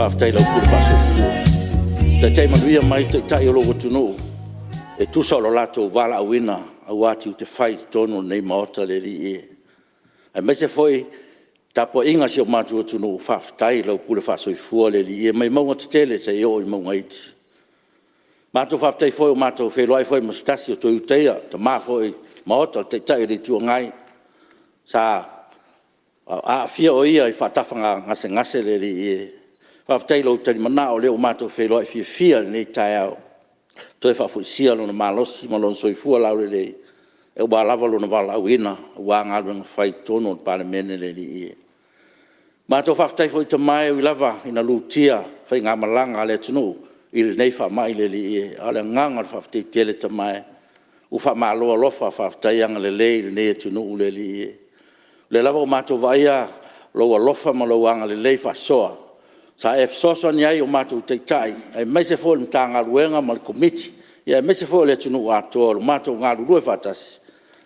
Whaftai lau pura whasofua. Ta tei manuia mai te tai o logo tunu. E tusa o lo lato wala awina a wati u te whai tono nei maota le li e. Ai mai se foi tapo inga si o matu o tunu whaftai lau pura whasofua le li e. Mai maunga te tele se i o i maunga iti. Matu whaftai foi o matu wheloai foi mastasi o toi uteia. Ta maa foi maota te tai le tua ngai. Sa a fia o ia i whatawhanga ngase le li e. Whaftai lau tani mana o leo matu wheloai fia nei tai au. Toi whawhuisia lona malosi malon soifua lau le le. E ua lava lona wala awina. Ua ngalwenga whai tono Palemene le li e. Matu whaftai foi ta mai ui lava ina lutia. Whai ngā malanga le tunu. I le nei whamai le li e. Ale nganga whaftai tele ta mai. U whamaloa lofa whaftai anga le le nei tunu le li e. Le lava o matu vaia loa lofa ma loa anga le le whasoa. Sa e soso ni ai o matu te tai. Ai mai se fo mtanga luenga ma le komiti. Ia mai se fo le tunu ato. Matu ngā lue whatasi.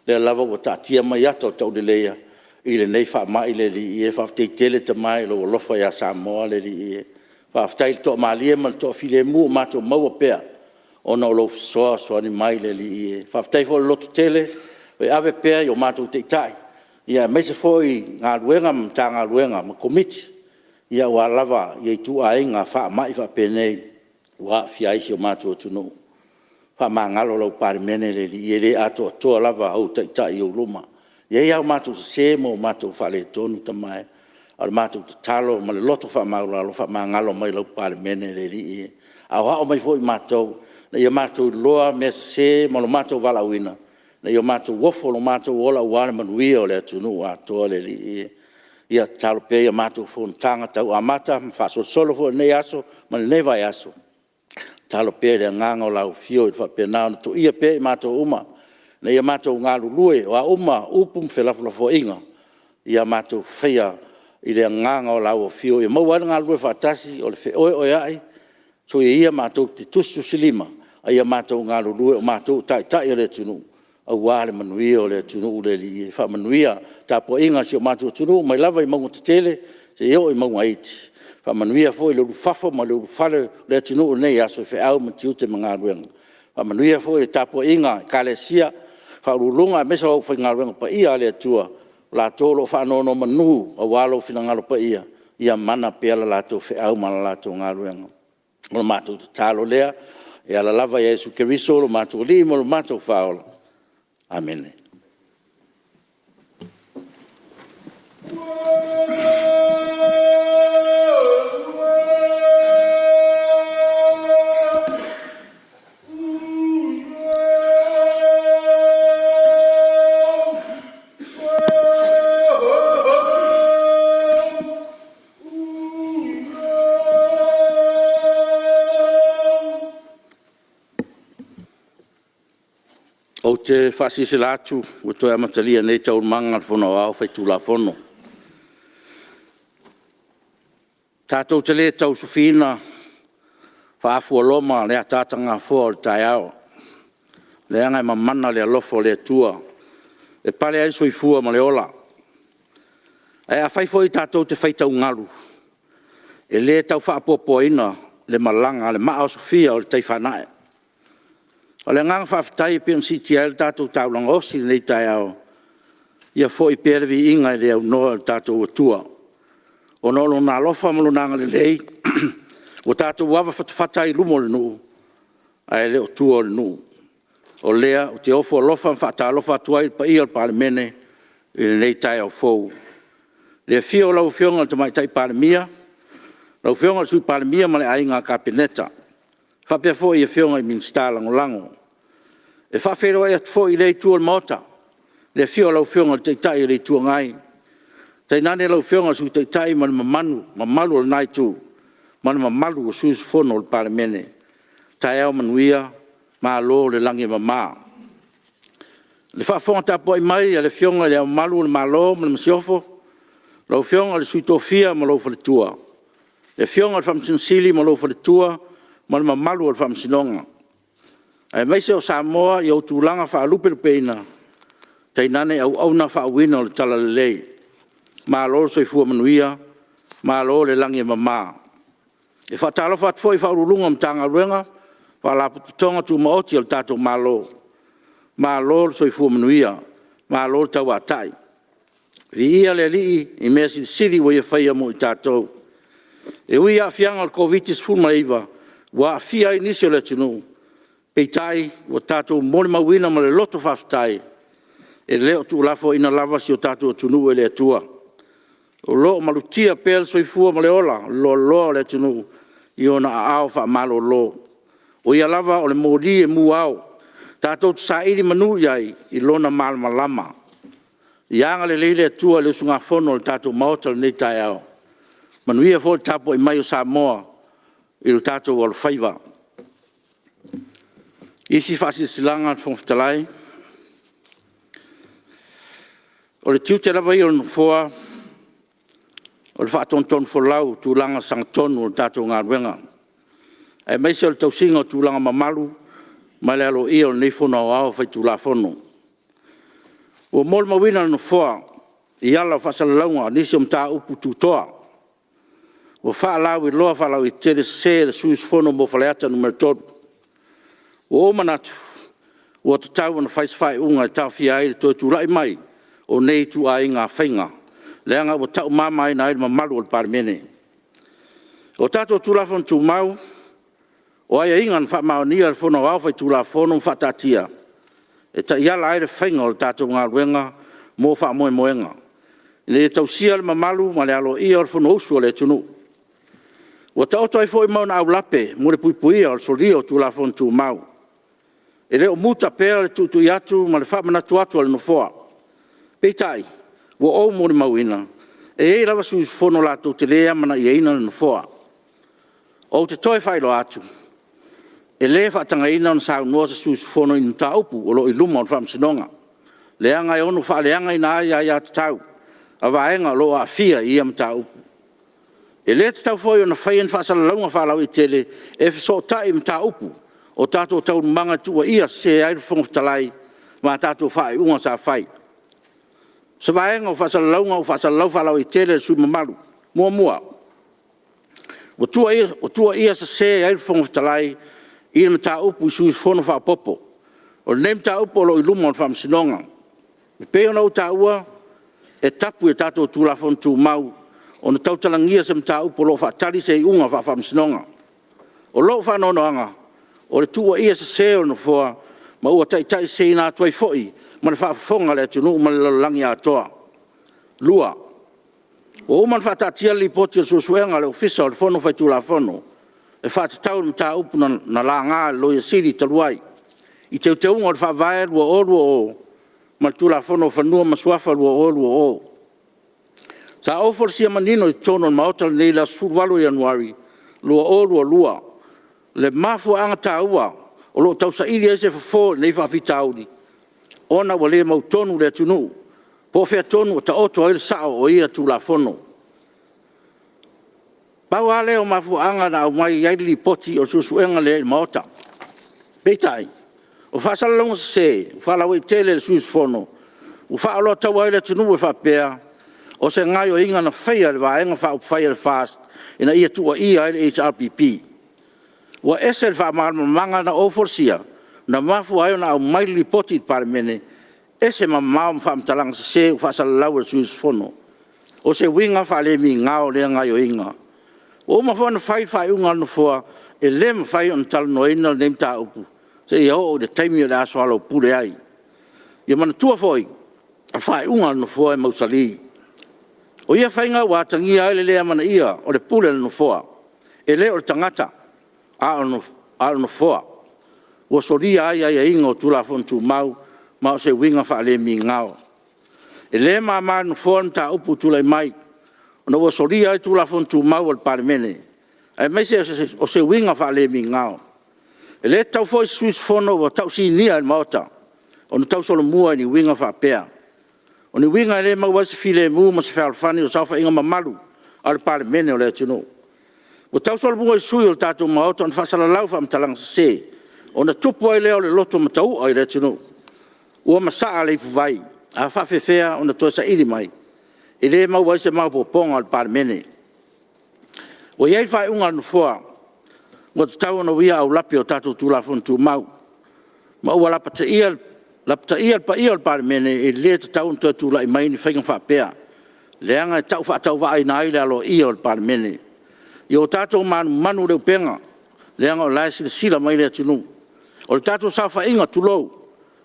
Le lava o tatia mai ato tau de leia. I le nei whamai le li e. Whaftai tele ta mai loa lofa ia Samoa le li e. Whaftai to maalia ma to file mu matu maua pea. Ona o lo soa soa ni mai le li e. Whaftai fo lotu tele. Ve ave pea i o matu te tai. Ia mai se fo i ngā luenga mtanga luenga ma komiti. Ia ua lava i tu ainga wha mai wha penei ua fiaisi o mātua tunu. Wha maa ngalo lau Palemene le li i re ato toa lava au tai o luma. Ia iau mātua se mo mātua wha le tonu tamai. Al mātua talo ma le loto wha maulalo wha maa ngalo mai lau Palemene le li i. Au hao mai fo i mātua. Na ia mātua loa mea se ma lo mātua wala wina. Na ia mātua wofo lo mātua ola uane manuia o le tunu atoa le li i. Ia talo pe ia matu Fonotaga tau amata whasosolo fo nei aso ma nei vai aso. Talo pe le nganga o lau fio i whapena to ia pe matu uma. Na ia matu ngalu lue o a uma upum whelafo inga. Ia matu whea i le nganga o lau fio i mauana ngalu lue whatasi o le whe oi ai. So ia matu te tusu silima. Ia matu ngalu lue o matu tai o le tunu. Au wale manuia o le tunu le li. Wha manuia tapo inga si o matu tunu mai lava i maunga te tele se eo i maunga iti. Wha manuia fo i lulu fafo ma lulu fale le tunu nei aso i whaau ma tiute ma ngā ruenga. Wha manuia fo i tapo inga kale sia wha urulunga mesa au whai ngā ruenga pa ia le tua. La tolo whanono manu a walo whina ngalo pa ia. Ia mana peala lato whaau ma lato ngā ruenga. Mo matu talo lea e ala lava Yesu Keriso lo matu li mo lo matu whaola. Amen. O te whasise latu, o toi amatalia nei tau manga whono au whai tūla whono. Tātou te le tau sufina, whaafua loma lea tātanga fua o le tai au. Le angai mamana lea lofo lea tua. E pale ai soi fua ma le ola. E a whai foi tātou te whai tau ngaru. E le tau whaapopoina le malanga, le maa o sofia o le tai whanae. O le ngang whaftai pion si tia el tātou taulang osi nei tai au. Ia fo i perevi inga i leo noa el tātou atua. O nolo nā lofa malunanga le lei. O tātou wawa whatai lumo le nuu. Ai leo tua le nuu. O lea, o te ofo lofa whata lofa atua i pa ia Palemene i le nei tai au fou. Lea fio lau fionga te mai tai Palemia. Lau fionga sui Palemia ma le ainga kapineta. Whapea fo i a whionga i minsta lango. E whawhero ai atu fo i lei tua mota. Le whio lau whionga te tai i lei tua ngai. Te nane lau whionga su te tai mana mamalu al nai tu. Mana mamalu o susu fono al Palemene. Tai au manuia, maa lo le langi mama. Le whawhonga tapo ai mai a le whionga le au malu le maa lo mana masiofo. Lau whionga le suitofia ma lo whale tua. Le whionga le whamsinsili ma lo whale tua. Mana malu al whamsinonga. Ai maise o Samoa i au tūlanga wha alupe peina. Tei nane au auna wha awina o le tala le lei. Mā loro soi fua manuia, mā loro le langi mama. E whatalo what foi whaurulunga mtanga ruenga, wala putonga tu maoti al tato malo. Malo soi fu manuia, malo tau atai. Vi ia le li I mea siri wa ia whaia mo I tato. E ui a fianga al covitis fu maiva, wa a fia inisio le tunu. Peitai, wa tato mole mawina ma le loto whaftai. E leo tu lafo ina lava si o tato tunu e le atua. O lo malutia pel soi fua ma le ola, lo le tunu. Io na ao fa malo lo. O ia lava o le mori e mu au. Tato sa iri manu iai I lona mal malama. Ianga le leile atua le sunga fono le tato maota le nei au. Manuia fo tapo I mai o Samoa I le tato o le whaiva. Isi fasi silanga fonfitalai. O le tiu te rawa I o nfoa. O le whaatonton fo lau tūlanga sangtonu o le tato ngā ruenga. E meise o le tausinga o tūlanga mamalu. Mai le alo I o le neifono au au whai tūla fono. O mol mawina no foa. I ala o whasalalaunga nisi o mta upu tūtoa. O whaalau I loa whaalau I tere se le suis fono mo whaleata numero toru. O manatu. O te tau na whaiswhai unga I tau fia I le toi tūlai mai. O nei tu a inga whainga. Leanga o tau mamai na ilma malu o le Palemene. O tato tūlafon tū mau. O aia ingan wha maonia le fono au whai tūlafono whatatia. E ta iala aere whainga o le tato ngā ruenga mō wha moe moenga. Ne tau sia le mamalu ma le alo ia o le fono usu o le tunu. O ta oto ai fo I mauna au lape mo le puipuia o le solia o tūlafon tū mau. E leo muta pēr le tutu I atu ma le wha manatu atu o le nofoa. Peitai. Wo o mo mawina e lava su fono lato te lea mana I ina no foa o te toi fai lo atu e le fa tanga ina on sa no su fono in taupu o lo I luma on fam sinonga leanga I ono fa leanga ina ya tau a vaenga lo a fia I am taupu e le tau foi ona fai en fa sala longa fa lau I tele e so tai im taupu o tato tau manga tu ia se ai fong talai ma tato fai unga sa fai se vaenga o whasalalunga o whasalau whalau I tele su mamalu. Mua. O tua ia sa se ai whonga talai I na mta upu I sui whono wha popo. O le mta upu o lo I luma on wha msinonga. I peo na uta ua e tapu e tato tūlafon tū mau o na tautalangia se mta upu o lo wha tali se I unga wha msinonga. O lo wha nonoanga o le tua ia sa se o na whoa ma ua tai se ina tuai foi. Man whaafonga le tunu ma le langi atoa. Lua. O man whaatatia li poti o susuenga le ofisa o le fono whai tūlafono. E whaatatau na mta upu na la ngā loia siri taluai. I te unga o le whaavae lua o ma le tūlafono whanua ma suafa lua o. Sa ofor sia manino I tono ma ota le neila surwalu Ianuari. Lua. Le mafu anga ta ua. O lo tausa ili ese fafo nei whawhitauri. Ona wale mau tonu le tunu. Po fea tonu o ta oto o il sao o ia tūlafono. Pau a leo mafu anga na au mai yaili poti o susuenga le maota. Peitai. O whasalalonga se, whalawe tele le susufono. U whaaloa tawa le tunu e whapea. O se ngai o inga na whaia le waenga whaia le fast. Ina ia tua ia le HRPP. Wa ese le whaamanga na oforsia. Na mafu ayo na au mai li poti Palemene ese mamau mfamtalang se whasalalau le susufono. O se winga whalemi ngao le ngai o inga. O mafona whai unga no fua e lem whai on tal noina le mta upu. Se ia o de taimi o le aso alo pure ai. Ia mana tua foi a whai unga no fua e mausali. O ia whainga watangi ai le lea mana ia o le pule no fua. E le o le tangata a no fua. O soria ai inga o tūlafon tū mau ma o se winga whalemi ngao. E le ma no fua nta upu tūlai mai. Ona o soria ai tūlafon tū mau al Palemene. E meise o se winga whalemi ngao. E le tau foi suis fono o tau si nia il maota. Ona tau solo mua ni winga whapea. O ni winga le mau wasi file mu ma se whalfani o saufa inga mamalu al Palemene o le tino. O tau solo mua i sui o le tātou maota on whasalalau whamtalang se. Ona tupu ai leo le loto matau ai le tino. Ua masaa le ipu vai. A whawhewhea ona toa sa ili mai. E le mau wasi mau poponga al Palemene. O iai whai unga no fua. Ngā te tau ana wia au lapi o tātou tūlafonu tū mau. Ma ua lapata ia pa ia o Palemene e le te tau ntua tūla i mai ni whainga whapea. Leanga e tau whaatau wa aina aile alo ia o Palemene. I o tātou manu reu penga. Leanga o lai sila mai lea tunu. O le tātou sa whainga tulou.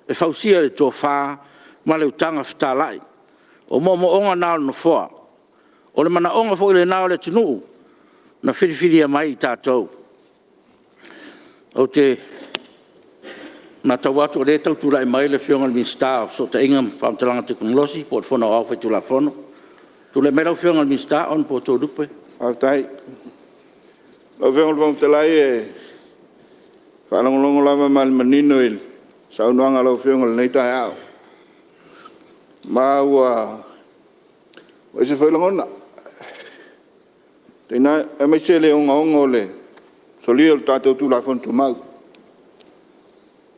E whausia le tō whā ma leu tanga whitālai. O mo onga nao no fua. O le mana onga fo le nao le tunu. Na whiriwhiria mai i tātou. O te na tau atu o le tau tūla i mai le whionga le minsta so te inga pamtalanga te konglosi po te whona o au whai tūla whono. Tūle mai lau whionga le minsta on po tō dupe. Aftai. Lau whionga le pamtalai e whanangolongo lama ma le manino i saunuanga lau whionga le neitai au. Ma ua se whailangona. Teina e mai se le onga le solia le tātou tūla whono tu mau.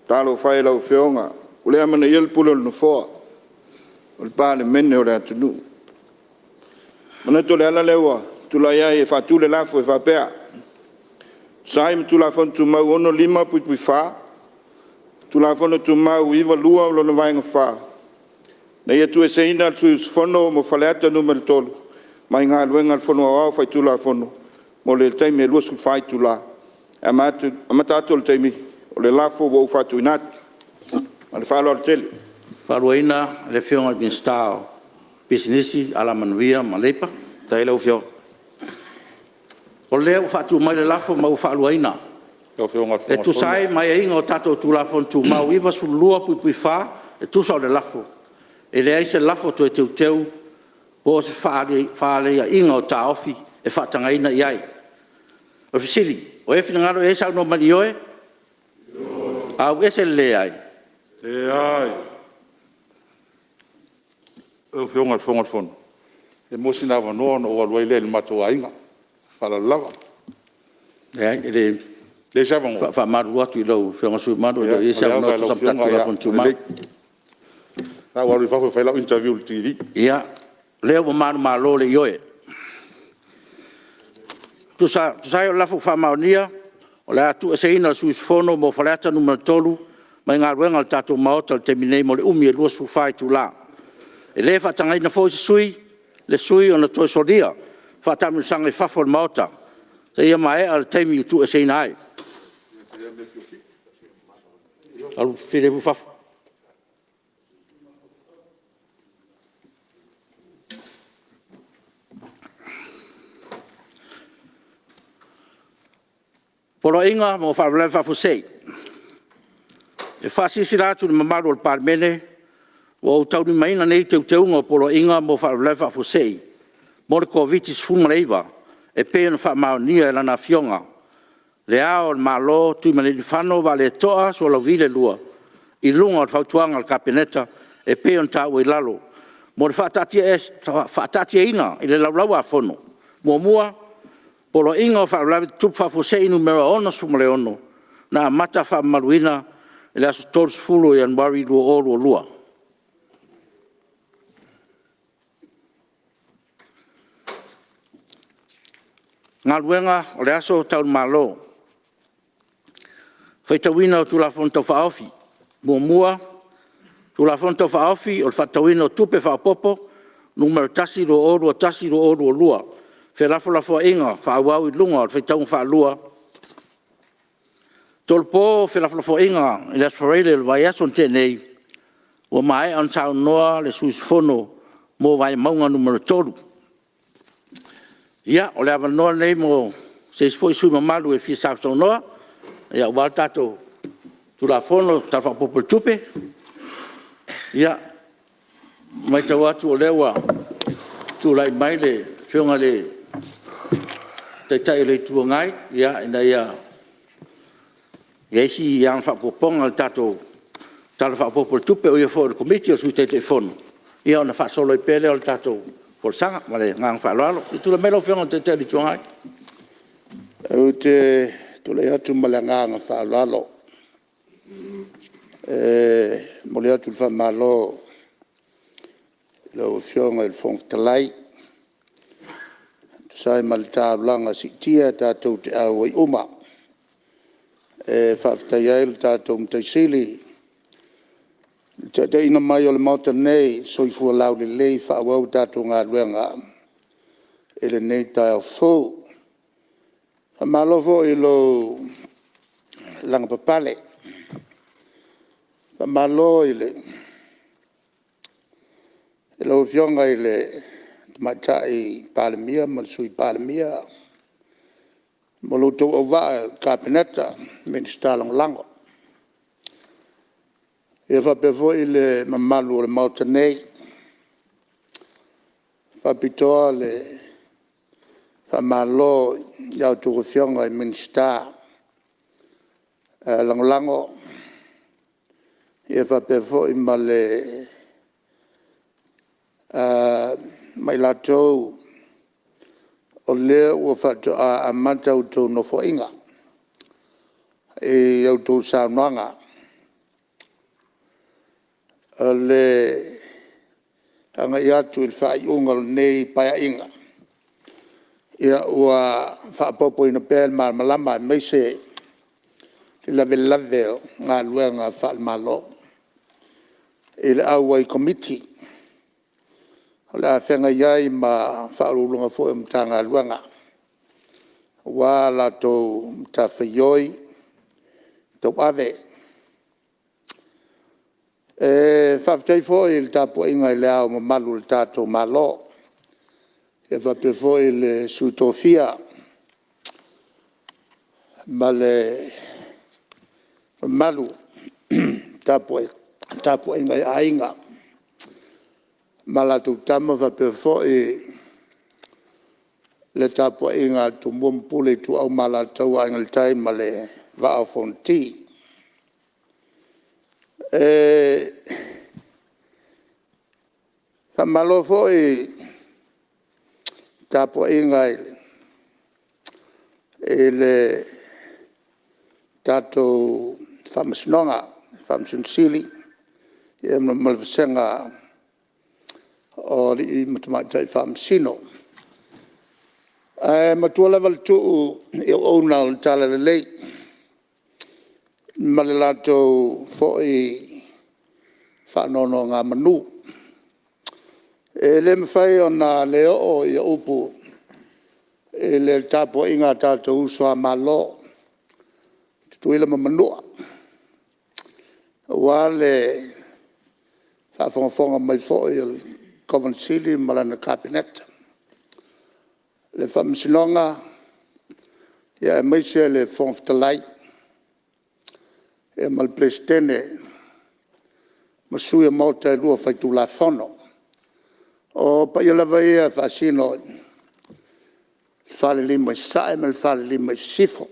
Talo whai lau whionga. O le amana i pule no whoa. O le Palemene o le atunu. Mana to le ala lewa. Tula iai e whatule lafo e whapea. Sai me tula whono tu mau ono 5 pui wha. Tula whono tu mau iwa lua o lona vainga wha. Na ia tu e se ina tu whono mo whaleata numero tolu. Mai ngā luenga whono au whai tula whono. Mo le taimi e luasu whai tula. Amata atu le taimi. O le lafo wo fatu inatu. Ma le whalo al tele. Whalua ina le whionga bin stao. Businessi ala manuia ma leipa. Tai lau whio. O leo whatu mai le lafo mau whalua ina. E tu sai mai e inga o tato tu lafo tu mau iwa su lua pui wha. E tu sao le lafo. E le aise lafo tu e teu. Po se whaale ia inga o ta ofi. E whatanga ina iai. O fisili. O e fina ngaro e sao no malioe. Au ese le ai. E ai. O whionga whono. E mosina wanoa no o aluai le mato ainga. Whala lava. E ai, le savango. Wha maru atu I lau whionga sui maru. E sa no tu samtatu la whon tu mau. Na waru whawhi whailau interview le tiri. Ia. Leo wa maru malo le ioe. Tu sa o lafu wha maonia. O le atu e se ina suis fono mo whaleata numero tolu, mai ngā ruenga le tātou maota le teminei mo le umi e luas whai tu la. E le whatangai na fo sui, le sui o na toi soria, whatamu sanga I whafo le maota. Se ia mai al teimi utu e se ina ai. Alu whire bu whafo. Poro inga mo whaarele whafusei. E whasisi rātu ni mamaru o Palemene, o au tauri maina nei teunga poro inga mo whaarele whafusei. Mo le COVID-19 fungareiva, e pēna whaamaonia e lana whionga. Le ao o malo tui mani di whano wa le toa so la vile lua. I lunga o whautuanga o kapeneta, e pēna tāu I lalo. Mo le whaatatia ina, I le laulau a whono. Mua, polo inga o whaalawe tup whafusei numero ona sumale ono, na mata whaamaruina, ele aso tors fulu Ianuari lua o lua. Ngā luenga o le aso taun malo. Whaitawina o tulafon tau whaofi. Mua, tulafon tau whaofi o le whaitawina o tupe whaopopo, numero tasi ro o lua. Fe lafo inga, whaawau I lunga, fe taung whaalua. Tolpo, fe lafo inga, I las whareile le vai ason tenei, o mai an tau noa le suis fono, mo vai maunga numero tolu. Ia, o le awa noa nei mo, se isfoi sui mamalu e fi sau noa, ia, wal tato, tu la fono, ta whapopol tupe. Ia, mai tau atu o lewa, tu lai mai le, whionga le, tai le tua ngai ia ina ia si yang fa poponga tato tala fa popol tupe o ia for committee o sute telefono ia ona fa solo I pele o tato por sanga male ngang fa lalo tu le melo fiona te le tua ngai O te tu le atu malanga nga fa lalo mo le atu fa malo lo fiona il fon talai sai malta langa si tia tātou te au i uma. Whaftai ail tātou mtai sili. Te te ina mai o le mauta nei, soifua lau le lei whaawau tātou ngā ruenga. Ele nei Tiafau. Whamalofo i lo langa papale. Whamalo i le lo fionga i le matai Palemene, malsui Palemene. Moluto o va kabinetta, minister lango. E fa befo i le mamalu o le mauta nei. Fa pitoa le fa malo iau tuku fionga i minister lango. E fa befo i male mai latou o lea ua whatu a mata utou no fo inga. E autou saunoanga. Le anga i atu il whai unga nei paya inga. Ia ua whaapopo ina pēl malama mai se lave ngā luenga whaal malo. I le au ai komiti. La whenga iai ma whaarulunga fo e mtanga luanga. Wa la tau mtawhaioi, tau ave. Whawhtei fo i le tapu inga i le au ma malu le tātou malo. E whape fo i le sutofia. Ma le malu tapu inga i ainga. Malatu tama va pe fo e le tapo inga tu mumpule tu au malatu angal tai male va a fonti fa malo fo e tapo inga le tato famsnonga famsunsili e malvsenga o li matamatai whamsino. Matua level 2 e ona o tala le lei. Male lato fo i whanono ngā manu. Le mwhai o nā leo o i upu le tapo inga tātou usua malo. Tuila ma manua. Wa le whafonga mai fo i Convensili malana cabinet. Le famsilonga ya meise le fonftalai e mal presidente masui mota lua faitu la fono o pa ia lava ia fasino fale lima sai mal fale lima sifo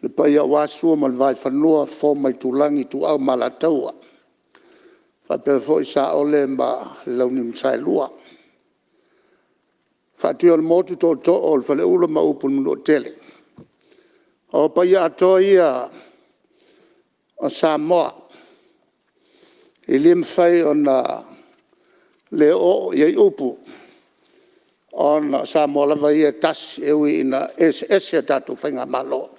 le paia wasu mal vai fanua fo mai tulangi tu au malataua fa pe fo sa ole ma launim sai lua fa ti ol motu to ol fa le ulo ma upun no tele o paia toia o Samoa ilim fai ona le o ye upu on Samoa la vai tas e ina es tatu fenga malo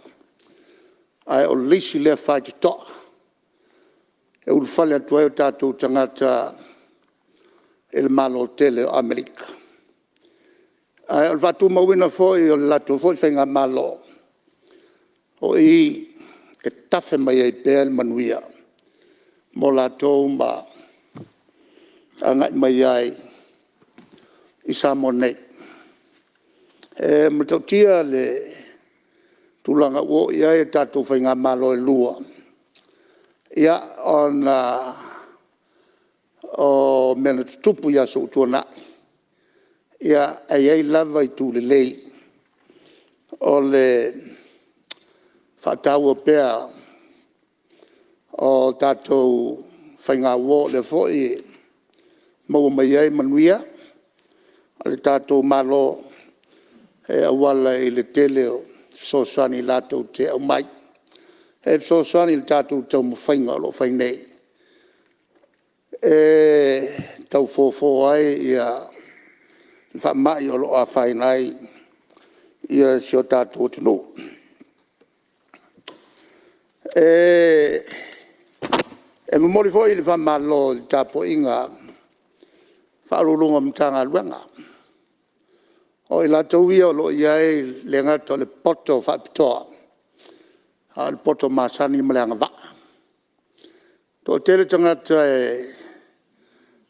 ai o lisi le fai to e ul fale atu e tātou tangata el malo tele o Amerika. Ai o vatu mawina foi o lato foi whenga malo o i e tafe mai e pēl manuia mo lato ma angai mai ai i Samoa nei. Matautia le tulanga o ia e tātou whainga malo e lua. Ia on o mena tupu ia so tuana. Ia ai lava i tu le lei. O le whatau o pēr o tātou whainga o le foi mau mai ai manuia. Le tātou malo e awala i le tele o sosani lato te au mai. E sosani le tātou tau mawhainga lo whainei. tau fōfō ai ia whamai o loa whainai ia sio tātou tunu. E mamori fo i le whamalo i tāpo inga whaarurunga mtanga luenga. O i lātou ia o lo iai le ngata le poto whapitoa. Le poto masani maleanga wa. Tō tele tangata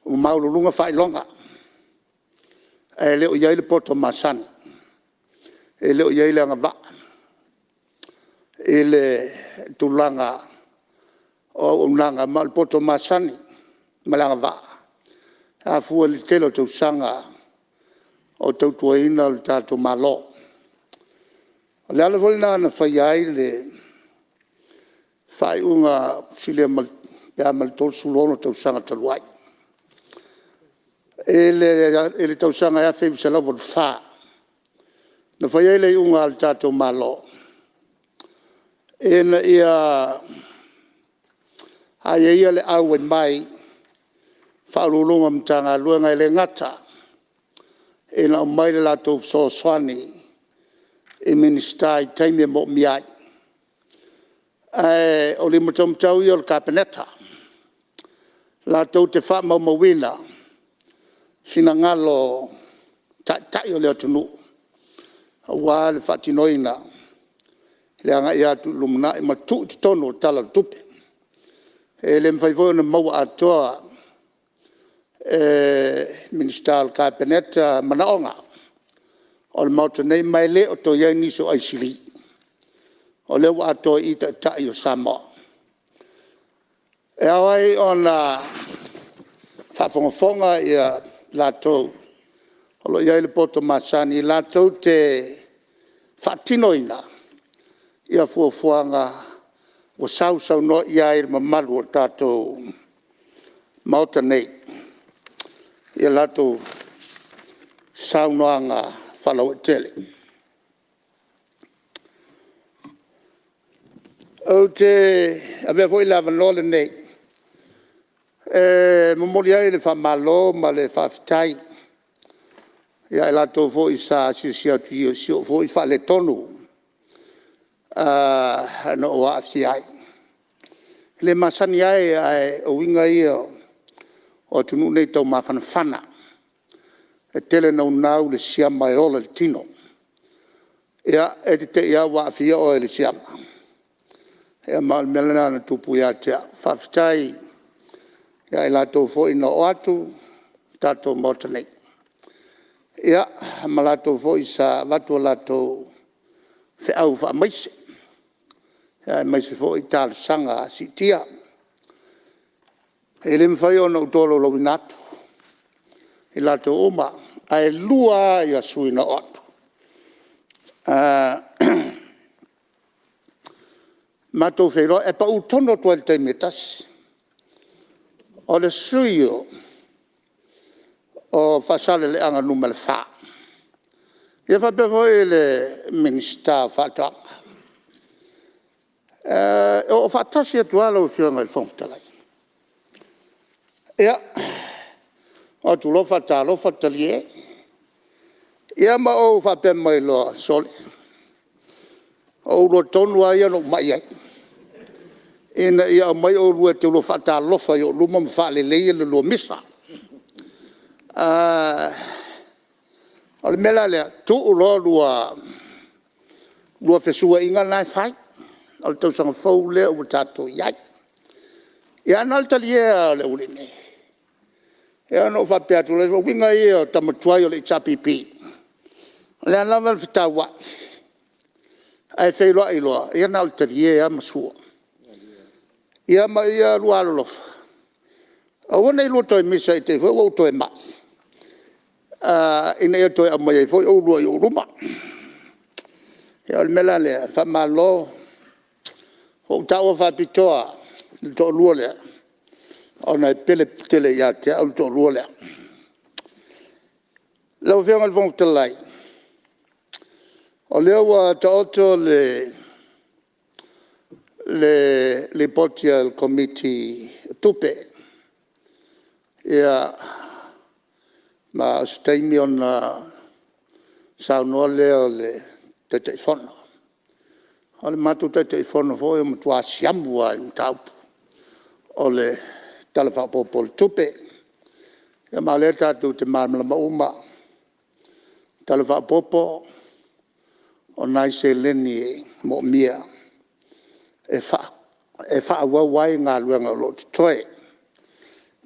o maururunga whailonga. E leo iai le poto masani. E leo iai leanga wa. E le tulanga o unanga ma le poto masani maleanga wa. A fua le telo tau sanga o tau tuaina le tātou malo. Le ala volina na whai ai le whai unga sile mal tol sulono tau sanga taluai. E le tau sanga ea whewu se lau wha. Na whai ai le unga le tātou malo. E na ia ai ia le au e mai whaarurunga mtanga luenga i le ngata. E na mai le lātou soaswani e minista i taimia mo miai. O li matamtau i o le kapeneta. Lātou te wha maumawina sina ngalo tai o le atunu. Wā le whatinoina le anga i atu lumna i matu te tono tala tupe. E le mwhaivoa na maua atoa minista al kapeneta manaonga. O le mauta nei mai le o to iai niso aisili. O le wa atoa i tai o Samoa. E awai o na whafongafonga i a lātou. O lo iai le poto masani lātou te whatinoina. Ia fuafuanga o sau no iai le mamalu o tātou mauta nei. Ia lātou saunoanga whalau e tele. O te avea foi lava nole nei. Mamori ai le whamalo ma le whawhitai. Ia lātou foi sa sisia tuio sio foi whale tonu. No o awhi ai. Le masani ai o winga ia o tunu nei tau mawhanawhana. E tele nau nau le siama e ola le tino. Ia e te ia wa awhia o le siama. Ia maal melana na tupu ia tea. Whawhitai ia e lātou fo ina o atu tātou mota nei. Ia ma lātou fo i sa watu lātou whiau wha maise. Ia e maise fo i tāle sanga si tia. E le mwhai o na utolo lo winatu. I lātou oma. Ai lua i a suina o atu. Matou whero e pa utono tua le taimetas. O le suio o whasale le anga numa le wha. Ia whapevo e le minista whatanga. O whatasi atuala o whionga i whongtalai. Ia, o tu lofa ta lofa talie. Ia ma o whapema i loa sole. O uro tonu a ia no mai ai. Ina ia mai o rua te lofa ta lofa i o luma mwhale leia le loa misa. O le mela lea, tu ulo lua fesua inga nai whai. O le tausanga fau lea ua tato iai. Ia naltalie le uri nei. Ia no whapea tu le winga ia o tamatuai o le itapipi. Le anama le whitawa. Ai whailoa i loa. Ia naltalie ia masua. Ia ma ia lua alolofa. A wana i lua toi misa i te whau toi mai. Ina ia toi amai ai whai o lua i o ruma. Ia o le mela lea, whamalo. Ho taua whapitoa. To lua lea. Ona e pele tele ia te au to lua lea. Lau whianga le whongtalai. O lea wa ta oto le potia committee tupe. Ia Ma steimi on saunoa lea le te fono. Ole matu te fono foi o matua siamu ai mtaupu. Ole talawha popo le tupe. Ia Malae tatu te marmala mauma. Talawha popo o nai se leni mo mia. E wha wai ngā luenga lo te toe.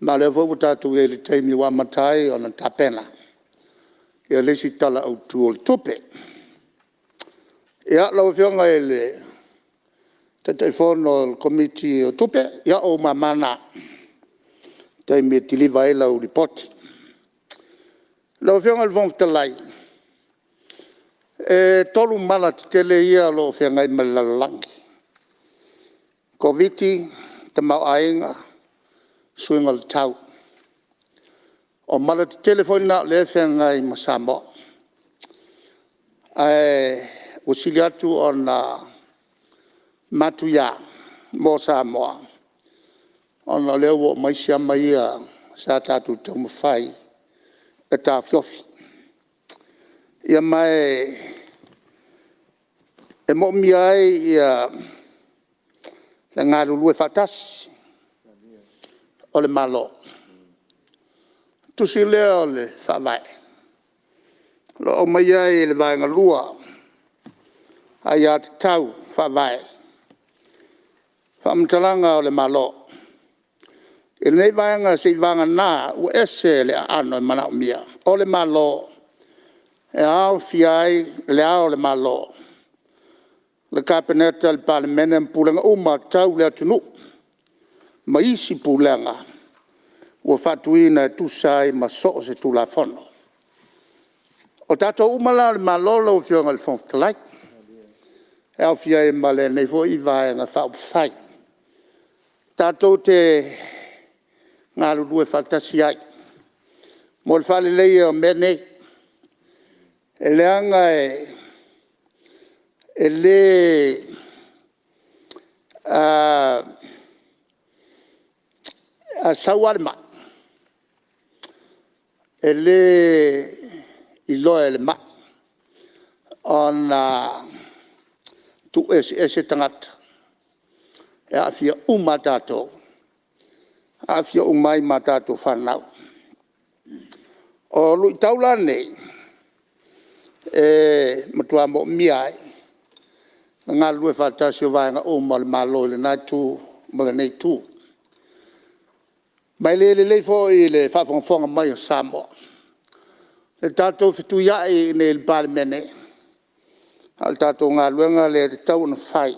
Malae fo tatu e le teimi wa matai o na tapena. Ia lesi tala au tu o le tupe. Ia lau whionga e le te fono le komiti o tupe. Ia o mamana. Teimi e tiliva e lau ripoti. Lau whionga le vong talai. E tolu mala te tele ia lau whionga i malalangi. Koviti te mau ainga. Suinga le tau. O mala te telefona le whionga i Samoa. O sili atu o na matuia mo Samoa. O na leo o maisia maia sa tatu te umawhai e ta fiofi. Ia mai e mo miai ia le ngāru lue whatasi o le malo. Tusi leo le whawai. Lo o maiai le vaenga lua. Ai a te tau whawai. Whamtalanga o le malo. E nei vaenga se vanga nā u ese le ano e mana o mia. O le malo. E au fiai le ao le malo. Le kapeneta le Palemene mpulanga uma tau le atunu. Ma isi pulanga. Ua whatuina e tusai ma so se tu la fono. O tato umala le malolo o fionga le fonftalai. E au fia e male nei fo i vaenga whau whai. Tato te ngaru lue whatasi ai. Mo le whale leia o mene. E leanga e le a sauarma. E le iloa le ma. On tu ese tangata. E a fia umatato. A fia umai matato whanau. O lui taula nei. E matua mo miai. Ngā lue whatasi o vaenga o ma le malo le nai tu. Ma le nei tu. Mai le fo i le whawhongwhonga mai o Samoa. Le tātou whitu iai nei le Palemene. Al tātou ngā luenga le te tau na whai.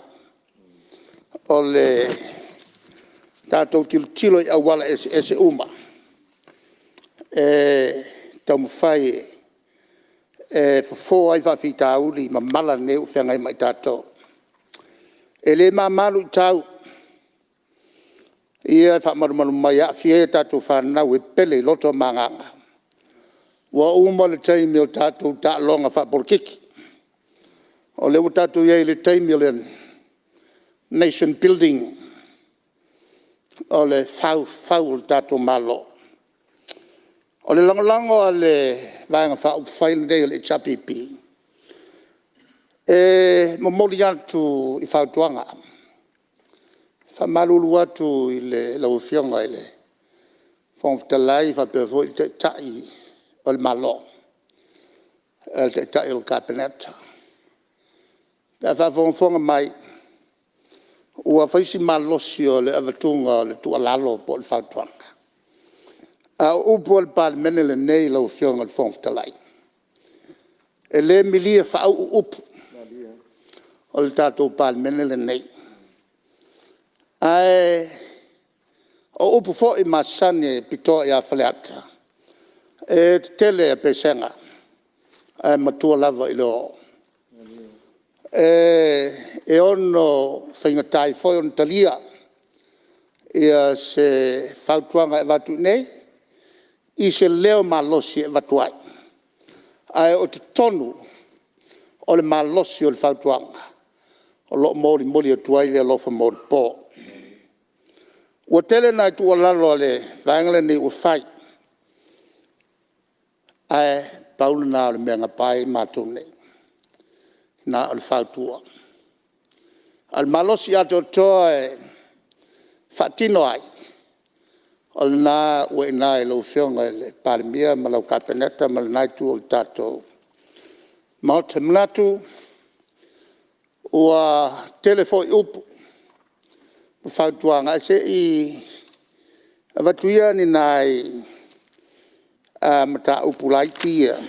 O le tātou tilo i awala ese uma. Tau mwhai fo ai whawhita uli ma mala neu whengai mai tātou. E le malu i tau. Ia whamarumaru mai a fie tātou whanau e pele loto manganga. Wa uma le taimi o tātou tā longa whaporkiki. O leo tātou iei le taimi o le nation building. O le whau le tātou malo. O le langolango a le vaenga whau whaile nei o le chapipi. E momoli atu i whautuanga. Whamalulu atu i le lauwhionga i le whongwhitalai whapewho i te tai o le malo. Te tai o le kapeneta. Pea whawhongwhonga mai. Ua whaisi malosi o le avatunga o le tualalo po le whautuanga. A upu o le Palemene le nei lauwhionga le whongwhitalai. E le milia whau upu. O le tātou Palemene le nei. Ai o upu fo i masane pito i a whaleata. E te tele a pesenga. Ai matua lava i loo. E ono whaingatai foi on talia. Ia se whautuanga e watu nei. I se leo malosi e watu ai. Ai o te tonu o le malosi o le whautuanga. O lo mori o tuai le lofa mori po. Ua tele nai tu alalo le vaengale ni ua whai. ai paula na o le mea ngapai mātou nei. Na o le whautua. Al malosi ato toa e whatino ai. O le nā ue nā e lau whionga e le Palemene ma lau kapeneta ma le naitu o le tātou. Ma o te manatu ua telefoi upu. Whautua ngai se i avatuia ni nai mata upu laitia.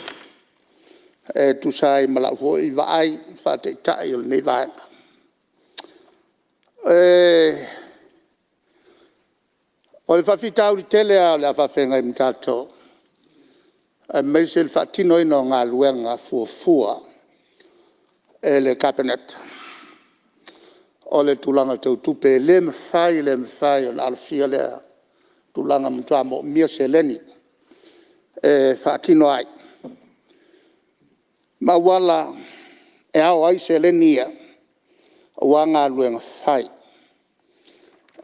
E tu sai ma lau hoi vaai whate tai o le nei vaenga. O le whawhitau li tele a le awhawhenga i mtato. Mei se le whatino ino ngā luenga fuafua e le cabinet. O le tulanga tau tupe le mwhai o le alfia lea tulanga mtua mo mia se leni e whatino ai. Ma wala e au ai se leni ia wa ngā luenga whai.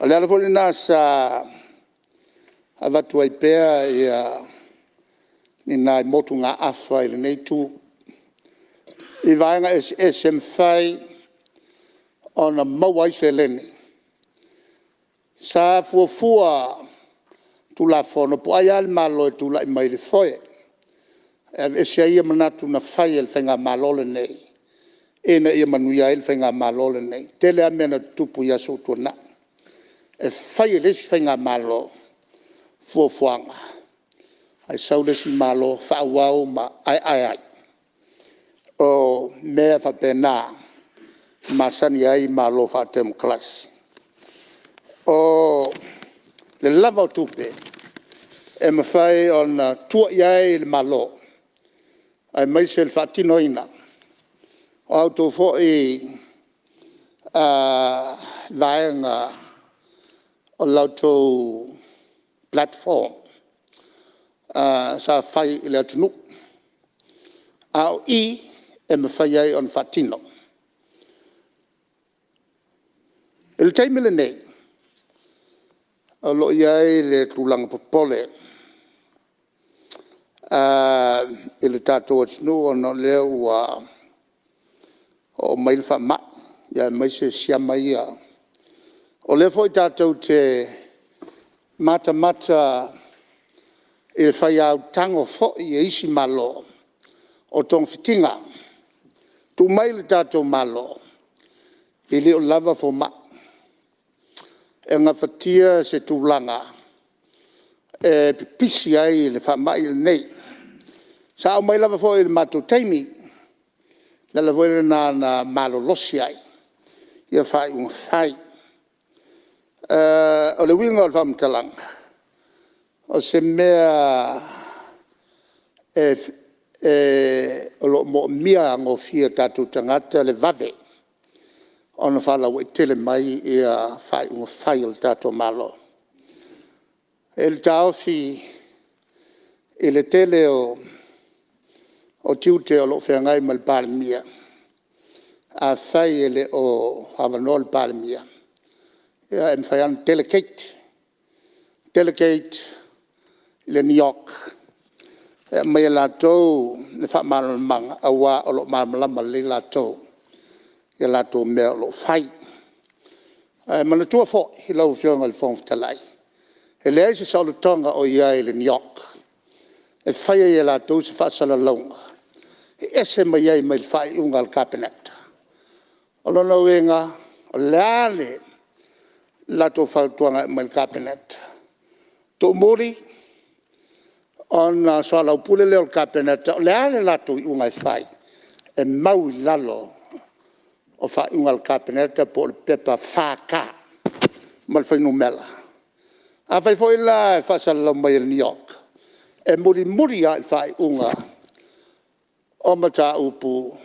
O le alafoli nā sa avatu ai pea ia ni nai motu ngā awha i le nei tū. I vaenga SM whai o na mawai se leni. Sa fuafua tula whono po ai ale malo e tula i mai le foe. E se ia manatu na whai e le whenga malole nei. E na ia manuia e le whenga malole nei. Tele a mena tupu ia so tuana. E whai e lesi whenga malo fuafuanga. Ai sau lesi malo whaawau ma ai. O mea whapena masani ai malo whatem klas. O le lava o tupe e mawhai o na tua iai le malo. Ai maise le whatino ina. O auto fo i vaenga o lautou platform. Sa whai i le atunu. Au i e mawhai ai on whatino. Il taimile nei. O lo iai le tulanga popole. Il tātou atunu o no leo ua o mail wha ma. Ia maise siama ia. O le foi tātou te mata e whai au tango fo i e isi malo o tong fitinga. Tu mai le tātou malo i leo lava fo ma. E ngā whatia se tūlanga e pisi ai le wha mai le nei. Sa au mai lava fo i le mātou teimi le lava i le nā malo losi ai. Ia whai unga whai. O le winga o le whamtalanga. O se mea o lo mo mia ango fia tātou tangata le vave. Ona whala wai tele mai ia whai unga whai o le tātou malo. E le tāofi e le tele o tiute o lo whengai ma le Palemene. A whai e le o Havanoa le Palemene. Ia e mwhai an delegate le New York. E mai la tau le wha mara manga awa o lo malama le la tau. Ia la tau mea o lo whai. Mana tua fo i lau whionga le whong talai. E le eise sa o le tonga o iai le New York. E whai e la tau se whaasala launga. E ese mai iai mai le whai unga le cabinet. O lona wenga o le ale la tau whautuanga mai le cabinet. Tō mori on soa lau pule leo le cabinet. O le ale la tau unga i whai. E mau i lalo o whai unga le cabinet po le pepa whaka. Ma le whainu mela. A whai fo ila e whaasala lau mai le New York. E muri a i whai unga o mata upu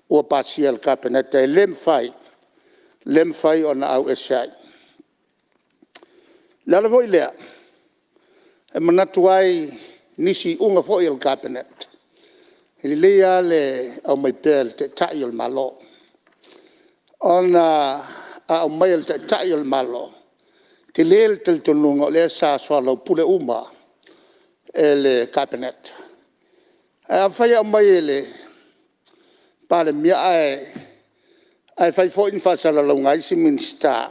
ua pasia le cabinet. E lem whai o na au esai. Lala fo ilea. E manatu ai nisi unga fo i le cabinet. Ili lea le au mai pēl te tai o le malo. Ona au mai te tai o le malo. Te lea te tonunga o lea sa soa lau pule uma e le cabinet. A whai a mai ele, pale mia ai whai fo in whasala lau ngai si minsta,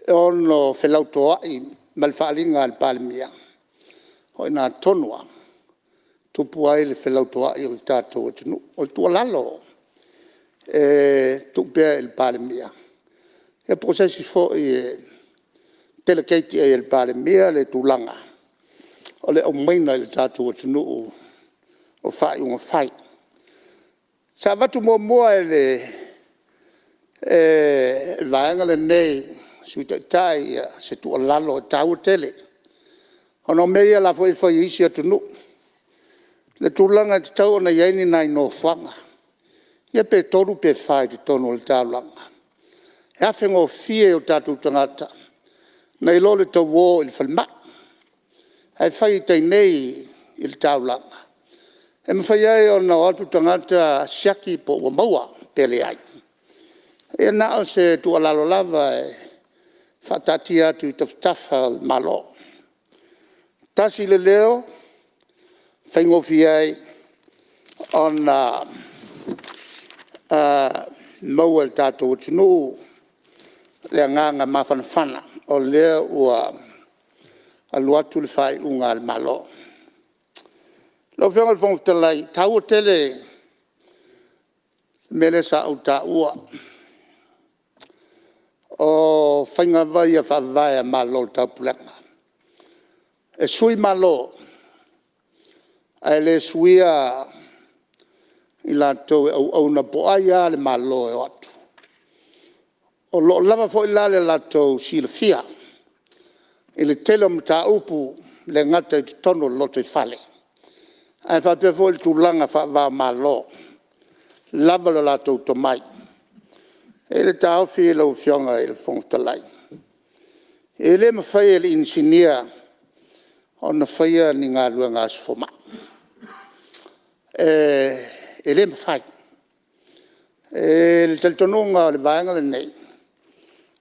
e ono whelautoa i malwhaalinga al pale mia. Hoi nā tonua, tupu ai le whelautoa i o tātou atinu, o tua lalo, tupea il pale mia. E prosesi fo i delegate e il pale mia le tūlanga, o le o maina il tātou atinu o whai unga whai. Sa watu mua vaenga le nei sui tai se tua lalo tau tele. Ono mea la foi isi atunu. Le tūlanga te tau ona iaini nai no whanga. Ia pe toru pe whai te tono le tāulanga. E awhengo fie o tātou tangata. Nei lo le tau wō il whalma. Hai whai tei nei il tāulanga. E mwhai ai o na atu tangata siaki po wa maua pele ai. E nao se tu alalo lava e whatati atu i taftafa malo. Tasi le leo, whaingofi ai o na maua el tātou atinu le nganga mawhanawhana o leo ua aluatu le whai unga al malo. Lau whianga le whangwhitalai, tau o tele mele sa au tā ua. O whainga vai a whawai a malo tau pulanga. E sui malo, a le suia i lātou e au na poaia le malo e atu. O lo lava fo i lale lātou si le fia. I le tele o mta upu le ngata i tono loto i whale. Ai whapea fo il tūlanga wha malo. Lava lo lātou to mai. E le tāo fi lau fionga i le whongtalai. E le mawhai e le insinia o na whaia ni ngā lua ngā sifoma. E le mawhai. E le taltonunga o le vaenga le nei.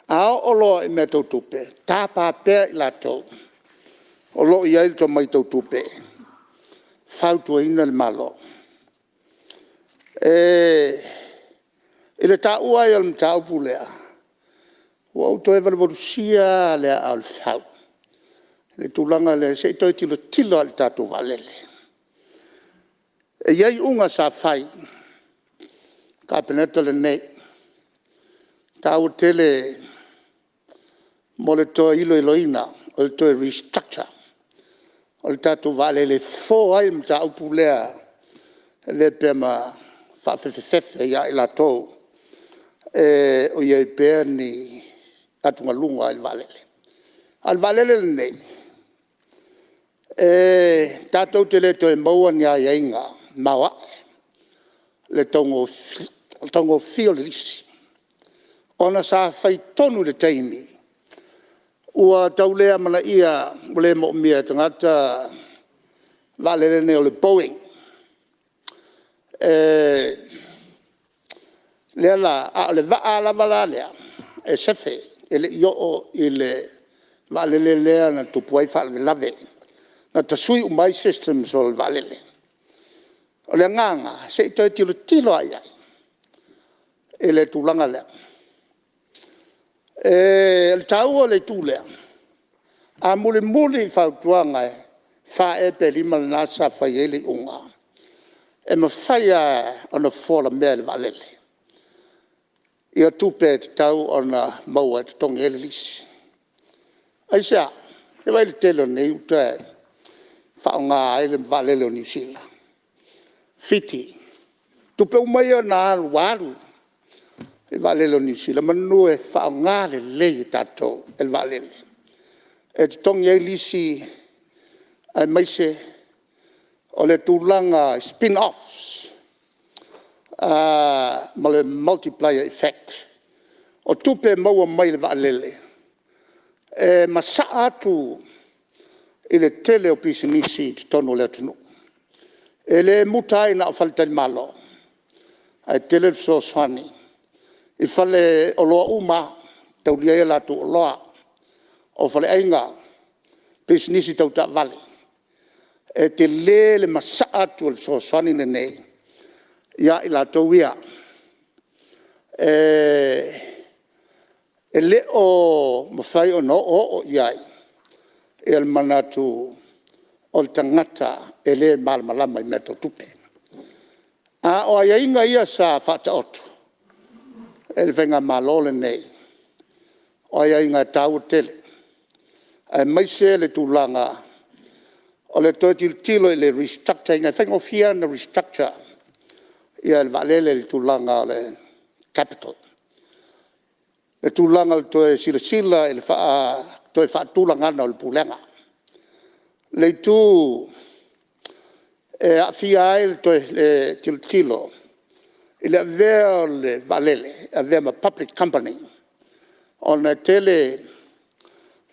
Ao olo i mea tau tupe. Tā pāpea i lātou. Olo i ail to mai tau tupe. Fautua ina le malo. E le tā ua i al mta upu lea. Ua auto e wale warusia lea al fau. Le tūlanga le se toi tilo al tātou valele. E iai unga sa whai. Ka peneta le nei. Tāu tele mo le toa ilo iloina. O le toa restructure. O le tātou vale le fō ai mta upu lea le pēma whawhewhewhe ia i la tō o iei pēr ni atunga lunga al valele. Al valele le nei. Tātou te le toi maua ni a ieinga maua le tongo fio le lisi. Ona sa whai tonu le teimi. Ua taulea mana ia le mo mia tangata valele ne o le Boeing. Le ala le va la valale e sefe ele yo ile valele le na tu puai fa le lave na tasui umai system sol valele o le nganga se to tilo ai ele tulanga le el tau le tule a muli fa tuanga fa e pe lima na sa fa ele unga e ma faia ona fola mel valele ia tupe tau ona maua te tongi ele lisi. Aisa, e vai le telo nei uta whaonga ele valele o New Zealand. Fiti, tupe umai o nā waru e valele o New Zealand, manu e whaonga le lei tato e valele. E te tongi ele lisi ai maise o le tūlanga spin-offs. Ma le multiplier effect. O tupe maua mai le vaalele. Ma sa atu i le tele o pisinisi te tono le atunu. E le mutai na o faltani malo. Ai tele so swani. I fale o loa uma, tau lia e latu o loa. O fale ainga, pisinisi tau ta vale. e te le masa atu le so sani nei ia i la tauia e le o mawhai o no o iai e al manatu o le tangata e le malmalama i meto tupe a o ia inga ia sa whata otu e le whenga malole nei o ia inga tau tele e maise le tūlanga o le tilo i le restructure inga whenga fia na restructure ia le valele le tūlanga le capital le tūlanga le toe sila e le toe whaatūlanga na o le pūlenga le tū e a fia ai le toe le tilo i le avea le valele avea ma public company o na tele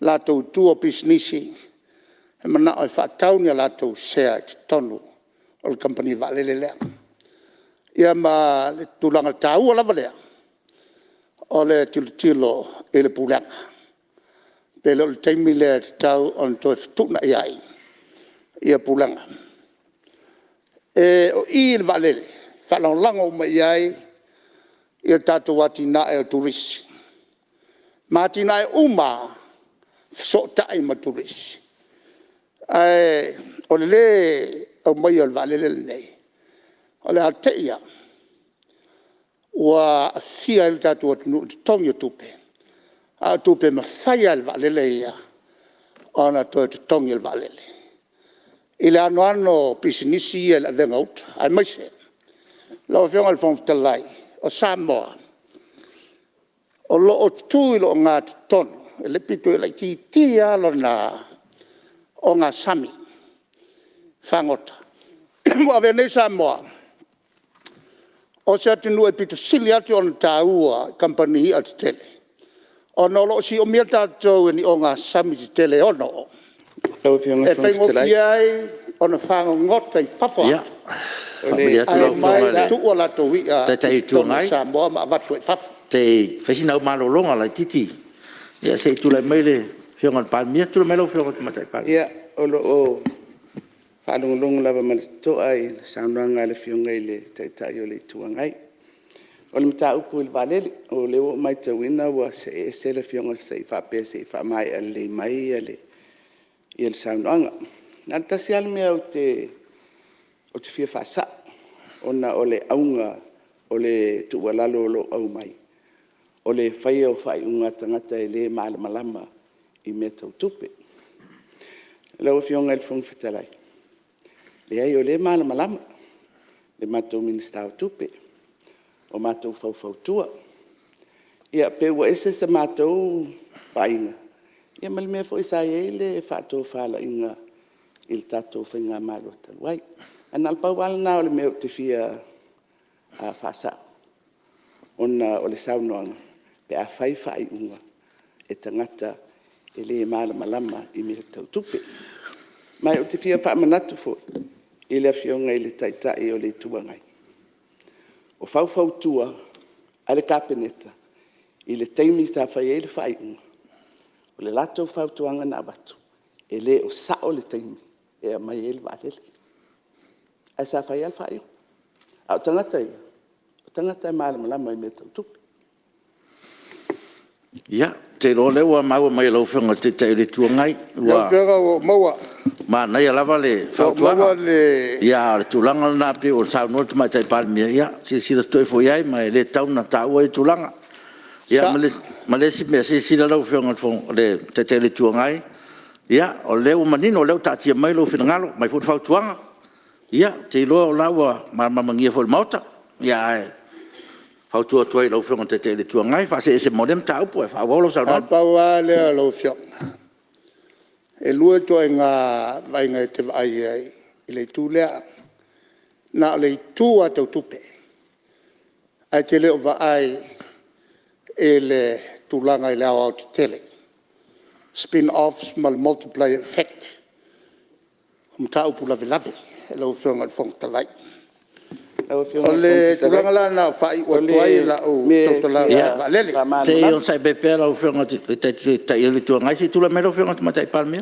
lātou tū o pisnisi e mana o whaatauni a lātou sea te tonu o le company valele lea. Ia ma le tūlanga tāua lava lea o le tilo e le pūlanga. Pele o le teimi lea te tau o le toi whatuna iai ia pūlanga. E o i le valele, whalangolanga o mai iai ia tātou wati na e o turisi. Mati na e uma so tai ma turisi. O le o mai o le valele nei. O le alteia wa fia il tatu o tongi tupe a tupe ma fai al valele ia ona to tongi al valele ile ano pisinisi ia la venga out ai mai se lo fiona al fon telai o Samoa o lo o tu lo ngat ton le pito le ki tia lo na o nga sami fangota wa vene Samoa o se atinu e pito sili ati on tāua company at tele. O no lo si o mea tātou ni o ngā sami si tele ono. E whaingo fiai o na whango ngota i whawha. Ai mai tu o lato wia i tonu Samoa ma watu e whawha. Te whasinau malolonga lai titi. Ia se tu lai meile whionga palmia, tu lai meile whionga tumatai palmia. Ia o lo o whalongolongo lava malito ai saunanga le whionga i le taitai o le tuangai. O le mta upu il valele o le o mai tawina wa se le whionga se i whapea se i whamai a le mai a le i le saunanga. Nā tasi ala mea o te whia whasa o na o le aunga o le tuwalalo o lo au mai. O le whaia o whai unga tangata e le malamalama i mea tau tupe. Lau whionga il whong whitalai. Le ai o le malamalama, le mātou minista o tupe, o mātou whauwhautua. Ia peua ese sa mātou painga. Ia malimea fo isa e le whātou whala inga il tātou whainga mālo taluai. Anal pauala nā o le mea te whia whasa. Ona o le saunoanga, pe a whai unga e tangata e le malamalama i mea tau tupe. Mai o te whia whaamanatu fo. I le whionga i le taitai o le tuangai. O whauwhau tua, a le kapeneta, i le teimi ta whai e le whaiunga. O le lato whautuanga na watu, e le o sao le teimi, e a mai e le wālele. A sa whai al whaiu. A o tangata ia, o tangata e malamalama i me tau tupe. Ia, te lo lewa maua mai lau whenga te tai le tuangai. Lau whenga o maua. Ma nei alava le whautuanga. Ia, le tūlanga nā pe o sao nō te mai tai palmia. Ia, si toi fo iai, mai le tauna tāua e tūlanga. Ia, ma le si mea si lau whenga le te tai le tuangai. Ia, o leo manino, o leo tātia mai lau whenangalo, mai fo whautuanga. Ia, te loa o laua mamangia fo le mauta. Ia, Hau tua tuai lau whionga te te tuangai, wha se modem ta upo e whawolo sa non. Paua lea lau whionga. E lua toi ngā vainga te vai ai i le tū lea. Nā le tū a tau tupe. Ai te leo va ai e le tūlanga i leo au te tele. Spin-offs ma le multiplier effect. Ta upo lawe lawe. E lau whionga le whong talai. O le tūlanga la nā whai o tuai la o tōtala valele. Te ion sai bepe lau whionga te ion le tuangai, si tūla mero whionga te matai palmia?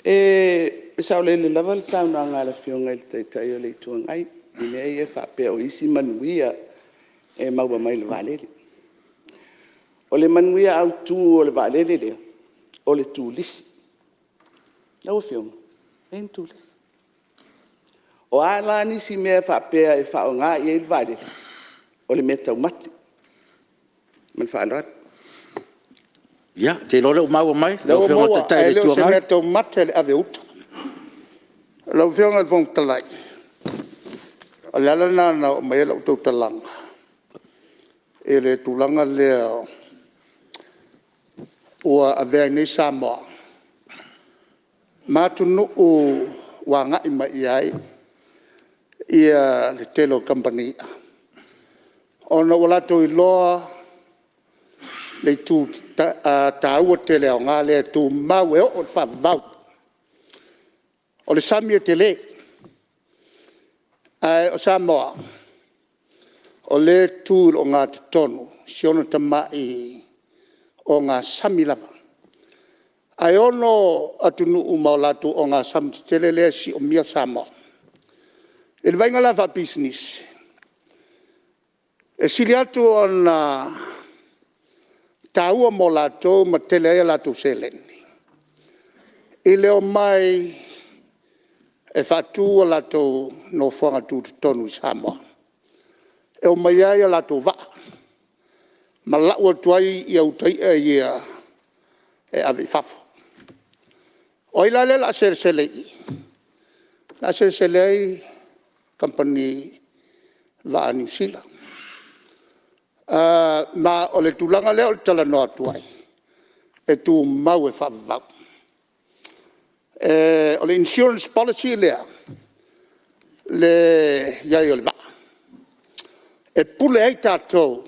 E Sao le lava sauna ngala fionga te tai le tuangai. Ine e fa pe o isi manuia e maua mai le valele. O le manuia au tu o le valele le. O le tu lisi. Lau fionga. En tu lisi. O ala ni si mea fa pe e fa o ngā i e le valele. O le mea tau mati. Man fa alat. Ya, te lore o maua mai. Lau Leo maua, te tai e le leo se tuangai. mea tau mate le ave uta. Lau whionga le fong talai. A lala nana o mai lau tau talanga. E le tulanga lea ua avea nei Samoa. Mulinu'u wa ngai mai iai. Ia le telo company. Ona wala tau i loa le tu taua tele o ngā le tu mau e o whavau. O le sami e tele. Ai o Samoa. O le tu o ngā te tonu. Siona tamai o ngā sami lava. Ai ono atunu'u maulatu o ngā sami tele le si o mia Samoa. E le vainga lava business. E sili atu o na taua mo lato ma tele ai lato seleni. I leo mai e whatu o lato no whanga tu tonu i Samoa. E o mai ai lato wa. Ma lau tuai i au tai e ia e avi fafo. O ilale la selei. La selei company va a New Zealand. Ma o le tulanga leo le tala noa tuai. E tu mau e whavau. O le insurance policy lea. Le iai o le va. E pule ei tātou.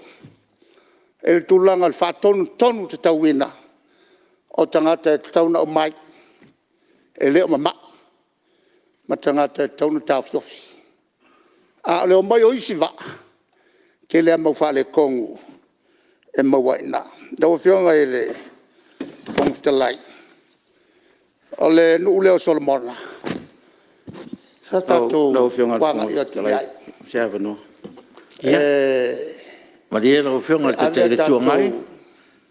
E le tulanga le whatonu tonu te tauina. O tangata e tauna o mai. E leo mama. Ma tangata e tauna tau fiofi. A leo mai o isi va. Ke lea mau whale kongu e maua ina. Dawa whionga e le whongtalai. O le nuu leo Solomona. Sa tātou wanga i ati ai. Se ava no. Maria lau whionga te te le tuangai.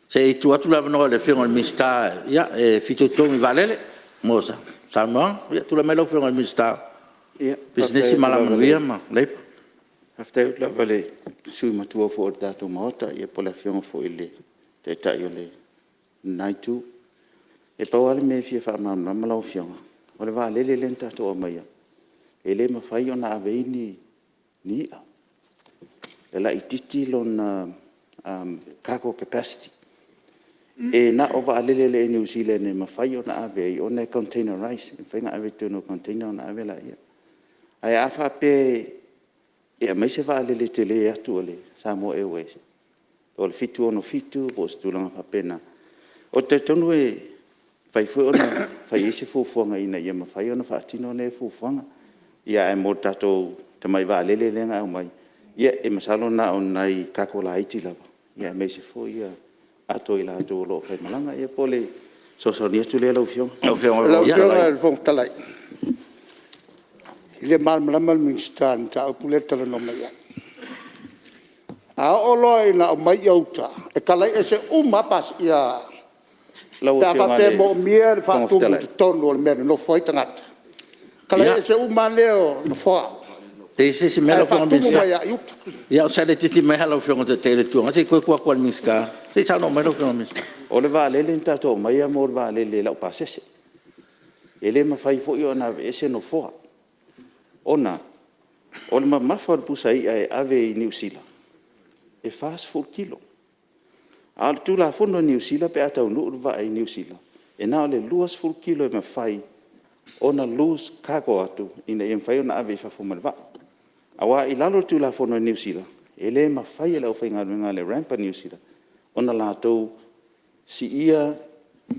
Se i tu atu lava no le whionga le mista. Ia, e fitu tongi valele. Mosa. Samoa. Ia, tu la me lau whionga le mista. Business i malamanuia ma. Leipa. Haftai utla vale sui matua fo o tātou maota i e pola whionga fo i le te tai o le naitu. E pawale me fia wha mamna malau whionga. O le wā lele len tātou o maia. E le mawhai o na aveini ni a. E la i titi lona cargo capacity. E na o wā lele le New Zealand e mawhai o na avei o na container rice. E whainga ave tūno container o na ave la ia. Ai a wha pe e mai se va le te le atu le Samoa Airways. O le fitu ono fitu o stulanga papena. O te tonu e fai fu ona fai ese fufuanga ina ia ma fai ona fatino ne fufuanga. Ia e mo tato te mai va le lenga o mai. Ia e masalo na on nai kakola iti lava. Ia mai se fu ia ato ila ato lo fai malanga ia pole so ni tu le lo fiong. Lo fiong e fong talai. Ile mal minstan ta opuleta no mai. A oloi na o mai auta. E kalai e se pas ia. Ta fa te mo mier fa tu tonu le mer no foi tangata. Kalai e se leo no foi. Te se melo fo minska. Ia sa le titi me halo fo te tele tu. Ase ko ko minska. Se sa no melo fo minska. O le va le lenta to mai amor va le la pasese. Ele ma fai fo io na ese no foi. Ona, o le mamafa pusa i e ave i New Zealand. E fast full kilo. A tu la fono New Zealand pe ata unu va i New Zealand. E na le luas full kilo e ma fai ona luz kago atu ina e fai ona ave fa fuma va. Awa i lalo tu la fono New Zealand. Ele ma fai e la fai nga le rampa New Zealand. Ona la to si ia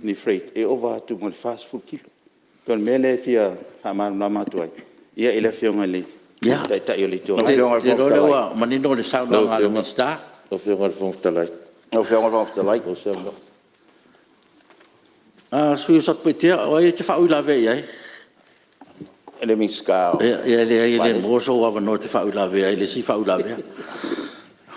ni freight e over tu mo fast full kilo. Kon mele fia ha ma na matuai. Ia ele whionga le. Ia. Tai o le tō. Te rolewa, manino le sauna ngā le mista. O whionga le whongtalai. O whionga le whongtalai. O whionga. Sui o sat peitea, o e te whau la vei ai. ele miska. Ia le mo so wa no te fa ula ve le si fa ula ve.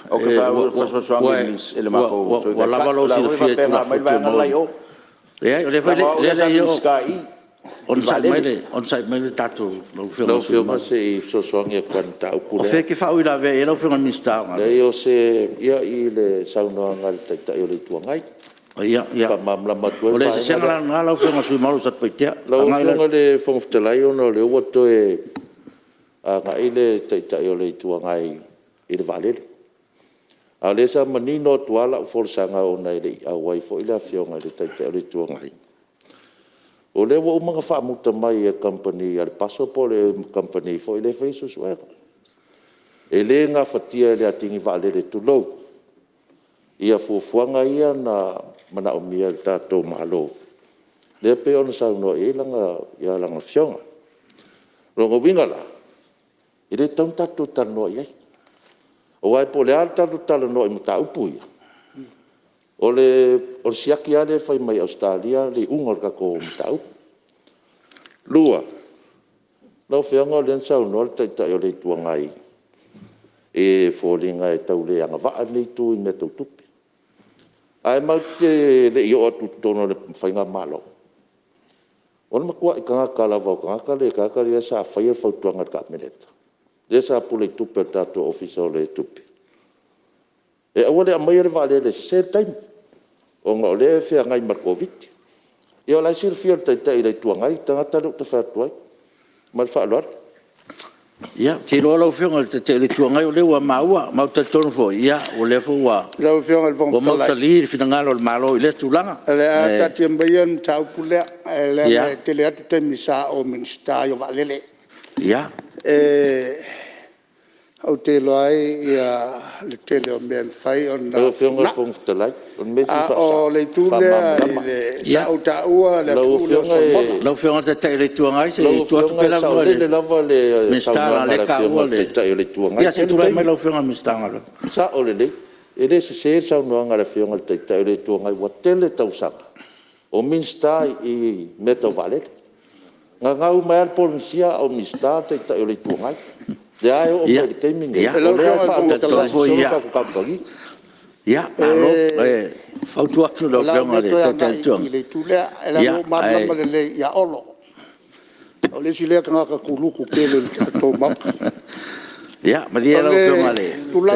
O ke fa o so mis ele ma ko. Wa lava lo si fie tu la foto mo. O le fa le yo. On site mai tatu lo fio ma se so nge kwanta o o fe ke fa ula ve lo fio mista ma. Le yo se ia i le sauna ngal ta yo le tuangai. Ia mamla matua. O le se ngala ngala fio ma su malu sat paitea. La fio le fo ftelai ono le o to e a ga ile ta yo le tuangai i le valele. A le sa manino tuala forsanga ona ile a wai fo ile fio ngal ta le tuangai. O le wo mga fa muta mai e company al paso po le company fo ile feiso suera. E le nga fatia le atingi valele tu lo. Ia fuanga ia na mana o mia tato malo. Le pe ona sa no e langa ia langa fionga. Rongo wingala. Ile tau tato tano ia. O ai po le alta talo no i muta upuia. O siaki ale fai mai Australia le ungor ka ko muta upu. Lua. Lau fionga le nsau no le taita o le tuangai. E fōlinga e tau le anga waa nei tu i me tau tupi. Ai mau te le i o atu tono le whainga malo. Ona makua i kangaka la vau kangaka le sa whaia whautuanga ka meneta. Le sa pule tupi o tato ofisa o le tupi. E awale a mai le vale le se time. O ngā le whea ngai Markoviti. I o lai sir fia tai le tuangai tangata le te whatuai. Mal whaaluar. Ia, te loa lau whionga te le tuangai o lewa maua, mau te tono fo, ia, o le fo wa. Lau whionga le vong o mau tali, whina ngalo le malo i le tūlanga. Le a tati mbayan tau pulea, le te le atu te misa o minsta yo valele. Ia. Au te loai ia le tele o mea whai o na. Lau whionga le vong ftalai. O le tūlea i le sa o ta ua le tūlea o somona. Lau whionga te te le tuangai, se i tuatu pela ua le. Lava le mistanga le ka ua le. Ia se tūrai mai lau whionga mistanga le. Sa o le le. E le se sa unuanga le whionga le tai le tuangai wa tele tausanga. O minsta i meta vale. Nga ngau mai al polisia o minsta tai le tuangai. De ai o mai te minga. Ia, o le fa te tofo ia. Ia, alo, fautu atu lau whionga le te tuang. Le tūlea, e la no marama le ia olo. O le si lea kangaka kuluku kele le kato maka. Ia, ma lia lau whionga le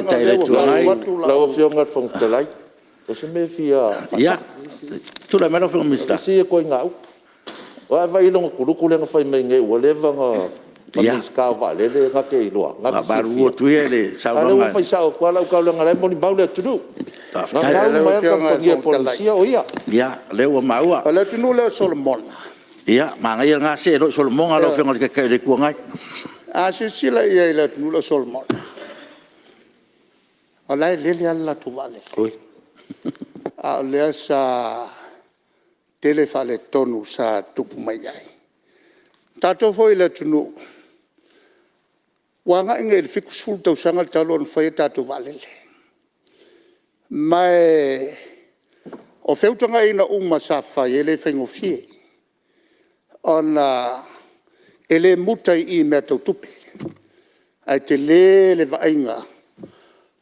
te le tuangai. Lau whionga whangtalai. O se me fia. Ia, tūla me lau whionga mista. Si e koe ngau. O ai vai longa kuluku lenga whai mai nge ua levanga. Ia. Ska vale le ngake i loa. Baru o tuie le saunanga. Ale o whai sao kua lau kau lenga lai moni maule atunu. Ngau mai kampangia polisia o ia. Ia, leo maua. O le tunu leo Solomon. Ia, ma ngai ngā se ro Solomon alo whionga le kai le kuangai. A se sila ia i le tunu leo Solomon. O lai lele ala tu vale. Oi. A lea sa tele fale tonu sa tupu mai ai. Tato foi le tunu. Wanga inga il fiku sulta usanga talon fai tato valele. Mai o feutanga ina uma sa fai ele fengo fie. Ona ele mutai i mea tau tupi. Ai te le vainga.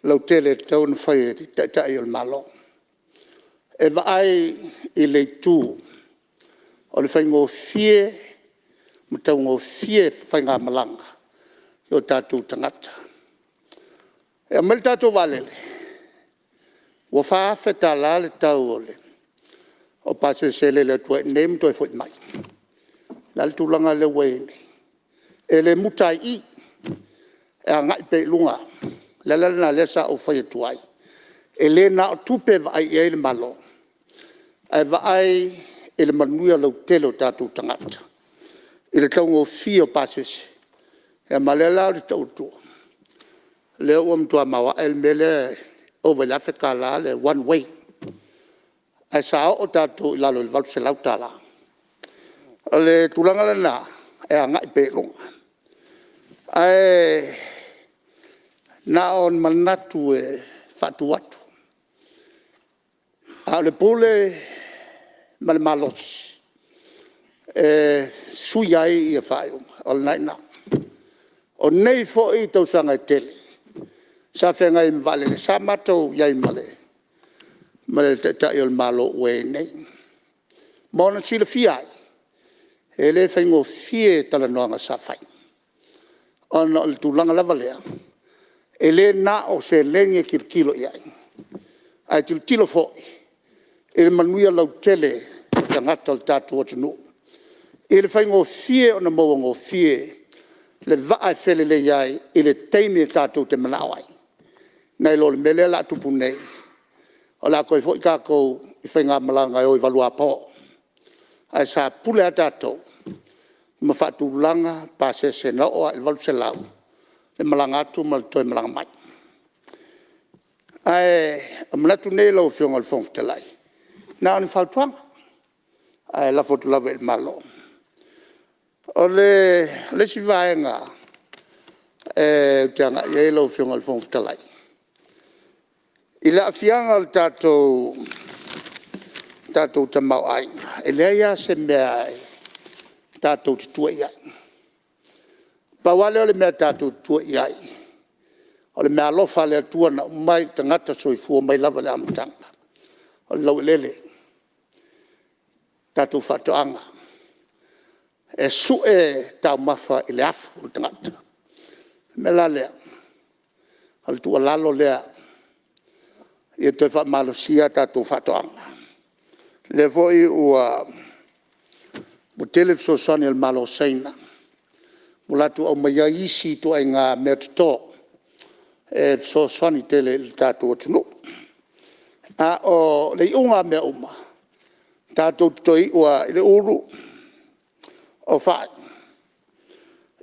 Lau tele taun fai tai o malo. E vai i le tu. O le fengo fie. Mutau ngō fie whainga malanga. Yo tātou tangata. E mele tātou walele. Wa whaafeta la le tau ole. O pase sele le tua nem toi fwoi mai. Lal tūlanga le weini. E le mutai i. E a ngai pe lunga. Lala na lesa o whai tuai. E le na o tupe vai e le malo. E vai e le manuia lau telo tātou tangata. I le tau ngō fio pasese. E malela o le tau tua. Le o mtua mawa el mele o vela feka la le one way. E sa o tātou ilalo il valu se lau tala. Le tulanga le na e a ngai pe longa. E na on manatu e fatu atu. A le pole mal malos. sui ai ia whai o nai na. O nei fo i tau sanga tele. Sa whenga i mwale, sa matou iai male. Male te tai o malo ue nei. Mona sila fiai. E le whaingo fie tala noanga sa whai. Ona o le tūlanga lava lea. E le na o se lenge kilo iai. Ai tilo fo. E le manuia lau tele tangata o tātu o tunu. E le whaingo fie o na mauango fie. Le vaa fele le iai. E le teime tātou te manawai. Nei lo le mele la tupu nei. O la koe fo i kākou i whainga malanga o i valua po. Ai sa pule a tātou. Ma whatu langa pa se na o il valu se lau. Le malanga atu ma le toi malanga mai. Ai amanatu nei lau fionga le fonga te lai. Na ni whautuanga. Ai la fotu lawe il malo. O le si vaenga. Tianga i lau fionga le fonga te lai. I la fianga le tātou tamau ai. E lea ia se mea ai. Tātou te tua iai. Pa wale o le mea tātou tua iai. O le mea alofa le atua na umai tangata soifua mai lava le amatanga. O le lau lele. Tātou whatoanga. E su e tau mafa i le afu o tangata. Me la lea. O le tua lalo lea. Ia toi wha malosia tātou whatoanga. Le voi ua mo tele so soni el malo seina. Mo latu au mai isi to ai ngā mea to. E so soni tele il tātou atunu. A o le iunga mea uma. Tātou toi ua ile uru. O whai.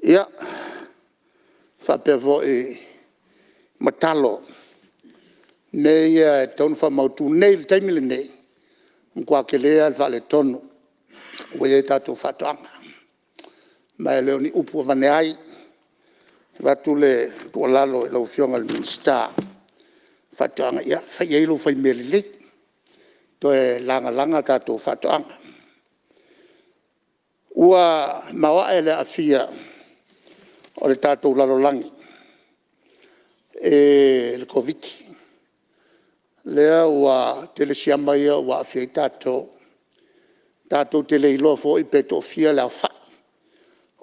Ia. Whape vo e matalo. Nei tonu wha mautu nei le taimile nei. Mkwa ke lea le whale tonu. Ue e tātou whatoanga. Mai leo ni upu vane ai. Watu le tua lalo e lau fionga le minsta. Whatoanga ia. Whai eilu whai mele le. To e langa tātou whatoanga. Ua mawa e le afia. O le tātou lalo langi. E le COVID. Lea ua tele siama ia ua afia i tātou. Tātou tele ilo fo i peto fia leo whai.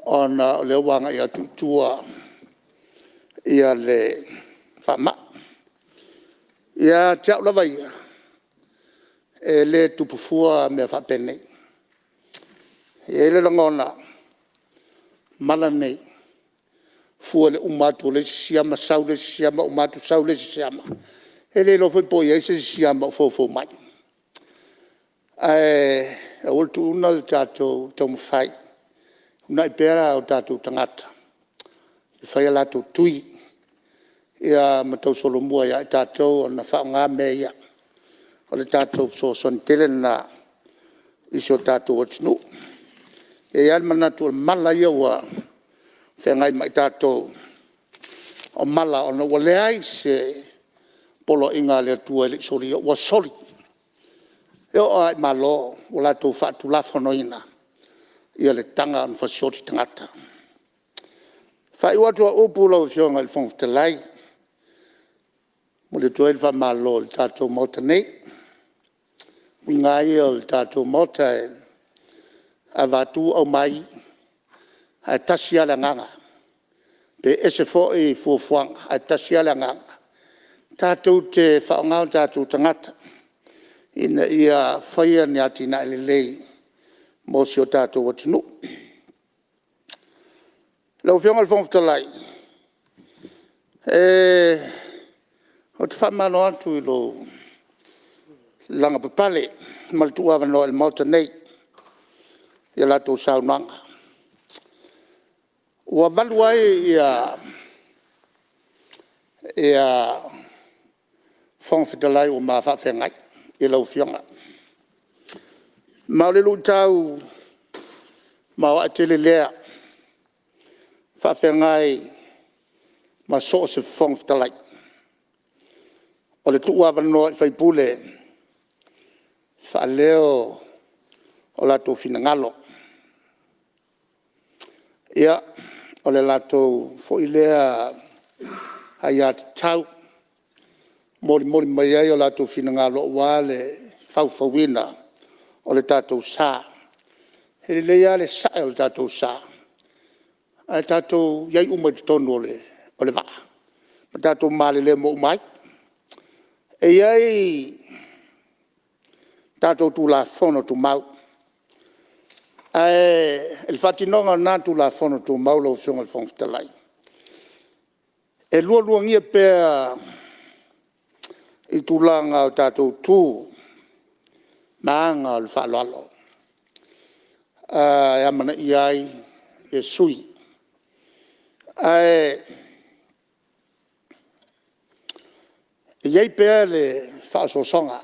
Ona leo wanga ia tutua ia le whama. Ia tiau lawa ia. E le tupufua mea whapene. E le langona. Mala nei. Fua le umatu le siama sau le siama umatu sau le siama. E le lo foi poi e se siama fo mai. E oltu una le tātou tau mawhai. Una i pera o tātou tangata. I whai alatou tui. Ia matau solo mua ia i tātou o na whao ngā mea ia. O le tātou so son tele na iso tātou o tinu. E ian manatu o mala ia ua. Whengai mai tātou o mala o na waleai se polo inga le tua le soli o soli. E o ai malo o lātou whatu lafono ina. Ia le tanga an whasioti tangata. Whai watua upu lau fionga le fonga te lai. Mo le tua ilwa malo le tātou mota nei. Winga ia le tātou mota e a vatu au mai. A tasi ala nganga. Pe ese fo e fuafuanga. A tasi ala nganga. Tātou te whaongau tātou tangata. Ina ia whaia ni ati na ele lei. Mosi o tātou watunu. Lau whionga le whongfta lai. O te whamano atu i lo langa papale. Maltu awa no el mauta nei. Ia lato saunanga. Ua valuai ia whongfta lai o maa whawhengai. I lau whionga. Mau le lu tau mau atele lea whawhengai ma so se whongfta lai. O le tua wanoa i whaipule wha leo o lato whina ngalo Ia, o le lato fo i lea hai at tau. Mori mai ai o lato fina ngā lo wā le fauwina o le tātou sā. He le ia le sae o le tātou sā. Ai tātou iai umai tonu o le vaa. Ma tātou māle le mo umai. E iai tātou tū la fono tu mau. Il whatinonga nā tū la fono tu mau lau fionga le whongfitalai. E lua ngia pēr i tūlanga o tātou tū maanga o le whaalalo. E amana iai e sui. Iai pēr le whaasosonga.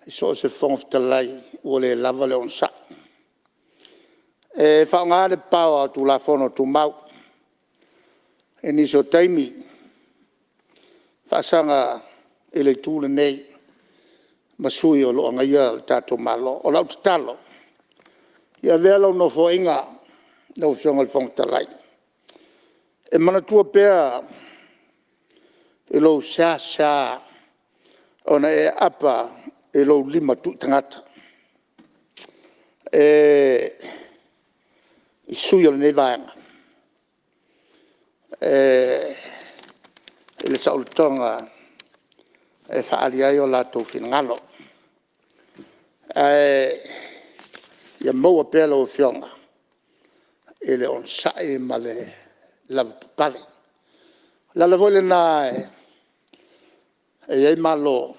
I so se whongfitalai o le lava le on sa. E whaonga le pāo a tū la fono tu mau. E niso taimi. Whaasanga e le tūle nei. Masui o loa ngai al tātou malo. O lau tatalo. Ia vea lau no fo inga. Lau fionga le whongfitalai. E mana tua pēr. E lau sa. Ona e apa. E lau lima tu tangata. I sui o le nei vaenga. E le saulitonga e whaali ai o lātou whingalo. Ia maua pēla o whionga. E le on sae ma le lava pupale. Lala voile nā e ei malo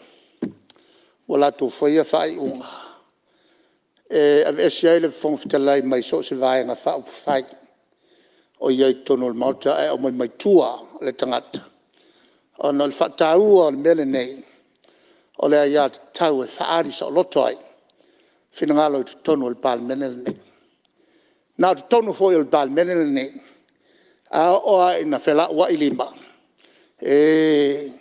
o lātou whaia whai unga. Ave esi ai le whongfitalai mai so se vaenga whau whai. O iei tono le mauta o mai tua le tangata. O na le whataua o le mele nei. O le aia tau e whaari sa o loto ai. Whina ngalo i tono le Palemene nei. Nā te tono foi o le Palemene nei. A oa ina whela ua i lima. I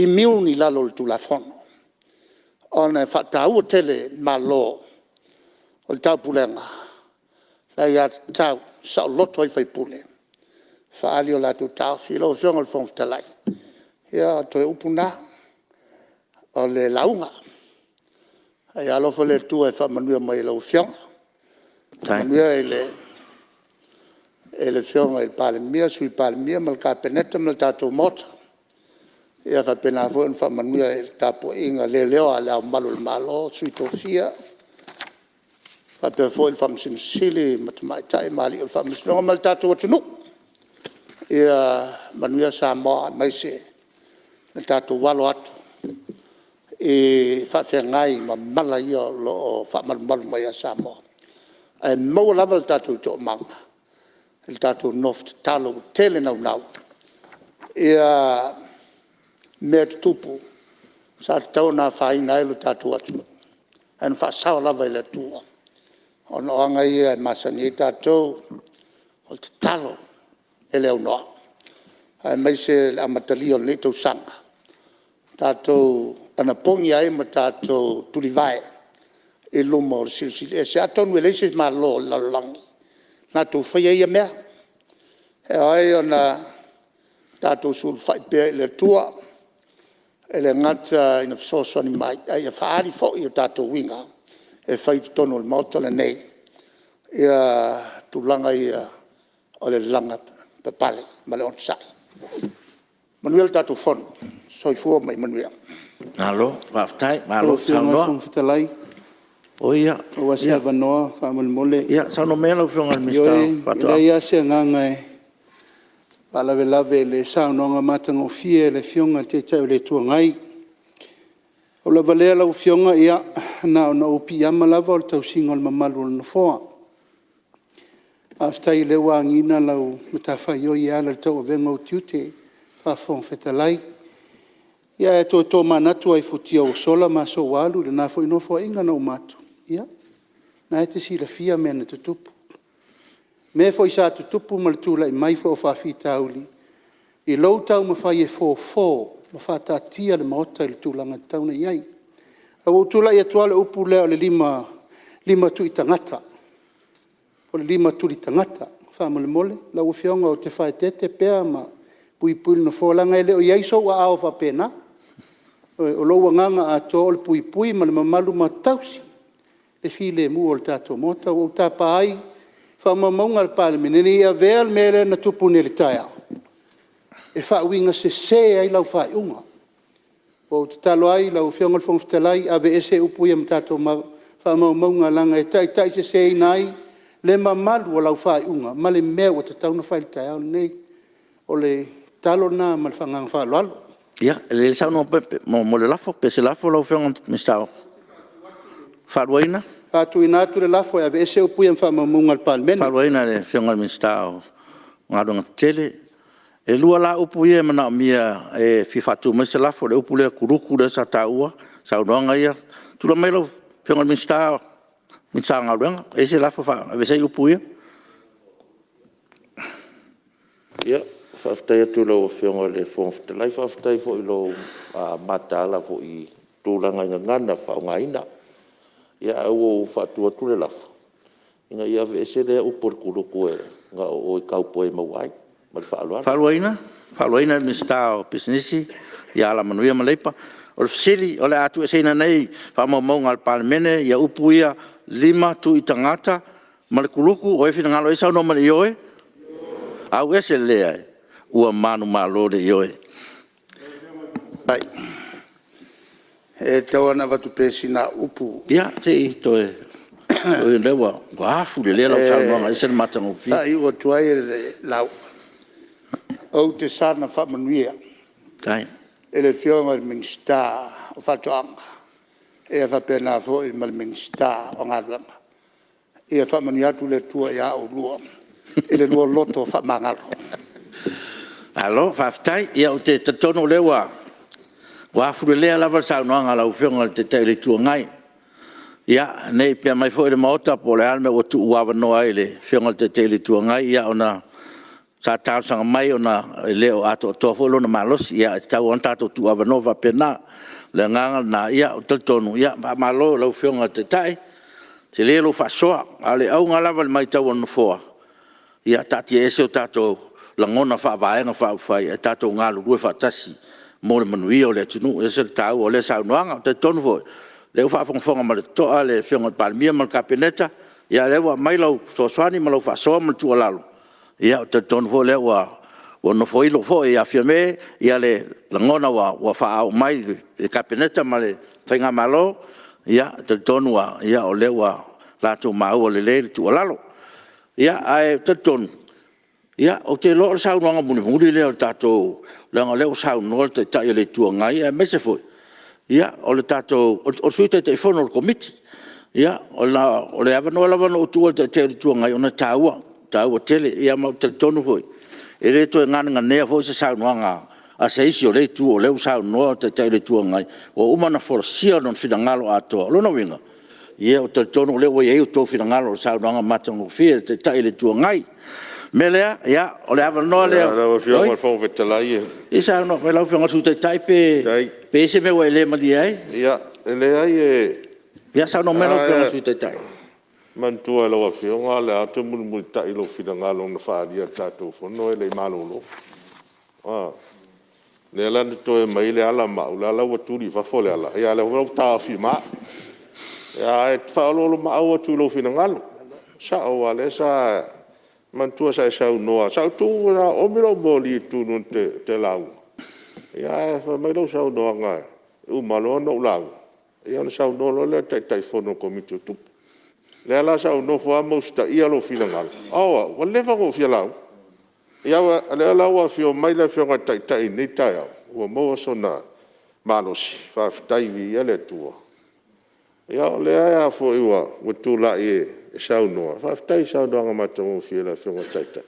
miuni lalo le tulafono. O na whataua tele malo. O le tau pulenga. La ia tau sa o loto ai whaipule. Whaali o latu tau whilo o whionga le whongfitalai. Ia toi upuna o le launga. Ai alofa le tua e whamanuia mai lau whionga. Manuia e le whionga i Palemene sui Palemene ma le kapeneta ma le tātou mota. Ia whapena fwon whamanuia e tapo inga le leo a leo malu le malo sui tofia. Whapea fwoi le whamasinsili matamai tai mali o le whamasinsili ma le tātou atunu. Ia manuia Samoa mai se le tātou walo atu. E whawhia ngai ma mala ia o whamalu mai a Samoa. E maua lava le tātou to manga. Le tātou noft talo tele nau nau. Ia mea tupu. Sa te tau nā whaina e le tātou atunu. E na whaasawa lava i le tua. O no anga ia e masani e tātou o te talo e leo noa. Ai mai se amatali o le tau sanga. Tātou ana pongi ai ma tātou tulivae e luma o le silisili. E se atonu e leise malo lalangi. Nā tau whaia ia mea. E ai o na tātou sulu whaipea i le tua. E le ngata ina whasosoni mai. Ai a whaari fo i o tātou winga. E whai tono le mautala nei. Ia tūlanga ia o le langa papale, ma le on sai. Manuel tātou fono, soifua mai Manuel. Alo, whaftai, malo, taunoa. Whongfitalai. O ia. O asia wanoa, whamole. Ia, sauno mea lau whionga le mistau. Ia se nganga e. Palave le saunonga matanga o fie le fionga te tau le tuangai. O la valea lau fionga ia na upi ama lava o le tausinga o le mamalu o le nofoa. Aftai le wangina lau matawhai o ia le tau avenga o tiute whawhongfitalai. Ia e tō manatu ai futia o sola ma so walu le nafo inofo inga na umatu. Ia, na e te si la fia mea na tutupu. Me foi sa tutupu ma le tūla i mai fo o whawhita auli. I lau tau ma whai e fō. Ma whata tia le maota i le tūlanga tauna iai. A o tūla i atuale upu leo le lima tu i tangata. O o le 5 tuli tangata whaamole lau whionga o te whae tete pēr ma pui na wholanga ele o iaiso wa ao whapena o loua nganga a tō o le pui ma le mamalu ma tausi le file mu o le tātou mota o tāpa ai whaamaunga le Palemene ia vea le mere na tupune le tai ao e whaawinga se ai lau whaeunga o te talo ai lau whionga le whongwhitalai a ve ese upui am tātou whaamaunga langa e tai se nai le mamalu o lau whaeunga ma le mea o te tauna whae le tai ao nei o le talo na ma le whangang whaaloalo. Ia, le sao no pepe, mo le lafo, pe se lafo lau whionga mistao. Wharuaina? Whatuina atu le lafo e ave ese upui am whaamaunga le Palemene. Wharuaina le whionga mistao. Ngā runga tele. E lua la upu ia mana mia e whiwhatu me se lafo le upu lea kuruku le sa taua, sa unoanga ia. Tula mai lau whionga mistao. Mistao ngā runga. E se lafo ave se upu ia. Ia, whaftai atu lau whionga le whongwhitalai, whaftai fo i lau matala fo i tūranga ngana whaungaina. Ia au o whatu atu le lafo. Inga ia ve ese lea upur kuruku e ngā o i kaupo e mawai. Whaluaina mistao businessi, ia ala manuia maleipa. O le fasili, o le atu e seina nei, whaamaunga le Palemene, ia upu ia 5 tu i tangata, ma le kuluku, o e whina ngalo e sau no ma le ioe. Au ese lea e, ua manu malo le ioe. Bai. E tau ana watu pēsi na upu. Ia, te i toe. O e lewa, wafu le lea lau sau noanga, ese le matango fi. Sai o tuai le lau. O te sana whamanuia. Tai. E le whionga le mingstar o whatoanga. E a whapena fo i mal mingstar o ngā ranga. E a whamanuia tu le tua ia o lua. E le lua loto whamangaro. Alo, whaftai, ia o te tatono lewa. Wafu le lea lava sau noanga lau whionga te tei le tua ngai. Ia, nei pia mai fo i le maota po le alme o tu uawa noa i le whionga te tei le tua ngai. Ia ona sa tau sanga mai ona leo ato tofolo na malos ia tau on tato tu avanova pena le nganga na ia o tonu ia ba malo lo fionga te tai te lelo fasoa ale au ngalava mai tau on foa ia tati ese o tato langona fa vaenga fa fai tato ngalu due fatasi mo le manui o le tunu ese tau o le sa noanga te tonu fo le fa fonga ma le to ale fionga palmia mal kapineta ia le wa mai lo so swani ma lo fasoa ma tu alalo ia te tonu fo le wa no foi lo foi a firme ia le langona wa fa au mai le kapineta ma le fainga malo ia te tonu wa ia o le wa la tu mau o le tu alalo ia ai te tonu ia o te lo sa no ngam le tato langa le sa no te tai le tu ngai e me se foi ia o le tato o suite te fono committee ia o le ava no tu te tu ngai ona taua tau tele ia mau te tonu foi e le to ngana nea foi se sa noanga a se isi o le tu o le sa no te le tu ngai o umana for sia non finangalo ato lo no winga ia o te tonu le o ia to finangalo sa noanga matango fie te le tu ngai melea ia o le ava no le o fio mo fo vetalai e sa no me la fio ngasu te pe se me o le mali ai ia le ai ia sa no me la fio ngasu te tai mantua lo fionga le atu mun tai lo finanga lo na faria tato fo no le malolo le la to e mai le ala ma la wa turi fa fo le ala ya le wa ta fi ma ya e fa lo ma wa tu lo finanga lo sa o ale sa mantua sa no sa tu na o mi lo boli tu non te la ya fa mai lo sa no nga u malo no la ya sa no lo le tai fo no komite tu le ala sa no fo amosta ia lo finanga awa wale fa go fiala ia le ala wa fio mai la fio tai ni tai o mo sona malos fa tai vi ele tu ia le ia fo iwa o tu la e sa no fa tai sa do nga mata mo fiala fio tai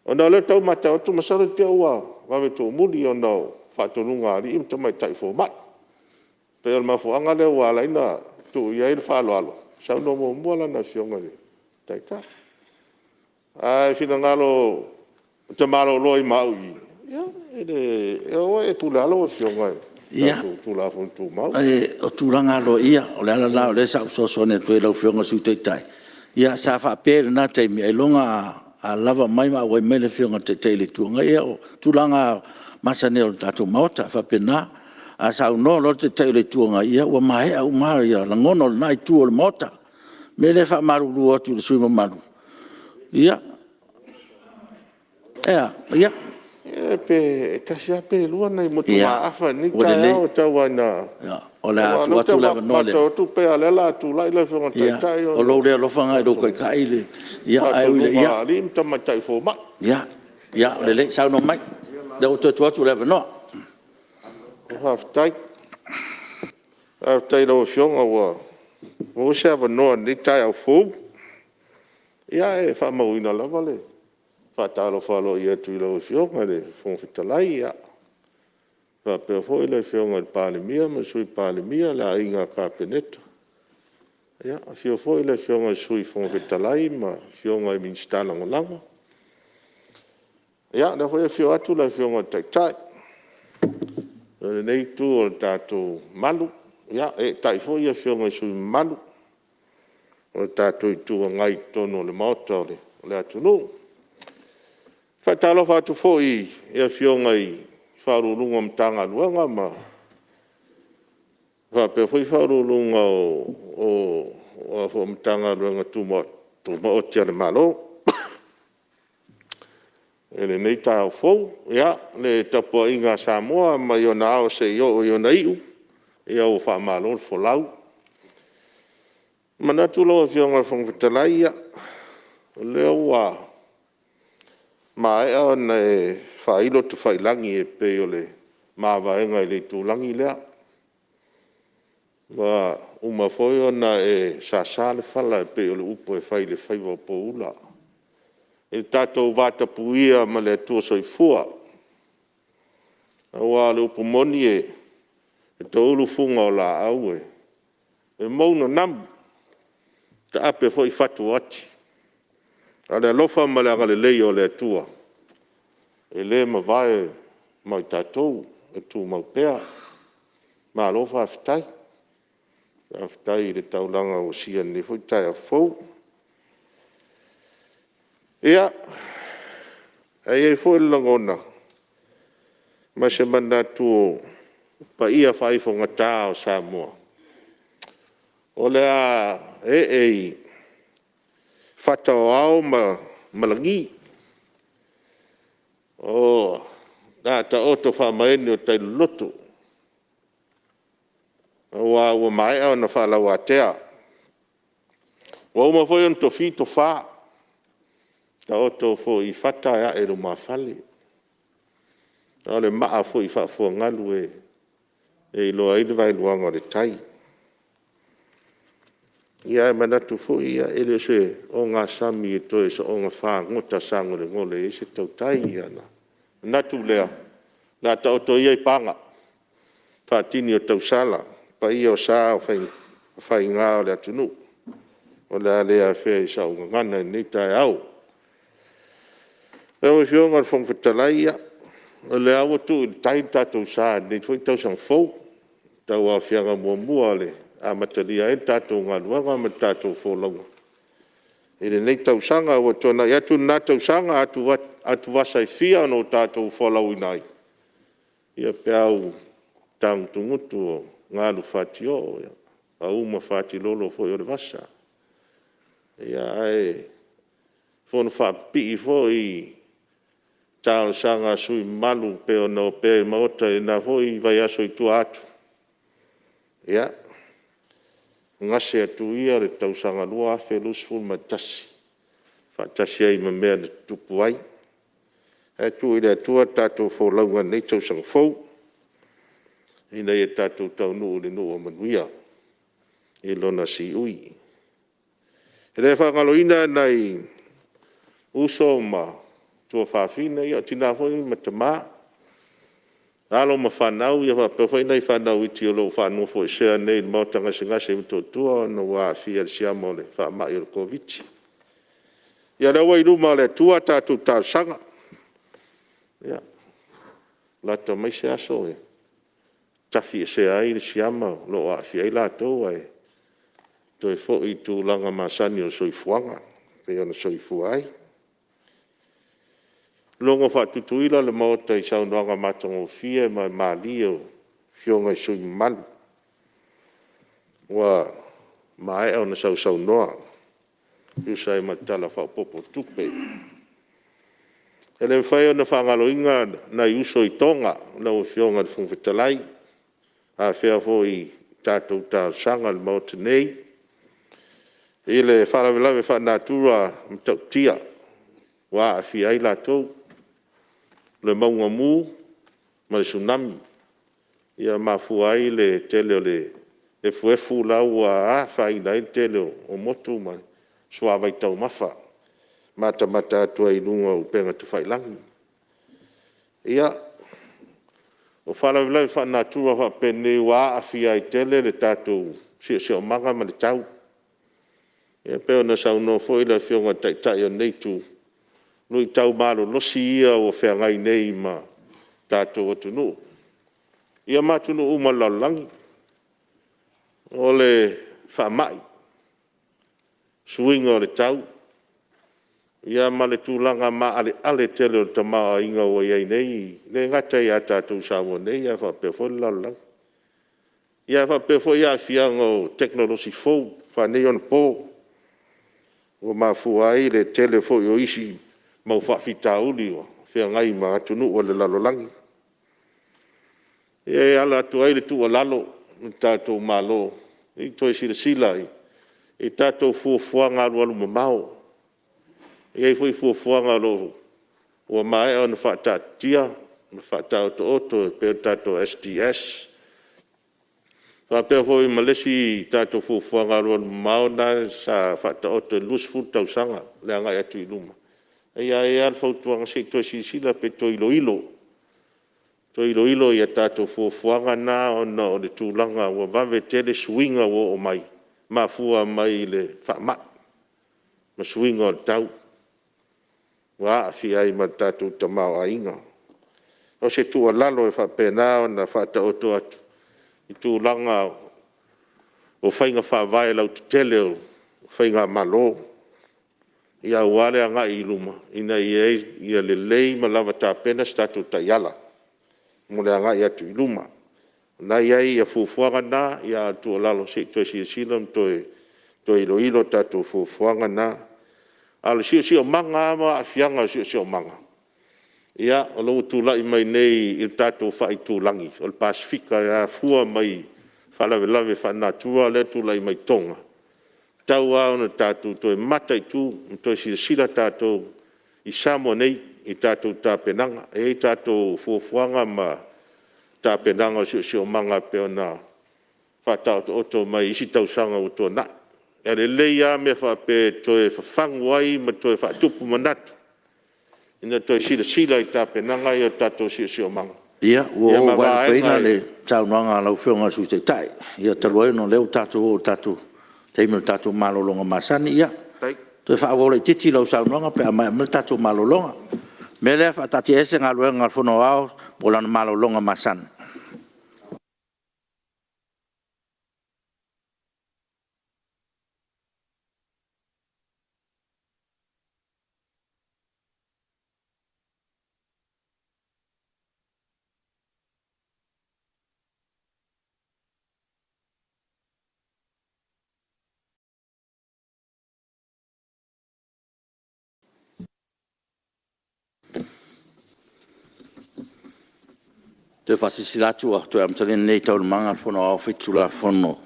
ona le tau mata tu masara te wa ve tu mudi ona fa tu lunga ri im mai tai fo mai pe ma fo anga le wa la ina tu ia il fa lo sa no mo mola na fionga le taita ai fina ngalo te malo loi mau ia e o e tu la lo fionga ia tu la fontu mau o tu ranga lo ia o le ala le sa so ne tu lo fionga su te tai ia sa fa pe na te mi e longa a lava mai ma we mele fionga te le tuanga ia o tulanga masane o tatu mauta fa pe na a sa no lo te le tuanga ia o mai au mai ia la ngono nai tu o mauta mele fa maru lu o tu sui maru ia ia pe tasia pe lua nei mo tu Ia. afa ni O le le. ta o ta wana o le atu la no le tu pe ale la tu lai le fonga tai ia tai o lo le lo fanga do kai kai le ia ai le ia lim ta mai tai fo ma ia le sa no mai da o tu le no half tai lo fionga wa o se va no ni tai au fo ia e fa mo ina la vale fa ta lo fa lo ia tu lo fionga le fon fitalai ia fa pe fo ile fionga il Palemene ma sui Palemene la inga kapeneto ia fio fo ile fionga sui fon fitalai ma fionga min stala ngolanga ia na ho fio atu la fionga tai tai nei tu o tato malu ia e tai fo ia fionga sui malu o tato tu ngai tono le moto le atu no fa talo fa tu fo ia fionga i farulunga mtanga luanga ma fa pe foi farulunga o fo mtanga luanga tu mo o tia le malo ele nei ta fo ya le tapo inga Samoa ma yo na o se yo nei ia o fa malo fo lau mana tu lo fionga fo vitalai ia le wa ma e on fa ilo tu fa langi e pe ole ma va enga le tu langi le wa uma foi ona e sa sale fala pe ole upo e fai le fai va po ula e tato vata puia ma le tu soi fua wa le upo moni e to ulu funga o la au e mono nam ta ape foi fatu ati ale lofa ma le le o le tua e le ma vai mai tatou e tu mau pea ma lofa aftai le taulanga o sia ni foi tai a fou ia ai foi langona ma se manda tu pa ia fai fonga ta o Samoa o le a fata o ma malangi o da ta oto fa mai no tai loto o mai ona fa la watea o ma foi on to fito fa ta oto fo I fata ya e lo mafali ole ma fo I fa fo ngalu e lo ai vai luanga de tai ia mana tu fo ia ele se o nga sami to e so nga fa ngota sango le ngole e se tau tai ana na tu lea na ta oto ia panga fa tini o tau sala pa ia o sa fai nga o le atunu o le a fe sa o ngana ni tai au e o fionga fong fitalaia o le awa tu tai tatou sa ni foi tau sang fo tau a fianga mua le a matalia e tatou ngaluanga ma tatou folonga e le nei tau sanga o tona ia tu na tau sanga atu wasa I fia no tatou folau inai ia pe au tang tungutu o ngalu fatio a uma fati lolo foi o le vasa ia ai fono fa pi foi tau sanga sui malu pe o no pe maota na foi vai aso I tu atu ia ngase atu ia le tau sanga lua fe lusful matasi fa tasi ai ma mea tupu ai e tu I le atua tatou folaunga nei tau sanga fou ina e tatou tau nuu le nuu o manuia I lona si ui e le whangaloina nei uso ma tua whawhina ia tina foi matama alo ma whanau ia whapewhai nei whanau I tio lo whanau foi sea nei mautanga singase mto tua no wa fia siamo le whamai o COVID ia le wai luma le tua tatou tau sanga ia lata mai se aso tafi se ai le siama lo a fia I latou ai toi fo I tu langa masani o soifuanga, pe ona soifuai. Longo fa tutuila le maota I saunoanga matango fia ma mali o fionga sui malu. Wa mai ona sau noa. Usai matala fa popo tupe. Ele fai ona whangaloinga na uso I tonga na o fionga fungwetalai. A fea fo I tātou tā sanga le maota nei. Ile wharawelawe whanatura mtautia. Wa a fi ai la tau. Le maunga mu. Ma le tsunami. Ia mafuai le tele o le efu lau a whai nai tele o motu ma. Swa vai tau mafa. Mata atua I lunga o penga tu whailangi. Ia. O wharawelawe whanatura whapene wa a fi ai tele le tātou si o manga ma le tau. Ia peo na sauno fo ila fionga tai o nei tu. Nui tau malo losi ia o whea ngai nei ma tātou atunu. Ia matunu uma lalangi. O le whamai. Suinga o le tau. Ia ma le tūlanga ma ale tele o tamaa inga o iei nei. Le ngatai a tātou Samoa nei ia whapefo lalangi. Ia whapefo ia fianga o teknolosi fau. Whanei on po. O mafuai le tele fo o isi mau whawhitauli o whia ngai ma atunu o le lalolangi. E ala atu ai le tu o lalo i tātou malo. I toi sila I tātou fuafuanga alu mamao. I ei fui fuafuanga lo o mai o na whatatia, na whatau oto pe tātou SDS. Whapea fo I malesi tātou fuafuanga alu mamao na sa whatau oto lusfu tau sanga le angai atu I luma. Ia al fautuanga se toi sila pe toi ilo. Toi ilo ia tātou fuafuanga na o le tūlanga o vave tele swinga o mai. Mafua mai le whama. Ma swinga o tau. Wa fi ai ma tātou tamau a inga. O se tua lalo e whapena o na whata oto atu. I tūlanga o whainga whawai lau tele o whainga malo. Ia wale anga I luma. Ina ia le lei ma lava tāpena statu taiala. Mole anga ia tu I luma. Na ia fuafuanga na, ia tu lalo se toi silam toi ilo tātou fuafuanga na. Ala si o manga ma afianga si o manga. Ia, o lau tūlai mai nei I tātou whai tūlangi. O le Pasifika ia fua mai whalawelawe whanatua le tūlai mai tonga. Tau au na tātou toi matai tū, toi sila tātou I Samoa nei, I tātou tāpenanga, e tātou fuafuanga ma tāpenanga si o manga peo na whatau oto mai isi tausanga o tō na. E le leia me whape toi whawhangwai ma toi whatupu manatu. Ina toi sila I tāpenanga I o tātou si o manga. Ia, ua wai peina le taunuanga lau whionga su te tai. Ia taruai no leo tātou o tātou. Teimel tātou malolonga masani, ia. Toi whaawole titi lau saunuanga pe a mai tātou malolonga. Me lea whaatati ese ngā luenga whono au, mo lana malolonga masani. Te whasisilatua, toi amtalen nei tau manga whono au whitula whono.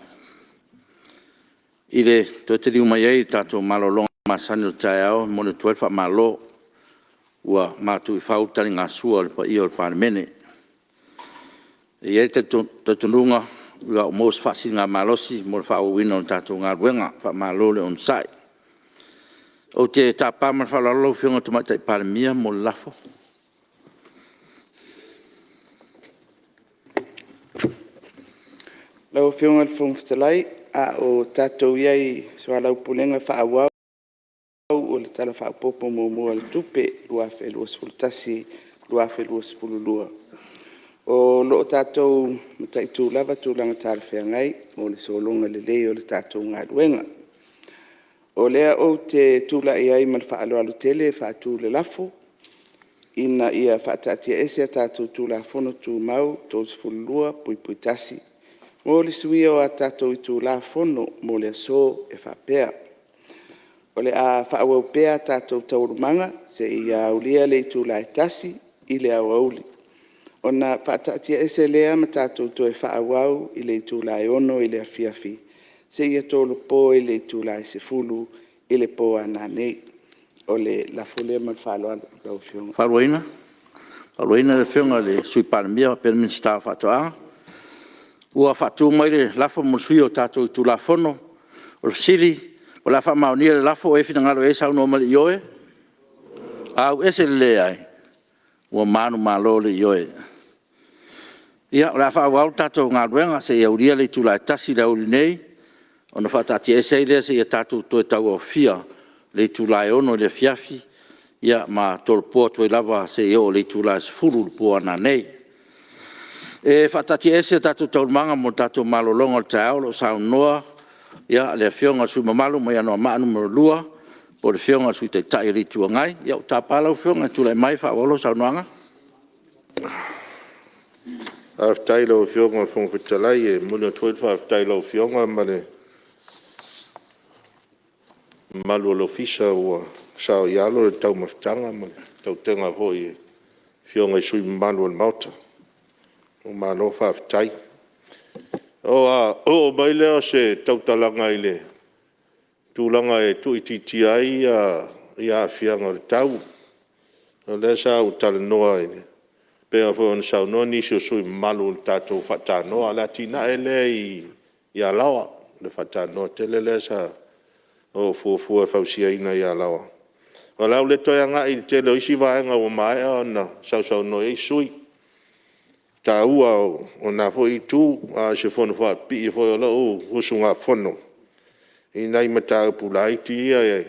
Ire, toi te riu mai ei tātou malolonga masani o tae au, mone tuai wha malo, ua mātu I whautari ngā sua pa I o Palemene. I e te tununga, ua o mos whasi ngā malosi, mo le whaawina o tātou ngā ruenga, wha malo le on sai. O te tāpāman whalalo whionga tumatai Palemia mo le lafo. Lau whiunga le whungstalai, a o tātou iai soa lau pulenga whaawau o le tala whaapopo mo mua le tupe lua whelua sfultasi, lua whelua sfululua. O lo tātou matai tū lava tūlanga tārawhiangai, o le solonga le lei o le tātou ngā ruenga. O lea o te tūla i ai man whaaloalu tele, whaatū le lafo, ina ia whaatatia ese a tātou tūla whono tū mau, tōs fulua, pui pui tasi. Mo le suia o a tātou i tūla whono, mo le aso e whapea. O le a whaawau pea tātou taurumanga, se ia ulia le tūla e tasi, i le au auli. Ona whaatatia ese lea ma tātou toe whaawau i le tūla e ono i le afiafi. Se ia tōlu pō i le tūla e se fulu i le pō ana nei. O le lafo lea ma whaaloa lau whionga. Whaaloina le whionga le sui Palemene Palemene whatoa. Ua whatu mai le lafo monsui o tātou i tūla whono. O le siri, o la wha maonia le lafo e whina ngaro e sauno mali ioe. Au ese le lea ai. Ua manu malo le ioe. Ia, o la whaawau tātou ngā ruenga se ia uria le tūla e tasi le uri nei. O na whaatati e seile se ia tātou toe tau o fia le tūla e ono le fiafi. Ia, ma tolpua toi lava se ia o le tūla e se furu pua na nei. E whaatati e se tātou taurumanga mo tātou malolonga o te aolo sa unoa. Ia, le whionga sui mamalu mai anoa maa numero lua. O le whionga sui te tai ri tua ngai. Ia, o tāpala o whionga tūla e mai whaawolo sa unoanga. Aftai lo fionga fong fitalai e muna tuit fa aftai lo fionga male malu lo fisa wa sao yalo le tau maftanga male tau tenga hoi fionga sui malu al mauta o malo fa aftai o baile o se tau talanga ile tulanga e tu ititi ai ia fianga le tau o le sa u talanoa ile pea fo on sa no ni so sui malu tato fata no ala tina ele ia lawa le fata no tele le sa o fu fa sia ina ia lawa wala le to nga i tele o si va nga o mai ona sa no e sui ta ua ona fo i tu a se fo no fa pi fo lo o sunga fono ina i mata pulai ti ia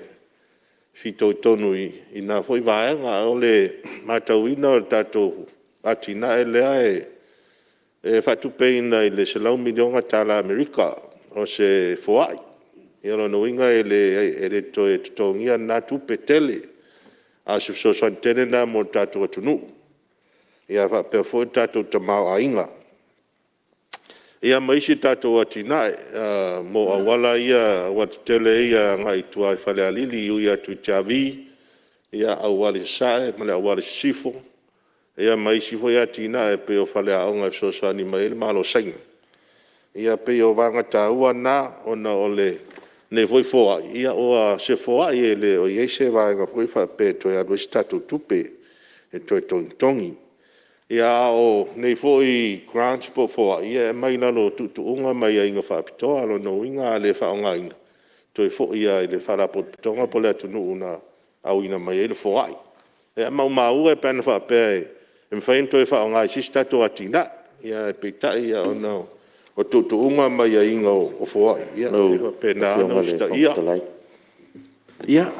fito tonu ina fo i va nga o le matauina tato atina e lea e whatupe ina i le selau milionga tala Amerika o se foai. I alo no inga e le toe tutongia na tupe tele a se so tele na mo tatu atunu. Ia whapea fo tatu tamau a inga. Ia maisi tatu atina mo awala ia wat tele ia ngai tua i whale alili ia tu chavi ia awali sae male awali sifo. Ia mai si foi atina e pe o fale aonga so sani mai le malo sain. Ia pe o vanga taua na ona ole ne foi foa. Ia o se foa i le o ye se vanga foi fa pe to ia do statu tupe e to tongi. Ia o ne foi grants po foa. Ia mai na no tu unga mai inga fa pito alo no inga le fa onga inga. To fo ia le fa la po tonga po le tunu una au ina mai le foa. Ia mau e pen fa pe em fain to fa nga sista to atina ia pita ia ona o tu unga mai inga o fo ia pe na no sta ia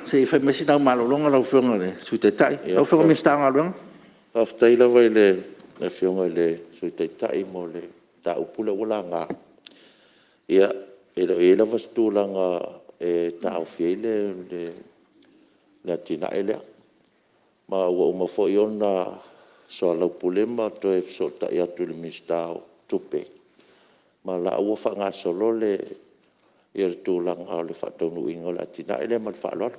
se fa mesi na malo longa lo fonga le su te tai o fonga mi sta nga longa aftai la vai le fionga le su te tai mo le ta upula wala nga ia e la vastu langa e ta o fiele le atina ele ma o ma fo iona so la pulema to e so ta ia tu le mistao tupe ma la o fa nga solo le ir tu lang le fa tonu ingo la tina ele ma fa lo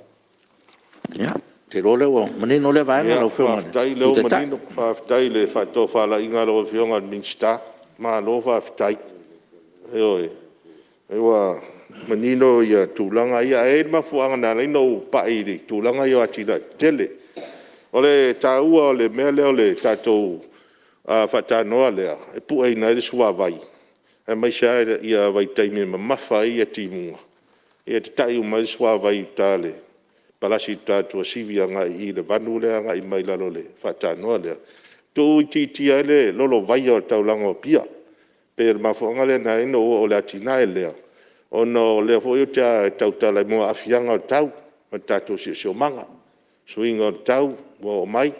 ya te lo le o mani no le va nga lo fo dai lo mani no fa dai le fa to fa la inga lo fio nga mista ma lo fa dai e wa mani no ia tu lang ia e ma fu nga na no pa i tu lang ia atina tele ole taua ole mele ole tatou whatanoa lea, e pua ina ele sua vai. E mai sa ia vai taimi ma mafa ia timunga. Ia te tai umai sua vai tale. Palasi tatua sivia ngai i le vanu lea ngai mai lalo le whatanoa lea. Tu iti ele lolo vai o taulanga o pia. Per mafonga le na ino o le atina lea. Ono le fo yo tautala mo afianga o tau. Ma tatou si manga. Suinga o tau. Wa mai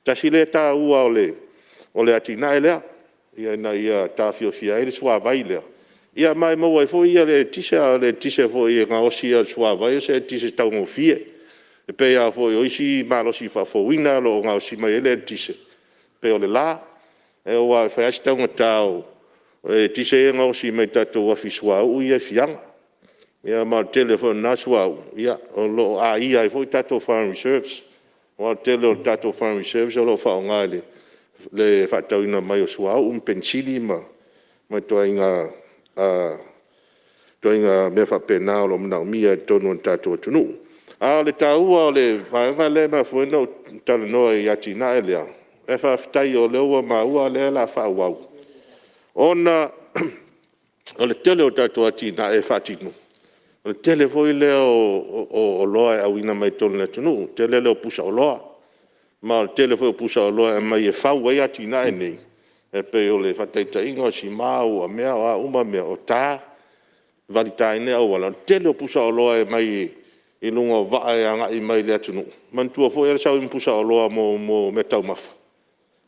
ta sile ta ua ole o le atina e lea ia na ia tafiofia e le suavai lea ia mai maua e foi ia le tise foi e gaosi a suavai o se tise taugofie e pea foi o isi malosi faafouina lo gaosi mai e le tise pe o le la e ua feasi taugata o e tise e gaosi mai tatou afisuau ia fiaga ia ma telefone na suau ia o lo a ia e foi tatou farm reserves o tele o tatou farm reserves o lo faauga le faatauina mai o suau pensili ma toaiga mea faapena o lo manaʻomia e tonu ona tatou atunuu a o le tāua o le vaega le mafuena o talanoa i atinaʻe lea e faafetai o le ua maua lea la faauau ona o le tele o tatou atinaʻe e faatinu o le tele foi lea o loa e auina mai tolu le atunuu tele le o pusa o loa ma o le tele foi o pusa o loa e mai e fau ai atinaʻe nei e pei o le faataitaʻiga o simau a mea o auma mea o tā valitainea ua la tele o pusa o loa e mai i luga o vaa e agaʻi mai le atunuu manatua foi e le sauimi pusa o loa mo mea taumafa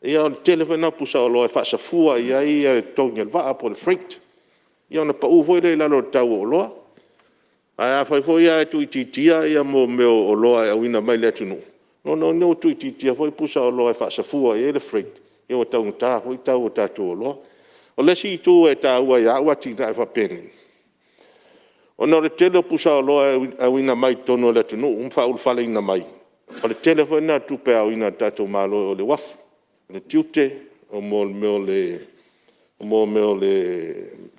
ia o le tele foi na pusa o loa e faasafua i ai e togi le vaa po le freight ia ona paʻū foi le lalo le tau o loa ae afai foi ia e tuititia ia mo mea o loa e auina mai le atunuu ona o tuititia foi pusa o loa e faasafua i ai le freight ia ua taugatā foi tau o tatou o loa o lesi itu e tāua ia ua tina e faapeni ona o le tele o pusa o loa e auina mai tonu o le atunuu ma faaulufaleina mai o le tele foi na tupe auina tatou malo o le wafu o le tiute o mo mea o le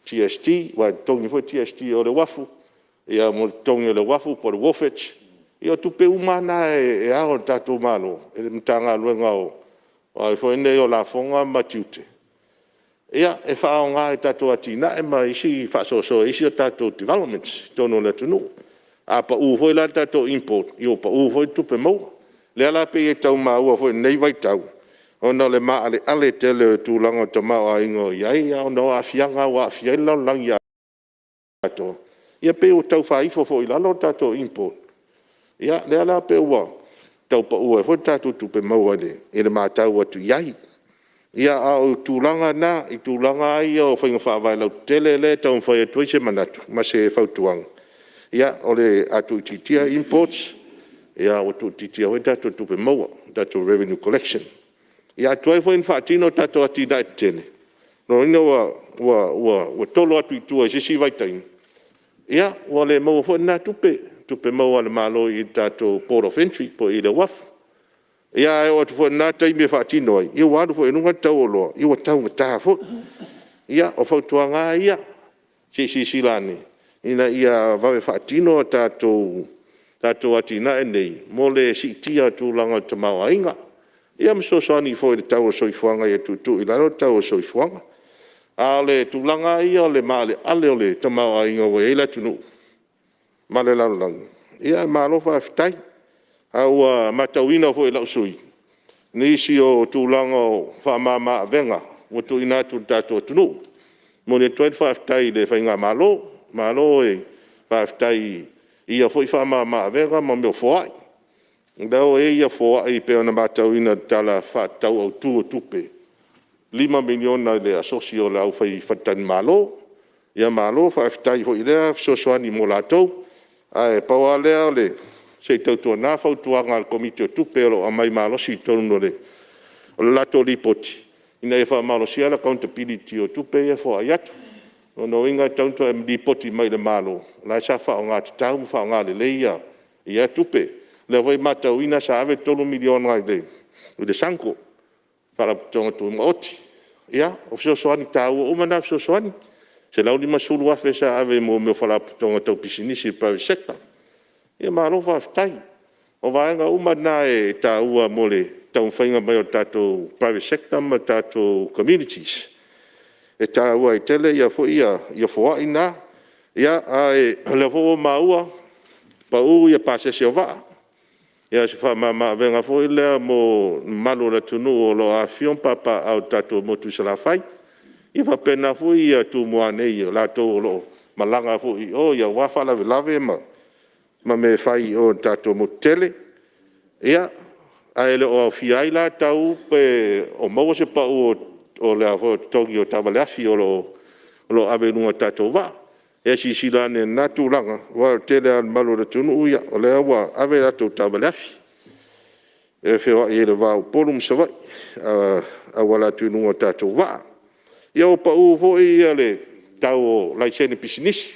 TST ua togi foi TST o le wafu ia mo togi o le wafu po le wofech ia tupe umana e ao tatou malo e le matagaluega o ai foi nei o lafoga ma tiute ia e faaogā e tatou atinaʻe ma isi faasoasoa isi o tatou developments tonu o le atunuu a paʻū foi la tatou import i o paʻū foi tupe maua lea la pei e taumaua foi nei vaitau ona o le maʻaleʻale tele o tulaga o tamaoaiga o iai ia ona o afiaga ua afiai le lalolagi ato ia pei o taufaifo foʻi lalo o tatou import ia lea la pe ua taupaʻua e foi tatou tupe maua i le matau atu iai ia a o tulaga na i tulaga ai o faiga faavaelau tele le taumafai atu ai se manatu ma se fautuaga ia o le atuititia imports ia ua tuititia foi tatou tupe maua tatou revenue collection ia atu ai foi na faatino o tatou atinaʻe tetene loina ua tolo atu itua i sisi vaitaina ia ua le maua foi na tupe maua le malo i tatou port of entry po i le wafu ia e o atu foi na taimi e faatino ai ia ua alu foi luga tau o loa ia ua taugatā foi ia o fautuaga ia seisisi lani ina ia vave faatino o tatou atinaʻe nei mo le siitia o tulaga o tamaoaiga ia ma soasoani foi le tau o soifuaga ia tuutuu i lalo le tau o soifuaga a o le tulaga ia o le maʻaleʻale o le tamaoaiga ua ai le atunuu ma le lalolagi ia malo faafetai aua matauina foi laʻusui nisi o tulaga o faamāmaʻavega ua tuuina atu le tatou atunuu mo le atu ai le faafetai le faiga malo e faafetai ia foi faamāmaʻavega ma mea foaʻi leo e ia foaʻi pe ona matauina tala faatau autū o tupe 5 miliona le asosi o le ʻaufai fatatani malo ia malo faafetai foʻi lea fesoasoani mo latou ae paua lea o le sei tautuanā fautuaga le komiti o tupe o loo amai malosi tonu o le latou lipoti ina e faamalosia le accountability o tupe ia foaʻi atu ona oiga tautua e lipoti mai le malo la sa faaogā tatau ma faaogā lelei ia tupe le foi matauina sa ave 3 miliona ai le sanko faalapotoga tuima oti ia o fesoasoani tāua uma na fesoasoani se lau 5 afe sa ave mo mea faalapotoga tau pisinisi le private sector ia malo faafetai o vaega uma na e tāua mo le taumafaiga mai o tatou private sector ma tatou communities e tāua i tele ia foʻi ia foaʻi na ia ae le foʻu maua paʻū ia pasese o vaa ia se faamāmaʻavega foʻi lea mo malo le atunuu o loo afio papaʻau tatou motu i salafai ia faapena foʻi ia tumuā nei o latou o loo malaga foʻi o ia ua faalavelave ma me fai o tatou motu tele ia ai le o fiai la tau pe o mau se pa o le afo togi o tavalafi o lo ave nunga tatou wa. E si sila ne natu langa, wa tele al malo le tunu uia, o le awa ave lato tavalafi. E whiwa i le wau polum sawai, a wala tununga tatou wa. Ia o pa fo ia le tau o laisene pisinisi.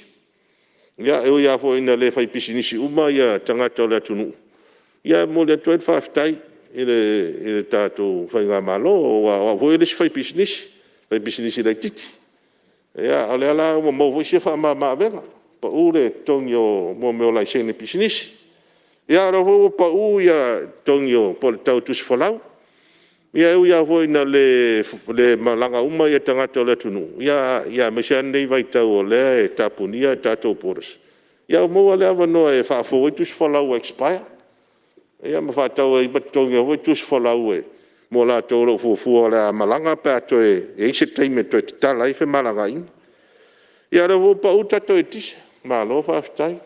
Ia e o ia fo ina le fai pisinisi uma ia tangata o le tunu. Ia mo le toet whaftai i le tātou whainga malo o fo i le fai pisinisi lai titi. Ia o le ala o mo fo isia wha maa venga. Pa le tongi o mo meo lai sene pisinisi. Ia ra fo pa ia tongi o po le tau tusi whalau. Ia e ia fo ina le malanga uma ia tangata o le tunu. Ia mesian nei vai tau o le e tapunia e tātou poras. Ia o moa le awa noa e whaafo i tusi whalau expire. Ia ma whaatau e batongi o tusi whalau e. Mo la tōro fuafua le a malanga pe ato e eise teime to e te tala i fe malanga ina. Ia ra fo pa tato e tise. Malo whaaftai.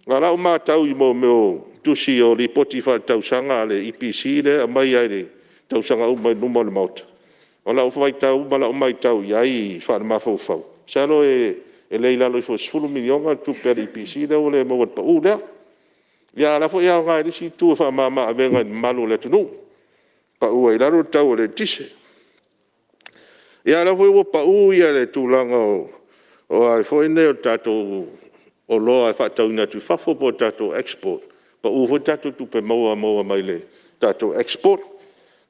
Ngā rau mātau i mo meo tusi o li poti whaatau sanga le IPC le a mai ai le tau sanga umai numa le mauta. O lau whai tau, mala umai tau, iai whaana mawhau whau. Salo e leilalo i fo sfulu minionga tu per IPC le o le mawat pa lea. Ia rafo ia ngai risi tu wha mama a venga malu le tunu. Pa ai laro tau le tise. Ia rafo iwa pa ia le tūlanga o ai foine o tato o loa e whaatau ina tu whafo po tato export. Pa fo tato tu pe maua mai le tato export.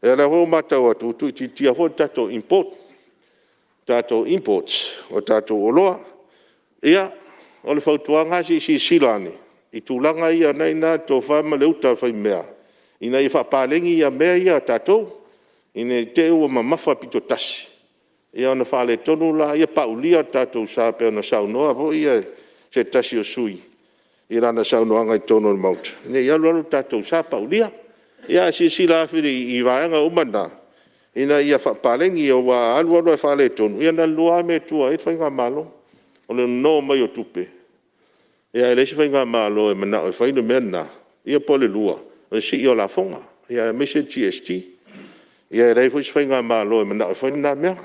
E la ho matau atu tu tia ho tato imports o tato oloa. Ia o le fautuanga si silane i tūlanga ia nei na to whaama leuta whai mea. Ina i whapalengi ia mea ia tato ina te ua mamafa pito tasi. Ia ona whale tonu la ia paulia tato sa pe ona saunoa vo ia se tasi o sui. I rana saunoanga i tono le mauta. Ina ia lolo tato sa paulia. Ia si la firi i vaenga umana. Ina ia whapalengi o wa alualo e whale tonu. Ia na lua me tua e whainga malo. O le no mai o tupe. Ia e lesi whainga malo e mana o e whainu mena. Ia pole lua. O si i o la fonga. Ia e mese TST. Ia e rei fwis whainga malo e mana o e whainu na mea.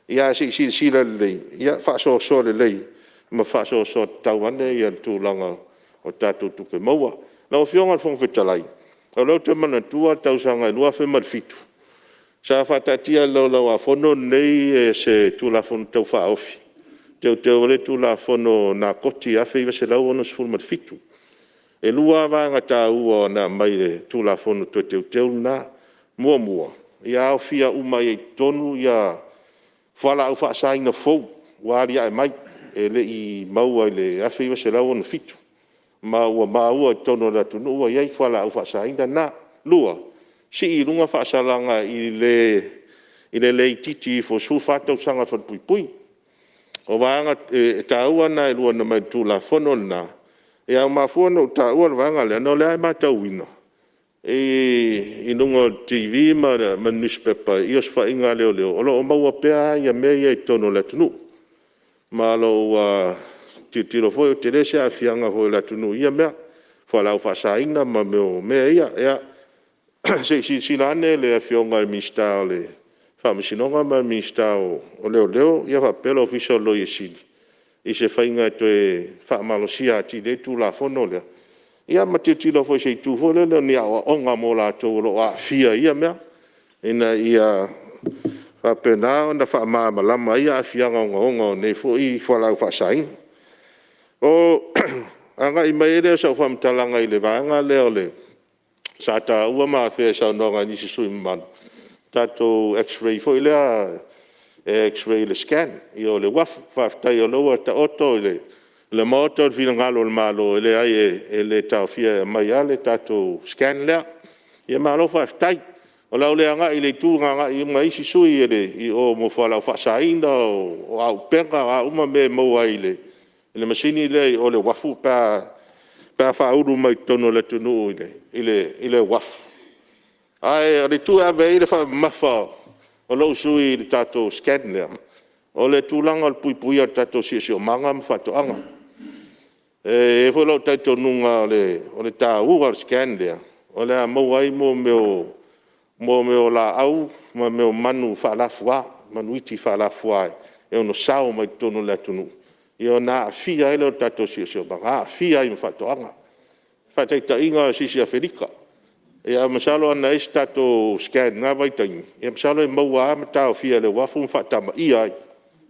Ia si la lei. Ia whaaso le lei. Ma whaaso tauane ia tūlanga o tātou tupe maua. Na o fionga fonga whetalai. O lau te mana tua tau sanga i lua whemar fitu. Sa whatatia lau a whono nei e se tūla whono tau whaofi. Teo le tūla whono nā koti awhi iwa se lau ono se whemar fitu. E lua wanga tā ua nā mai le tūla whono teo nā mua. Ia au fia umai e tonu ia whala au whaasainga fau. Wāri ai mai e le i maua i le awhi iwa se lau ono fitu. Maua tono la tunu ua iai whala au whaasainga nā lua. Si i runga whaasalanga i le titi fo su whātau sanga whatpui. O wāanga e tā ua nā e lua na mai tūla whono nā. E au mafua no tā ua wāanga lea no lea e mātau wina. E nunga TV ma newspaper i os whainga leo. Olo o maua pēa ia mea iai tono la tunu. Ma lo tiro foi o terese a fianga foi la tunu ia mea. Whala au whasaina ma mea ia. Si lane le a fionga i mista o le whamasinonga ma mista o leo ia whapelo ofisa lo i sili. I se whainga to e whamalosia ati le tu la whono lea. Ia ma tiro foi se tu foi leo ni a onga mo la to lo a fia ia mea. Ina ia whapena o na whamama lama ia a fianga onga ne foi i whala au whasaina. O anga i mai leo sa whamtalanga i le vanga leo le. Sa ta ua maa whea sa nonga nisi sui manu. Tato x-ray foi lea x-ray le scan. I o le wafu whaftai o loa ta oto le maoto o whina ngalo le malo le ai e le tau fia mai ale tato scan lea. I malo whaftai. O lau le anga i le tū nganga i unga isi sui i o mo whalau whasaina o au penga a uma me maua i le masini le o le wafu pa whauru mai tono le tunu i le wafu. Ai, le tu ave i le wha mawha o lau sui le tato scan lea. O le tūlanga le pui a tato si o manga ma whatoanga. E fo lau tato nunga o le tā ua le scan lea. O lea mau ai mo meo la au, ma meo manu whaalafua, manu iti whaalafua e ono sao mai tono le atunu. I o nā fia ele o tato sio banga, fia i mwhatoanga. Whataita inga sisi a Ferika. E a masalo ana esi tato scan ngā vaitangi. E a masalo e maua ama tau fia le wafu mwhatama i ai.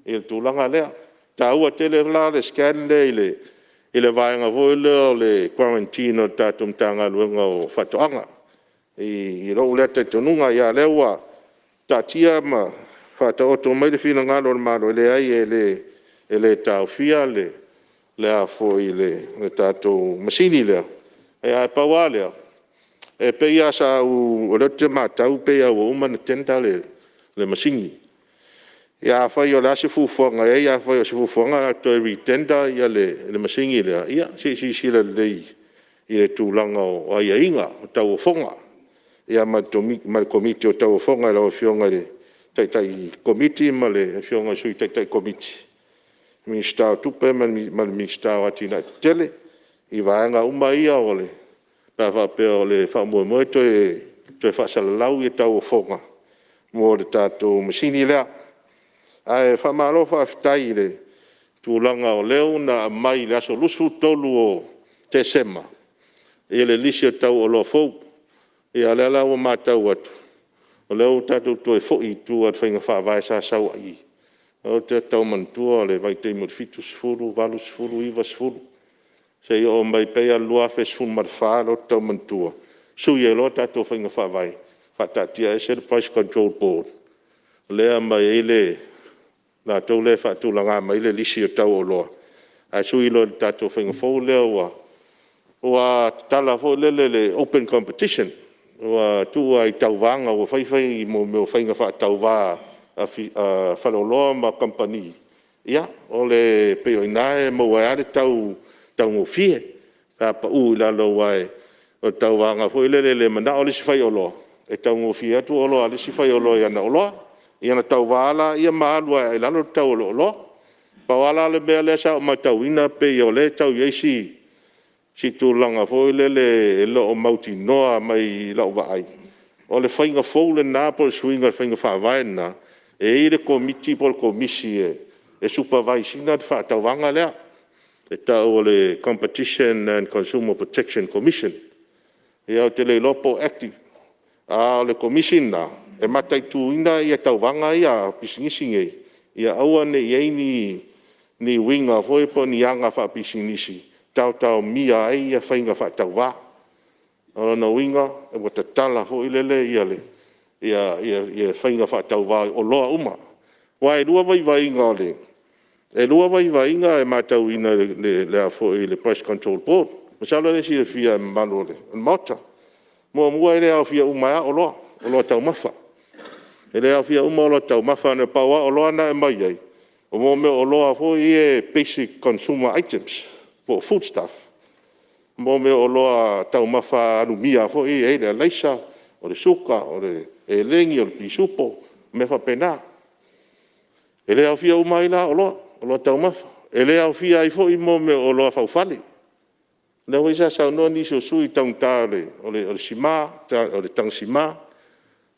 E le tūlanga lea. Ta ua tele la le scan le ile vaenga voile o le quarantine o tato mtanga luenga o whatoanga. I rau lea te tonunga ia lewa tatia ma whata oto mai le whina ngalo le maro le ai e le tau fia le a fo i le tato masini lea. E a paua lea. E peia sa o le te matau peia o umana tenta le masini. Ia whai o la se fufonga e ia whai o se fufonga la to e tenta ia le masini lea. Ia si le lei i le tūlanga o aia inga o tau o fonga. Ia ma komiti o tau o fonga la o fionga le tai komiti ma le fionga sui tai komiti. Minista o tupe ma minista o atina tele. I vaenga uma ia o le pa peo le whamoe to e whasalalau i tau o fonga. Mo le tato masini lea. Ai whamalo whaftai le tūlanga o leo na mai le aso lusu tolu o te sema. E le lisi o tau o lo fau. E a lea o mātau atu. O leo tato to e fo i tu at whainga whawai sa sau ai. O te tau mantua le vai te imut fitu sfuru, valu sfuru, iwa sfuru. Se o mai pea lua fe sfuru marwha o tau mantua. Sui e lo tato whainga whawai. Whatatia e se le Price Control Board. Lea mai e le la tau le whatulanga mai le lisi o tau o loa. A sui lo tato whainga fau lea ua tala fo le open competition. Ua tu ai tau vanga o whaiwhai mo meo whainga wha tau vā a whaloloa ma company. Ia, o le peo inae mo wai are tau ngofie. Ka pa u ila lo wai o tau vanga fo le mana o lisi whai o loa. E tau ngofie atu o loa lisi whai o loa iana o loa. Iana tau wala ia maalua e lalo tau o loa. Pa wala le mea le sa o ma tau ina pe o le tau yeisi. Si tu langa foi le lo mauti noa mai la vai o le fainga fo le na por swinga fainga fa vai na e le committee por commissie e supervising na fa ta wanga le e ta o le Competition and Consumer Protection Commission e o te le lopo active a le commission na e matai tu ina ia ta wanga ia pisingisinge ia aua ne ye ni winga foi po ni anga fa pisingisi tau mia ai a whainga whatau wā. Ora na winga, e wata tala ho ilele ia whainga whatau wā o loa uma. Wai lua vai inga le. E lua vai inga e mātau ina le a fo i le Price Control Board. Masala le si le fia mano le. Mauta. Mua e le au fia umaya o loa tau mawha. E le au fia uma o loa tau mawha ne paua o loa na e mai ai. O mua me o loa fo i e basic consumer items. For food stuff. Mo me o loa tau mawha anumia fo i e le leisa, o le suka, o le lengi, o le pisupo, me wha pena. E le au fia umai la o loa tau mawha. E le au fia i fo i mo me o loa whauwhale. Le hoi sa sau noa nisi o sui taung tāle, o le sima, o le tang sima.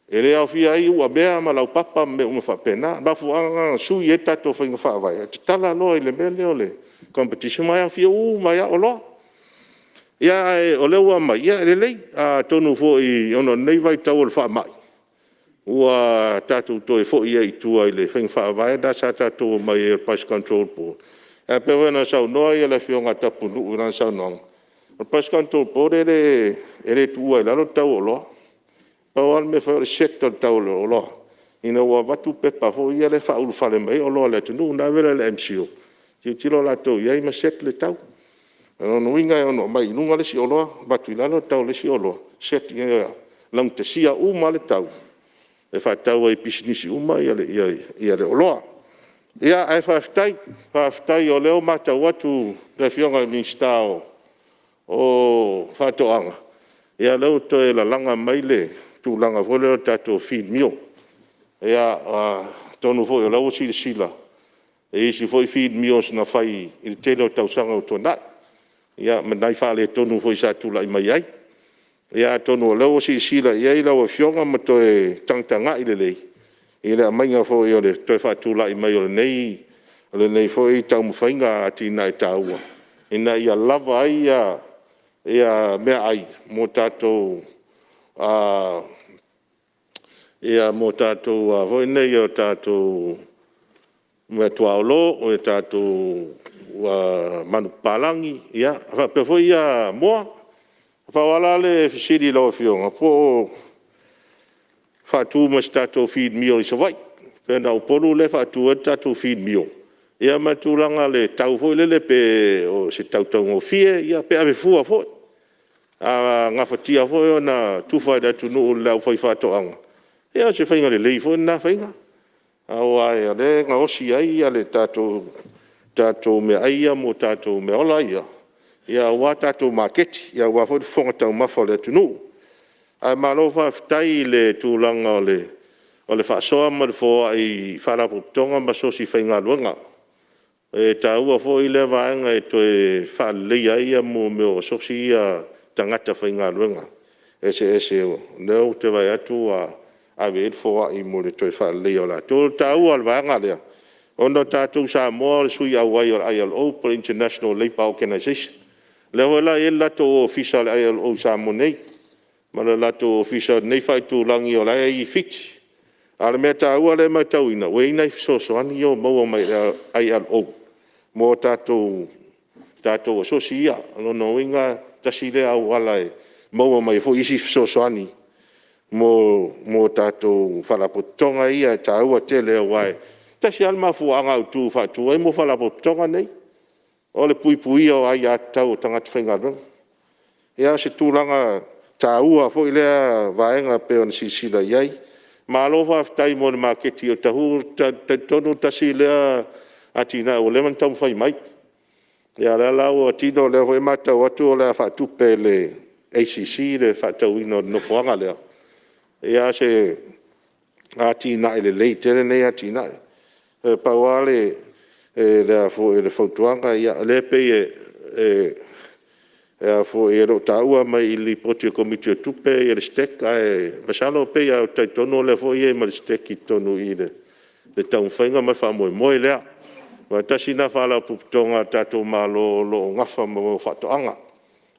E le au fia i ua mea ma lau papa me uma wha pena. Bafu anga sui e tato whainga whaawai. Te tala loa i le mele o le competition mai afia mai o lo ia o le wa mai ia le lei a tonu fo i ono nei vai tau le fa mai ua tatu to e fo ia i tua i le feng fa vai da sa tatu mai e Price Control Board e pe wena sau noa ia le fionga tapu nu ran sau no o Price Control Board ele tua i lalo tau o lo pa wal me fa le sector tau o lo ina wa watu pepa fo ia le fa ulu fale mai o lo le tunu na vele le MCO Ti tiro la tau, iai ma set le tau. Ono winga e ono mai inunga le si oloa, batu ilalo tau le si oloa. Set ia lang te sia uma le tau. E wha tau ai pisinisi uma ia le oloa. Ia ai whaftai o leo mata watu le fionga minsta o whatoanga. Ia leo to e la langa mai le tu langa vole o tato feed mio. Ia tonu fo e lau sila. E isi foi feed meals na fai i tele o tausanga o tōna. Ia, manai wha le tonu foi sa tula i mai ai. Ia tonu lau si sila ia ila wa fionga ma toe tangtanga i le lei. I le mainga fo i ole toe whaatula i mai ole nei fo i tau mwhainga ati na i taua. Ina ia lava ai ia mea ai mo tātou ia mo tātou fo i nei o tātou mea tuaolo o e tātou manu palangi ia. Pe fo ia moa. Whawala le fisiri lau fionga, po whātū mas tātou feed meal i sawai. Pena upolu le whātū e tātou feed meal. Ia matūranga le tau hoi lele pe o se tautau ngō fie, ia pe ave fua hoi. Ngā whatia hoi o na tūwhai da tunu o lau whai whātoanga. Ia se whainga le lei hoi nā whainga. Au ai a le ngā osi ai a le tātou mea aia mo tātou mea ola ia. Ia wā tātou maketi, ia wā whoi whongatau mawha le tunu. Ai malo whaftai le tūlanga o le whaasoa ma le fōa i wharapotonga ma sosi whainga luanga. E tā ua whoi le vāenga e toe whaalea ia mo meo sosi ia tangata whainga luanga. Ese o. Neu te vai atu a wēd fōa i mo le toe whaalea o la. Tō tā ua le vāenga lea. Ono tātou Samoa le sui au ai o ILO, per International Labour Organization. Le wala e lato official ILO Samoa nei. Ma le lato official nei whai tūlangi o lai i fiti. Ale mea tā ua le mai tauina. Wei nei fisosoani o maua mai ILO. Mō tātou asosi ia. Ano inga tasi le au wala e maua mai fo isi fisosoani. Mō tātou whalapotonga ia tā ua tele au ai. Tasi alma fuanga au tū whatu ai mō whalapotonga nei. O le pui o ai atau tangata whaingaranga. Ia se tūlanga tā ua fo i lea vaenga pe on sisila iai. Malo whaftai mo le maketi o tahu tonu tasi lea atina o leman tau whai mai. Ia lea lau o tino lea hoi matau atu o lea whatupe le ACC le whatau ino nofuanga lea. Ia se atina ele lei tere nei atina. Pauale le fo le fotuanga ia le pe fo ro taua mai li poti komite tupe e le stek ai masalo pe ia tai tono le fo ia mai stek i tonu i le tau whainga mai wha moe lea wa tasina whala puputonga tatou malo lo ngafa mo whatoanga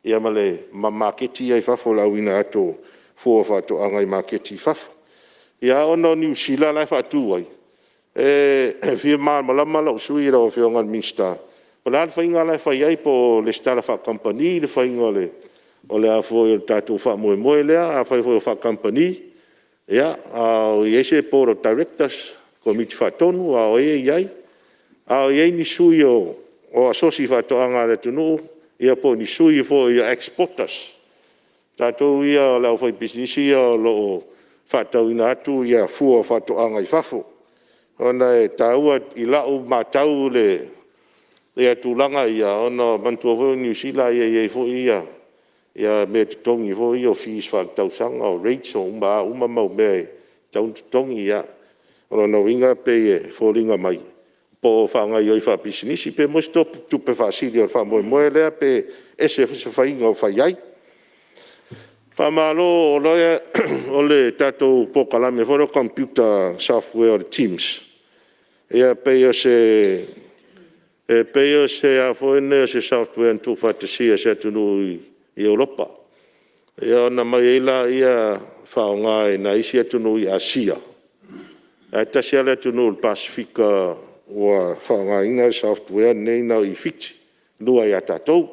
ia male mamaketi ai whafo lauina ato fo whatoanga i maketi whafo ia ono New Zealand lai whatu ai fia malama la usui ra o fionga minsta. O la whainga lai whai ai po le stara wha company, le whainga o le a fwoi o tātou wha moe lea, a whai fwoi o wha company. Ia, o iese po o directors, komiti wha tonu, a o iai. A o iei ni sui o asosi wha toanga le tunu, ia po ni sui fo i exporters. Tātou ia o lau whai business ia o lo wha tauina atu ia fua wha toanga i whafo. Ona e taua i lau mātau le tūlanga ia, ona mantua fo New Zealand ia fo ia me tutongi fo ia o fees whaktausanga o rates o uma mau me taun tutongi ia. Ona no inga pe e fōringa mai. Po whanga i oi wha business, pe mosto tupe whasiri o wha moe lea pe ese whainga o whaiai. Pamalo o le tātou pokalame fo computer software Teams. Ia peo se a foene se software tu fatasia se tunu i Europa. Ia na mai ila ia whaonga e na isi tunu i Asia. A tasi ala tunu i Pasifika wa whaonga inga software nei nau i fiti. Lua i a tātou.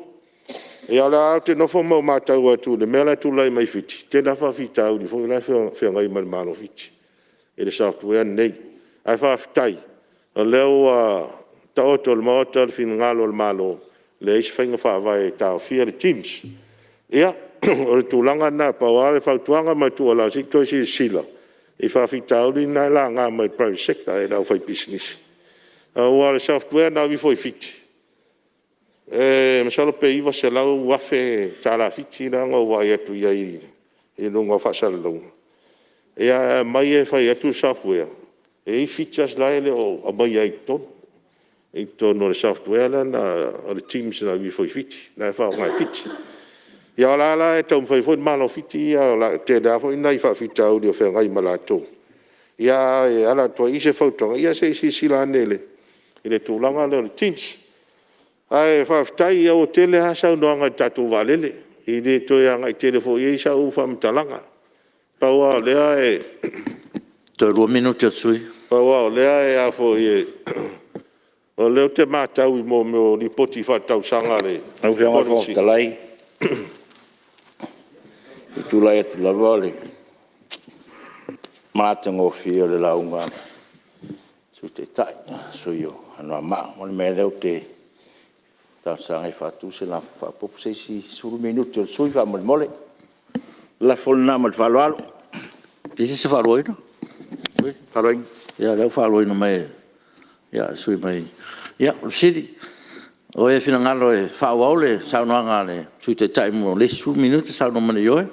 Ia la au te nofo mau mātau atu le mea la tu lai mai fiti. Tēnā whawhitau ni fongi lai whianga i malo fiti. E le software nei. Ai whawhitai. O leo taoto le maota le fina ngalo le malo. Le eisi whainga whaavai tau fia le Teams. Ia, o le tūlanga nā paware whautuanga mai tu ala sikto isi sila. I whawhitau li nai la ngā mai private sector e lau whai business. Ua le software nā wifo i fiti. Masalo pe iwa se lau wafe tāla fiti ranga wa i atu iai i lunga whasala lunga. Ia mai e whai atu software. E features la ele o mai ai ton. I tono le software la na o le Teams na wifo i fiti. Na e whao ngai fiti. Ia la e tau fai fo malo fiti ia la te da fo nai fa fita o dio fe ngai malato. Ia e ala to i se foto ia se si la nele. Ile tu langa le tins. Ai fa ftai ia o tele ha sa no nga tatu valele. Ile to ia ngai tele fo ia sa u fa mtalanga. Pa wa le ai Te 2 minutos sui. pa wa le ai a fo ie. O le te mata u mo ni poti fa tau sanga le. Au fia ngā whakatalai. Tu lai atu la role. Mata ngō whio le launga. Su te tai, su yo. Anua maa, mone mea leo te tau sanga i whatu se la whapopu se si suru minuto sui wha mole mole. La wholna ma te whaloalo. Tisi se whaloino. Whaloino. Ia, leo whaloino mai. Ia, sui mai. Ia, siri. O e whina ngalo e whaau le saunoanga le sui te tai mo le suru minuto sauno mane yoe.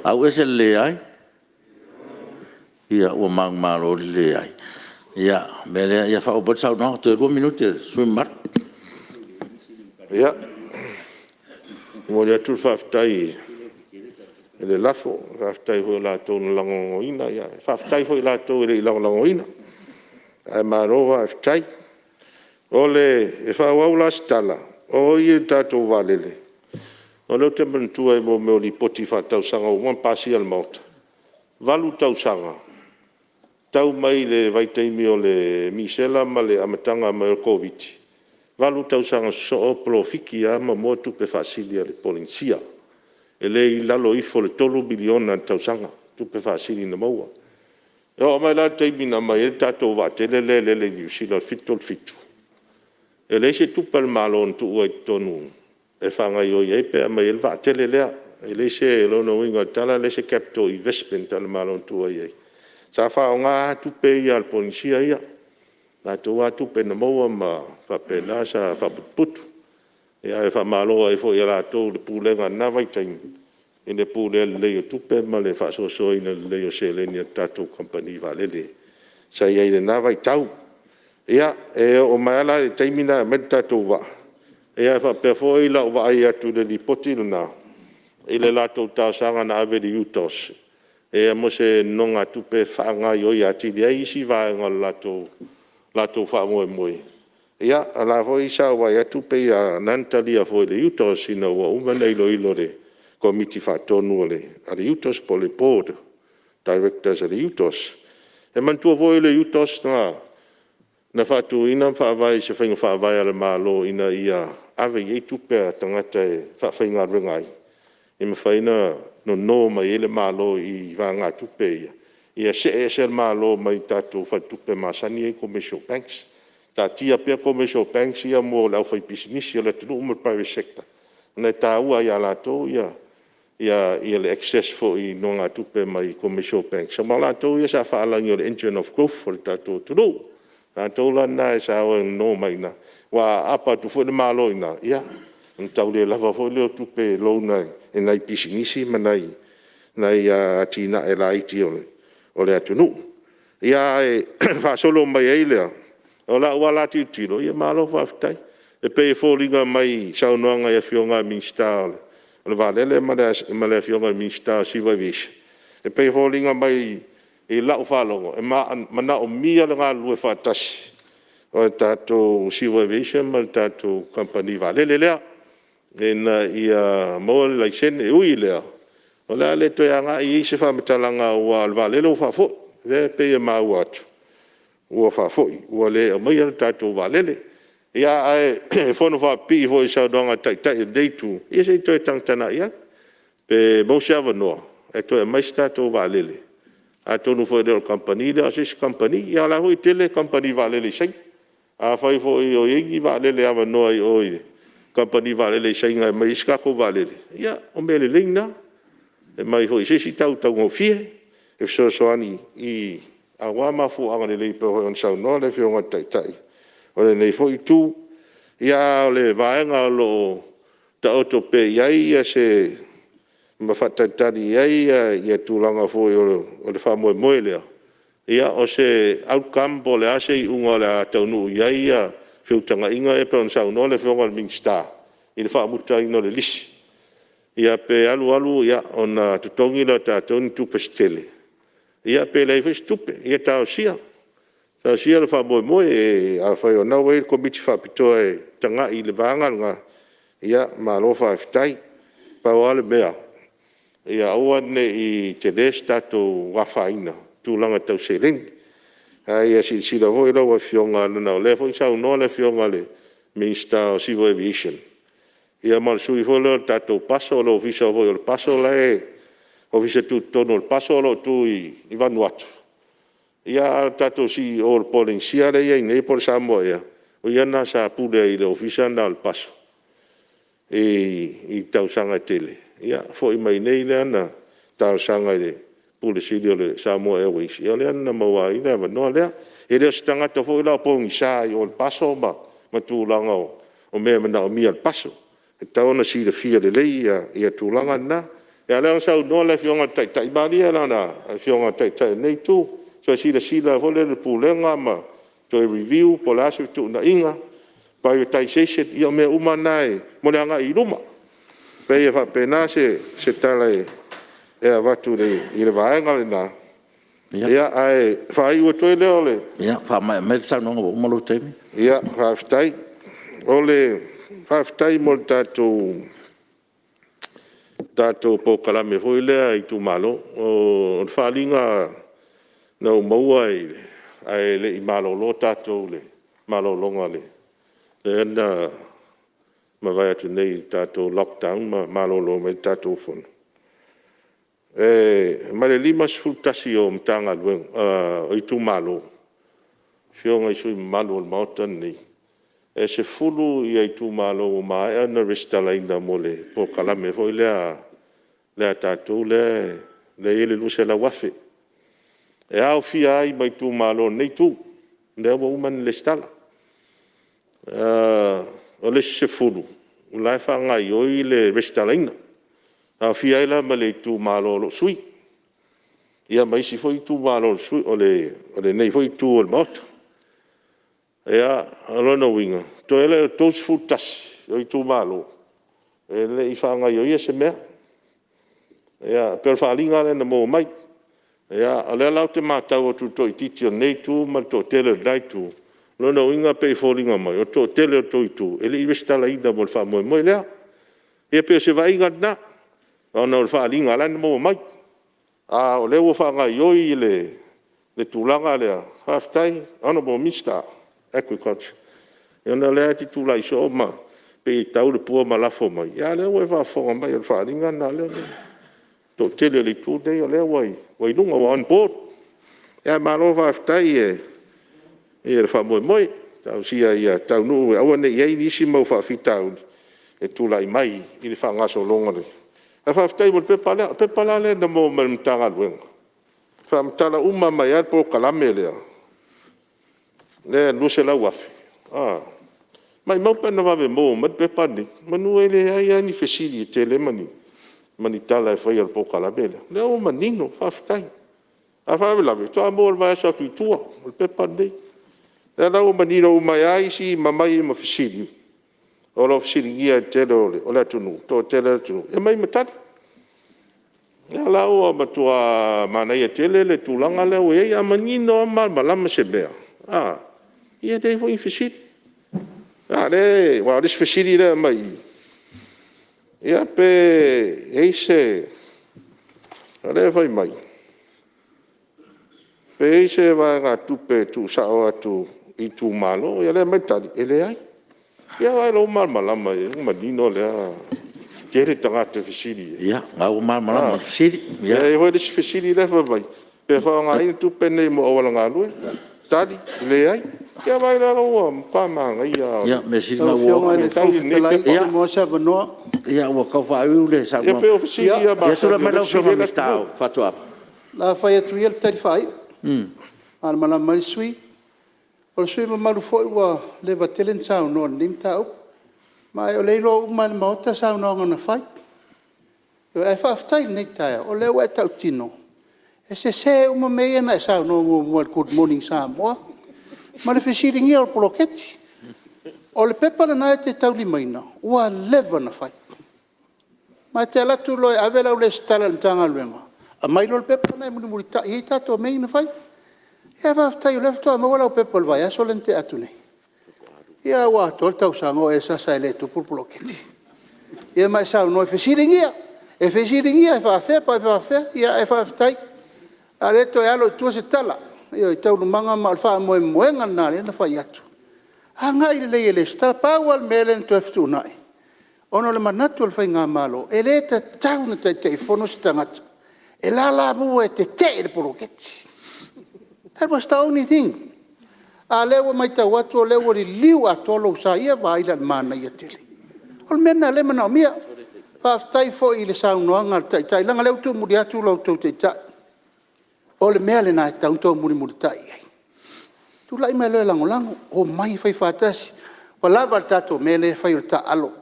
Au ese le ai. Ia, ua maang maro le ai. Ia, mele ia whao bot saunoanga te 2 minuto sui mar. Ia. Mo le atu whaftai e le lafo, whaftai hoi la tau na langongoina, ia. Whaftai hoi la tau e le langongoina. Ai maro whaftai. Ole e whawau la stala, o i e tātou wālele. O leo te mantua e mo meo li poti whātau sanga o wan pasi al mauta. Walu tau sanga. Tau mai le vaitaimi o le misela ma le amatanga ma le COVID. Walu tau sanga so o profiki a ma mo tupe whasilia le polinsia. E le i lalo ifo le 3 biliona tau sanga, tupe whasili na maua. E o mai la teimina mai e tātou wātele le New Zealand fitu. E le se tupa le malo tu ua i tonu. E whanga i o i epe a mai e lwa tele lea. E le se lono winga tala le se capital investment al malo tu ua i ei. Sa wha o ngā tupe i al ponisia ia. Nā tu wā tupe na maua ma whapena sa whaputu. E ai wha malo e fo i ala tau le pūlenga na vaitaimi. E le pūle le o tupe ma le whasoso ina le o se lenia tātou company valele. Sa i ei le na vaitau. Ia, e o maala e taimina me tātou wa. Ia, e whapefo i la wa ai atu le li poti luna. I le lātou tāsanga na ave li utos. E mo se nonga tupe whaanga i oi ati li isi vāenga lātou whamoe moe. Ia, a la hoi sa wa i atu pe a nantali a foi le utos ina wa umana ilo le komiti whatonu le. A le utos po le board, directors a le utos. E mantua voi le utos na whatu ina whaavai se whainga whaavai ala malo ina ia ave i tupe a tangata e whainga ringai. I me whaina no mai ele malo i wanga tupe ia. Ia se malo mai tātou whatupe masani e commercial banks. Tā tia pia commercial banks ia mo lau whai business ia le tunu umar private sector. Nei tā ua ia lato ia le access fo i nonga tupe mai commercial banks. Sa ma lato ia sa whaalangi o le engine of growth for le tātou tunu. Tātou lana e sa o no mai na. Wa apa tu fo le malo ina. Ia. Ntau le lava fo leo tupe lo nai. E nai pisinisi manai. Nai atina e la iti o le atunu. Ia e whaasolo mai eilea. O la ua lati utilo. Ia malo whaftai. E pe e fōlinga mai saunoanga e fionga minsta. O le valele ma le fionga minsta siwa vish. E pe e fōlinga mai e lau whalongo, e mana o mia le ngā lue whātasi. O le tātou Siwa Aviation, ma le tātou company valele lea. E na ia moa le laisen e ui lea. O lea le toi anga i se whamatalanga ua le valele o whafo. Ve pe e mau atu. Ua whafoi. Ua le o mai le tātou valele. Ia e whono whapi i hoi saudonga tai e deitu. Ia se i toi tangtana ia. Pe mausi awa noa. E toi mai se tātou valele. A tonu foi le company le asis company ya la hoi tele company vale le sai a fai foi o yengi vale le ava no ai oi company vale le sai ngai mai ska ko vale ya o mele lingna e mai foi se si tau ngo fie e so ani i a wa ma fu anga le pe on sa no le fio tai o le nei foi tu ya le vaenga lo ta auto pe ya se ma whatatari ia tūlanga fōi o le whamoe moe lea. Ia o se outcome po le ase i unga le a taunu ia whiutanga inga e pe on sau no le whionga le mingstar. I le whaamuta ino le lisi. Ia pe alu ia ona tutongi la tātou ni tupe stele. Ia pe lei fes tupe, ia tau sia. Tau sia le whamoe e a whai o nau e komiti whapitoa e tanga i le vānga ia malo whaifitai. Pau ale mea. Ia aua ne i te les tātou wawhaina, tūlanga tau serengi. Ia si la hoi rawa fionga nana o le, fo i sau noa le fionga le Minister of Civil Aviation. Ia mal sui folo tātou paso lo ofisa hoi o le paso la e, ofisa tu tono le paso lo tu i Vanuatu. Ia tātou si o le polinsia le ia i nei por Samoa ia, o ia na sa pule i le ofisa na le paso. I tau sanga tele. Ia, fo i mai nei le ana tau sanga i le pule sili o le Samoa Airways. Ia le ana maua i le avanoa lea. E leo si tangata fo i la pongi sa i o le paso ma tūlanga o mea mana o mia le paso. E tau na si le fia le lei ia tūlanga na. Ia leo sau noa le fionga tai mali e lana fionga tai nei tū. So si le sila fo le pulenga ma to e review po la su tu na inga. Prioritization ia mea umanae mo le anga i luma. Pei e whapena se tala e watu i le vaenga le nā. Ia ai whai ua toi leo le. Ia, whamai me sa nonga o malu teimi. Ia, whawhitai. O le whawhitai mo le tātou po kalame hoi lea i tū malo. O le whalinga na umaua ai le i malo lo tātou le malo longa le. Le ana ma vai atu nei tātou lockdown ma malolo me tātou fono. Ma le 5 tasi o mtanga lueng o i tū malo. Fionga i sui malo o le maota nei. Se fulu i ai tū malo o mai ana restalaina mo le po kalame foi lea tātou le ele luse la wafe. E au fia ai mai tū malo nei tū. Lea wa uman le stala. O le se fulu. O lai whangai o i le restalaina. A fia ila ma le tū malo lo sui. Ia mai si foi tū malo lo sui o le nei foi tū o le maota. Ia alona winga. To ele tos futas o i tū malo. Ele i whangai o i se mea. Ia per whalinga le na mo mai. Ia ale lau te mātau o tū to i titi o nei tū ma to tele nai tū. Lona winga pe fōringa mai, o tō tele o tō i tū. Ele i restala ina mo le wha moe lea. Ia pe o se wainga na. Ona o le wha linga lana mo mai. O leo wha ngai oi le tūlanga lea. Haftai, ana mo mista, agriculture. E ona lea ti tūla i so ma. Pe i tau le pua ma lafo mai. Ia leo e wha whonga mai o le wha linga na leo. Tō tele le tū nei o leo wai lunga wa on board. Ia malo haftai e le whamoe tau sia ia tau nuu e awane iei nisi mau whawhitau e tūlai mai i le whangaso longa le. E whawhitai mo le pepala le na mo mtanga luenga. Whamtala uma mai al po kalame lea. Le luse la wafi. Mai maupena wawe mo mat pepani. Manu e le ai ani fesiri e te le mani tala e whai al po kalame lea. Le o manino whawhitai. A whawe lawe, toa mo le vai sa tui tua, le pepani. E lau manino umai ai si mamai ma fesiri. O lo fesiri ia tele o le atunu, to tele atunu. E mai matari. E lau o matua manai e tele le tūlanga leo e a manino malama se mea. Ia dei fo i fesiri. Le, wa lis fesiri le mai. Ia pe eise. Le fai mai. Pe eise wa ngā tupe tu sao atu i tū malo, ia le mai tari, ele ai. Ia wai lau malama, manino lea, kere tangata fesiri. Ia, ngau malama fesiri. Ia, e hoi lisi fesiri le fa mai. Pe wha ngā ina tupe nei mo awala ngā lue, tari, ele ai. Ia wai lau pāmanga ia. Ia, me siri ngā Whionga le whawhitalai, o mo sa wanoa. Ia, ua kau whaau le sa. Ia pe o fesiri ia ba. Ia tura mai lau whionga mistau, whatua. La whai atu ia le tari whai. Ana mana mari sui. O le sui mamaru foi ua lewa telen sao noa nim tau. Mai o leilo uma le maota sao noa ngana whai. E whawhitai nei taia, o leo e tau tino. E se uma mea na e sao noa mua good morning Samoa. Ma le whesiringi o le poloketi. O le pepara na e te tau limaina, ua lewa na whai. Ma te alatu loe avela ule stala ntanga luenga. A mai lo pepa na muli muli ta i tato me ina fai. Ia va ftai le fto ma wala pepa vai aso lente atu nei. Ia wa tol tau sango e sa sai le tu pulpuloketi. Ia mai sa no fesiringia. E fesiringia e fa fe pa fa fe ia e fa ftai. A le to alo tu se tala. Ia tau manga ma fa mo moenga na le na fai atu. Anga ile le sta pa wal melen to ftu nai. Ono le manatu al fai ngā malo, e le ta tau na te fono si tangata, e la mua e te le poroketi. That was the only thing. A lewa mai tau atu o lewa li liu atolo sa ia wa ila mana ia tele. Ol mena le mana o mia, whaftai fo i le saunoanga tai langa leu tu muri atu lau tau te tai. O le mea le nai tau tau muri tai ai. Tu lai mai le lango, o mai fai whatasi, wa lava tato mele fai o ta alo.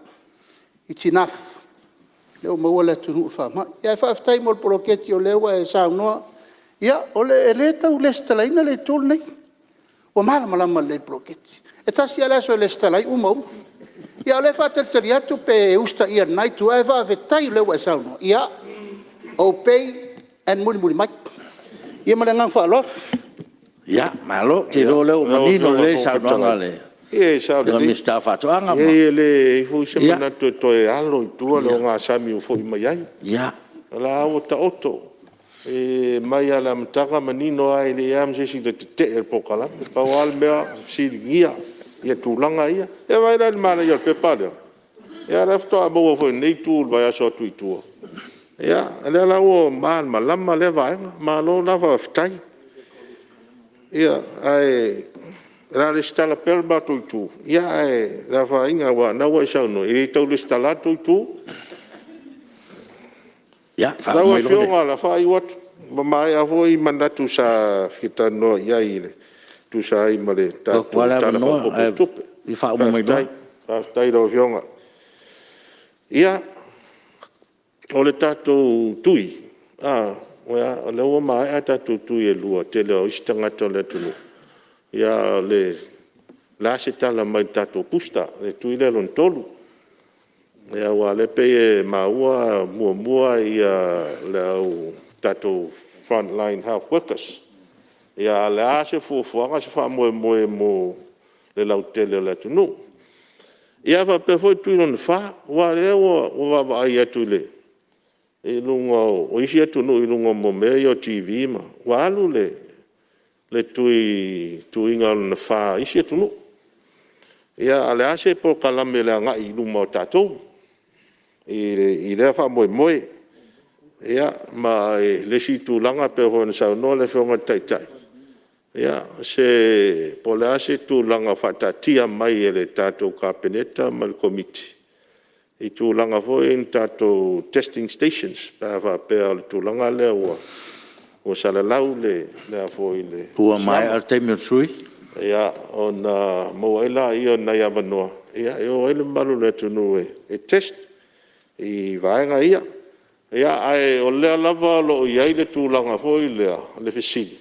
It's enough. Leo maua le tunu whama. Ia e whaftai mo le poroketi o lewa e saunoa. Ia, o le tau le stalaina le tolu nei. O malama le poroketi. E tasi ala so le stalai umau. Ia, o le whatatari atu pe e usta ia nai tu e whafetai lewa e saunoa. Ia, o pei en muri mai. Ia male ngang whaalo. Ia, malo, te ro leo manino le saunoa le. E sa Dengan mista fatoanga ma. E le fu se mana to e alo tu lo nga sami u foi mai ai. Ya. La o ta oto. E mai ala mtanga manino ai le am se si te te po kala. Pa wal mea si ngia. Ia tu langa ia. E vai la mana ia pe pale. Ia rafto a bo foi nei tu vai so tu tu. Ia, le la o mal malama le vai ma lo la va ftai. Ia ai ra le stala perba tu. Ia e la fa inga wa na wa sa no. I tau le stala tu. Ya, fa La wa mai fio lo. la fa I wat. Ma mai a voi mandatu sa fita no ia ile. Tu sa I male ta tu ta la fa tu. I fa mai lo. Fa tai lo fionga. Ia o le tatou tui. Oia, le o mai a tatou tui e lua. Te leo istanga to le tunu. Ia le la se tala mai tatou pusta. Le tui le lon tolu. Ia wa le pe e maua mua ia le au tatou frontline health workers. Ia le a se fuafuanga se fa mo le lau tele le tunu. Ia fa pe foi tui lon fa. Wa le o wa ai atu le. E lunga o isi atu no I lunga mo me o TV ma. Wa alu le tui ngā na whā isi atu no. Ia ale ase po kalame le anga I lunga o tātou. I le wha moe. Ia ma le si tu langa pe hoi na sao no le whionga tai. Ia se po le ase tu langa whatatia mai e le tātou kapeneta ma le komiti. I tu langa foi in tātou testing stations. Pa wha pēr le tu langa le o salalau le a foi le. Ua mai al te mio sui. Ia ona moaila I na ia manoa. Ia e o ele malu le tunu e test. I vaenga ia. Ia ai o lea lava lo I le tu langa foi le fesili.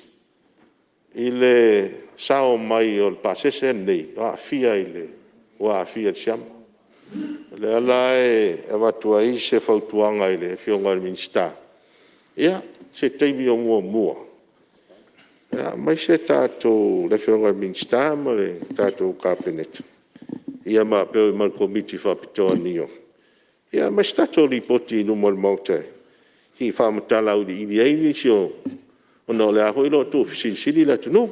I le sao mai o le pasese nei. A fia I le. Wa fia siama. Le ala e watu ai se fautuanga I le fionga minsta. Ia, se teimi o mua. Ia, mai se tātou le fionga minsta ma le tātou kapenet. Ia ma peo I mal komiti whapitoa nio. Ia, mai se tātou li poti inu mal maute. Hi whamatala uri ini eini si o no le aho ilo tu fisili la tunu.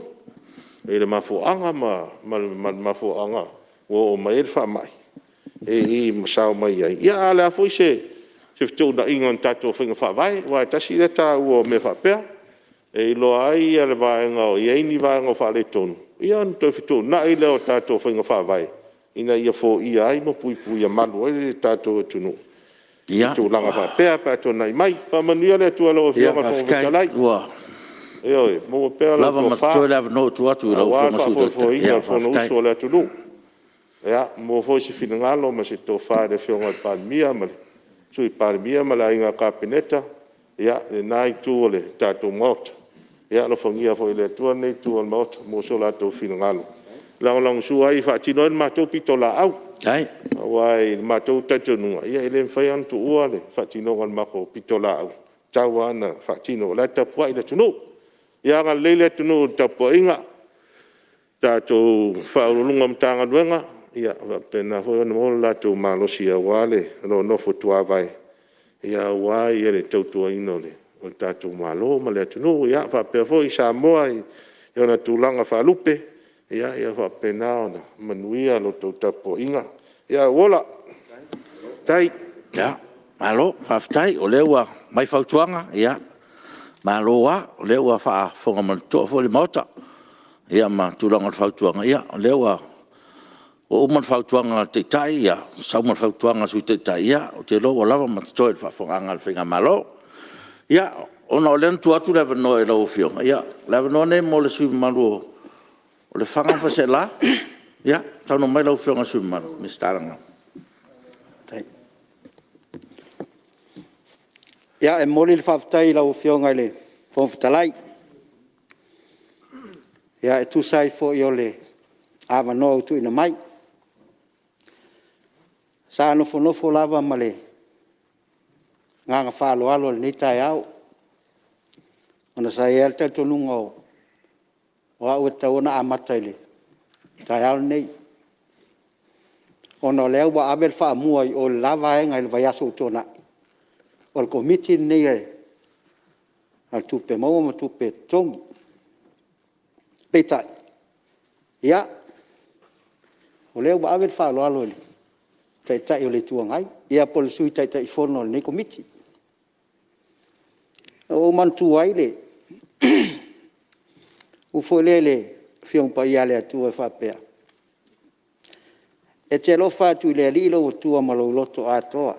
E le mafuanga ma mafuanga. O mai e whamai. I masao mai ai. Ia ale a foi se fitou na ingon tatou whinga whawai, wai tasi le tā ua me whapea, e ilo ai ale vaenga o ieini vaenga o whale tonu. Ia anu tau fitou na i leo tatou whinga whawai, ina ia fo ia ai no pui a malu ai le tatou tunu. Ia. Tu langa whapea pa tona I mai, pa manuia le tua leo whionga whongatalai. Ua. Eo mo pea la Lava matoi lava no tu atu lau whamasuta. Ia whanauso le tunu. Ia, mo foi se finangalo ma se to fa de fionga Palemene ma sui Palemene ma la inga kapeneta. Ia, nai tu le tatou mot. Ia lo fangia foi le tua nei tu al mot mo so la to finangalo. Lang su ai fa tino ma to pito la au. Ai. Wai, mātou tatununga. Ia ele whai antu ua le, whatino ngan mako pitola au. Tau ana, whatino, la tapua ila tunu. Ia ngā leile tunu tapua inga. Tātou whaurulunga mtanga duenga. Ia, pena hoi ana mola tātou malosi a wale, no nofo tua vai. Ia wai, ele tautua ino le. O tātou malo, ma le tunu. Ia, whapea hoi Samoa, ia na tūlanga whalupe. Ia, ia whapena ona, manuia lo tau tapua inga. Ia, wola. Tai. Ia, malo, whaftai, o lewa mai whautuanga, ia. Malo wa, o lewa whaafonga manitoa fo le mauta. Ia, ma tūlanga whautuanga, ia, o lewa o uman whautuanga te tai, ia, sauman whautuanga sui te tai, ia, o te loa lava matitoa e whaafonga anga le whinga malo. Ia, ona o lentu atu lewa no e lau fionga, ia, lewa no ne mo le sui malu o le whanga whase la, ia, tau no mai lau fionga sui malu, mistaranga. Ia e mori le whaftai lau fionga le whomwhitalai. Ia e tūsai fo i o le awa noa utu ina mai. Sa nofo lava ma le nganga whaalo alo le nitai au. Ona sa e al tauto nunga o au e tauna a matai le tai au nei. Ona leo wa abel wha mua i o le lava e ngai le vai aso utona. O le komiti nei e al tupe maua ma tupe tongi. Peitai. Ia. O leo wa abel wha alo le. Tai o le tuangai. Ia pole sui tai fono le nei komiti. O mantu ai le. Ufo le fiong pa ia le atua e whapea. E te alofa atu le alilo o tua malo loto atoa.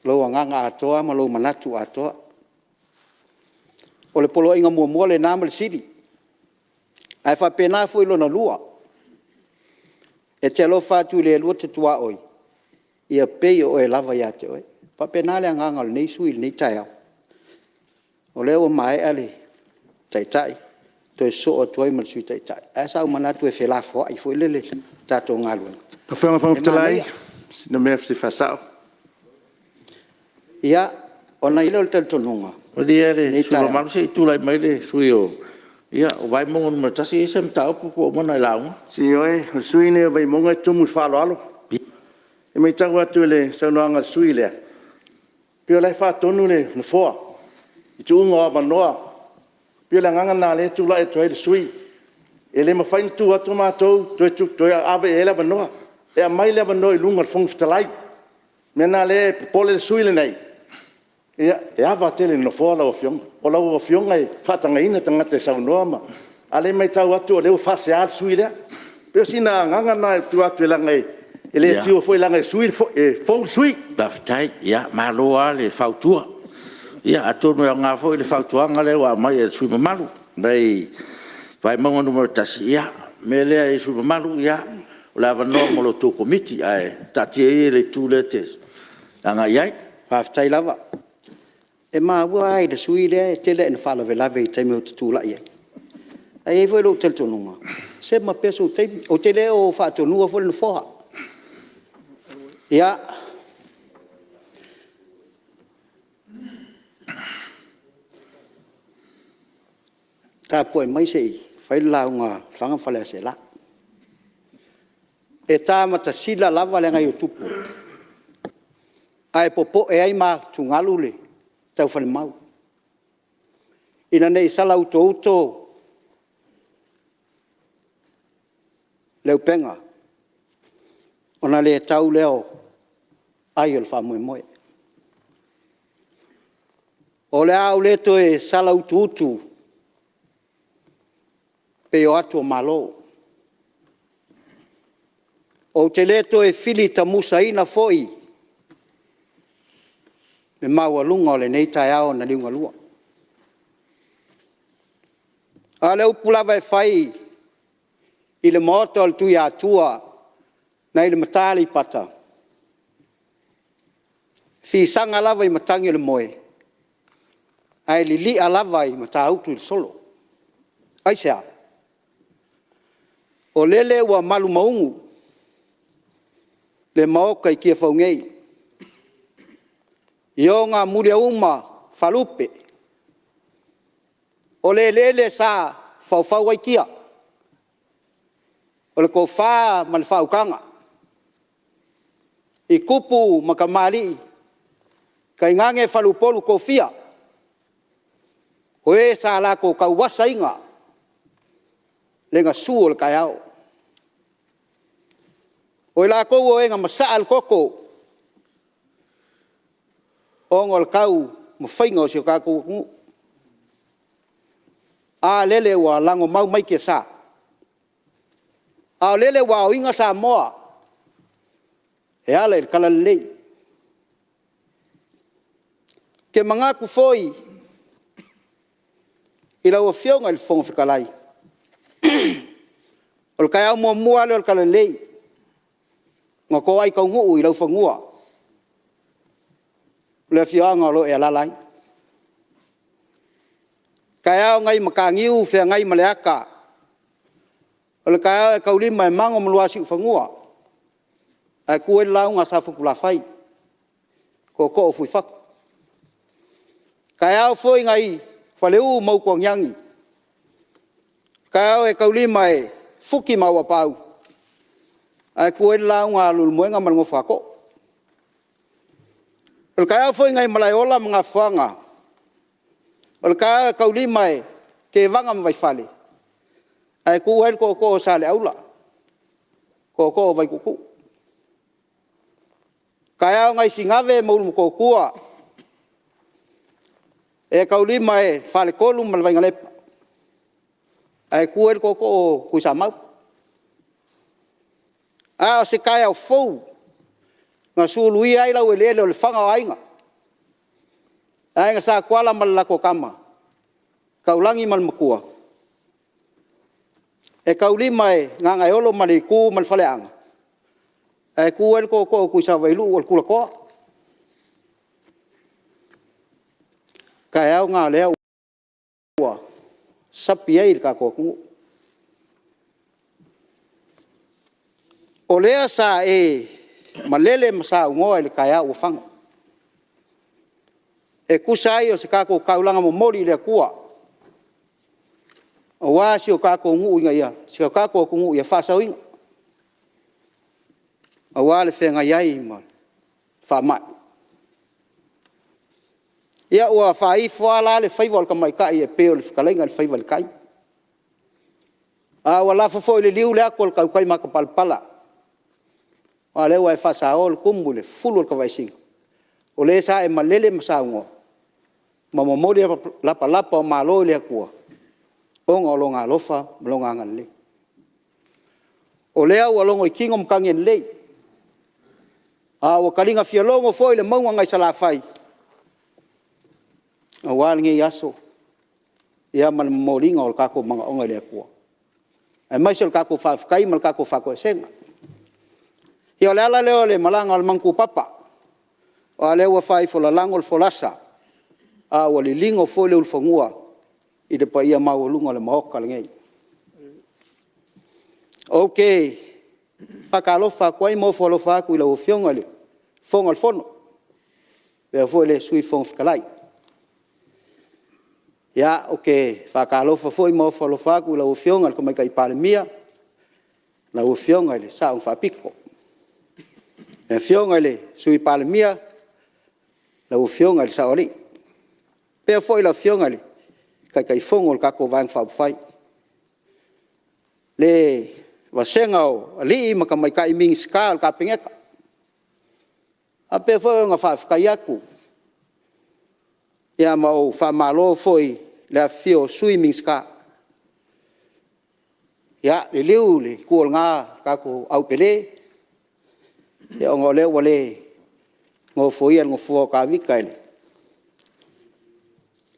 Lo nganga atoa ma lo manatu atoa. O le polo inga mua le nama le siri. Ai whapena fo ilo na lua. E te alofa atu le lua te tua oi. Ia pei o e lava ia te oi. Whapena le nganga le nei sui le nei tai au. O leo mai ale tai. Toi so o toi mal sui tai. Asa o manatu e whela fo ai fo ilele. Tato ngalua. Pa whanga whamtalai, sina mea fti whasao. Ia, ona ilo le taltonunga. O dia le sula malu se itulai mai le sui o. Ia, o vai mongon matasi e se mtau puku o mana i launga. Si oe, o sui ne vai monga e tumu whalo alo. E mai tangu atu le saunoanga sui lea. Pio lai whatonu le na foa. I tu unga awa noa. Pio le nganga nā le tula e toi le sui. E le mawhain tu atu mātou, toi awe e lewa noa. E a mai lewa noa i lunga le whongwhitalai. Mena le pole le sui le nei. E awa tele no foa lau fionga. O lau o fionga e whatanga ina tangata e sau noa ma. A le mai tau atu o leo whase al sui lea. Pio sina nganga nā tu atu e langa e. E le tio foi langa e sui, e fau sui. Baftai, ia, maloa le fautua. Ia, atonu e ngā fo i le fautuanga le wa mai e sui mamalu. Nei, vai mongo numero tasi, ia, me lea e sui mamalu, ia, o lava noa mo lo tō komiti, ai, tati e le tūle te. Anga iai. Whaftai lava. E maa ua ai le sui lea e tele e na whala velave i taimi o te tūla ia. Ai e voi lo taltonunga. Se ma peso o taimi, o tele o whaatonua fo le na foha. Ia. Ta poe mai sei, whai lau ngā whanga whalea se la. E tā mata sila lava le ngai o tupu. Ai popo e ai mā tungalu le, tau whale mau. Ina nei sala uto leu penga. Ona le tau leo ai o le wha moe. O le au le to e sala utu. Pe o atu o malo. O te leto e fili ta musa ina foi. Me maua lunga o le nei tai ao na liunga lua. A le upulava e fai i le moto al tui atua na i le matali pata. Fi sanga lava i matangi le moe. Ai li a lava i mata autu il solo. Ai sea. O lele ua malu maungu. le maoka I Tiafau ngei. I o ngā Mulinu'u whalupe. O le sa whau ai kia. O le ko wha man whaukanga. I kupu makamari. Kai ngange whalupolu ko fia. O e sa la ko kauwasa inga. Lenga suo le kai au. O la ko o enga masaal koko. O ngol kau mawhainga o sio kako. A lele wa lango mau mai ke sa. A lele wa o inga Samoa. E ala il kala lei. Ke mangaku foi. Ila o fionga il fonga whikalai. O le kai au mua le o kala lei. Ngā ko ai kau nguu I lau whangua. Le fionga lo e alalai. Kai au ngai makangiu whea ngai maleaka. O le kai au e kaulima e mango maluasi whangua. Ai kue lau ngā sawhukula whai. Ko o fui whak. Kai au foi ngai whaleu mau kua ngiangi. Kai au e kaulima e fuki maua pau. Ai kue lau ngā lulumuenga marango whako. O le kai au foi ngai Malae ola mga whanga. O le kai au e kaulima e ke vanga mawai whale. Ai kue ko o sale aula. Ko o vai kuku. Kai au ngai singave maulu ko kua. E kaulima e whale kolu malwainga lepa. Ai kue ko o kuisa mau. A se kai au fou. Ngā sului ai lau e lele o le whanga o ainga. Ai ngā sa kuala malako kama. Kaulangi malmakua. E kaulima e ngā ngai olo maliku malwhaleanga. Ai kue ko o kuisa vailu o kula koa. Kai au ngā lea ua. Sapi ai ka kokungu. O lea sa e malele masa ungoa le kai au whanga. E kusai o se kako kaulanga mo mori le kua. O wasi o kako ngu inga ia. Se o kako kungu ia whasau inga. O wale whenga iai ma whamai. Ia ua whai whala le whaiwa ka mai kai e peo le whakalenga le whaiwa le kai. A ua lafa fo le liu le ako le kaukai maka palpala. O le ua e whasao le kumu le fulu le kawaisinga. O le sa e malele masaungo. Ma momori lapa lapa o malo le akua. O ngā longa alofa mlonga ngale. O lea ua longo I kingo mkangi en lei. A ua kalinga fialongo fo le maunga ngai salafai. A wale nge Aso. Ia man moringa o kako mga onga le akua. E maise o kako whawhikai mal kako whako e senga. Ia le ala leo le malanga al mangku papa. O a leo whai fo la lango le folasa. A ua li lingo fo le ulfangua. I de pa ia maulunga le maoka le ngei. Ok. Pakalofa kwai mo folofa aku I la ufionga le. Fonga le fono. Pea fo le sui fonga fikalai. Ya, ok, whakalofa foi mo whalofaku la ufionga ko mai kai Palemene. La ufionga le sa un whapiko. E fionga le sui Palemene. La ufionga le sa ori. Pea foi la ufionga le kai fongo le kako vang whapwhai. Le wasenga o ali maka mai kai ming ska le kapingeka. A pea foi nga whawhikai aku. Ia mau whamalo foi le fio swimming ska. Ia le liu le kuol ngā kako au pele. Ia ngō leo wale ngō foi ngō fua ka wika ele.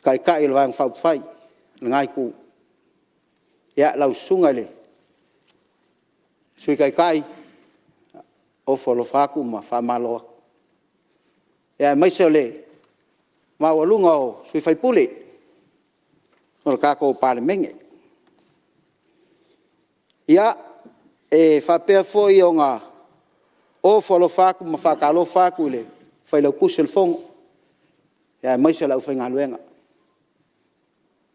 Kai le wang whauwhai le ngai ku. Ia lau sunga le. Sui kai o wholofaku ma whamalo. Ia maise le ma walunga o sui fai pule. O kako Palemene. Ia e whapea foi o ngā o folo faku ma fakalo faku le fai lau kusel fongo ya mai se lau fenga luenga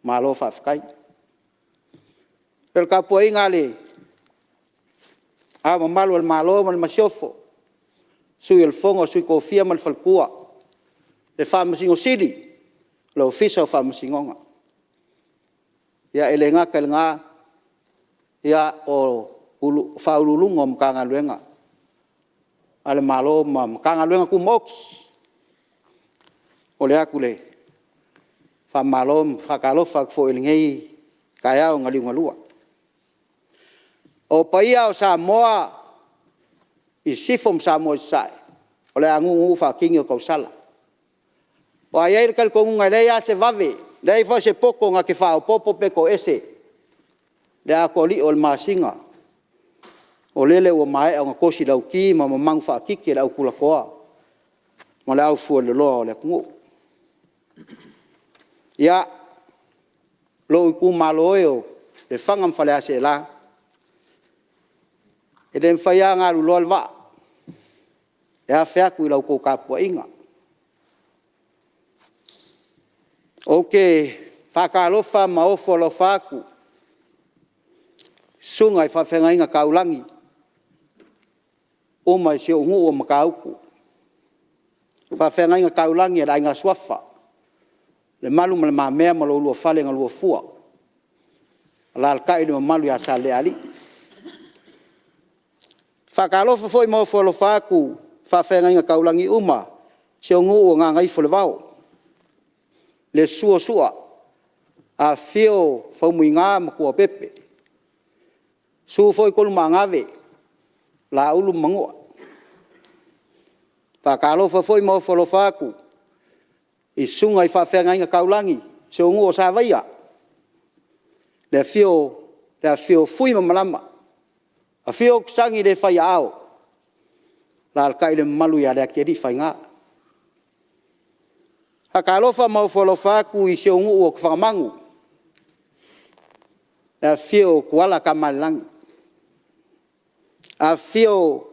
malo fa fkai el kapo inga le a malo el malo mal masiofo sui el fongo sui kofia mal falkua le fa masingo sili lo fisa fa masingonga ya elenga kelnga ya o ulu fa ululungom kanga luenga ale malo mam kanga luenga ku moki ole akule fa malo fa kalo fa fo elngei kaya o ngali ngalua o paia o Samoa i sifom Samoa sai ole angu fa kingi o kausala o ai kal ko ngai ya se vave dai fa se poko nga ke fa o popo peko ese da ko li ol masinga o lele o mai o kosi lau ki ma mang fa ki ke lau kula koa ma lau fu le lo le ku ya lo ku maloyo le fangam fa le ase la e den fa ya nga lu lol va ya fa ku lau ko ka po inga okay fa ka lo fa ma o fo lo fa ku sungai fa fenga inga kaulangi o mai se o ngu o makauku fa fenga inga kaulangi da inga swafa le malu mal mamea malo lu fale nga lu fua la alkai no malu ya sale ali fa kalo foi mo fo lo fa ku fa fenga inga kaulangi uma se o ngu o nga ngai fo le vao le suo a fio fa muinga ma ku pepe su foi kol mangave la ulu mango fa kalo fa foi mo folo faku i sunga i fa fenga inga kaulangi se ngo sa vaia le fio fui malama a fio sangi le fa yao la alkai le malu ya le kedi fa nga ha kalo fa mo folo faku i se ngo o fa mangu le fio kuala kamalang a fio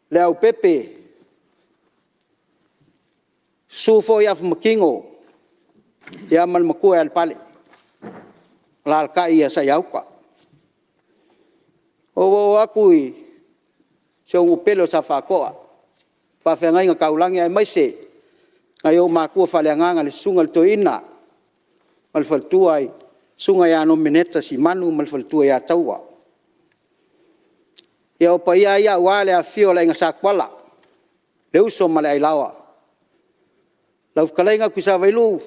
leo pepe sufo ya makingo ya mal maku al pale la kai ya sayauka o akui so pelo sa fa ko fa fenga nga kaulangi ai mai se ayo maku fa le nga le sungal toina mal faltuai sunga ya no mineta si manu mal faltua ya taua ya o paia ya wale a fio la inga sakwala le uso male ai lawa lau kalenga ku sa vailu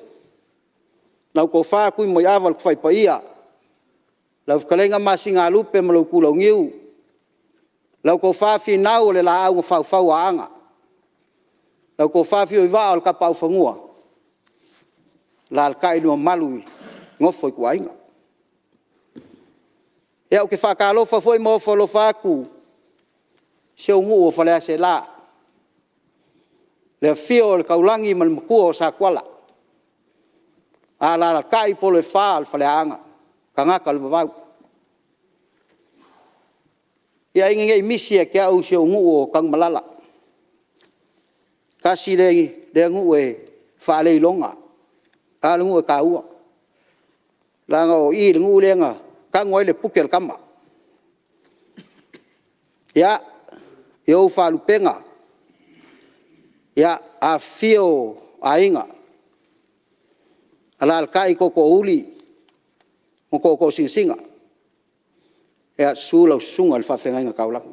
lau ko fa ku mo aval ku fai paia lau kalenga masinga lupe mo ku lau ngiu lau ko fa fi nau le la au fa anga lau ko fa fi va al ka pau fangua la al kai no malu ngofo ku ainga ya o ke fa ka lo fa foi mo fo lo fa ku se o ngu o fale se la le fio le kaulangi mal mkuo sa kwala ala kai po le fa al fale anga kanga kal va ya inge misi ke au se o ngu o kang malala kasi de ngu e fa le longa al ngu ka u la ngo i ngu lenga ka ngoi le pukel kama ya eu falo penga ya a fio ainga ala kai ko uli ko singa ya sula sunga al fa fenga nga kaulang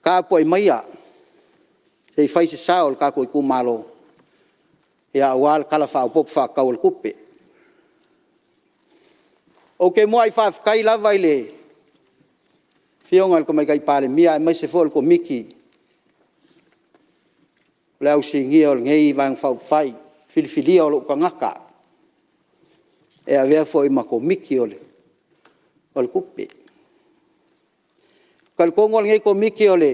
ka poi maia e fai se saol ka ko ku malo ya wal kala fa pop fa kaul kupe okay mo ai fa kai la vaile fiongal ko mai kai Palemene mai se fol ko miki lau singi ol ngei vang fau fai filfili ol ko ngaka e ave foi ma ko miki ol kupe kal ko ngol ngei ko miki ol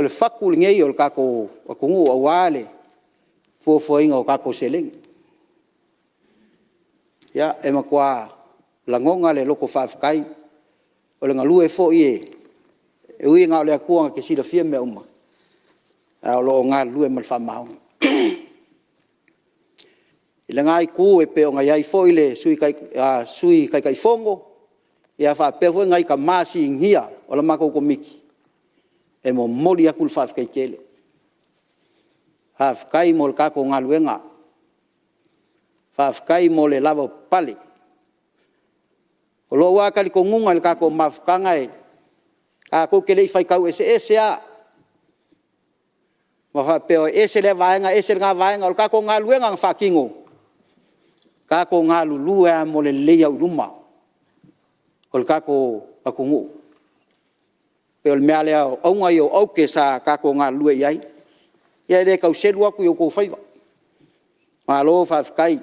fakul ngei ol ka ko ngu awale fo foi ngo ka ko seleng ya e ma kwa langonga le loko fa kai o le ngalue fo ie e ui ngā o le akua ke sila fia me uma o lo ngā lue mal whamau i le ngai ku e pe o ngai ai fo i le sui kai fongo ia fa pe fo ngai ka masi inghia o la mako ko miki e mo moli akul fa kai kele haf kai mol ka ko ngaluenga fa kai mol le lavo pali o lo wa kali ko ngunga le ka ko mafkanga e ka ko kele fai kau ese a ma fa pe o ese le vaenga ese nga vaenga o ka ko ngaluenga fa kingo ka ko ngalu lua mo le leia uluma o ka ko akungu pe o mea lea au ngai o au ke sa ka ko ngā lue iai. Ia le kau selu aku i o kou whaiva. Mā lo whawhikai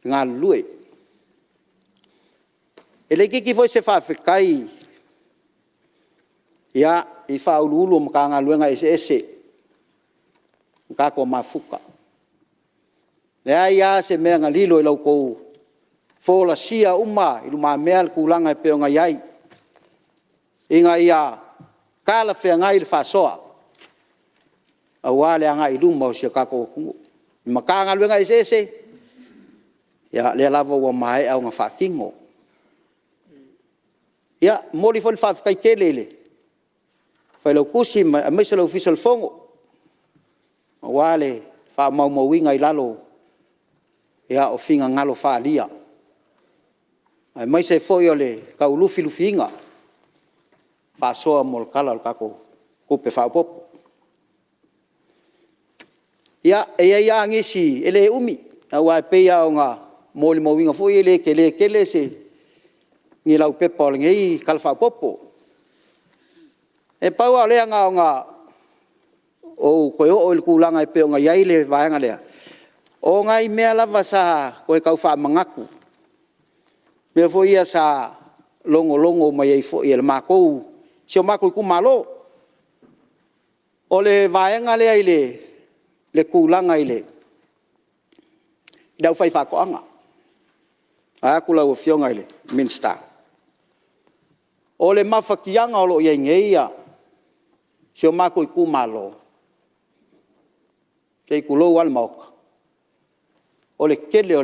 ngā lue. E le kiki foi se whawhikai ia i whaulu mo ka ngā lue ngā ese. Ka ko mafuka. Lea ia se mea ngā lilo i lau kou fola sia uma i luma mea kulanga e peo ngā iai. Inga ia kala whea ngai le whasoa. A wale anga i luma o sia kako kungu. I makanga luenga i sese. Ia lea lava ua mai au ngā whakingo. Ia moli foli whawhikai kelele. Whailau kusi a meisa lau fisal fongo. A wale wha mau inga i lalo. Ia o finga ngalo whaalia. Ai meisa e foi o le kaulufi lufinga. Fasoa mol kala kako kupe fa pop ya ia ngisi ele umi na wa pe ya nga mol mo winga fo ele kele se ni lau pe pol ngi kal fa popo e pa wa le nga o ko o il kulanga e pe nga ya ile va nga le o nga i me la va sa ko ka fa mangaku me fo ia sa longo mai fo il mako si o mako ku malo o le vaenga le aile le kulanga ile dau fai fa ko anga a ku la o fionga ile minsta o le mafakianga o lo ye ngeia si o mako ku malo ke ku lo wal mok o le kele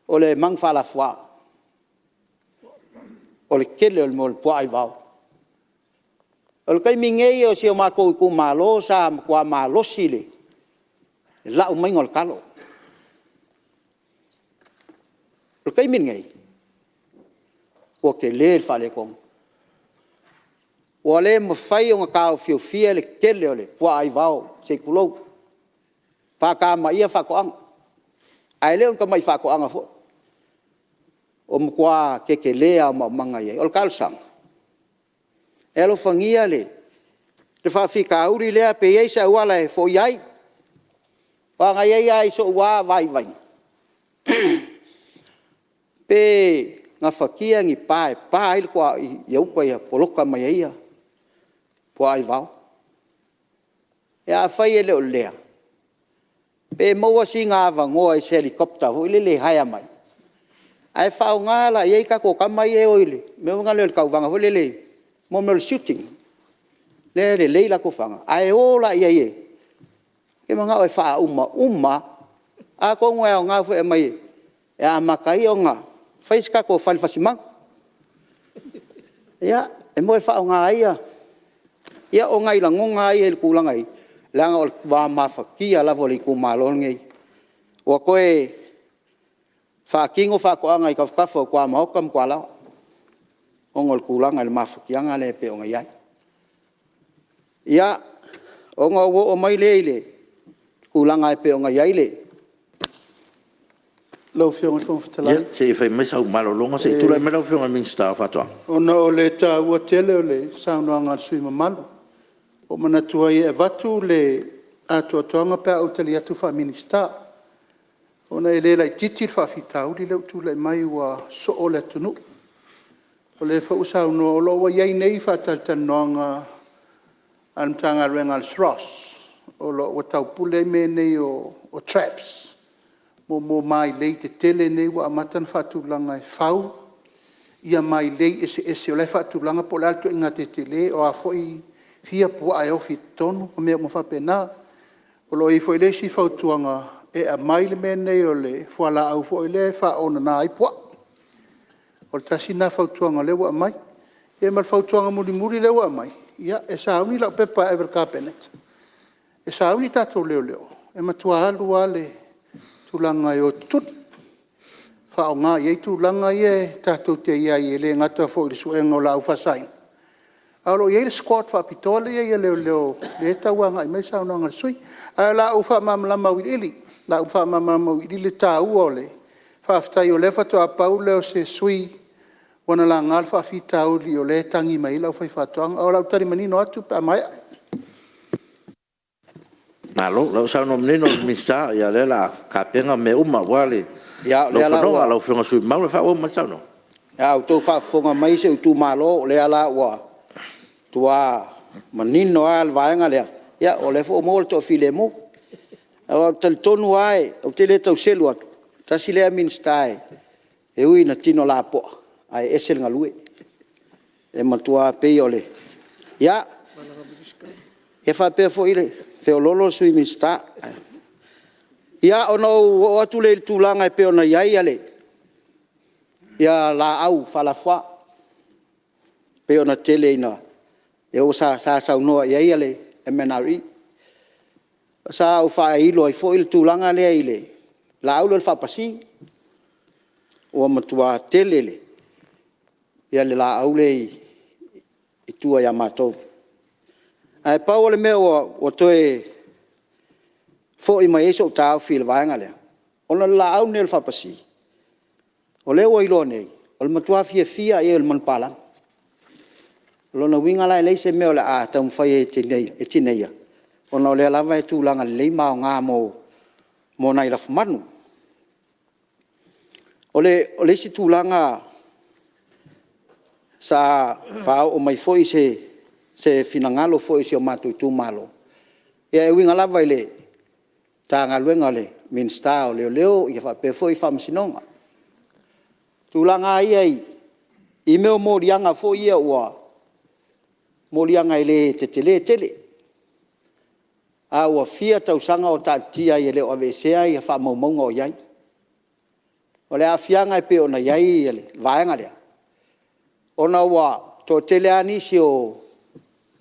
o le mangfa la foi o le kele o le mol po ai vau. O le kai mingei o si o mako ku malo sa kua malo sile. La o maingo le kalo. O le kai mingei. O ke le fale kong. O le mawhai o ngā kao fia le kele o le po ai vau se kulou. Whaka ma ia whakoanga. Ai leo ka mai whakoanga fo. O mkwa ke lea ma manga ye o kalsang elo fangia le fa fika uri le pe ye sa wala fo yai wa nga ye ai so wa vai pe nga fakia ngi pa il kwa yo pa ya poloka ma ye ya po ai vau ya fa ye le le pe mo wa singa va ngo ai helicopter ho le haya mai ai fau ngala ye ka ko kamai e oile me ngale ka vanga ho lele mo me shooting le la ko fanga ai ola ye ke manga ai fa uma a ko nga fu e mai ya makai nga fais ka ko fal fasimang ya e mo fa nga ya o ngai la ngonga ai ku la ngai la ngol ba ma fakia la voli ku malon ngai o ko e fa kingo fa ko anga i ka fo kwa ma okam kwa la ongol kulanga le mafakianga le pe onga yai ya onga wo o mai le kulanga pe onga yai le lo fiong fo fatala ya se fai mai sau malo longa se tu la me lo fiong min sta fa to o no le ta o tele le sa no nga sui malo o mana tua e vatu le ato tonga pe o tele atu fa minista ona ele la titir fa fitau di le tu le mai wa so o le tunu o le fa usa no lo wa ye nei fa ta tanonga an tanga rengal stros o lo wa tau pule me nei o traps mo mai le te tele nei wa matan fa tu langa fau ia mai lei ese o le faatulaga po le alto inga tetele o a foʻi fia puaʻa e ofi tonu o mea ua faapena o lo i foʻi le si fautuaga e a mai le mea nei o le fualaau foʻi le faaonana ai puaʻa o le tasina fautuaga le ua mai ia ma le fautuaga mulimuli le ua mai ia e sauni lau pepa ever cabinet e sauni tatou leoleo e matua alu a le tulaga e o tutu faaogā iai tulaga ia e tatou te ia i e lē gata foʻi le suʻega o lau fasaina a lo iai le squad faapitoa le ia leoleo le tauaga i mai saunaga le sui ae laʻu faamamalama uiliʻili laʻu faamamalama uiliʻili le tāua o le faafetai o le fatoapau le o se sui ua na laga le faafitauli o le tagi mai lau fai faatoaga o lau talimanino atu pe amaea Malo, lau sa no menino misa ya le la kapena me uma wale. Ya le ala wa lau fenga sui mau le fa o ma sa no. Ya to fa fonga mai se tu malo le ala wa. Tua menino al vaenga le. Ya o le fo mo to filemo. O tel tonu ai, o tele to selu atu. Ta sile min stai. E ui na tino la po. Ai esel ngalue. E matua pe ole. Ya. E fa pe fo ile. Feololo sui mista. Ia ono o atu le tulaga e pe ona iai ale. Ia la au falafua. Pe ona tele ina. E o sa saunoa iai ale e menari. Sa au whaeilo ai fo il tulaga lea ile. La au le whapasi. O matua tele le. Ia le la au le i tua ia mātou. Ai pau le mea o toe fo i mai eso tau fil vaenga le. Ona la au nel fapasi. O le o ilo nei. O le matua fia e o le manpala. Lona winga lai leise mea o le a tau mwhai e tineia. Ona o le lava e tūlanga le leima o ngā mo nai la fumanu. O le si tūlanga sa whao o mai fo i se finangalo fo isi o matu tu malo. Ia e winga lava ile ta ngaluenga le minsta o leo ia fa pe fo i fam sinonga. Tulanga ia i meo morianga fo ia ua morianga ile tele. A ua fia tau sanga o tatia i leo avesea ia fa maumaunga o iai. O le a fianga e pe ona iai ile vaenga lea. Ona ua to tele anisi o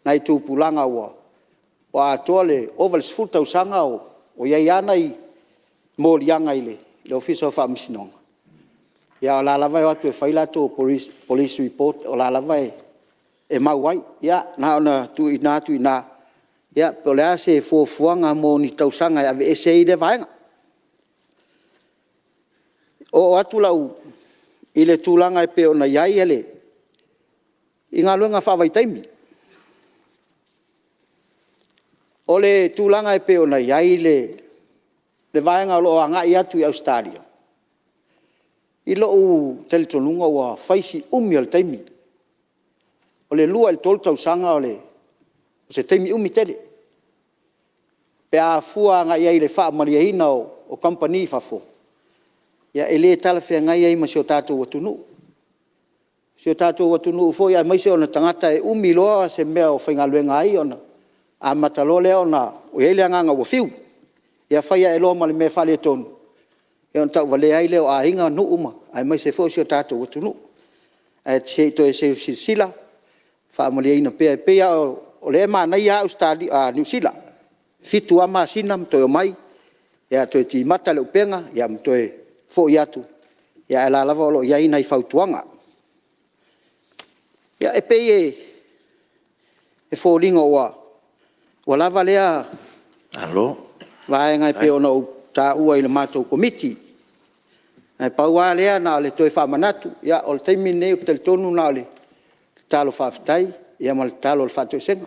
nai tupulanga wa atoa le ovals futa usanga o iai ana i morianga ile le office of amsinonga. Ia o la lava e atu e whaila to police report o la lava e mauai. Ia na ona tu ina. Ia po le ase fuanga mo ni tausanga e ave ese i le vaenga. O atu lau i le tūlanga e pe ona iai ele i ngā luenga whawaitaimi. O le tūlanga e pe ona iai le vaenga lo anga i atu i Australia. I lo u teletonunga ua whaisi umi o le taimi. O le lua il tolu tausanga o se taimi umi tele. Pe a fua anga iai le wha mariahina o company fafo. Ia ele tala whea ngai ai ma seo tātou watunu. Seo tātou watunu ufo ia maise ona tangata e umi loa se mea o whaingaluenga ai ona. A matalo lea ona o ele anganga wa fiu. Ia whaia e loa ma le mea whale tonu. E on tau wale ai leo a hinga nu uma. Ai mai se fo seo tātou watunu. E se to e se sila. Wha amali aina pea e pea o le ema nei a Australia a New Zealand. Fitu ama sinam to o mai. Ia to e ti mata le upenga. Ia to e fo i atu. Ia e la lava olo ia ina i fautuanga. Ia e pei e fo linga wa lava lea. Alo. Vaenga e pe ona o ta ua i le mātou komiti. E paua lea na le toi whamanatu. Ia o le taimi nei o te tonu na le talo whaftai. Ia ma le talo le whatou senga.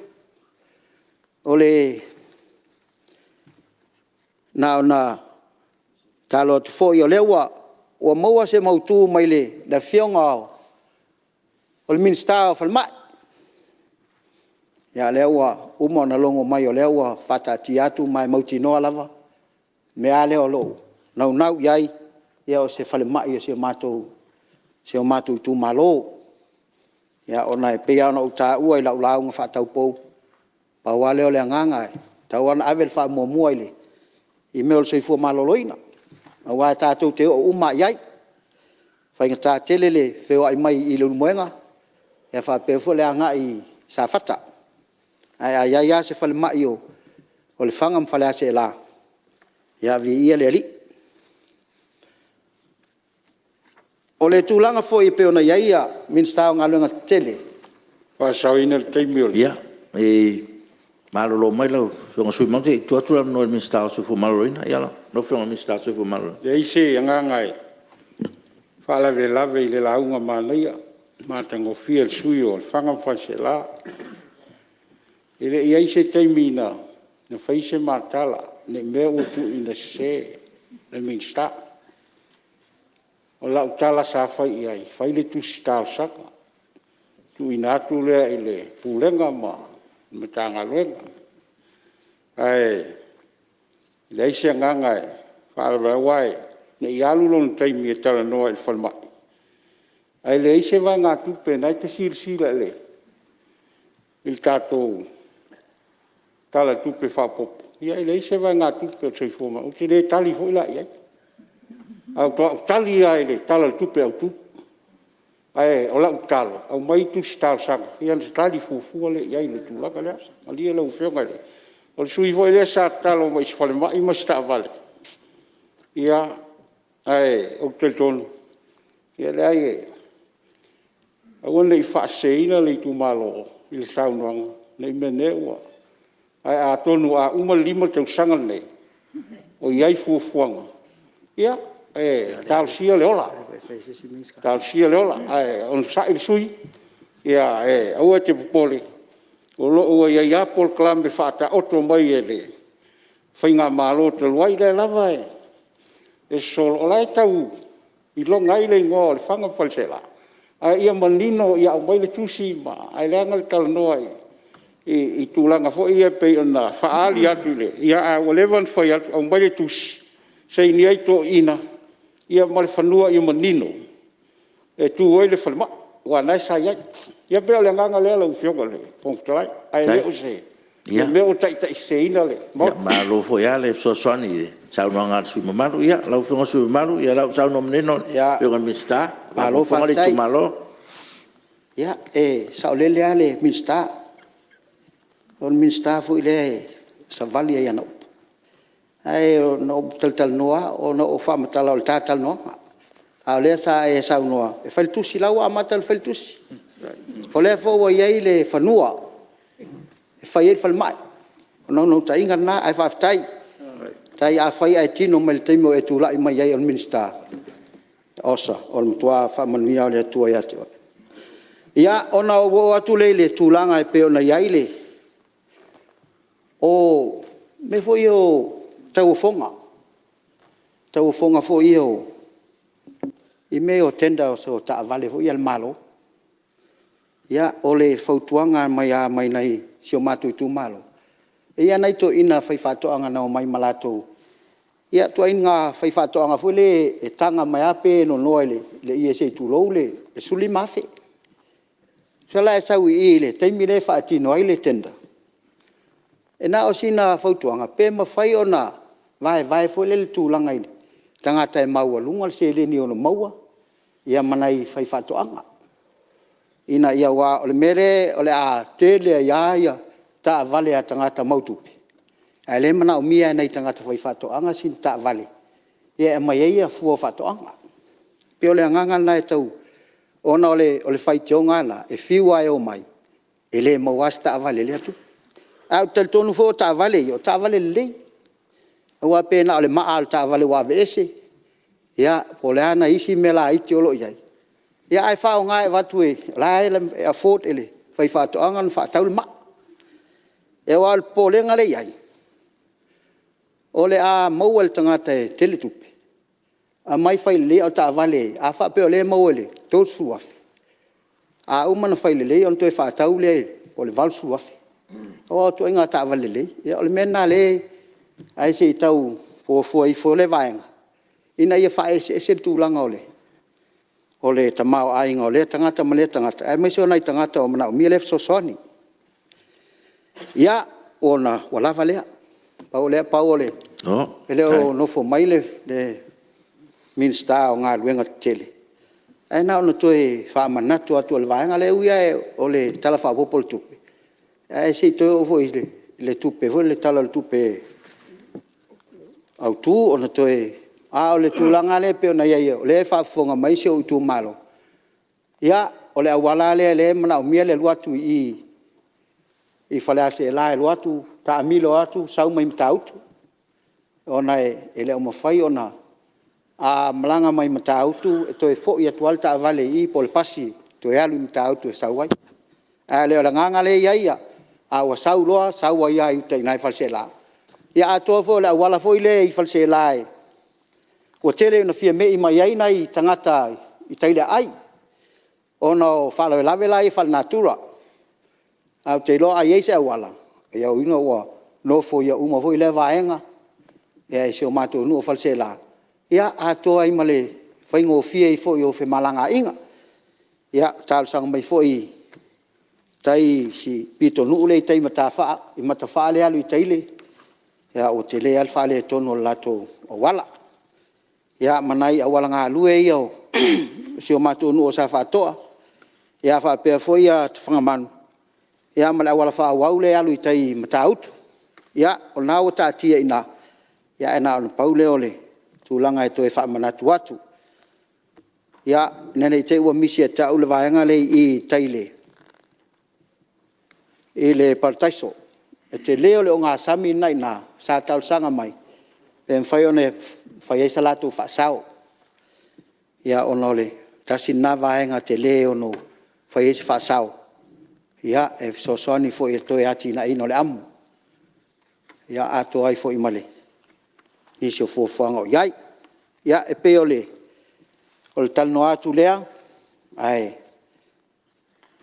O le na talo atu fo i o lewa. Ua maua se mautu mai le fionga o le minsta o whalmai. Ia lewa uma na longo mai o lewa whatati atu mai mauti noa lava. Mea leo lo. Nau iai ia o se whalemai o se mātou se o matu tu malo ya ona e pe ona uta ua ila ula un fa tau po pa wale ole nganga tau ana avel fa mo mo ile I me o se fu malo loina wa ta tu te o uma yai fa ngata telele fe ai mai I lu moenga ya fa pe fo le anga I sa fata ai ai ya se fa le mai o le fangam fa le se la ya vi ia le li o le tūlanga fo I pe ona iaia minstao ngalunga tele. Fa sauina le taimi Ia, malolo mai lau, whionga sui mau te tuatura no le minstao sui fu maloloina, ia la, no whionga minstao sui fu maloloina. Le ise angangai. Fa lave lave I le launga malaia, matango fia le sui o le whanga whanse la. Ile ia ise taimi na whaise matala, ne mea utu ina se, le minstao. O lau tala sa fai ai, fai le tu stal saka. Tu inatu lea I le pulenga ma, matanga luenga. Ai, le ise ngangai, whaara wai, ne I alu lon taimi e tala noa I whalmai. Ai le ise wa ngā tupe, nai te sila le. Il tātou tala tupe whapopo. Ia le ise wa ngā tupe o tsoi fōma, o te le tali fo ila iai. Au tali ai le tala tupe au tu. Ai o la talo, au mai tu stal sanga. Ia se tali fufu le ia le tu la kala. Ali le ufenga le. O sui vo le sa talo mai sfale mai ma sta vale. Ia ai o te ton. Ia le ai. Au nei fa seina le tu malo. Il saunang nei meneu. Ai a tonu a uma lima te sanga nei. O iai fufuanga. Ia tal sia le ola. Tal sia le ola. On sa il sui. Ia au te poli. O lo ia pol klambe fata oto mai ele. Whainga malo te luai le lava e. E sol olai tau. I lo ngai le ngō le whanga whalsela. Ia manino ia au mai le tusi ma. Ai le angal tal noai. I tūlanga fo ia pei ona whaali atu le. Ia a walevan whai atu au mai le tusi. Sei ni ai to ina. Ia male whanua ia manino. E tu oi le whalma. Wa nai sa iai. Ia peo le nganga lea lau whionga le. Pongtalai. Ai le o se. Ia meo tai se ina le. Ia ma lo fo ia le so swani le. Sau no ngat sui mamalu ia. Lau whionga sui mamalu ia lau sau no menino. Whionga mista. Ma lo whonga le tu malo. Ia sau le lea le minsta. On minsta fu ile sa vali ia nau. Ai no tal noa o no o fama tal o tal noa. A le sa sa noa. E fal tu si lawa amatal fal tu si. O le fo wa ia le fanua. E fai fal mai. No tai ngana ai fa tai. Tai a fai ai tino mel timo e tu la mai ia on minsta. Osa on tua fa mania le tua ia te. Ia ona o atu le tulanga e pe ona ia le. O me foi o tau fonga fo io I me o tenda o so ta vale fo ia malo ia ole fautuanga mai nei sio matu tu malo ia nei to ina fai fatoanga na mai malato ia to inga fai fatoanga fo le e tanga mai ape no noile le ia se tu lole e suli mafe sala sa wi ile taimile fa tino ile tenda e na o sina fautuanga pe ma fai ona vai fo le tu langa ile tangata e maua lunga se le ni ono maua ia manai fai fatoanga ina ia wa ole mere ole a tele ia ta vale a tangata mautupi ai le mana o mia nei tangata fai fatoanga sin ta vale ia mai ia fu fatoanga pe ole nganga na tau ona ole fai tionga na e fiwa e o mai ele mo wasta vale le tu au tel tonu fo ta vale le wa pena ole maal ta vale wa vese ya polana isi mela iti olo ia ia ai fa ngai watue lai le afford ele fai fa to angan fa taul ma e wal polenga le ia ole a mowel tangata teletupe a mai fai le o ta vale a fa pe ole mowele to suaf a umana fai le on to fa taul le ole val suaf o to inga ta vale le ia ole mena le ai se tau fo le vaenga ina ia fa ese tu langa ole o le tamao ainga o le tangata ma le tangata. E mai seo nai tangata o mana o mia lef sosoni. Ia ona walava lea. Pau lea pau le. Ele o nofo mai le minsta o ngā luenga tele. E na ona toi whaamanatu atu o le vaenga le uia o le tala whaapopol tupe. E si toi ofo i le tupe, fo le tala le tupe au tu ona toi o le tūlanga le pe ona ia o le whaafonga mai se o tu malo. Ia o le awala le mana o mia le luatu i whalease e la e luatu ta amilo atu sau mai mta autu. Ona e le o mawhai ona a malanga mai mta autu e toi fo i atual ta avale i po le pasi toi alu mta autu e sauai. A le o la nganga le ia a wa sau loa sau wa ia i utai nai false la. Ia atoa fo le awala fo i le i false la e. O tele na fia mei mai ai nai tangata i taile ai. Ona o whalawe lawe lai whal natura. Au te loa ai eise awala. E au ino ua no fo ia uma fo i le vaenga. Ia e seo mato nu o false la. Ia atoa i male whaingo fia i fo i o fe malanga inga. Ia tālusanga mai fo i tai si pito nuu le i tai matawha. I matawha le alu i taile. Ia o te le alfa le tono lato o wala. Ia manai awala ngā lue i au. Seo mato nu o sa whatoa. Ia whapea fo ia te whangamanu. Ia male awala whaawau le alu i tai matautu. Ia o nā o tātia ina. Ia e nā o paule ole. Tūlanga e toi whaamanatu atu. Ia nene i te ua misi e tau le vaenga le i taile. I le partaiso. E te leo le o ngā sami nai nā sa tausanga mai. Pe mwhai one whai eisa latu whaasao. Ia ono le tasi nā vaenga te leo no whai eisa whaasao. Ia e sosoni fo i toi ati na ino le amu. Ia ato ai fo i male. Nisi o fuafuanga o iai. Ia e pe ole. Ole talno atu lea. Ai.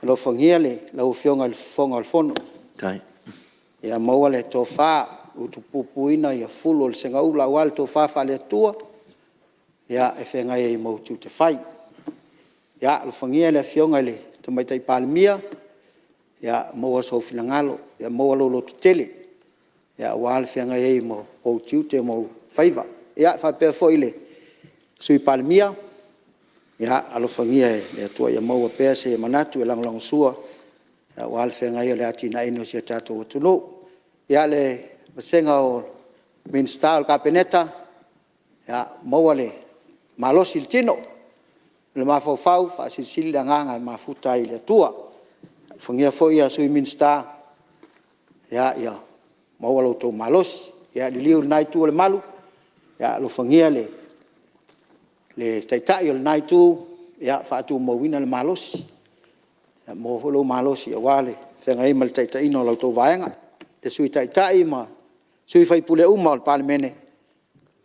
Lo whangia le. Lau whionga le whonga le whono. Tai. Ia maua le tō whā. Utu pupuina ia fulu le senga ula wale tō whā whale atua. Ia e whenga e mau tiu te whai. Ia lo whangia le whionga le. Tō maitai Palemene. Ia maua sofina ngalo. Ia maua lolo tu tele. Ia wale whenga e mau pou tiu te mau whaiva. Ia whapea foile. Sui Palemene. Ia alo whangia e atua ia maua pēr se manatu e langolango sua. Ia wale whenga e le ati na ino si a tātou atuno. Ia le masenga o minsta o kapeneta. Ia maua le malosi le tino. Le mawhauwhau, whaasilisili le nganga e mafuta i le atua. Whangia foi a sui minsta. Ia maua lo tō malosi. Ia li liu nai tu o le malu. Ia lo whangia le taitai o le nai tu. Ia whaatu mawina le malosi. Ia maua lo malosi a wale. Whenga ima le taitai no lau tō vaenga. Te sui taitai ma. Sui whai pule uma o le Palemene.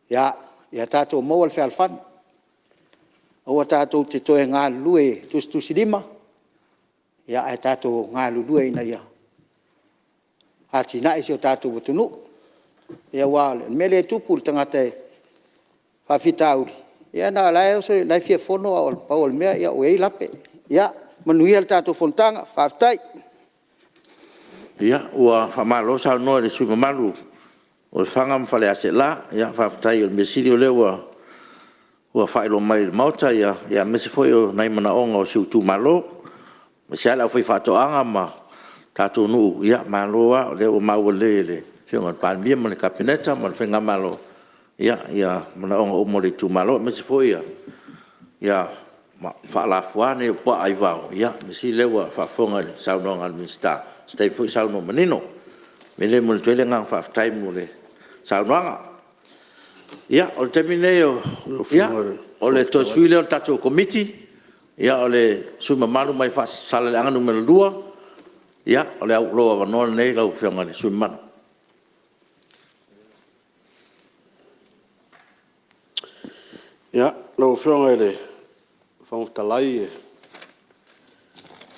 Ia tātou maua le whealwhanu. Oa tātou te toe ngā lue tusi lima. Ia e tātou ngā lue ina ia. Hati nai si o tātou watunu. Ia wale. Mele tupu le tangata e whawhita auri. Ia nā lai o sori lai fia whono o pau le mea. Ia o ei lape. Ia manuia le tātou Fonotaga. Whawhitai. Ia ua whamalo sa noa le sui mamalu. O le whangam whale ase la. Ia whawhitai o le mesiri o le ua whaelo mai le mauta. Ia mese foi o nai mana onga o siu tu malo. Mese ala o whai whatoanga ma tātou nuu. Ia maloa o le o maua le whionga Palemene ma le kapeneta ma le whenga malo. Ia mana onga o mo le tu malo. Mese foi ia whaalafuane o pua ai vau. Ia mese lewa whawhonga le saunonga le minsta. Stai foi sauno manino. Mele mo le tuele ngang whawhitai mo le saunonga. Ia, o le temine o le to suile o tatou komiti. Ia, o le sui mamalu mai whaasala le anga numero 2. Ia, o le au loa wanoa nei lau whionga le sui manu. Ia, lau whionga le whangtalai e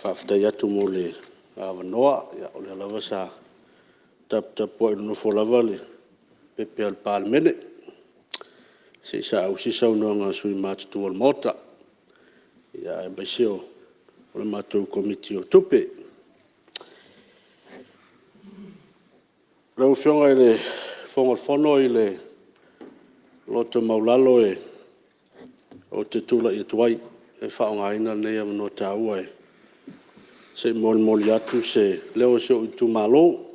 whawhitai atu mo le wanoa. Ia, o le alawa sa tapu e nufo lava le pepe al Palemene. Se sa au si sau no nga sui matu tu al mota. ia e baisio o le mātou komiti o tupe. Rau fionga i le whonga i le loto maulalo o te tula i tuai e whaonga ina nei am no tā ua se moli atu se leo se o tu malo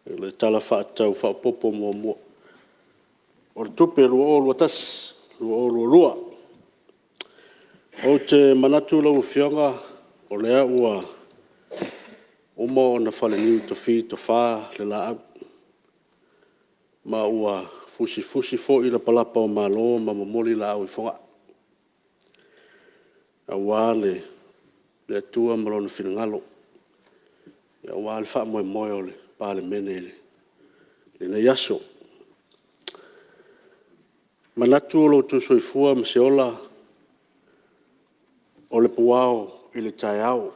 le tala whaatau whaopopo mua. O le tupe lua tas, lua. O te manatu lau fionga o lea ua o na whale niu to fi to wha le la au. Ma ua fusi fo i la palapa o malo ma mamoli la au i whonga. A wale le atua malona finangalo. Ia wale wha moe o le Palemene le na yaso. Manatu o lo tu soifua mseola o le puao i le taiao.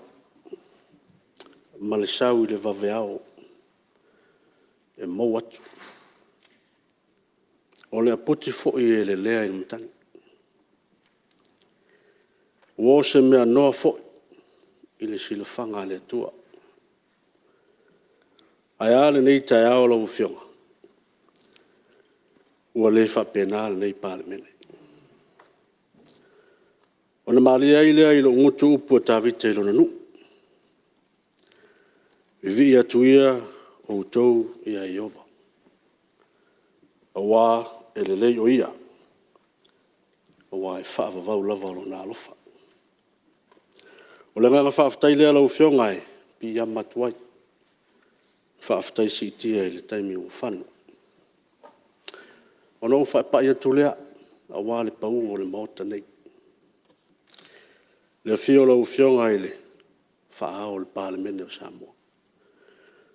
Ma le sau i le vaveao. E mau atu. O le aputi fo i le lea i mtani. Uo se mea noa fo i le silafanga le atua. Ai ale nei taiao lau fionga. Ua le whapena nei Palemene. O na malia i lea i lo ngutu upu a tawita i lo nanu. Vivi atuia o utou i a Iova. A wā e le lei o ia. A wā e whaavavau lava lo nā alofa. O le nganga whaaftai lea lau fionga e pi ia matuai. Whaaftai si tia i le taimi o whanu. O no whaipai atu lea, a wā le pau o le maota nei. Le fio lau fionga i le whaao le Palemene o Samoa.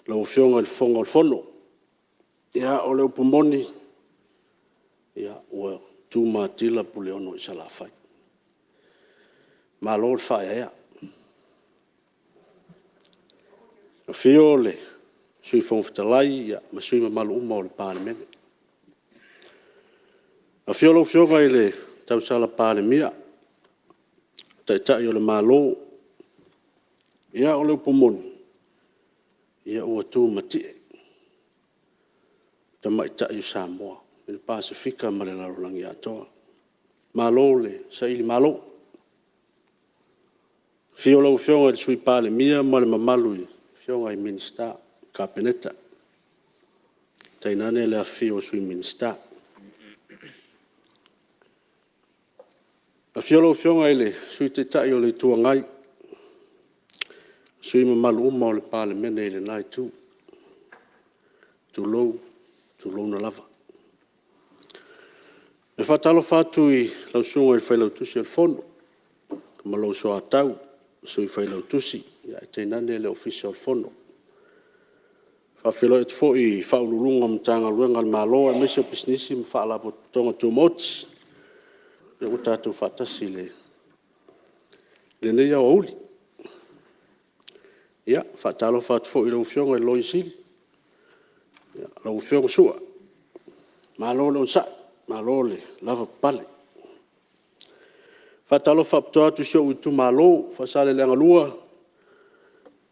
Lau fionga i le fonga o le fono. Ia o le upumoni, ia ua tū mātila pule ono i salafai. Ma lo le whae ea. Le fio le sui fongatalai, ia ma sui mamalu uma o le Palemene. A fiolo fionga i le tausala Palemia, tai o le malo, ia o le upumoni, ia ua tū matie, tamai tai o Samoa, i le Pasifika ma le larolangi atoa. Malo le saili malo. Fiolo fionga i le sui Palemia ma le mamalu i fionga i minista, kapeneta. Tainane le a fio sui minista. A fiolo fionga i le sui te tai o le tuangai. Sui mamalu uma o le Palemene i le nai tu. Tu lou na lava. E whatalo whatu i lau sunga i whailau tusi al fono. Ma lau so atau, sui whailau tusi. Ia e teinane le ofisi al fono. Whawhilo e tfo i whaulurunga mtanga ruenga al maloa. Mese o pisnisi mwhaalapo tonga tu moti. E o tātou whatasi le nei au auli. Ia, whatalo whatu fo i lau fionga i loi sili. Ia, lau fionga sua. Malo le onsa, malo le lava pale. Whatalo whapto atu sio uitu malo, whasale le angalua.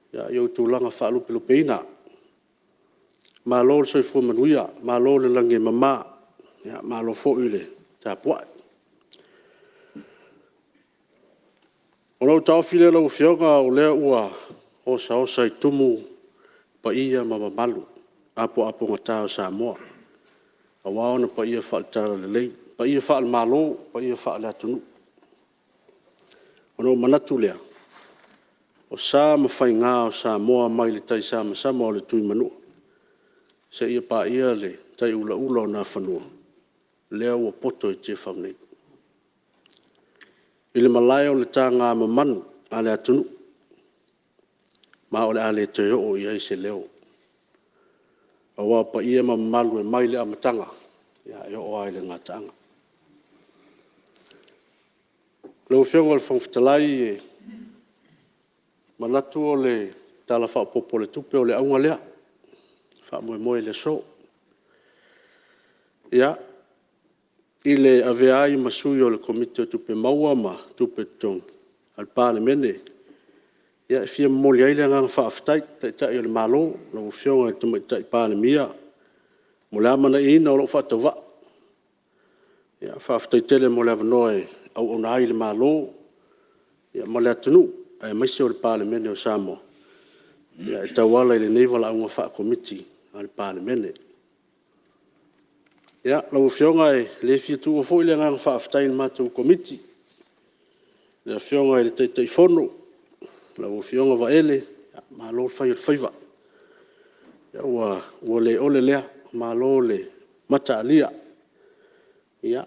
Ia, iau tūlanga whaalupelupeina. Malo le soifua manuia, malo le lange mama. Ia, malo fo i le tāpuai. O lau tau file lau fionga o lea ua osa i tumu pa ia mamamalu. Apo ngata o Samoa. A wao na pa ia whaal tala le lei. Pa ia whaal malo, pa ia whaal atunu. O no manatu lea. O sa mawhai ngā o Samoa mai le tai sa masama o le tui manua. Se ia pa ia le tai ula o nā whanua. Lea ua poto i Tiafau nei. I le Malae o le tā ngā mamanu a le atunu. Ma o le a le te o i aise leo. A wā pa ia mamalu e mai le amatanga. Ia e o ai le ngā taanga. Leo whionga le whangwhitalai e manatu o le tala whaopopo le tupe o le aunga lea. Wha moe le so. Ia. i le avea ai masui o le komite o tupe maua ma tupe tong al Palemene. Ia fia moli ai le ngang whaaftai, tai o le malo, na ufionga i tuma tai Palemia. Mo le amana ina o lo whaatawa. Ia whaaftai tele mo le avanoe au ona ai le malo. Ia mo le atunu, ai maise o le Palemene o Samoa. Ia e tauala i le neivala au ngā whaakomiti al Palemene. Ia, lau fionga e le fia tu o fo i le ngang whaaftai le mātou komiti. Le fionga e le teitai fono, lau fionga va ele, malo whai o le whaiva. Ia ua le ole lea, malo le mata alia. Ia,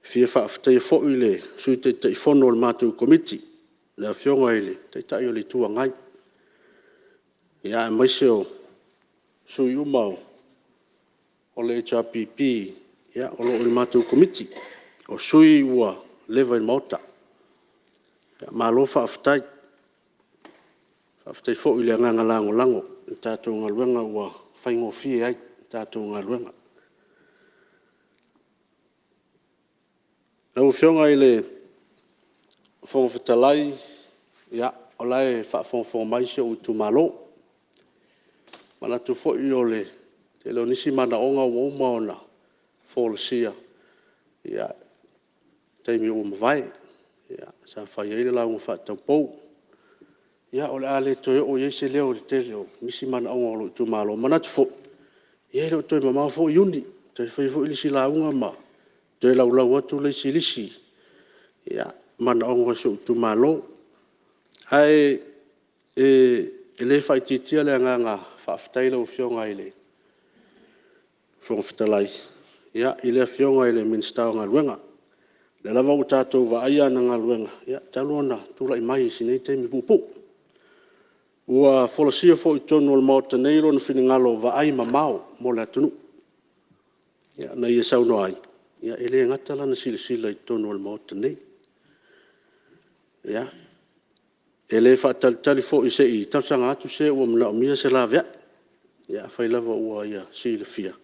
fia whaaftai fo i le sui teitai fono le mātou komiti. Le fionga e le teitai o le tua ngai. Ia, e maise o sui umau. O le HRPP, ia, o lo le mātou komiti, o sui ua lewa i maota. Ia, malo whaaftai fo i le nganga lango lango, i tātou ngā luenga ua whaingo fie ai, i tātou ngā luenga. Nau whionga i le whongwhitalai, ia, o lai whaafongwhonga mai se o tu malo. Mana tu fo i o le te leo nisi mana onga o maona fōlasia. Ia, teimi o mawai. Ia, sa whai eile launga whaatau pou. Ia, o le ale toi o yeise leo le te leo nisi mana onga o tu malo. Mana tu fo. Ia, leo toi mamau fo iuni. Toi whai fo ilisi launga ma. Toi lau atu leisi lisi. Ia, mana onga so tu malo. Ai, le whai titia le nganga whaaftai lau whionga i le. Whongwhitalai. Ia, i le whionga i le minstau ngā luenga. Le lava o tātou wa aia na ngā luenga. Ia, taluana, tūla i mai sinei teimi pupu. Ua wholasia fo i tonu o le maota neiro na whingalo wa ai mamau mo le atunu. Ia, na ia sauno ai. Ia, ele ngatala na sila i tonu o le maota nei. Ia, ele whaatalitali fo i se i tausanga atu se ua mna o mia se la vea. Ia, whai lava ua ia sila fia.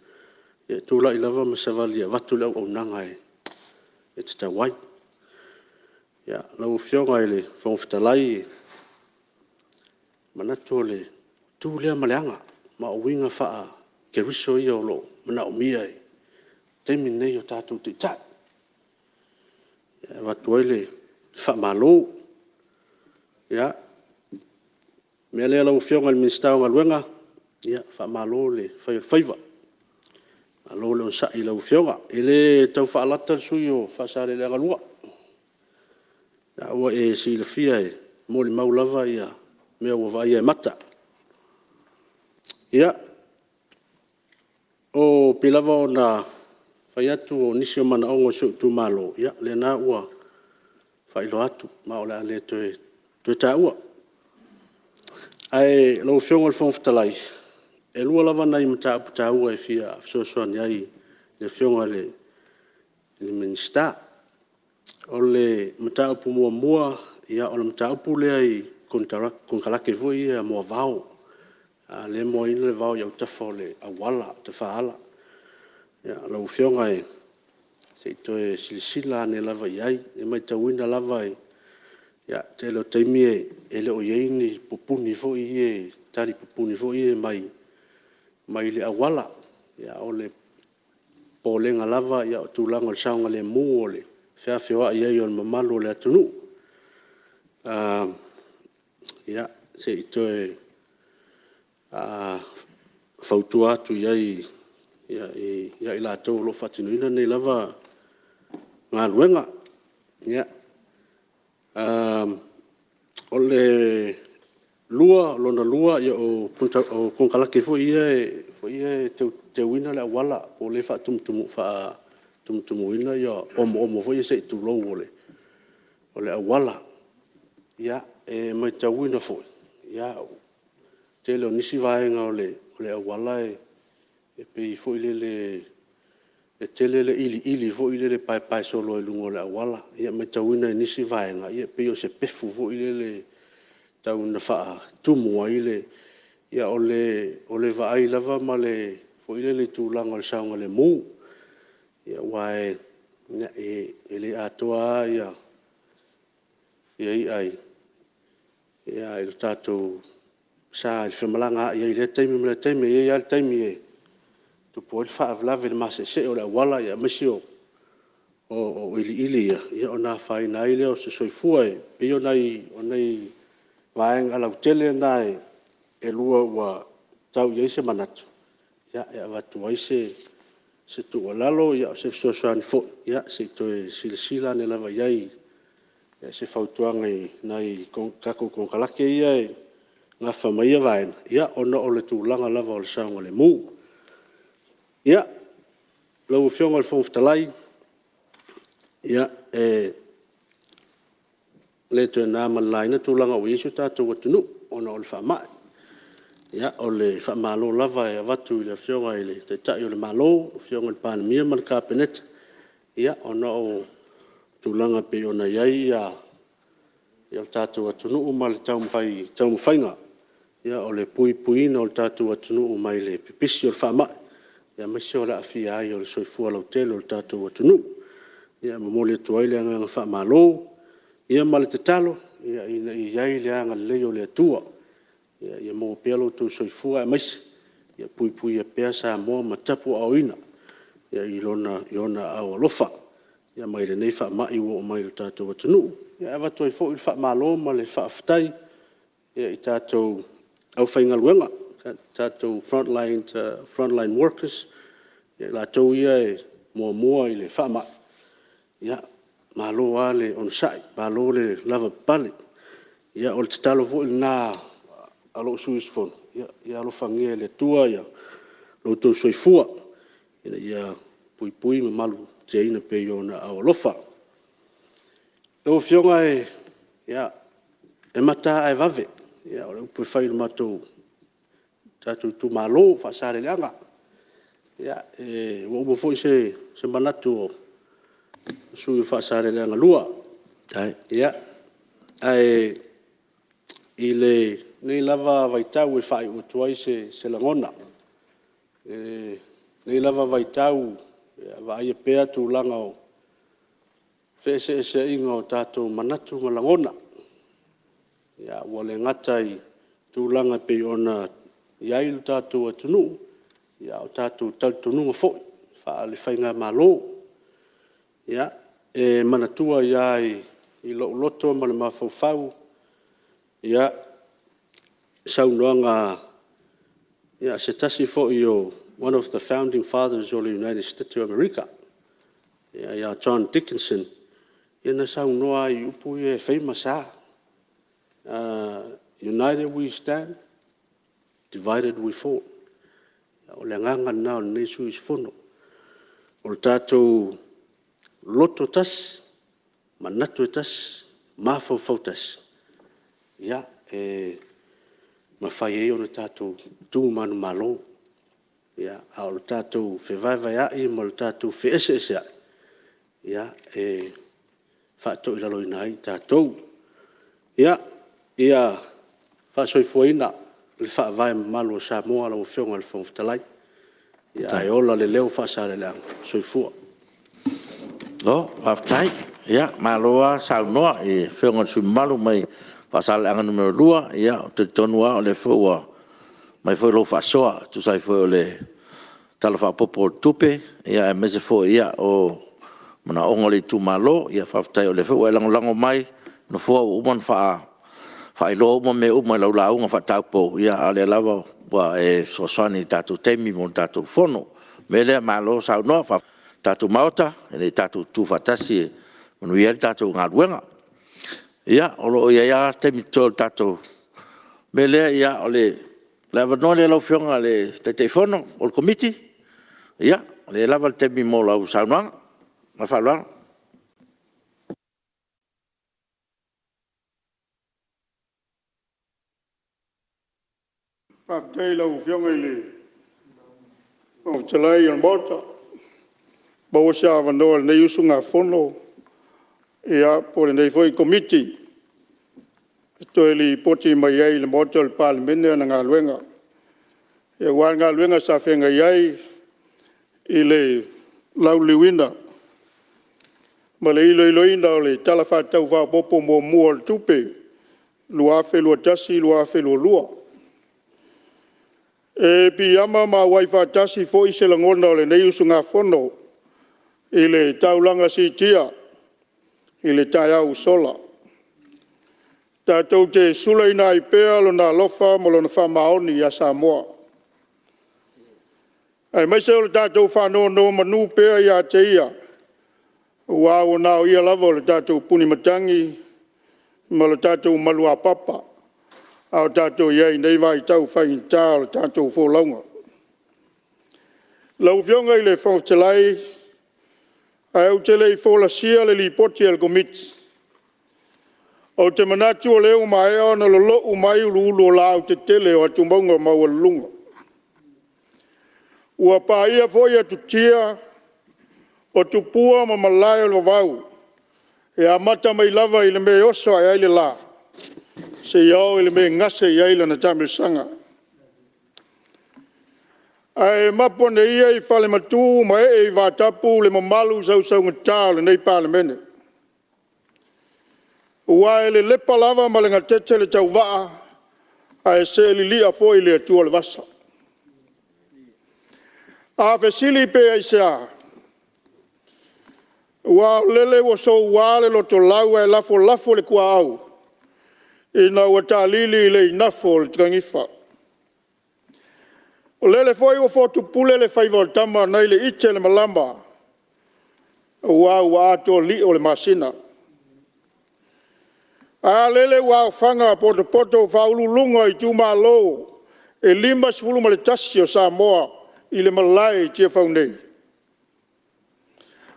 Ia, tūla i lava ma savalia watu leo au nanga e te tawai. Ia, lau whionga i le whongwhitalai manatu o le tūlea maleanga ma o winga whaa ke riso i o lo mana o mia e teimi nei o tātou te tai. Ia, watu ai le wha malo. Ia, mea lea lau whionga le ministau ngā luenga. Ia, wha malo le whaiva. Malo le on sa i lau whionga. Ele tau wha alata sui o whasare le angalua. Ia, ua e si le fia e mōli maulava ia mea ua vai e mata. Ia, o pilava o na whai atu o nisi o mana ongo su tu malo. Ia, le na ua whailo atu ma o le ale toe ta ua. Ai, lau whionga le whongwhitalai. E lua lava nei mata apu ta ua e fia afsosoani ai le whionga le minsta. O le mata apu mua, ia o le mata apu le ai konkalake vui ia mua vau. Le mua ina le vau iau tafo le awala, te whaala. Ia, lau whionga e se ito e silisila ane lava iai, e mai tauina lava e ia, te leo teimi e le o ieini pupuni fo i e, tari pupuni fo i e mai le awala. Ia, o le pōlenga lava, ia o tūlanga le saunga le mū o le whiawhia iai o le mamalu o le atunu. Ia, se ito e whautu atu iai ia i la tau lo whatinuina nei lava ngā luenga. Ia, o le lua, lona lua, ia o konkalake fo ia e te wina le awala o le wha tumtumu ina ia omo fo ia se i tūlou o le awala. Ia, e mai tau wina fo. Ia, te leo nisi vaenga o le awala e pei fo ile e tele le ili fo ile le pai solo e lungo le awala. Ia, mai tau wina e nisi vaenga. Ia, pei o se pefu fo ile le tau na wha tumu a ile. Ia, o le vaai lava ma le fo ile le tūlanga le saunga le mū. ia wae na ele atoa ia i ai ia il tatou sa il femalanga ia ile taimi ia il taimi e tu poi fa avlave le mase se o la wala ia mesio o ili ia ona fai nai le o se soifua e pe onai vaenga la tele nai e lua wa tau ia se manatu ia watu ai se tu lalo ia se sosan fo ia se to silsila ne lava iai ia se fautuanga nai kako kon kalake ia nga famaia vaena ia ona o le tūlanga lava o le saunga le mu ia lau fionga le fonfutalai ia le to na malaina tūlanga o isu tātou watunu ona o le whamai ia o le whamalo lava e watu i le fionga i le te tai o le malo fionga le Palemene ma le kapeneta ia ona o tūlanga pe ona iai ia le tātou watunu ma le taumwhainga ia o le puipuina o le tātou watunu mai le pipisi o le whamai ia mese o le awhia ai o le soifua lau tele o le tātou watunu ia mamole atuai le anga whamalo ia ma le te talo ia iai le anga leo le atua ia mo pelo tu soifua e maise ia puipui e pea Samoa ma tapu au ina ia ilona au alofa ia mai le nei whamai o mai le tātou watunu ia watu ai fo i whamalo ma le whaafitai ia i tātou au whainga luenga tātou frontline workers ia la tau ia e mua i le whamai ia malo ale on sai malo le lava pale ia o te talo vo na alo suis fon ia alo fangia le tua ia lo to soifua ia pui ma malu te ina pe ona au lofa lo fionga ia e mata ai vave ia o pu fai mato tatu tu malo fa sare langa ia wo foi se manatu sui fa sare langa lua ia ai ile nei lava vai tau e fai o tuai se langona nei lava vai tau vai e pea tu langa o fese se ingo tato manatu malangona ia wale ngatai tu langa pe ona ia il tato atunu ia o tato tunu fo fa le fainga malo ia e manatua ia i loto ma le mafau ia saunoanga ia se tasi fo io one of the founding fathers of the United States of America ia John Dickinson ia na saunoa i upu e famous united we stand divided we fall o le nganga na o ne suis fono o tatou loto tas manatu tas mafau tas ia ma fai e ona tatou tu manu malo ia au tatou fe vai ai mo tatou fe ese ia fa to ila loina ai tatou ia fa soifuina le fa vai malo Samoa lo fionga le fonfutalai ia ai ola le leo fa sale le soifua aftai ia maloa saunoa e fionga su malu mai pasal anga numero 2 ia te tonua o le foa mai foi lo fasoa tu sai foi le talafa popo tupe ia mese foi ia o mana ongole tu malo ia faftai o le foa lango mai no foa umon fa ilo mo me uma la unga fa tapo ia ale lava wa e sosani tatu temi mon tatu fono mele malo sa no fa tatu mauta e tatu tu fatasi no ia tatu ngaluenga ia olo ia temi tol tatu mele ia ole lava no le lo fionga le telefono o committee ia le lava temi mo la sa no ma fa lo Paftai lau fionga ili. O talai on bota. Bawa siya vandoa na yusu nga fono. Ia pole nei foi committee. Ito ili poti mai ai le bota o Palemene na ngā luenga. Ia wā ngā luenga sa whenga iai ile lau liwina. Ma le ilo ina o le tala whātau whapopo mo mua le tupe. Lua fe lua tasi, lua fe lua lua. E pi ama ma wai whātasi fo i se langona o le nei usu ngā whono. I le taulanga si tia. I le tai au sola. Tātou te sula ina i pēa lo nā lofa mo lo na whamaoni i a Samoa. Ai mai se o le tātou whanau no manu pēa i a te ia. Ua o nā o ia lava o le tātou puni matangi, ma le tātou malua papa. A o tātou iei nei vai tau whai tā o le tātou wholaunga. Lau whionga i le whangatelai, ai au te lei whola sia le li poti al komiti. O te manatu o leo mai o na lolo o mai ulu o la o te tele o atu maunga maua lunga. Ua pa ia foi atu tia o tu pua ma Malae o le vau. E a mata mai lava i le me oso ai le la. Se iau i le me ngase i aile na tamil sanga. Ai mapone ia i whale matu ma e vātapu le mamalu sau ngatā le nei Palemene. Ua e le lepa lava ma le ngatete le tau waa, a e se li lia foi le atua le vasa. A fesili pe ai sea. Ua lele wa so wale lo to lau e lafo le kua au. Ina ua ta lili le inafo le trangifa. O lele foi o fotu pule le faiva tama nei le ite le malamba. Ua ato li o le masina. A lele wa fanga poto faululunga i tumalo e lima sfulu le tasi o Samoa i le Malae Tiafau nei.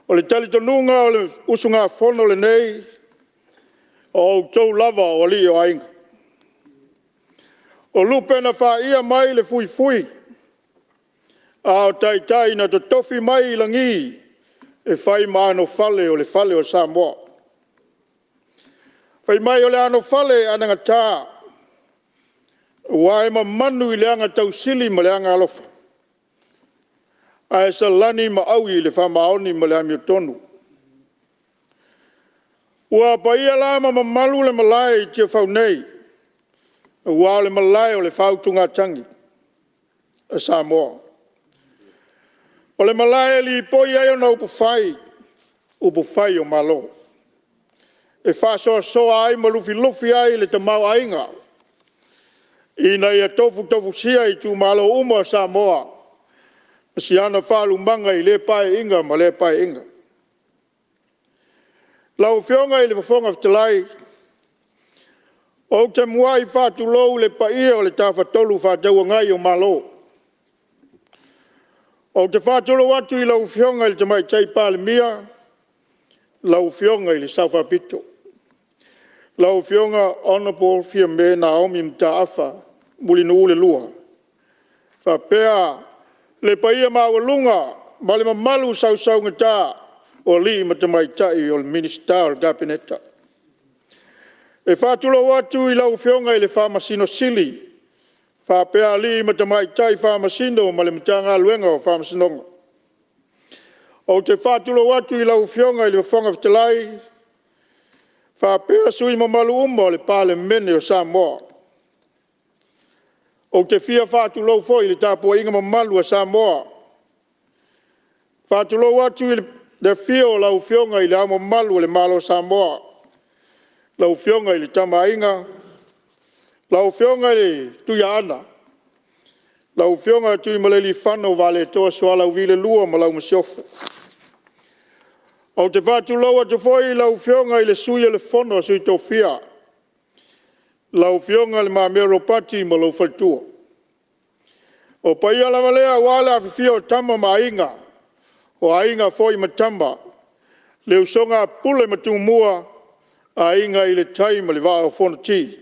O le talitonunga o le usunga fono le nei o tau lava o li o ainga. O lupena wha ia mai le fui. A o tai na to tofi mai langi e whai maano fale o le fale o Samoa. Whai mai o le ano fale ananga tā. Ua e ma manu i le anga tau sili ma le anga alofa. A e sa lani ma au i le whamaoni ma le amio tonu. Ua pa ia lama ma malu le Malae i Tiafau nei. Ua o le Malae o le whautunga tangi. A Samoa. O le Malae li poi ai o na upu whai o malo. E whasoa ai ma lufi ai le tamau ainga. Ina ia tofu sia i tu malo uma Samoa. Si ana whalu manga i le pae inga ma le pae inga. Lau whionga i le whafonga whatelai. O te mua i whatu lou le pae o le tawhatolu whatau ngai o malo. O te whatolo watu i lau whionga i le tamai tai Palemene. Lau whionga i le Sawhapito. Lau whionga Honorable Fiame Naomi Mtaafa, Mulinu'u le lua. Whapea le paia mawalunga, ma le mamalu sau ngatā o li matamai tai o le minista o le gabineta. E whatulo watu i lau whionga i le whamasino sili. Whapea li matamai tai whamasino ma le matanga luenga o whamasinonga. O te whatulo watu i lau whionga i le whonga whatelai. Whapea sui mamalu o le Palemene o Samoa. O te fia whatulo foi le tāpua inga mamalu o Samoa. Whatulo watu i le fia o lau whionga i le amo mamalu o le malo Samoa. Lau whionga i le tama inga. Lau whionga i le tuia ana. Lau whionga tui maleli whano vale toa soa lau vile lua ma lau masiofa. O te whatuloa te foi lau whionga i le suia le fono sui tō whia. Lau whionga le mamero pati ma lau whaitua. O paia la malea wala whiwhia o tama ma inga. O ainga foi matamba. Le usonga pule matumua a inga i le taima le vaa o fono ti.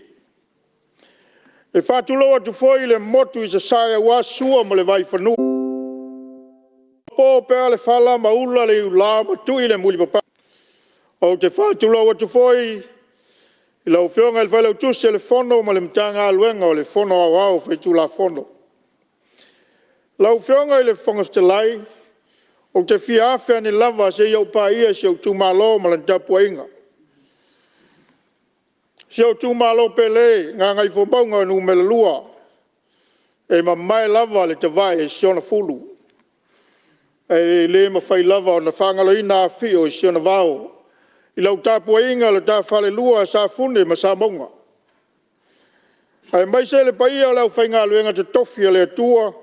E whatuloa te foi le motu i sa saia wa sua ma le vai whanua. Po pea le whala maula le ula matui le muli papa. O te whatuloa te foi i lau whionga il whalau tusi le fono ma le mtanga aluenga o le fono au whaitu la fono. Lau whionga i le whonga stelai O te fiawhia ni lava se iau paia se o tūmalo malantapuainga. Se o tūmalo pele ngā ngai whomaunga nu melalua. E ma mai lava le te vai e siona fulu. E le ma whai lava o na whangalo ina a fio e siona vao. I lau tapuainga le ta whale lua sa fune ma sa maunga. Ai mai se le paia lau whainga luenga te tofia le atua.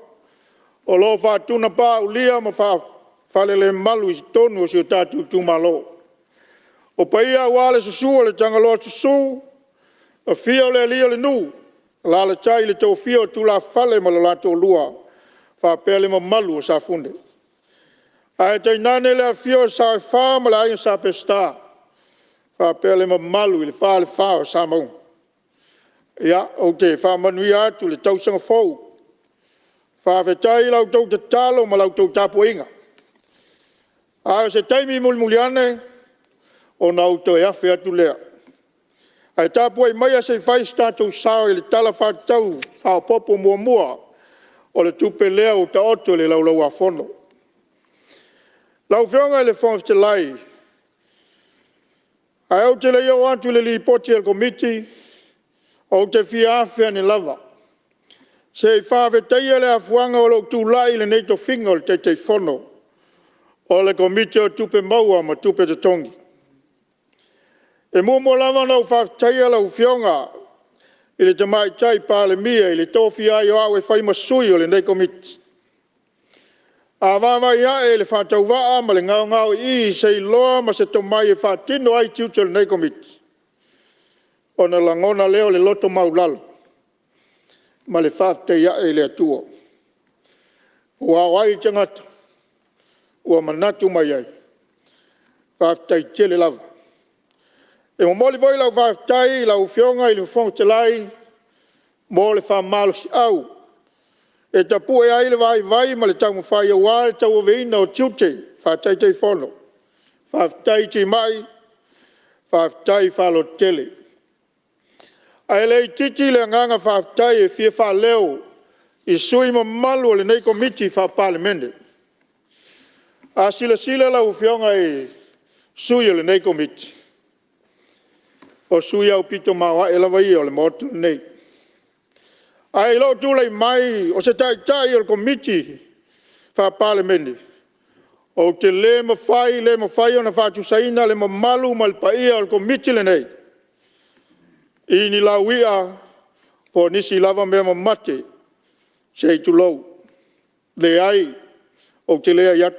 O lo whaatuna pā ulia ma whale le malu i tonu o si o tātu tūmalo. O paia wale susua le tangaloa susu. A fio le lia le nu. La le tai le tau fio tu la whale ma le lato lua. Whapele ma malu o sa funde. Ai te nane le fio sa wha ma le aia sa pesta. Whapele ma malu i le wha le wha o sa maunga. Ia, o te wha manui atu le tau sanga fau. Whawhetai lau tau te talo ma lau tau tapuinga. Ai se taimi muliane o nau tau e awhi atu lea. Ai tapuai mai a se whai statou sao i le tala whatau whao popo mua mua o le tupe lea o ta oto le lau lau a whono. Lau whionga le whonga te lai. Ai au te leo atu le li poti al komiti o te fiawhia ni lava. Se i whawhetai le afuanga o lau tū lai le neito whinga o le te whono. O le komiti o tupe maua ma tupe te tongi. E mua lava nau whawhetai lau whionga i le te mai tai Palemene i le tofi ai o au e whai masui o le nei komiti. A wawai ae le whatau waa ma le ngau ngau i se i loa ma se to mai e whatino ai tiuto le nei komiti. O na langona leo le loto maulalo. Ma le whawhetai ae le atua. Ua wai tangata. Ua manatu mai ai. Whawhetai tele lava. E mo moli voi lau whawhetai lau whionga i le whonga te lai. Mo le whamalo si au. E tapu e ai le vai ma le tau mwhai a wale tau o veina o tiute. Whawhetai te whono. Whawhetai te mai. Whawhetai whalo tele. Ai le titi le nganga whawhetai e fia wha leo. I sui ma malu o le nei komiti wha Palemene. A sila lau whionga e sui o le nei komiti. O sui au pito mawa e lawa i o le motu nei. Ai lo tūlei mai o se tai o le komiti wha Palemene. O te le ma whai o na whatu saina le ma malu ma le paia o le komiti le nei. I ni lau ia po nisi lava mea ma mate se i tulou. Le ai o te lea iat.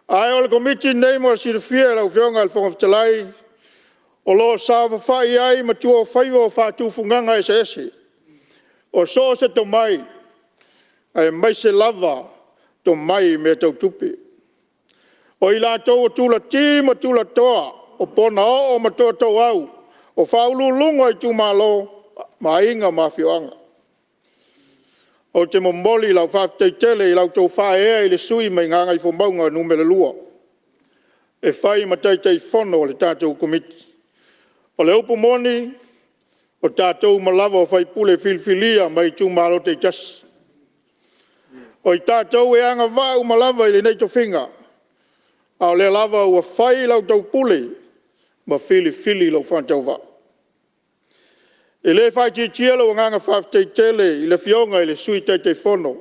Ai o le komiti nei mo si le fia lau whionga le whonga fitalai. O lo sawa whai ai ma tua o whaiwa o whatu funganga ese. O so se to mai. Ai mai se lava to mai me tau tupe. O i la tau o tula ti ma tula toa. O pona o ma toa tau au. O whaulu lungo i tu malo ma inga ma whioanga. O te momoli lau whawhtei tele i lau tau whae i le sui mai nganga i whomaunga numele lua. E whai ma teitei whono o le tātou komiti. O le upu moni, o tātou malawa o whai pule filfilia mai tu malo te tas. O i tātou e anga vāu malawa i le neito whinga. A le lava ua whai lau tau pule, ma fili lau whantau vā. E le whai tielo o nganga whawhtei tele i le whionga i le sui teitei whono.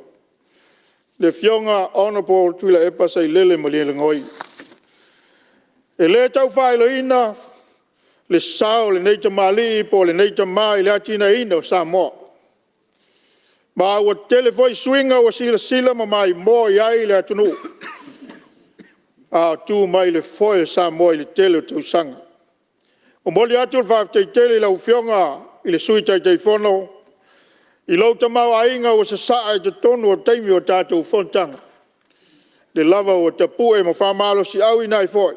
Le whionga honorable tuila epasa i lele ma le ngoi. E le tau whai lo ina, le sao le neita mali po le neita mai le atina ina o Samoa. Ma ua telefoi swinga o sila ma mai mo iai le atunu. A tu mai le foi Samoa i le tele o tau sanga. O moli atu le whawhtei tele i lau whionga i le sui teitei whono. I lau tamau ainga o sa saa i te tonu o teimi o tātou Fonotaga. Le lava o tapu e ma whamalo si au i nai foi.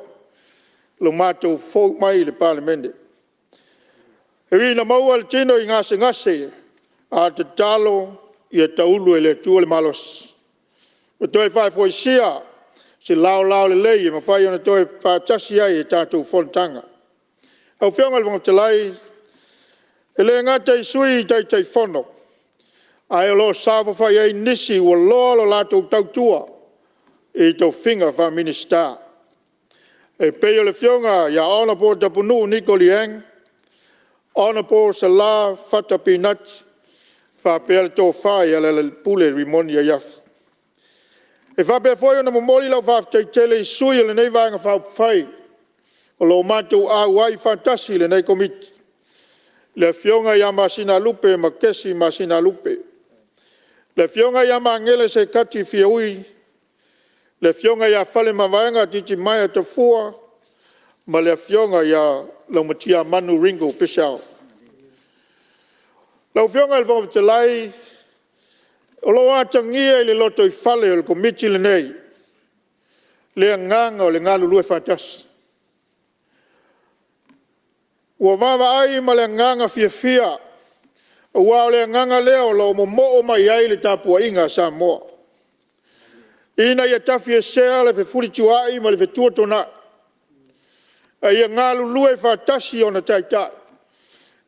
Lo mātou fōk mai le Palemene. E wina maua le tino i ngase a te talo i a taulu e le tua le malos. O toi whai fwoi sia, se lao le lei e ma whai ona toi whātasi ai e tātou Fonotaga. Au whionga le wangata lai, e le ngata i sui i teitei whono. Ai o lo sawa whai ei nisi ua loa lo lātou tautua, e tau finga fa minista. E peo le fionga ya ona po tapunu Nicoliang, ona po sala fata pinat, fa peo to fa ya le pule rimoni ya yaf. E fa pe foi ona momoli lau fa tele sui le nei vanga fa fai. O lo matu a wai fantasi le nei komiti. Le fionga ya masina lupe makesi masina lupe. Le fionga ya mangele se kati fiaui. Le fionga ya fale mavaenga titi mai te fua. Ma le fionga ya laumatia manu ringo pisao. Le fionga il vong te lai. O lo atangia le loto I fale o le komiti le nei. Le nganga o le ngalu lue fantasi. Ua vava ai ma le nganga fia. Ua le nganga leo lo mo mai ai le tapua inga Samoa. Ina ia tafi e sea le fefuri tuai ma le fetua tona. E ia ngalu lue fatasi o na taitai.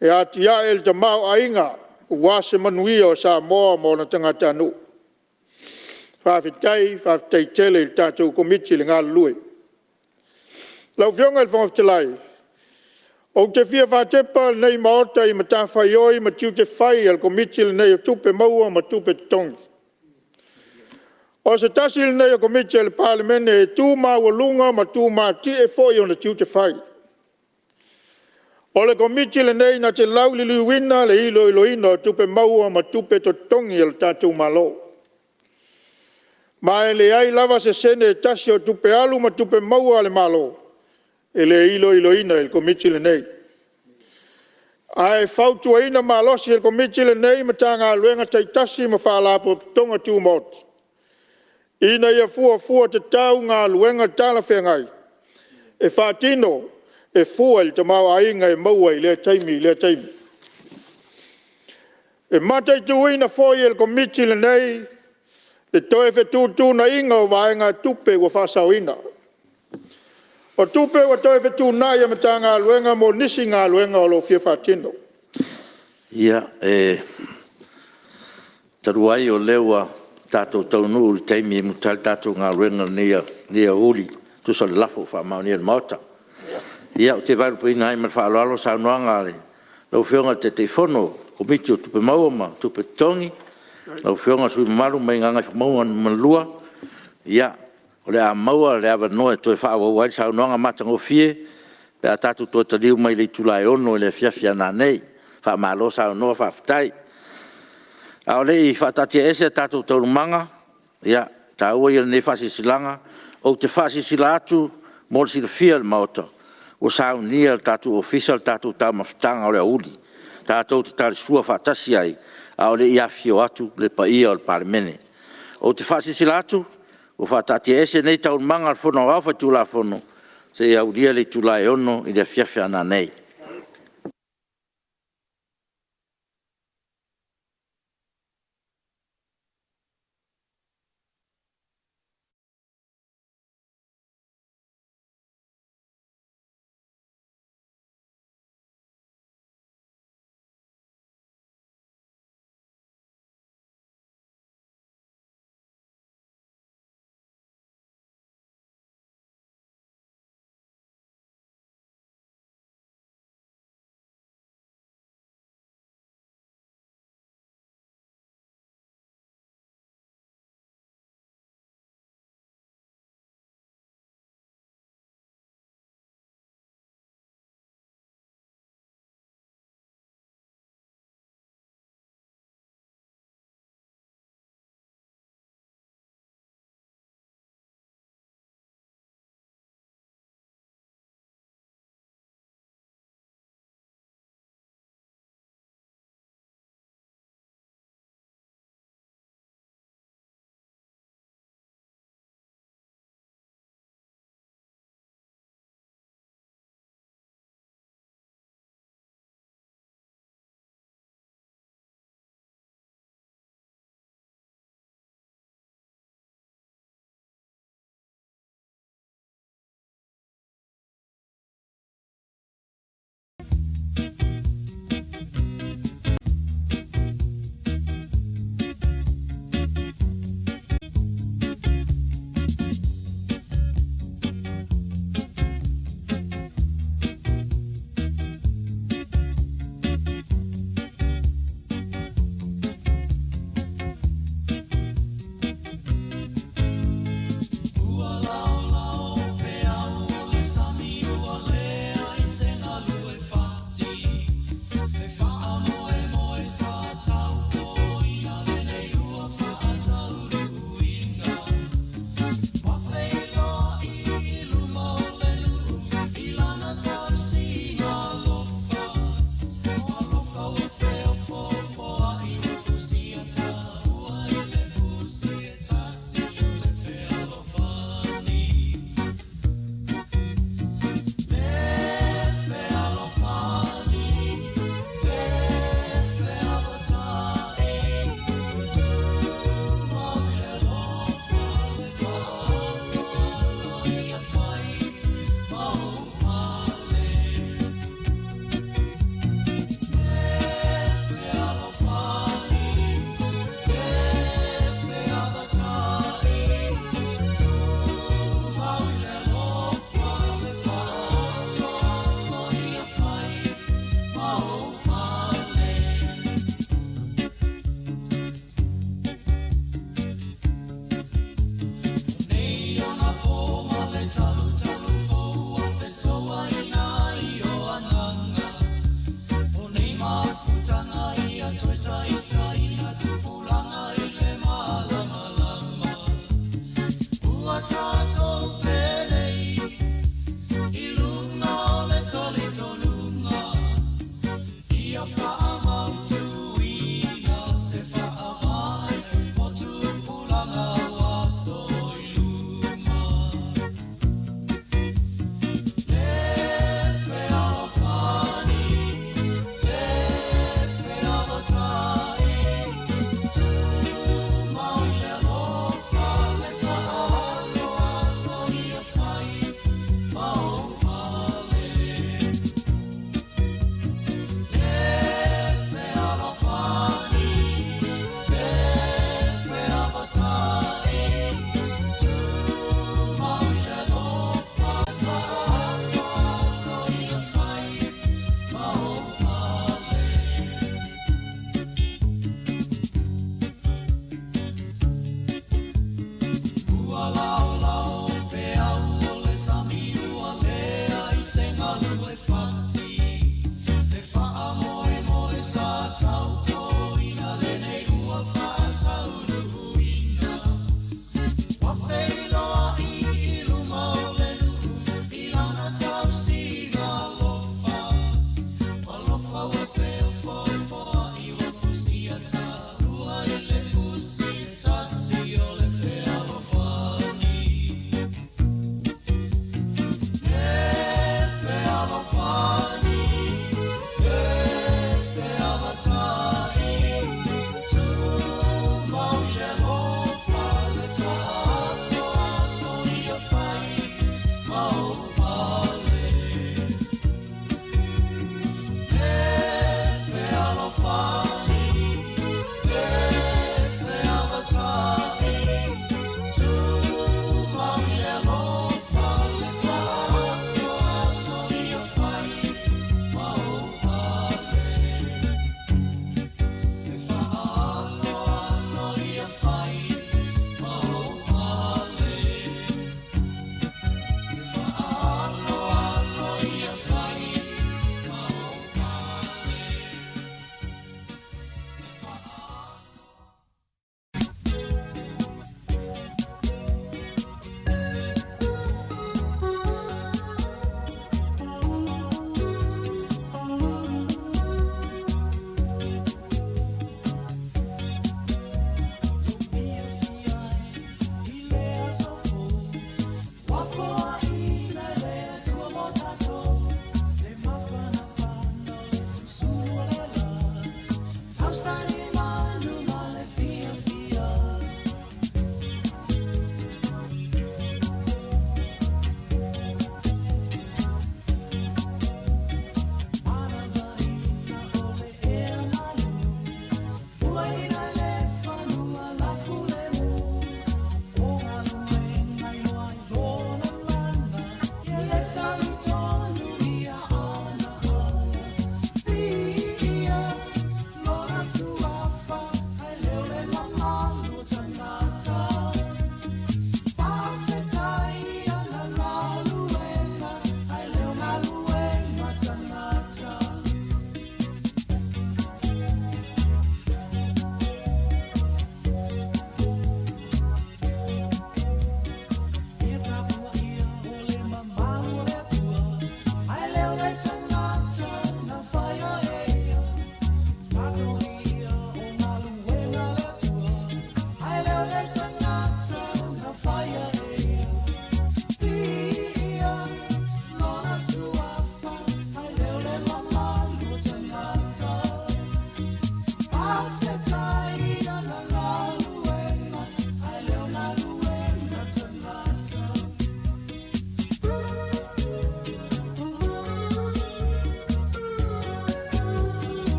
E ati a el tamau a inga. Ua se manuia o Samoa mo na tangata anu. Whawhitai tele il tātou komiti le ngalu lue. Lau fionga il whangaftalai. O te fia whatepa nei maota I matawhai oi ma tiu te whai al komiti nei o tupe maua ma tupe tongi. O se tasi nei o komiti al Palemene e tū maua lunga ma tū ma ti e foi o na tiu te whai. O le komiti nei na te lau li luina le ilo ina o tupe maua ma tupe to tongi al tātou malo. Ma e le ai lava se sene e tasi o tupe alu ma tupe maua le malo. E le ilo ina il komiti le nei. Ai fautua ina malosi il komiti le nei matanga luenga taitasi ma whaalapo tonga tū moti. Ina ia fua te tau ngā luenga tala whengai. E whaatino e fua il tamau ainga e maua I lea taimi. E matai tu ina foi il komiti le nei. E toe whetū na inga o vaenga tupe wa whasau ina. O tupe wa toi vetu nai a matanga luenga mo nisi ngā luenga o lo fia whatino. Ia, taruai o lewa tātou taunu uri teimi e mutal tātou ngā luenga nia uri. Tusa le lafo wha mauni e maota. Ia, o te vairu po ina hai man whaaloalo sa unuanga ale. Lau whionga te fono, komiti o tupe maua ma, tupe tongi. Lau whionga sui maru mai ngangai maua man lua. Ia, o le a maua le awa noe toi whaawa wai sa unuanga matango fie, pe a tatu toi ta liu mai le tulai ono le fiafia nā nei, wha malo sa unoa whaafitai. A o le I whaatatia ese tatu taurumanga, ia, ta ua ia ne whasisilanga, o te whasisila atu, mō si le fia le maota, o sa unia tatu official tatu tau mawhitanga o le auli, tatu te tari sua whaatasi ai, a o le iafio atu le paia o le Palemene. O te whasisila atu, o whaatati ese nei tau manga al whono au whai tūla whono, se iau lia le tūla e ono I le fiafia nā nei.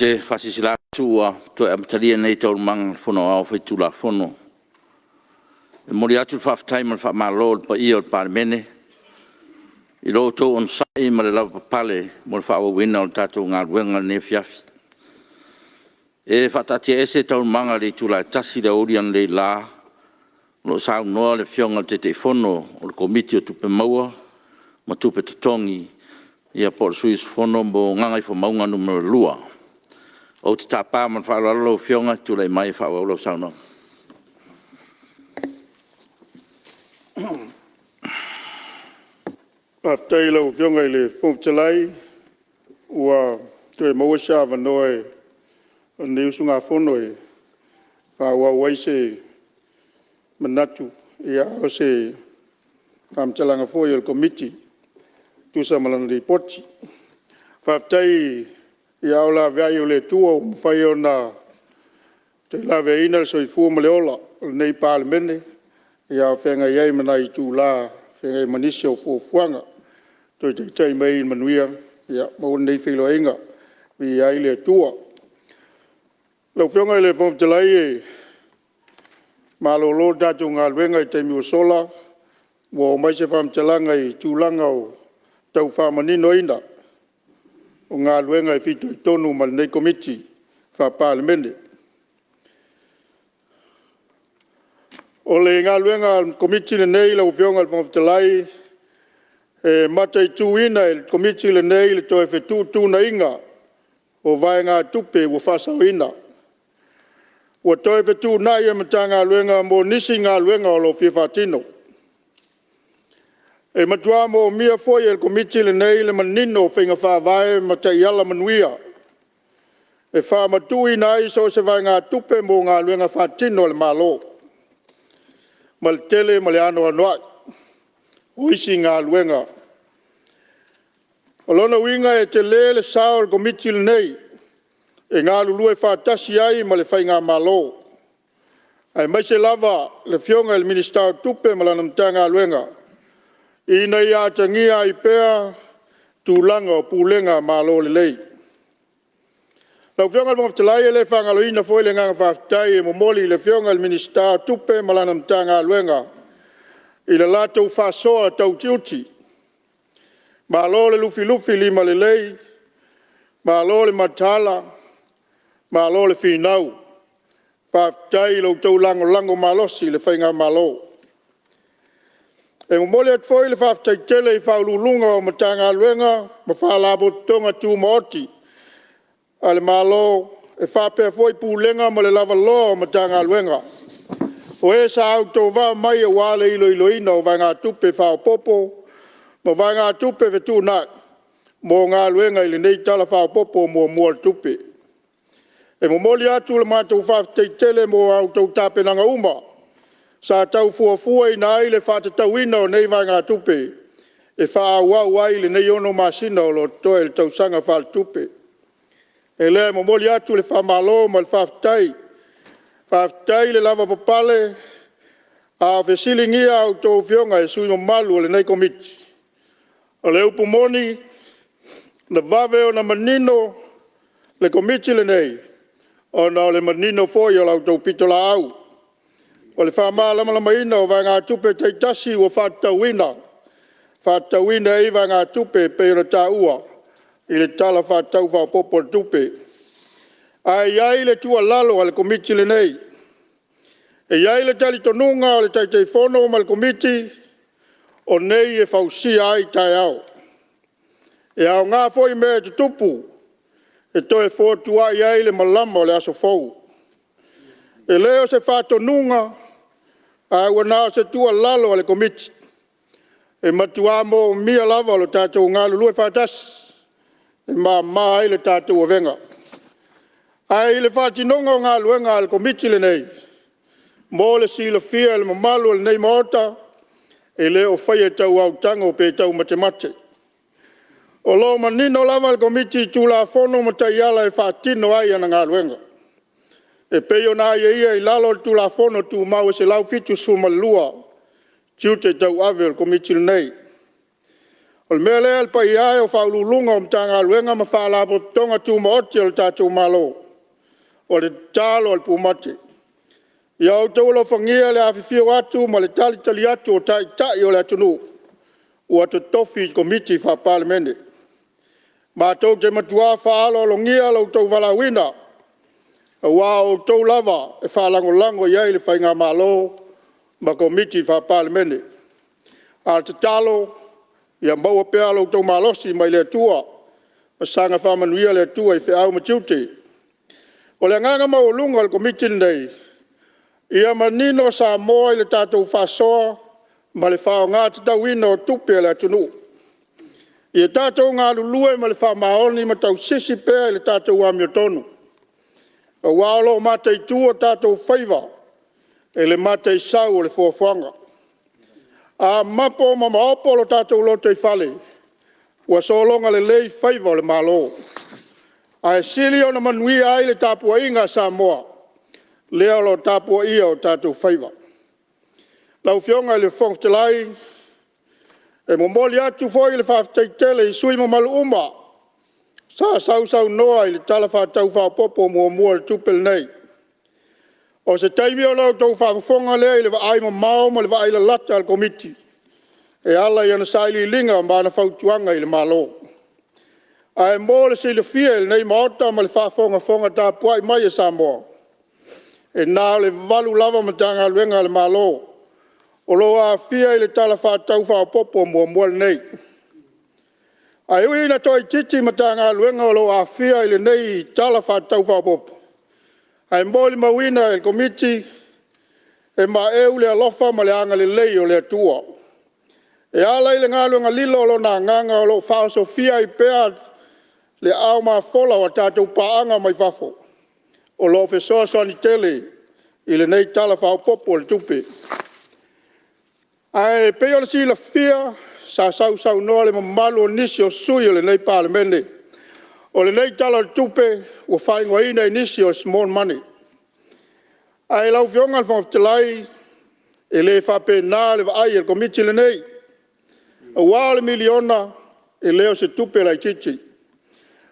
te whasisila tua, to e amataria nei tau mang whono au whaitula whono. E mori atu whaftai man whamalo pa ia o Palemene. I roto on sai ma le lava pale, mo le whawa wina o tatou ngā ruenga ne fiafi. E whatatia ese tau manga le tula tasi le orian le la, lo sau noa le fionga te te whono o le komiti o tupe maua, ma tupe tutongi, ia por suis whono mo ngangai fo maunga numero lua. O te tapa man whaaralo fionga tula mai whaaralo sau noa. Aftai lau fionga le fōptalai, ua tue maua sa vanoe, ne usunga whonoe, whaua waise manatu, ia o se kamtalanga fōi al komiti, tusa malana li poti. Whaftai ia o la vei o le tua, mwhai o na te la vei ina soi fua male ola, nei Palemene, ia o whenga iei mana i tū la, whenga i manisi o fuafuanga, toi te tei mei in manuia, ia mau nei whilo inga, vi ai le tua. Lau whionga i le whomtalai e, malolo tatu ngā luenga i te miu sola, wo mai se whamtalanga i tūlanga o tau whamanino ina, o ngā luenga i whitu i tonu mal nei komiti, wha Palemene. O le ngā luenga komiti le nei lau whionga i whamtalai, e mata i tūina i komiti le nei le toi whetū tūna inga, o vai ngā tupe o whasau ina. Ua toi whetū nai e mata ngā luenga mo nisi ngā luenga o lo whiwhatino. E matua mo mia foi e komiti le nei le manino whinga whawai mata i ala manuia. E whamatui nai so se vai ngā tupe mo ngā luenga whatino le malo. Mal tele male ano anuai. Oisi ngā luenga. O lona winga e te le sao le komiti le nei. E ngā lulu e whātasi ai ma le whai ngā malo. Ai mai se lava le fionga le minister tupe malana mta ngā luenga. I nei a tangia i pēa tūlanga o pūlenga malo le lei. Lau fionga le mawhtalai e le whangalo ina foi le ngā whaftai e momoli le fionga le minister tupe malana mta ngā luenga. I le lātou whasoa tau tiuti. Malo le lufi lufi lima le lei. Malo le matala. Malo le whinau, whaftai lau tau lango malosi le whainga malo. E momole at foi le whaftai tele i whaululunga o matanga luenga, ma whalabo tonga tū maoti. A le malo e whapea foi pūlenga ma le lava loa o matanga luenga. O e sa au tō wā mai e wale ilo ina o vai ngā tupe whao popo, ma vai ngā tupe vetu nai, mo ngā luenga ili nei tala whao popo mua tupe. E momoli atu le mātou whawhtei tele mo au tau tāpenanga uma. Sa tau fuafua i nai le whātatau ina o nei vai ngā tupe. E whaawau ai le nei ono masina o lo toe le tau sanga whal tupe. E le momoli atu le whamalo ma le whawhtei. Whawhtei le lava papale. A whesilingia au tau whionga e sui malu o le nei komiti. O le upumoni, le vave o na manino, le komiti le nei. O na le manino foi o lau tau pitola au. O le whamā lama ina o vai ngā tupe teitasi o whatauina. Whatauina i vai ngā tupe peira tā ua. I le tala whatau whapopo tupe. Ai le tua lalo o le komiti le nei. E ai le tali tonunga o le taitei whono o le komiti. O nei e whausia ai tai au. E au ngā foi mea te tupu. E toe fōtua i ai le malama o le aso fau. E leo se whātonunga, a ua nao se tua lalo o le komiti. E matua mo mia lava o le tātou ngā lulu e whātas. E mā ai le tātou o venga. Ai le whātinonga o ngā luenga o le komiti le nei. Mo le sila fia le mamalu le nei maota. E leo whai e tau au tango pe tau matemate. O lo manino lava le komiti tūla whono matai ala e whātino ai ana ngā luenga. E peo nā ia i lalo tūla whono tū mau e se lau fitu sumalua. Tiu te tau ave le komiti nei. O le mea lea le pai ai o whaululunga o mtanga luenga ma whaalapo tonga tu maoti o le tātou malo. O le talo o le pumate. Ia o tau lo whangia le awhiwhio atu ma le tali atu o tai o le atunu. Ua te tofi komiti wha Palemene. Ma tau te matua whaalo lo ngia lo tau walawina. Ua o tau lava e whalango iai le whainga malo ma komiti wha Palemene. A te talo ia maua pea lo tau malosi mai le atua. Ma sanga whamanuia le atua i whiau matiute. O le nganga maulunga le komiti nei. Ia manino Samoa i le tātou whasoa ma le whao ngā te tauina o tupe le atunu. Ia tātou ngā lulue ma le wha maoni ma tau sisi pēa i le tātou amio tonu. O wālo mātai tua tātou whaiva e le mātai sau o le fuafuanga. A mapo ma maopo lo tātou loto i whale. Ua solonga le lei whaiva o le malo. A e sili o na manui ai le tāpua inga Samoa. Lea lo tāpua ia o tātou whaiva. Lau fionga le whongtelai. E momoli atu foi le whaftaitele i sui malu uma. Sa sau noa i le tala whatau whapopo mua le tupel nei. O se taimi o lau tau whafonga lea i le waai mao ma le waai la lata al komiti. E ala i ana saili linga ma na whautuanga i le malo. A e mō le se le fia i le nei maota ma le whafonga tāpua i mai e Samoa. E nā le valu lava matanga luenga le malo. O loa fia i le tala whātau whapopo mua le nei. A ui na toi titi matanga luenga o loa fia i le nei tala whātau whapopo. A e mōli mawina e komiti e ma eu le alofa ma le anga le lei o le atua. E ala i le ngā luenga lilo o lo nā nganga o lo whaaso fia i pēa le au ma fola o tātou paanga mai whafo. O lo fesoa soani tele i le nei tala whaopopo le tupe. Ai peo le sila fia sa sau noa le mamalu o nisi o sui o le nei Palemene. O le nei tala le tupe ua whaingoa ina i nisi o small money. Ai lau fionga le whangaftelai e le whape nā le vaai e komiti le nei. O wā le miliona e leo se tupe lai titi.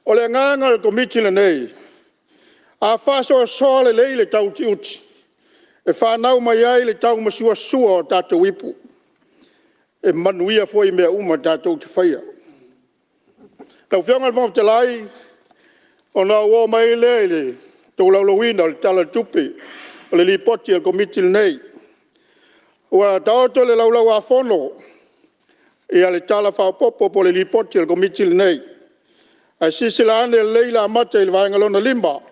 O le nganga le komiti le nei. A whaso soa le lei le tau tiuti. E whanau mai ai le tau masua sua o tātou ipu. E manuia foi mea uma tātou te whaia. Tau whianga le whamatelai, o nā ua mai lea le tau laulawina o le tala tupe, o le lipoti al komiti le nei. Ua taoto le laulau a whono, e a le tala whaopopo po le lipoti al komiti le nei. A sisila ane le leila amata i le vaengalona limba,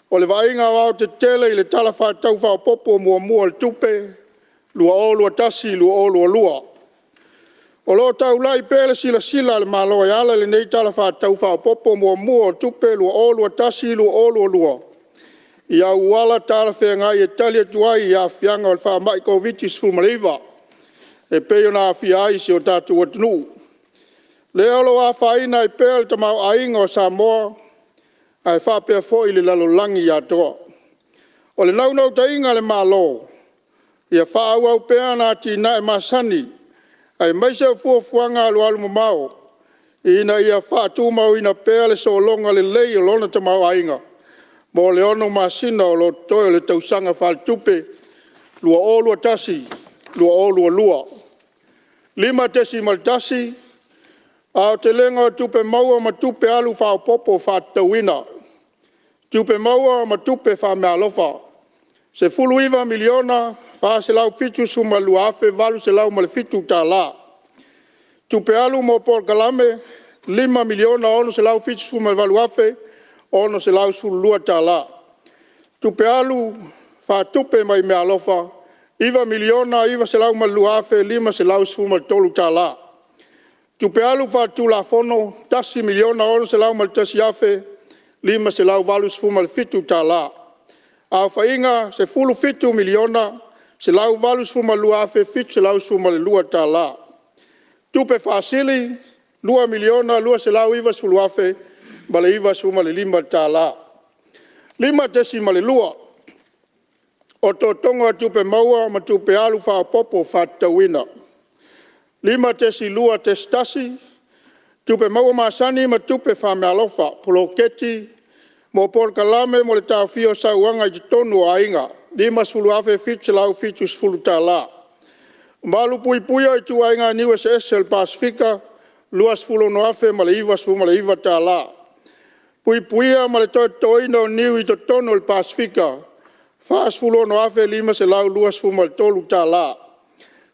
o le vainga wao te tele i le tala whaatau whaopopo mua le tupe, lua o lua tasi, lua o lua. O lo tau lai pele sila le malo e ala le nei tala whaatau whaopopo mua le tupe, lua o lua tasi, lua o lua. Ia uala tala whenga i e tali atuai i a whianga o le whaamai kovitis fulmaliva. E peo na a whiai si o tātou atunu. Le alo a whaina i pele tamau ainga o Samoa, ai whapea fo i le lalolangi i atoa. O le naunau ta inga le malo, ia whaau au pea nā tina e masani, ai maise o fuafuanga alu alu mamao, ina ia whaatu mau ina pea le solonga le lei o lona ta mau ainga, mo le ono masina o lo toi le tausanga whaltupe, lua o lua tasi, lua o lua. Lima tesi maltasi, au te lenga o tupe maua ma tupe alu whao popo whaatauina. Tupe maua ma tupe wha mea alofa. Se fuluiva miliona, wha se lau fitu suma luafe, valu se lau male fitu tā la. Tupe alu mo por kalame, 5 miliona ono se lau fitu suma valuafe, ono se lau sulua tā la. Tupe alu, wha tupe mai mea alofa, 1 miliona, iwa se lau maluafe, 5 se lau suma tolu tā la. Tupe alu wha tula fono, 10 miliona ono se lau maltasi afe, 5 se lau valus fuma le fitu tā la. A whainga se fulu fitu miliona, se lau valus fuma lua afe, fitu se lau fuma le lua tā la. Tupe whaasili, 2 miliona, lua se lau iwa fulu afe, ma le iwa fuma le 5 tā la. 5 tesi ma le lua. O tō tonga tupe maua ma tupe alu wha popo wha tawina. 5 tesi lua testasi, Tupe mau masani ma tupe whamealofa, poloketi, mo por kalame mo le tawhio sauanga i tonu a inga, lima sulu afe fitu lau fitu sulu ta la. Malu pui pui ai tu a inga niwe se esel Pasifika, luas fulu no afe ma le iwa su ma le iwa ta la. Pui puia ma le toi no niu i to tonu le Pasifika, fas fulu no afe lima se lau luas fu ma le tolu ta la.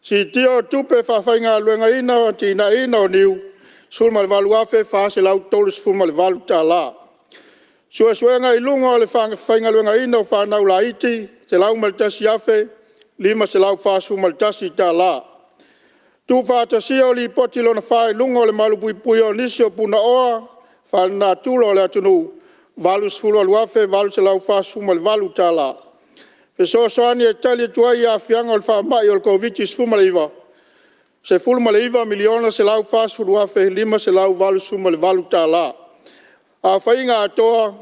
Si tio tupe whawhainga luenga ina tina ina o niu, sul ma le valu afe fas se lau tolu fu ma le valu ta la. Sua suenga i lunga o le whainga luenga ina o whanau la iti, se lau ma le tasi afe, lima se lau fas fu ma le tasi ta la. Tu whātasia o li poti lona whai lunga o le malu pui pui o nisi o puna oa, whana tula o le atunu, valu sfulu alu afe, valu se lau fas fu ma le valu ta la. Peso soani e tali tuai a fianga o le whamai o le koviti sfuma le iwa. Se fulma le iwa miliona se lau fas fu afe, lima se lau valu sfuma le valu ta la. A whainga atoa,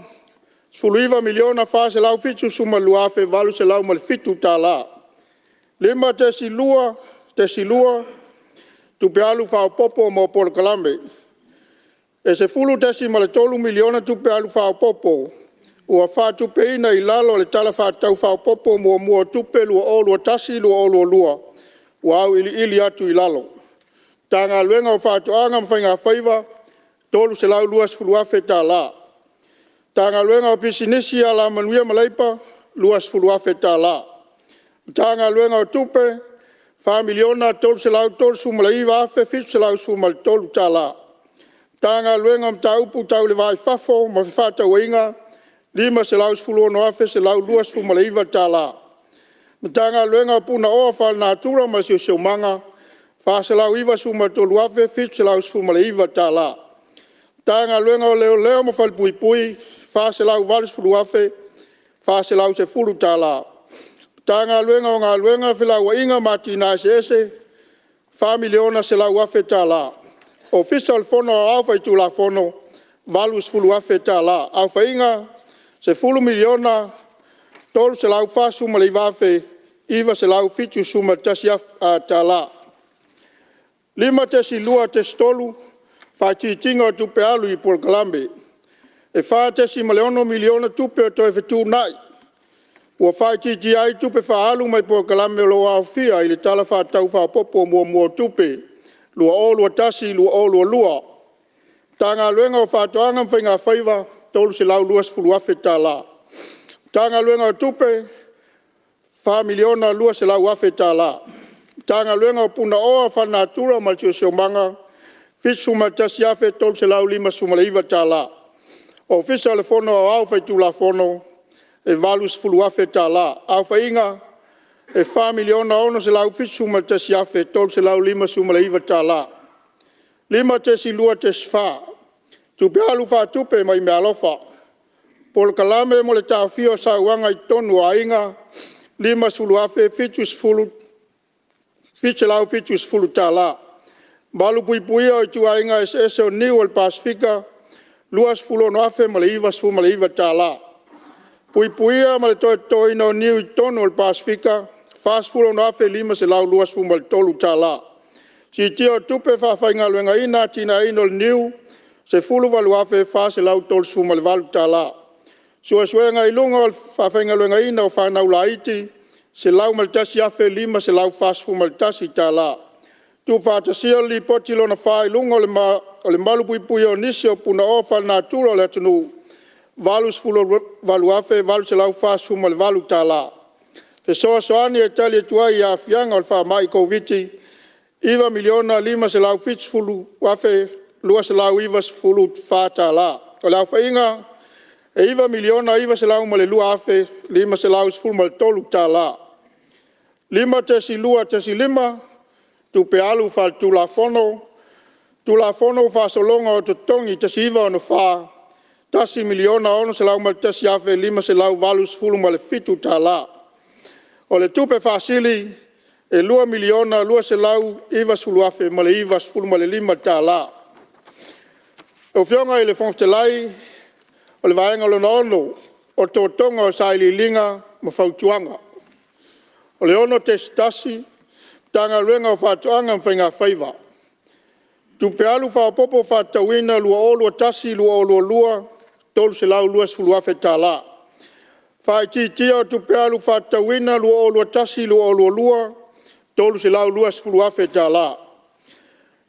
sfulu iwa miliona fas se lau fitu suma lu afe, valu se lau ma le fitu ta la. Lima te silua, tu pe alu whao popo mo por kalame. E se fulu tesi ma le tolu miliona tu pe alu whao popo. Ua wha tupe ina i lalo le tala wha tau whao popo mua tupe lua o lua tasi lua o lua. Ua au ili atu i lalo. Tanga luenga o wha tuanga mwhainga whaiva, tolu se lau luas fulu afe ta la. Tanga luenga o pisinisi a la manuia malaipa, luas fulu afe ta la. Tanga luenga o tupe, wha miliona tolu se lau tolu su malaiva afe, fitu se lau su mal tolu ta la. Tanga luenga o taupu tau le vai fafo, ma whata wainga, lima se lau sfulu no afe se lau luas fu malaiva ta la. Tanga luenga o puna oa wha natura ma se manga, wha se lau iwa su mal tolu afe, fitu se lau fu malaiva ta la. Tanga luenga o leo ma whal pui pui, wha se lau valis fulu afe, wha se lau se fulu ta la. Tanga luenga o ngā luenga whila wa inga mati nā se ese, wha miliona se lau afe ta la. O fiscal fono o au whai tu la fono, valus fulu afe ta la. Au wha inga, se fulu miliona, tolu se lau wha suma le wafe, iwa se lau fitu suma tasi ta la. Lima tesi lua tesi tolu, wha tinga o tupe alu i por kalambe. E wha tesi ma le ono miliona tupe o toi fitu nai. Ua whai titi ai tupe wha alu mai por kalambe lo au fia i le tala wha tau wha popo mua tupe. Lua o lua tasi, lua o lua. Tanga luenga o wha toanga mwhainga whaiva, tolu se lau luas fulu afe ta la. Tanga luenga o tupe, wha miliona lua se lau afe ta la. Tanga luenga o puna oa whana atura ma tio seomanga, fitu suma tasi afe tolu se lau lima suma le iwa ta la. O fisa le fono o au whai tu la fono, e valus fulu afe ta la. Au whainga, e wha miliona ono se lau fitu suma tasi afe tolu se lau lima suma le iwa ta la. Lima tesi lua tesi wha. Tupe alu wha tupe mai me alofa. Polo kalame mo le tawhio sa uanga i tonu a inga, lima sulu afe fitus fulu ta la. Balu pui pui o tu a inga ese o niu al Pasifika, luas fulu no afe ma le iwa su ma le iwa ta la. Pui pui a ma le toi no niu i tonu al Pasifika, fas fulu no afe lima se lau luas fu ma le tolu ta la. Si tio tupe whawhainga luenga ina tina ino le niu, se fulu walu afe fa se lau tolu su ma le walu ta la. Sua suenga i lunga o whawhainga luenga ina o whanau la iti, se lau maltasi afe lima se lau fas fu maltasi ta la. Tu whātasia li poti lona whai lunga o le malu pui pui o nisi o puna o whana tūro le atunu. Valus fulu walu afe, valu se lau fas fu ma le walu ta la. Te soa soani e tali e tuai a fianga o le wha koviti, iwa miliona lima se lau fitu fulu afe, lua se lau iwa fulu whata la. O lau whainga, e iwa miliona iwa se lau ma le lua afe, lima se lau fulu ma le tolu ta la. Lima tesi lua tesi lima, tu pe alu wha tu la fono wha solonga o tutongi tesi iwa o no wha, tasi miliona ono se lau ma le tesi afe, lima se lau valus fulu ma le fitu ta la. O le tupe wha sili, e lua miliona lua se lau iwa sulu afe ma le iwa fulu ma le lima ta la. O fionga i le fonftelai, o le vaenga lona ono, o tōtonga o saili linga ma fautuanga. O le ono te stasi, tanga luenga o whātuanga mwhainga whaiva. Tu pe alu fa popo fa tawina lua olu tasi lua olu lua tolu se lau lua sfulua fe tala. Fa ti tia tu pe alu fa tawina lua olu tasi lua olu lua tolu se lau lua sfulua fe tala.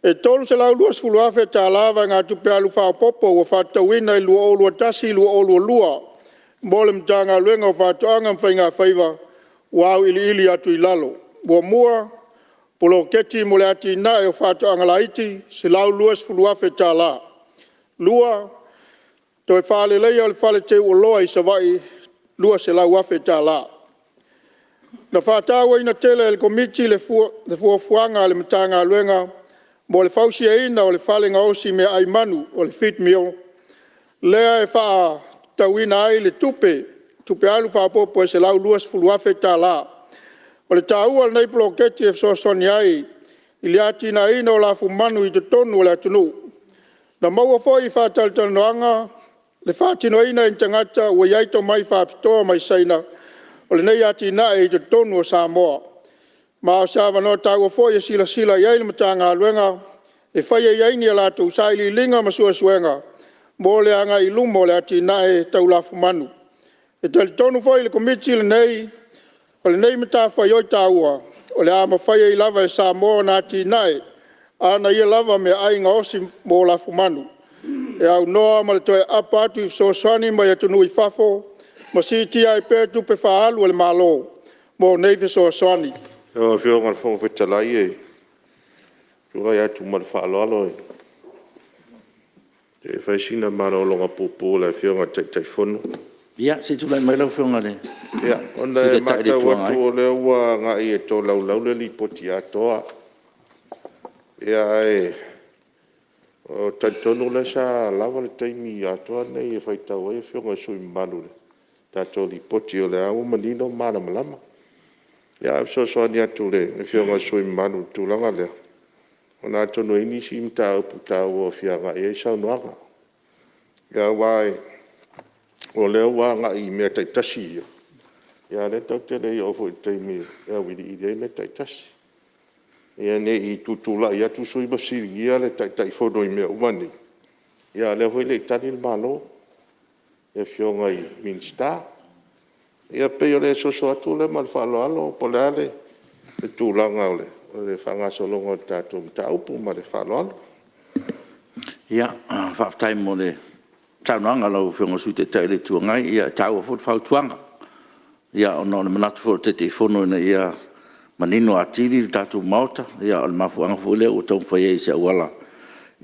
E tolu se lau lua sfulua fe tala va ngā tu pe alu fa popo wa fa tawina lua olu tasi lua olu lua. Mole mtanga luenga o fa toanga mwhainga whaiva wau ili atu ilalo. Bua mua polo keti mole ati na e o fa toanga laiti se lau lua sfulua fe tala. Lua toi fale leia le fale te uloa i savai lua se lau afe tala. Na whātawa ina tele el komiti le fuafuanga le mtanga luenga mo le fausia ina o le fale ngaosi me ai manu o le fit mio. Lea e wha tawina ai le tupe alu whapopo e se lau lua sfulu afe tala. O le tāua le neipolo keti e so soni ai i le ati na ina o la fu manu i te tonu o le atunu. Na maua fo i whātaltanoanga le whātino ina i tangata ua iaito mai whāpitoa mai saina o le nei ati na e te tonu o Samoa. Ma o sawa no tāua fo i sila iai le matanga luenga e whaia iai ni ala tu saili linga masua suenga mo le anga i lumo le ati na e taulafu manu. E tali tonu fo i le komiti le nei o le nei mata whai oi tāua o le ama whaia i lava e Samoa na ati na e ana ia lava me ai nga osi mo lafu manu. E au noa ma le toe apa atu i soasani mai atunu i fafo, ma si ti ai pe tu pe whaalu le malo, mo neife soasani. O whio ngal whonga whetalai e. Turai atu ma le whaaloalo e. Te whaisina mara o longa popo le whio ngā tai whono. Ia, se tu lai mai lau whionga le. Ia, onda e mata watu o le ua ngā i e tō lau le li poti atoa. Ia e, o taitonu le sa lava le taimi atoa nei e whaitau e whionga sui manu le. Tato li poti o le au manino mana malama. Ia so ni atu le e whionga sui manu tūlanga lea. O nā tonu ini si imta upu tau o whianga e sau noanga. Ia wai, o le ua ngā i mea taitasi ia. Ia le tau te rei o fo i taimi ia wiri i rei me taitasi. Ia ne i tutula ia tu sui basiri ia le tai fono i mea umani. Ia le hoi le tani le malo. Ia whionga i minsta. Ia peo le soso atu le mal whaloalo po le ale. Le tūlanga o le. O le whangasolongo tātou mta upu ma le whaloalo. Ia, whaftai mo le taunoanga lau whionga sui te tai le tuangai. Ia tau a fot whautuanga. Ia ono le manatu fot te fono ina ia manino atiri tātou maota, ia o le mafuanga fule o tau whaia i se awala.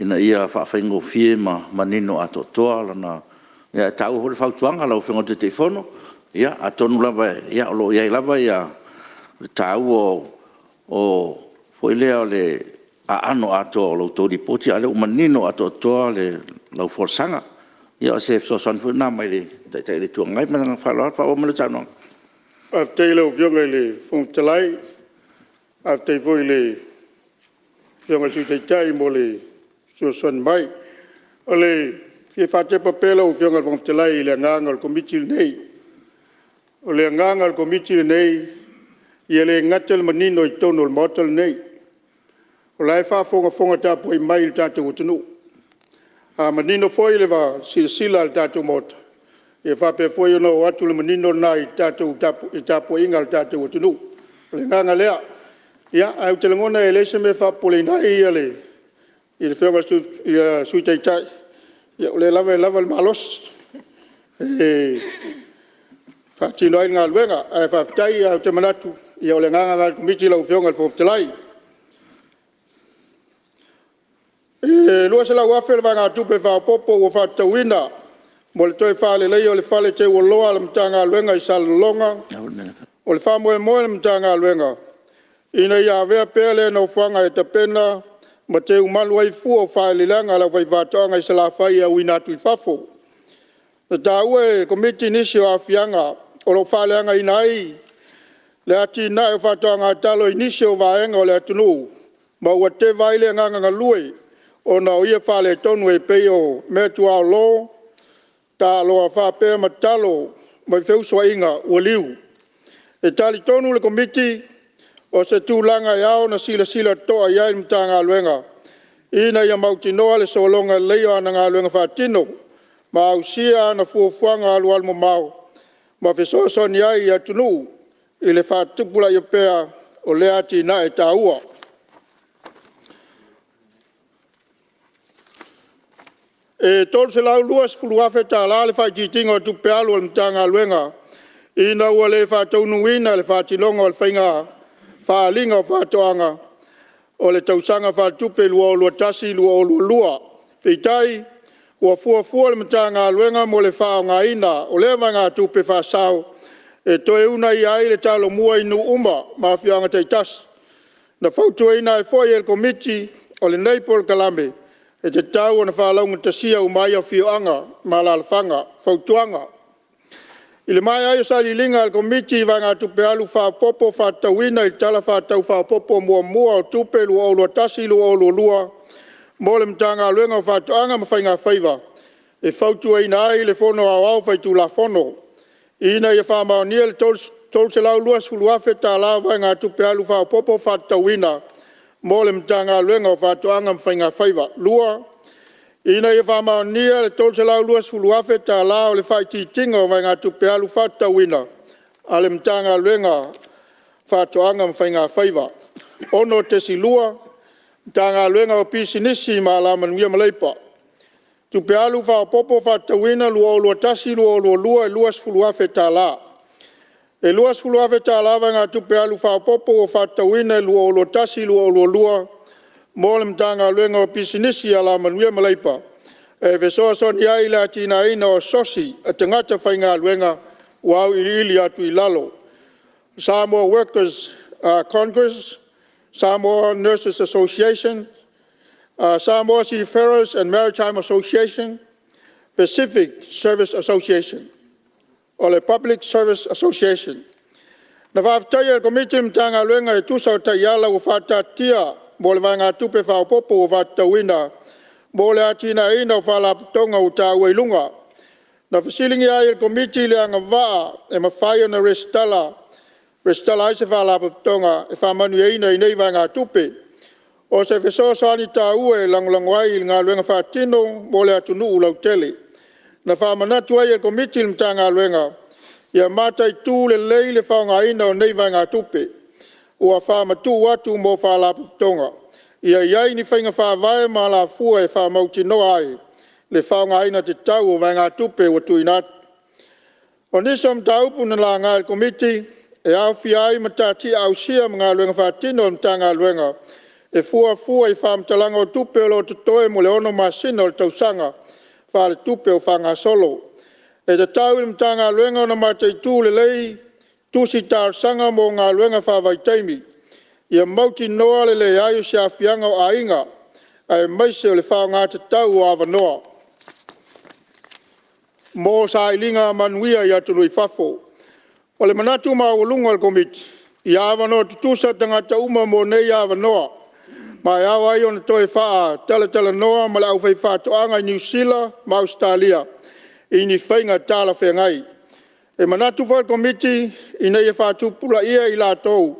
Ina ia whawhaingo fie ma manino atotoa, lana ia tau hore whautuanga lau whengo te whono, ia atonu lava, ia olo iai lava, ia tau o whoilea o le ano atoa o lau tori poti, ale o manino atotoa le lau forsanga, ia o se sosan funa mai le tai le tuangai, mana whaloa, whao mana tānoanga. A te leo whionga i le whongtalai, a te voi le whionga sui te tai mo le suasan mai. O le fie whate papela o whionga le whongtalai i le nganga le komiti le nei. O le nganga le komiti le nei, i le ngata le manino i tono le mota le nei. O lai whawhonga tapu i mai le tātou utanu. A manino foi le wa sila le tātou mota. E whape foi ono o atu le manino nai tātou tapu inga le tātou utanu. O le nganga lea. Ia, au te langona e leise me whapole nai ia le. I le whionga sui tai tai. Ia, o le lava le malos. E whatino ai ngā luenga. Ai whaptai au te manatu. Ia, o le nganga ngā komiti lau whionga le whoptelai. E lua se lau afe le ngā tupe whapopo o whatauina. Mo le toi whale lei o le whale te ualoa le mta ngā luenga i salalonga. O le whamoe moe le mta ngā luenga. Ina ia vea pele no whanga e tapena, ma te umalu ai fua o whaelilanga la vai vātoanga i se la whai au inatu i whafo. Na tā ue komiti nisi o awhianga, o lo whaeleanga ina ai, le ati nai o whātoanga talo i nisi o vaenga o le atunu, ma ua te vaile nganga lue, o na o ia whale tonu e pei o mea tu ao lo, tā loa whapea ma talo, mai wheusua inga ua liu. E tali tonu le komiti, o se tūlanga i ao na sila toa iai mta ngā luenga. Ina ia mautinoa le solonga leo ana ngā luenga whātino, ma au sia ana fuafuanga alu almo mau, ma fesoso ni ai ia tunu, i le whātupula i pēa o le ati na e tā ua. E tolu se lau luas fulu afe tā la le whaikitinga o tupe alu al mtanga luenga, ina ua le whātaunuina le whātinonga o le whainga, whālinga o whātoanga, o le tausanga whātupe lua o lua tasi lua o lua lua. Peitai, ua fuafua le mtanga luenga mo le whaonga ina, o le wanga tupe whāsau, e toe una i ai le talo mua inu uma, ma whianga teitasi. Na whautua ina e foi el komiti o le Neipol Kalame, e te tau ana whalaunga tasia umai a whioanga, ma la alfanga, whautuanga. I le mai ai o sali linga al komiti vanga tupe alu whapopo whatauina i tala whatau whapopo mua mua o tupe lua o lua tasi lua o lua lua, mo le mtanga luenga o whatuanga ma whainga whaiva. E whautua ina ai le whono au au whaitu la whono. Ina ia whamao nia le tol se lau luas fulu afe tā la vanga tupe alu whapopo whatauina, mo le mtanga luenga o whatuanga ma whainga whaiva. Lua, ina ia whamao nia le tol se lau luas fulu afe tā la o le whaiti tinga o vanga tupe alu whatauina, a le mtanga luenga whatuanga ma whainga whaiva. Ono te si lua, mtanga luenga o pisinisi ma la manuia maleipa. Tupe alu whapopo whatauina lua o lua tasi lua o lua lua e luas fulu afe tā la. E luas fulu afe tā la vanga tupe alu whapopo o whatauina lua o lua tasi lua o lua lua, mo le mtanga luenga o pisinisi a la manuia maleipa. E vesoa soni ai la tina ina o sosi a tangata whainga luenga wau ili atu i lalo. Samoa Workers Congress, Samoa Nurses Association, Samoa Seafarers and Maritime Association, Pacific Service Association, o le Public Service Association. Na whaftaia komiti mtanga luenga e tusa o taiala o whatatia mo le vanga tupe whaopopo o whatauina, mo le atina ina o whalaputonga o tā uelunga. Na whasilingi ai il komiti le anga waa e mawhaia na restala ai se whalaputonga e whamanu eina i nei vanga tupe. O se whesosani tā ue langolangwai il ngā luenga whatino mo le atunu u lautele. Na whamanatu ai il komiti il mtanga luenga, ia matai tū le lei le whaonga ina o nei vanga tupe. Ua whamatu watu mo whalaputonga. Ia iai ni whainga whawai ma la fua e whamauti noa ai. Le whaonga aina te tau o vanga tupe o tuinat. O nisom taupu na la ngā komiti e au ai matati au sia mga luenga whatino mtanga luenga. E fua e whamtalanga o tupe o lo tutoe mo le ono masina o le tausanga. Whale tupe o whanga solo. E te tau i mtanga luenga o na matai tū le lei tusi tārsanga mo ngā luenga whawai taimi. Ia mauti noa le aio se awhianga o ainga, ai maise o le whaonga te tau o awanoa. Mō sa ilinga manuia i atunu i whafo. O le manatu ma ulunga al komiti, i awanoa tutusa tangata uma mo nei awanoa. Ma e awa i ona toi whaa, tala noa ma le au whai whātoanga i New Zealand ma Australia. I ni whainga tāla whengai. E manatu whai komiti, i nei e whātupula ia i la tau.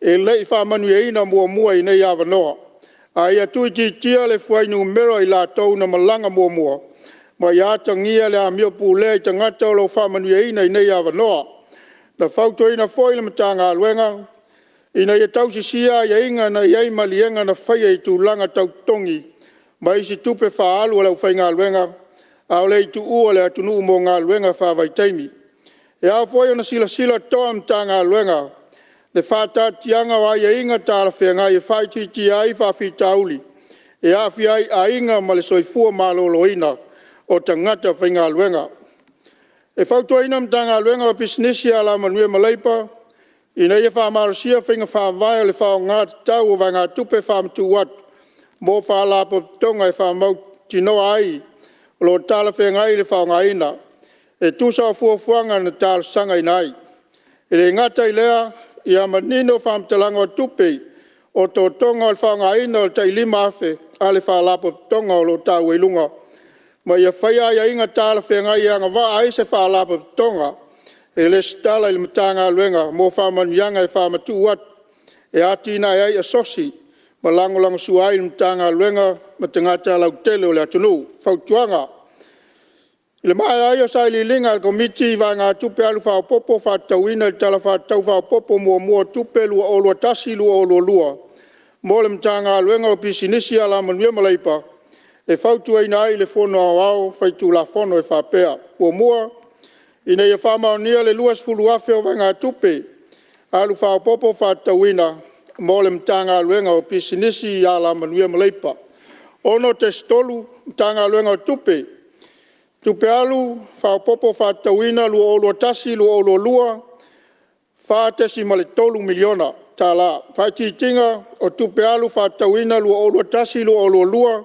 E lei whamanu e ina mua i nei awanoa. A ia tui tia le whai numero i la tau na malanga mua. Ma ia tangia le a mio pule i tangata o lo whamanu e ina i nei awanoa. Na whauto ina whoi le matanga aluenga. Ina ia tau sisia ia inga na iai malienga na whaia i tūlanga tau tongi. Ma isi tupe whaalu ala whainga aluenga. A le i tu ua le atunu mo ngā aluenga whawai taimi. E a whoi ona sila toa matanga aluenga. Le whātātianga wa ia inga tāra whenga i whaititi ai whawhitauli. E awhi ai a inga ma le soifua maloloina o tangata whainga aluenga. E whautua ina mtanga aluenga o pisinisi ala manuia maleipa. Ina ia whamarasia whainga whawai o le whao ngā tau o wanga tupe whamtu watu. Mō whalapo tonga e whamau tinoa ai. O lo tāla whenga i le whao ngā ina. E tusa o fuafuanga na tāla sanga ina ai. E le ngata i lea, ia manino whamtalanga o tupe o tō tonga o le whaonga ina o tai lima afe a le whalapo tonga o lo tā uelunga. Ma ia whaia ia inga tāla whenga i anga wā ai se whalapo tonga e le stala i le matanga aluenga mō whamanianga e whamatu wat e atina e ai asosi Malangolango suai mtanga luenga matangata lau tele o le atunu. Fautuanga. Le mai aia sai li linga al komiti va ngā tupe alu whao popo wha tauina tala wha tau whao popo mua tupe lua o lua tasi lua o lua. Mo le mtanga luenga o pisinisi ala manuia malaipa. E fautua ina ai le fono au faitu la fono e whapea. Mua ina ia whamao nia le luas fulu afe o ngā tupe. Alu whao popo wha tauina. Mo le mtanga luenga o pisinisi ala manuia malaipa. Ono te stolu mtanga luenga o tupe. Tupe alu, whao popo wha tauina lua o lua tasi lua o lua, wha tesi male tolu miliona tā la. Wha titinga o tupe alu wha tauina lua o lua tasi lua o lua,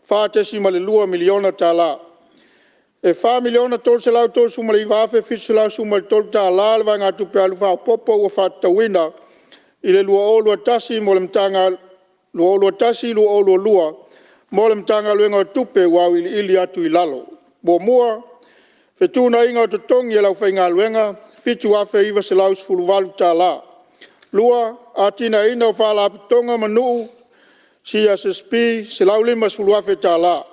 wha tesi male lua miliona tā la. E wha miliona tolu se lau tolu sumale i wafe, fitu se lau sumale tolu tā la, lewa ngā tupe alu wha popo o wha tauina, i le lua o lua tasi mo le mtanga lua o lua tasi lua o lua, mo le mtanga luenga o tupe wau ili atu i lalo. Mua, whetuna inga o tatongi e lau whainga luenga, fitu afe iwa se lau sfulu walu tā la. Lua, atina ina o whala apitonga Mulinu'u, CSSP, se lau lima sfulu afe tā la.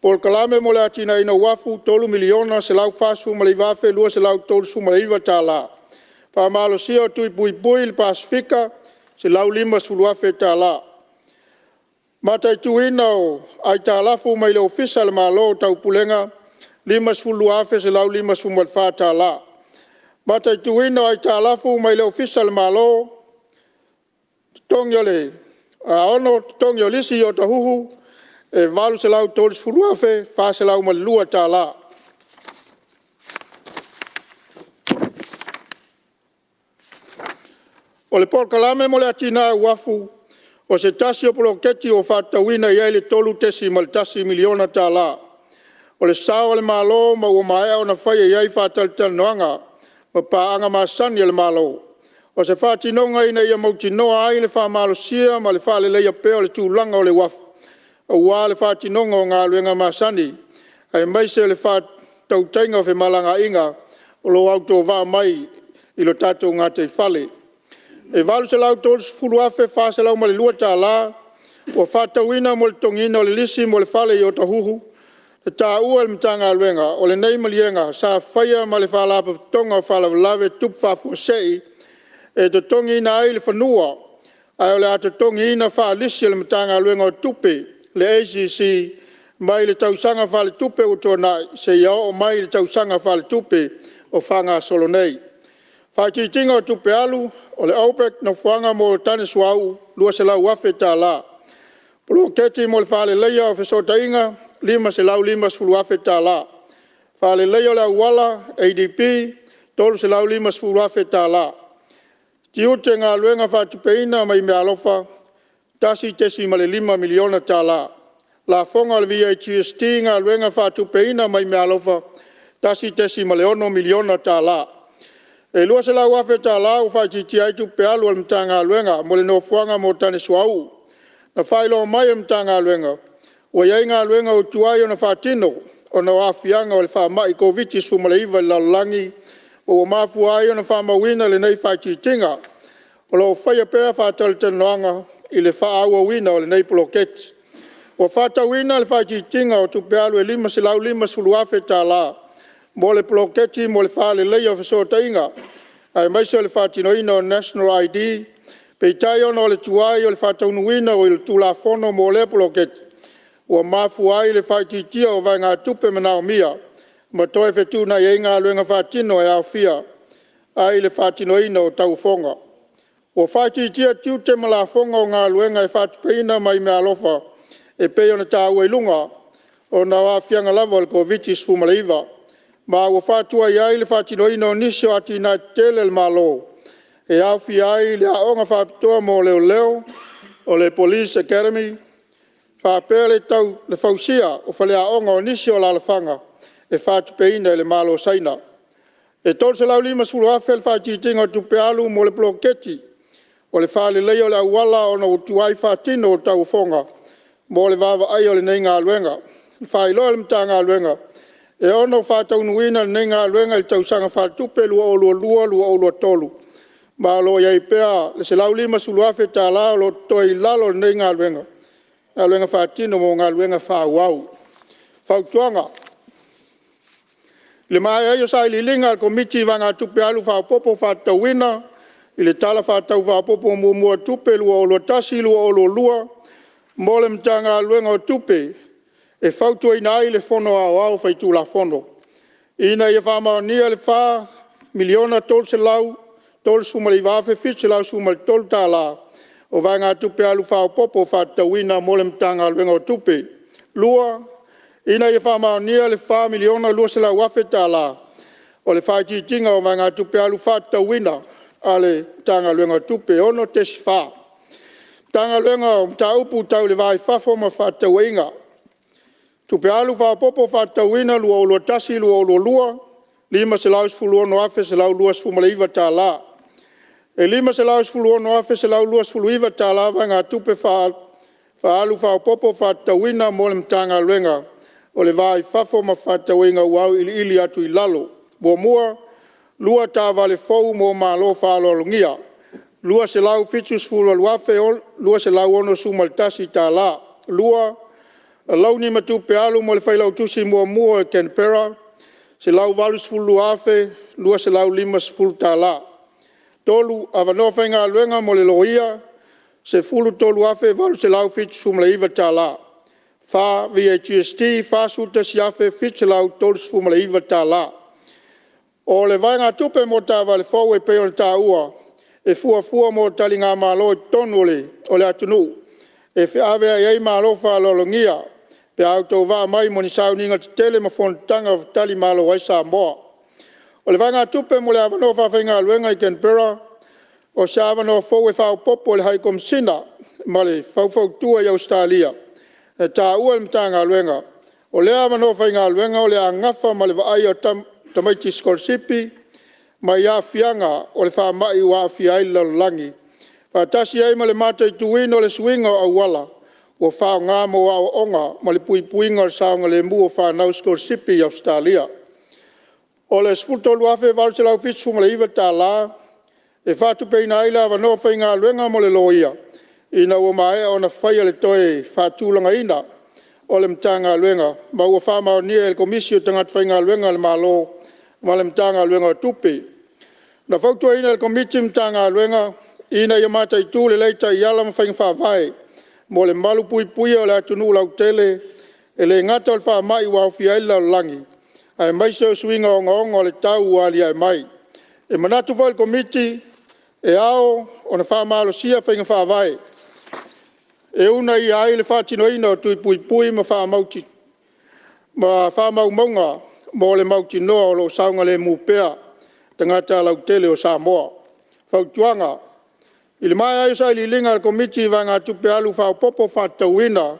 Pol kalame mo le atina ina wafu, tolu miliona, se lau fasu mali wafe, lua se lau tolu sumali iwa tā la. Whamalo sia o tui pui pui le Pasifika, se lau lima sfulu afe tā la. Matai tuina o ai tā lafu mai le ofisa le malo tau pulenga, lima sfulu afe se lau lima sumal whātā la. Matai tuina ai tā lafu mai le ofisa le malo, tongi le, ono tongi o lisi o tahuhu, e walu se lau tōru sfulu afe, whā se lau malua tā la. O le porkalame mo le atina wafu, o se tasi o poloketi o whātauina i eile tolu tesi mal tasi miliona tā la. O le sao le malo ma ua maea o na whaia iai whātalital noanga ma pāanga māsani le malo. O se whātinonga ina ia mautinoa ai le whamalosia ma le whāleleia peo le tūlanga o le wafu. O ua le whātinonga o ngā luenga māsani. Ai maise le whātautainga o whe malanga inga o lo auto wā mai i lo tātou ngā te whale. E walu se lau tolu sfulu afe wha se lau ma le lua tā la. O whātauina mo le tongina o le lisi mo le whale i o tahuhu. E tā ua le mtanga luenga, o le nei malienga, sa whaia ma le whalapa tonga o whalawalawe tup whafusei, e to tongi ina ai le whanua, ai o le ato tongi ina whaalisi le mtanga luenga o tupe, le ACC, mai le tausanga whale tupe o tōna, se iao o mai le tausanga whale tupe o whanga solo nei. Whaititinga o tupe alu, o le AUPEC na whanga mo le tane suau, lua se lau wafe tā la. Polo keti mo le whale leia o whesotainga, lima se lau lima sfulu afe tā la. Whale leio le wala, ADP, tolu se lau lima sfulu afe tā la. Tiute ngā luenga whātupeina mai mea alofa, tasi tesi ma le 5 miliona tā la. La fonga le VHST ngā luenga whātupeina mai mea alofa, tasi tesi ma le 1 miliona tā la. E lua se lau afe tā la u whaititi aitu pe alu al mta ngā luenga, mo le no fuanga mo tane suau. Na whailo mai mta ngā luenga, o iai ngā luenga o tuai o na whātino, o na wafianga o le whamai COVID sumale iwa lalangi, o mafu ai o na whamawina le nei whaititinga, o lo whaia pēr whātalitanoanga i le whaaua wina o le nei poloketi. O whātawina le whaititinga o tupe alu e lima se lau lima sulu afe tā la, mo le poloketi mo le whaale leia o whesotainga, ai maise o le whātinoina o National ID, pei tai ono o le tuai o le whātaunuina o le tulafono mo le poloketi. Ua mafu ai le whaititia o vai ngā tupe manao mia, ma toe whetuna i ngā luenga whātino e au fia, ai le whātinoina o tau fonga. Ua whaititia tiute ma la fonga o ngā luenga e whātupeina mai mea alofa, e peo na tā ue lunga, o na wafianga lava o le COVID fumaleiva, ma ua whātua i ai le whātinoina o nisio ati nā tele le malo, e au fia ai le aonga whāpitoa mo leo leo, o le Police Academy, whāpea le tau le whausia o whalea onga o nisi o lalafanga e whātupeina le malo saina. E tol se lau lima sulu awhel whātitinga o tupe alu mo le bloketi o le whāle leo le awala o na utuai whātino o tau whonga mo le vava ai o le nei ngā luenga. Whailoa le mta ngā luenga. E ono whātaunuina le nei ngā luenga i tausanga whātupe lua o lua tolu. Ma lo ia pea le se lau lima sulu afe ta la lo toi lalo nei ngā luenga. Ngā luenga whaatino mo ngā luenga whaauau. Whautuanga. Le mai ai o sa ili linga al komiti wanga tupe alu whaapopo whaatawina. I le tala whaatau whaapopo mua tupe lua o lo tasi lua o lo lua. Mole mtanga luenga o tupe. E whautua ina ai le fono au whaitu la fono. Ina ia whamao nia le wha miliona tol se lau. Tol sumali wafe fit se lau sumali tol tala. O wanga tupe alu whaapopo whaatawina mole mtanga luenga o tupe. Lua. Ina ia whamao nia le wha miliona lua se lau wafe tala. O le whaititinga o wanga tupe alu whaatawina. Ale tanga luenga tupe ono tesi wha. Tanga luenga o mta upu tau le vai whafoma whaatawinga. Tupe alu whaapopo whaatawina lua o lua tasi lua o lua lua. Lima se lau sfulu ono afe se lau lua sfumale iwa tā la. E lima se lau sfulu ono afe se lau lua sfulu iwa tā la wanga tupe whaalu whaapopo whaatawina mo le mtanga luenga. O le vai whafoma whaatawinga uau ili atu i lalo. Mua lua tā vale fau mo malo whaalolongia. Lua se lau fitu sfulu aluafe lua se lau ono sumaltasi tā la. Lua lau ni matupe alu mo le whailau tusi mua e Canberra. Se lau valu sfulu afe, lua se lau lima sfulu tā la. Tolu avanofa inga luenga mo le loia. Se fulu tolu afe valu se lau fitu sumala iwa tā la. Fa VHST, fa suta si afe fitu se lau tolu sumala iwa tā la. O le vainga tupe mo tā vale fau e peon tā ua. E fua mo tali ngā malo tonu o le atunu. E fe ave ai malo fa lolongia. Pe auto va mai mo ni sau ninga tele ma Fonotaga tali malo ai Samoa. O le vainga tupe mo le avano fa whainga luenga I Canberra. O sa avano fau e whao popo le hai komsina. Ma le fau tua I Australia. E tā ua le mtanga luenga. O le avano whainga luenga o le angafa ma le vaai o tamaiti skolsipi. Ma ia fianga o le wha mai wa fia ila langi. Fa tasi ai ma le mata I tuwino le swinga au wala. O whao ngā mo au onga ma le puipuinga o saonga le mua wha nau skolsipi I Australia. O le sfutolu afe valu se lau pitsu ma le iwa tā la. E whatupe ina ila wanoa whainga luenga mo le loia. Ina ua maea o na whaia le toe whatulanga ina. O le mtanga luenga. Ma ua whamao nia el komisio tangat whainga luenga le malo. Ma le mtanga luenga tupe. Na whautua ina el komiti mtanga luenga. Ina ia mata I tū le leita I ala ma whainga whawai. Mo le malu pui o le atunu lau tele. E le ngata o le wha mai wau fia ila langi. Ai mai se o swinga o ngaonga o le tau wali ai mai. E manatu whai komiti. E ao o na wha malo sia whainga whawai. E una I ai le whatino ina o tui pui ma wha mauti. Ma wha mau maunga. Mo le mauti noa o lo saunga le mupea. Tangata lau tele o Samoa. Whautuanga. I le mai ai sa I linga le komiti wanga tupe alu whao popo whatauina.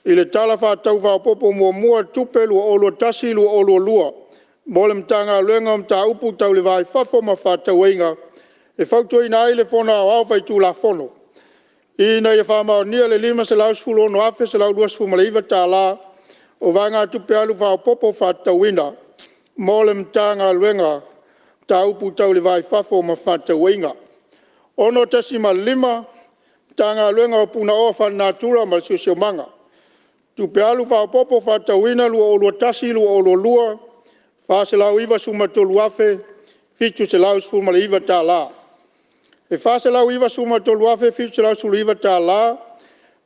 I le tala whatau whao popo mua tupe lua o lo tasi lua o lua. Mo le mtanga luenga mta upu tau le vai whafo ma whatauinga. E whautua ina ai le whona au whai tū la whono. Ina ia whamao nia le lima se lau sfulu ono afe se lau lua sfumala iwa tā la. O wanga tupe alu whao popo whatauina. Mo le mtanga luenga mta upu tau le vai whafo ma whatauinga. Ono tasi ma lima, tanga luenga o puna o whanatura ma susio manga. Tupe alu whao popo whatauina lua o lua tasi lua o lua. Wha se lau iwa sumatolu afe, fitu se lau sfumale iwa tā la. E wha se lau iwa sumatolu afe, fitu se lau sfumale iwa tā la.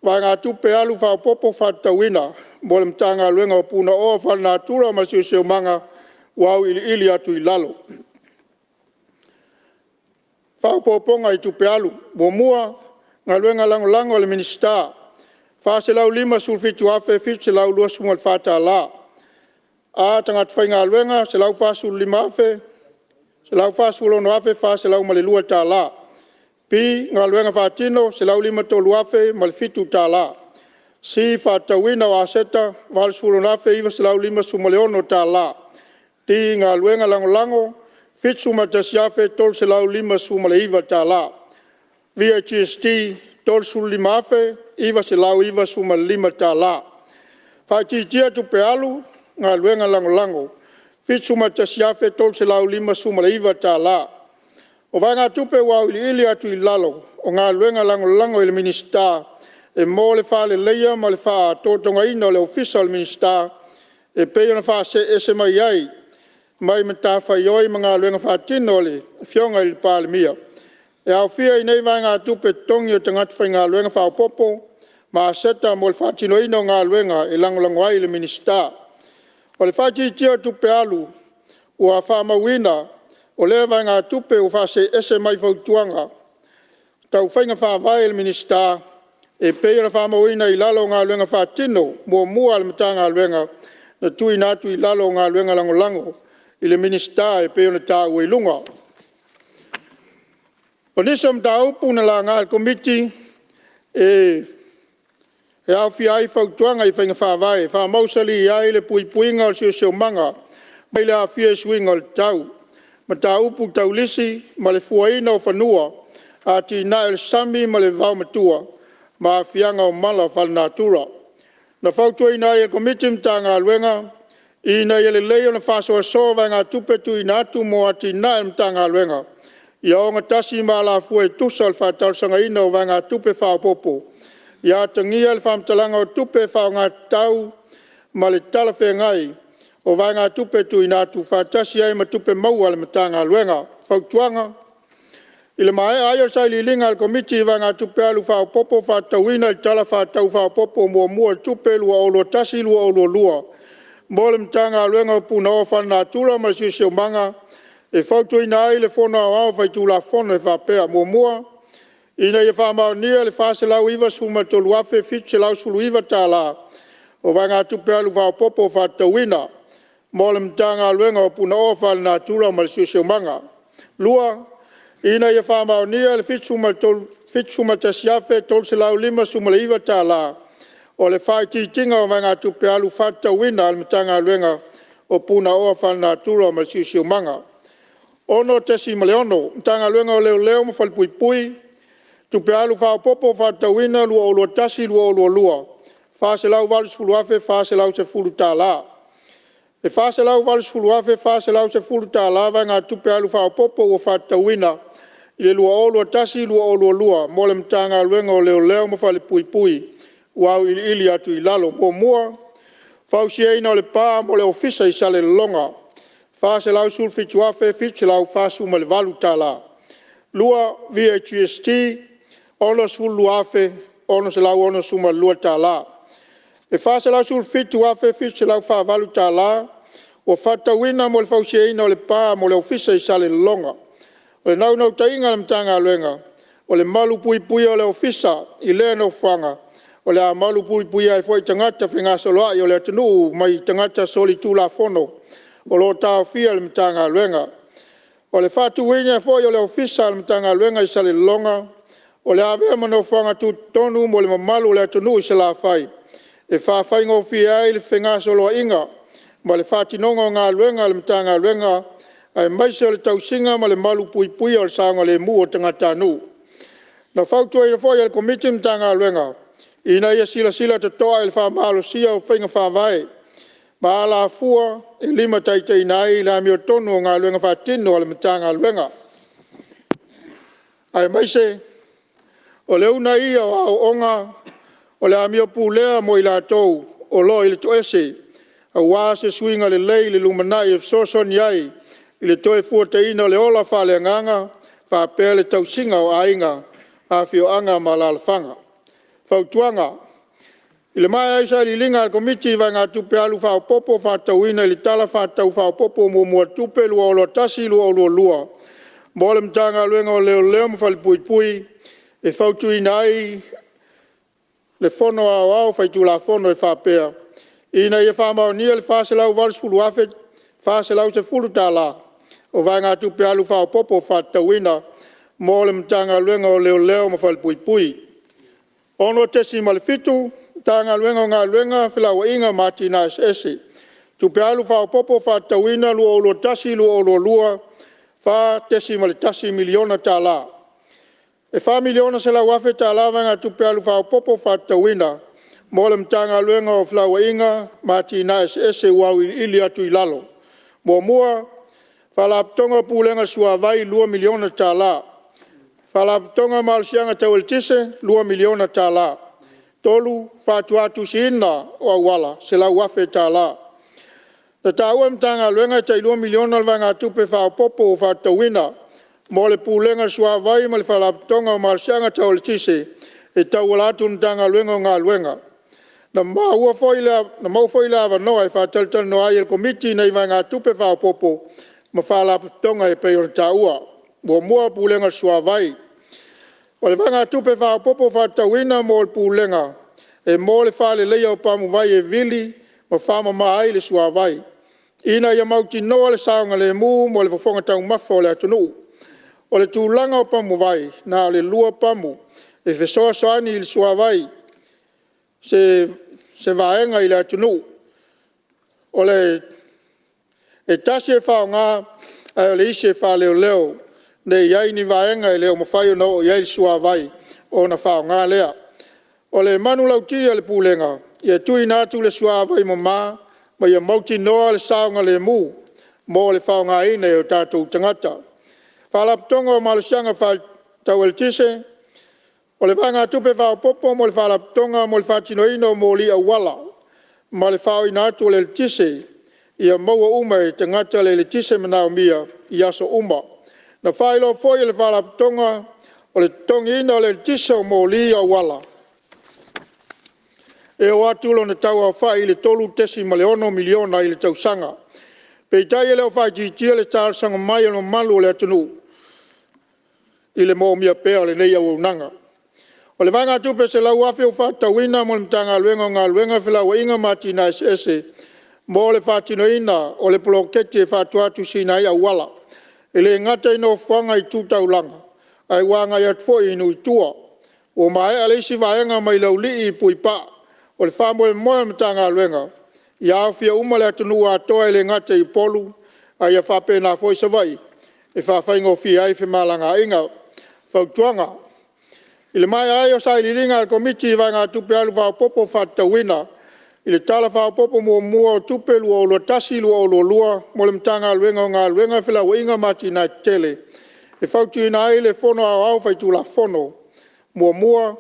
Wa ngā tupe alu whao popo whatauina. Mo le mtanga luenga o puna o whanatura ma susio manga. Wau ili atu I lalo. Whao poponga I tupe alu. Mua ngā luenga lango le minista. Wha se lau lima sulfitu afe fitu se lau lua sumal whata la. A tangat whai ngā luenga se lau whasul lima afe. Se lau whasul ono afe wha se lau male lua tā la. Pi ngā luenga whatino se lau lima tolu afe male fitu tā la. Si whatauina o aseta wale sul ono afe iwa se lau lima sumale ono tā la. Ti ngā luenga lango. Fitu matasi afe tol se lau lima sumale iwa tā la. VHST tol sul lima afe, iwa se lau iwa sumale lima tā la. Whaititia tupe alu, ngā luenga lango. Fitu matasi afe tol se lau lima sumale iwa tā la. O vanga tupe wa ili atu I lalo, o ngā luenga lango I le minista, e mo le wha le leia ma le wha tōtonga ina le ofisa o le minista, e pei na wha se mai ai, mai me tā whai oi ma ngā luenga wha tino le fionga I le Palemene. E au fia I nei vanga tupe tongi o tangata whai ngā luenga wha popo, ma seta mo le wha tino ina o ngā luenga e lango ai le minista. O le wha titio tupe alu, ua wha mawina, o lea vai ngā tupe o wha se mai fautuanga. Tau whainga wha vai le minista, e pei na wha mawina I lalo ngā luenga wha tino, mua le mata ngā luenga, na tui nātu I lalo ngā luenga lango, I le minista e pei na tā ue lunga. O nisa mta upu na la ngā komiti, e au fia ai fautuanga I whainga wha vai, wha mausali I ai le puinga o sio manga, mai le a fia swinga o le tau. Ma tā upu tau lisi, ma le fuaina o whanua, a ti na el sami ma le vau matua, ma a fianga o mala whal natura. Na whautua ina e komiti mta ngā luenga, ina e le leo na whasoa sova ngā tupe tu ina atu mo a ti na mta ngā luenga. Ia o ngā tasi ma la fua e tusa al whatausanga ina o vai ngā tupe whao popo. Ia tangia le whamtalanga o tupe whao ngā tau, ma le talafe ngai, o vai ngā tupe tu ina atu whatasi ai ma tupe maua le mata ngā luenga. Whautuanga, I le mae aio sai li linga al komiti vai ngā tupe alu whao popo whatauina I tala whatau whao popo mua tupe lua o lua tasi lua o lua. Mo le mata ngā luenga o puna o whana tula ma sio manga, e whautuina ai le whono au vai tula whono e whapea mua. Ina I whamau nia le whase lau iwa suma tolu afe fitse lau sulu iwa tā la, o vai ngā tupe alu whao popo whatauina. Mo le mta ngā luenga o puna o whana tula ma sio manga. Lua, ina ia whamau nia le fitsuma tasiafe tol se lau lima suma le iwa tā la, o le whai titinga o vai ngā tupe alu whatauina al mta ngā luenga o puna o whana tula ma sio manga. Ono tesi maleono, mta ngā luenga o leo ma whalpui, tupe alu whao popo whatauina lua o lua tasi lua o lua. Whase lau walus fulu afe, whase lau se fulu tā la. E whase lau walus fulu afe, whase lau se fulu tā la, vai ngā tupe alu whao popo o whatauina, I le lua o lua tasi lua o lua, mo le mta ngā luenga o leo ma whalpui, wau ili atu I lalo, mua, whausia ina o le pā mo le ofisa I sale longa. Whase lau sul fitu afe, fitse lau whasu ma le walu tā la. Lua VHST, ono sulu afe, ono se lau ono suma lua tā la. E whase lau sul fitu afe, fitse lau wha walu tā la, o whatauina mo le whausia ina o le pā mo le ofisa I sale longa. O le nau tainga le mta ngā luenga, o le malu pui o le ofisa I lea no whanga, o le a malu pui ai fwoi tangata whinga soloa I o le atunu mai tangata soli tūla whono, o lo tāo fia le mta ngā luenga. O le whatu wina fwoi o le ofisa le mta ngā luenga I sale longa, o le awea mano whanga tu tonu mo le mamalu o le atunu I sala whai. E whawhai ngō fia ai le whinga soloa inga, ma le whatinonga o ngā luenga le mta ngā luenga, ai maise o le tausinga ma le malu pui o le saonga le mu o tangata anu. Na whautua I le fwoi o le komiti mta ngā luenga, ina ia sila te toa I le whamalo sia o whainga whawai, ma ala fua e lima taitai nai la mi o tonu o ngā luenga whatino o le mta ngā luenga. Ai maise, o le una ia o au onga, o le amio pulea mo I la tou, o lo I le toese, a wase swinga le lei le lumanai e soson iai, I le toe fuataina o le ola whale nganga, whapea le tausinga o ainga, a fio anga ma la alfanga. Whautuanga, I le mai aisa li linga al komiti vai ngā tupe alu whao popo whatauina I le tala whatau whao popo mua tupe lua o lua tasi lua o lua. Mo le mtanga luenga o leo ma whalpui, e whautuina ai le whono au whaitu la whono e whapea. Ina ia whamau nia le whase lau walus fulu afe, whase lau se fulu tā la. O vai ngā tupe alu whao popo whatauina, mo le mtanga luenga o leo ma whalpui. Ono tesi ma le fitu, tā ngā luenga o ngā luenga, whilawa inga mati nā ese. Tupe alu whao popo whatauina lua o lua tasi lua o lua, wha tesi ma le tasi miliona tā la. E wha miliona se lau afe tā la vanga tupe alu whao popo whatauina, mo le mtanga luenga o whilawa inga mati nā ese wau ili atu I lalo. Mua, Whalaptonga pulenga suavai 2 miliona tala. Whalaptonga malsianga taweltise 2 miliona tala. Tolu fatuatu sina o wala se la wafe tala. Ta taua mtanga luenga tai 2 miliona vanga tupe fa popo fa tawina. Mole pulenga suavai mal whalaptonga malsianga taweltise e tawalatu mtanga luenga ngā luenga. Na mau foila va no ai fa tal no ai el committee nei vanga tupe fa popo. Ma whalaptonga e peo taua. Mua pulenga suavai. O le vanga tupe wha popo wha tawina mo le pulenga. E mo le wha le leia o pamu vai e vili ma whama mai le suavai. Ina ia mauti noa le saonga le mu mo le whafonga tau mafo le atunu. O le tūlanga o pamu vai na le lua pamu e whesoa soani le suavai se vaenga i le atunu. O le e tasi e whaonga ai o le isi e wha leo leo. Nei iai ni vaenga i leo mawhai no iai suavai o na whaonga lea. O le manu lautia le pulenga, ia tui nātu le suavai ma ia mauti noa le saonga le mu, mo le whaonga ina o tātou tangata. Whalaptonga o malasianga wha tau el tise, o le vanga tupe whao popo mo le whalaptonga mo le whatino ino mo li awala, ma le whao inatu le tise, ia maua uma e tangata le tise manao mia, i aso uma. Na whaelo foi le whalaptonga o le tongi ina o le tise o mo li awala. E o atulo na tau au whai le tolu tesi ma le 1 miliona i le tau sanga. Pei tai e leo whai jitia le tāra sanga mai alo malu le atunu. I le mo mia pēo le nei au nanga. O le vanga tupe se lau afe o whatawina mo le mtanga luenga ngā luenga whilawa inga mati na ese. Mo le whatino ina o le poloketi e whatuatu sina i awala. E le ngata ino whanga i tūtau langa. Ai wanga i atfo inu i tua. O mai alesi vaenga mai lau li i pui pa. O le whamoe moe mtanga luenga. I awhia umale atunu atoa e le ngata i polu. Ai a whape na fwoi savai. E whawhaingo fia ai whimalanga inga. Whautuanga. I le mai ai o sai liringa al komiti i vanga tupe alu whao popo whatawina. I le tala whao popo mua o tupe lua o lo tasi lua o lo lua. Mo le mtanga luenga o ngā luenga whila wa inga mati na tele. E whautu ina ai le fono au whaitu la fono. Mua.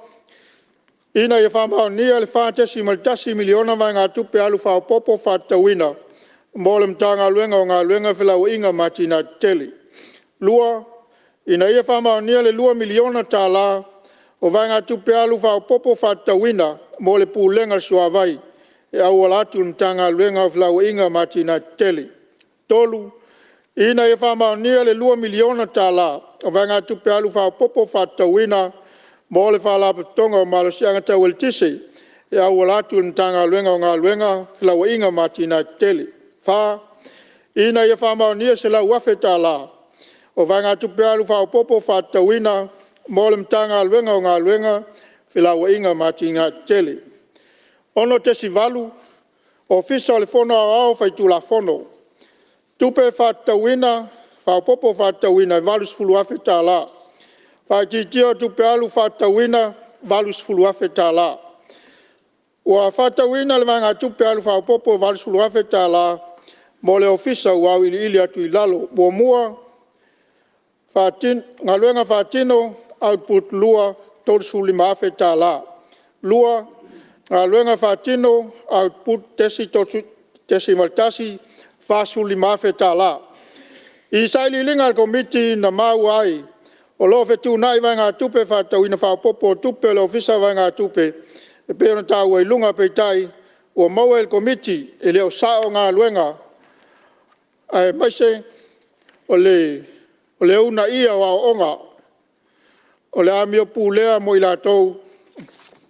Ina ia whamao nia le whātesi maltasi miliona vai ngā tupe alu whao popo whatawina. Mo le mtanga luenga o ngā luenga whila wa inga mati na tele. Lua. Ina ia whamao nia le 2 miliona tā la. O vai ngā tupe alu whao popo whatawina. Mo le pūlenga suavai. E au alatu mtanga luenga o whila wa inga mati na tele. Tolu. Ina ia whamao nia le 2 miliona tā la. O vai ngā tupe alu whao popo whatawina. Mo le whalapatonga o malasianga tau el tise. E au alatu mtanga luenga o ngā luenga. Whila wa inga mati na tele. Wha. Ina ia whamao nia se lau wafe tā la. O vai ngā tupe alu whao popo whatawina. Mo le mtanga luenga o ngā luenga. Whila wa inga mati na tele. Ono tesi valu. O fisa o le fono au whaitu la fono. Tupe whatawina. Whao popo whatawina. Valus fulu wafe tā la. Whaititio tupe alu whatawina, valus fulu afe tā la. Ua whatawina le vanga tupe alu whaopopo, valus fulu afe tā la. Mo le ofisa ua ili atu i lalo. Mua, ngā luenga whatino, output lua, tolus fulu lima afe tā la. Lua, ngā luenga whatino, output tesi maltasi, whasu lima afe tā la. I saili linga al komiti na mau ai. O lo fe tu nai vai ngā tupe whatau ina whaopopo tupe o le ofisa vai ngā tupe. E pēo na tāua i lunga pei tai. O maua el komiti e leo sao ngā luenga. Ai maise o le una ia wa onga. O le amio pūlea mo i la tau.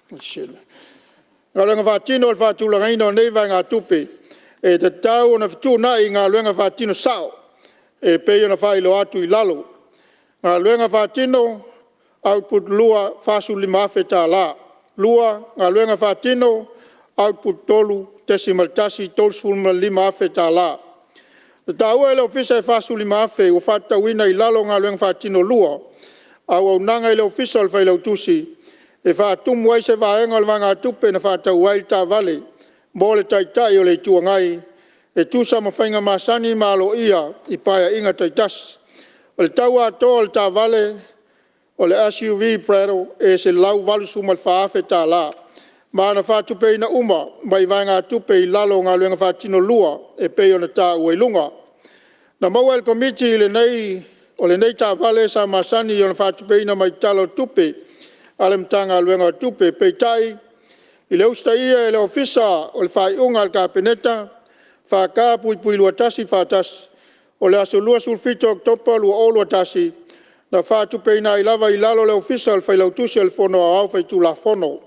Ngā luenga whatino o le whatulanga ina o nei vai ngā tupe. E te tau o na fitu nai ngā luenga whatino sao. E pēo na whailo atu i lalo. Ngā luenga whatino, output lua, whasu lima afe tā la. Lua, ngā luenga whatino, output tolu, tesi maltasi, tolu lima afe tā la. Tā ua ele ofisa e whasu lima afe, o whatawina i lalo ngā luenga whatino lua. Au au nanga ele ofisa o le whailau tusi. E whatumu ai se whaenga o le wanga tupe na whatau ai tā vale. Mo le taitai o le tuangai. e tusa mawhainga masani malo ia I paia inga taitas. O le tau ato o le tā vale o le SUV Prado e se lau valusu mal whaafe tā la. Mana whātupe ina uma mai vai ngā tupe I lalo ngā luenga whātino lua e pei o na tā uailunga. Na maua el komiti le nei o le nei tā vale sa masani o na whātupe ina mai talo tupe ale mtanga luenga tupe pei tai I le usta ia e le ofisa o le whaiunga al kapeneta whaka pui lua tasi whātasi o le aso lua sulfito oktopa lua o lua tasi na whātupe ina I lava I lalo le ofisa al whailautusi al fono au whaitu la fono.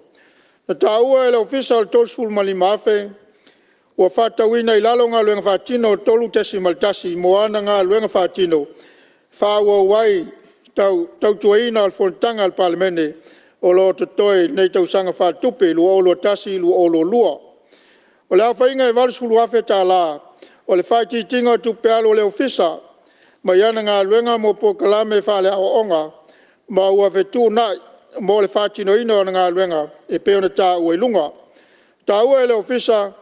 Na tāua e le ofisa al tosul malima afe ua whātauina I lalo ngā luenga whātino o tolu tesi maltasi moana ngā luenga whātino whāua wai tau tuaina al Fonotaga al Palemene o lo totoe nei tau sanga whātupe lua o lua tasi lua o lua. O le au whainga e walusulu afe tā la o le whaiti tinga tupe alo le ofisa mai ana ngā luenga mo po kalame whale au onga ma ua vetu nai mo le whātino ina o ngā luenga e peona tā ua ilunga. Tā ua e le ofisa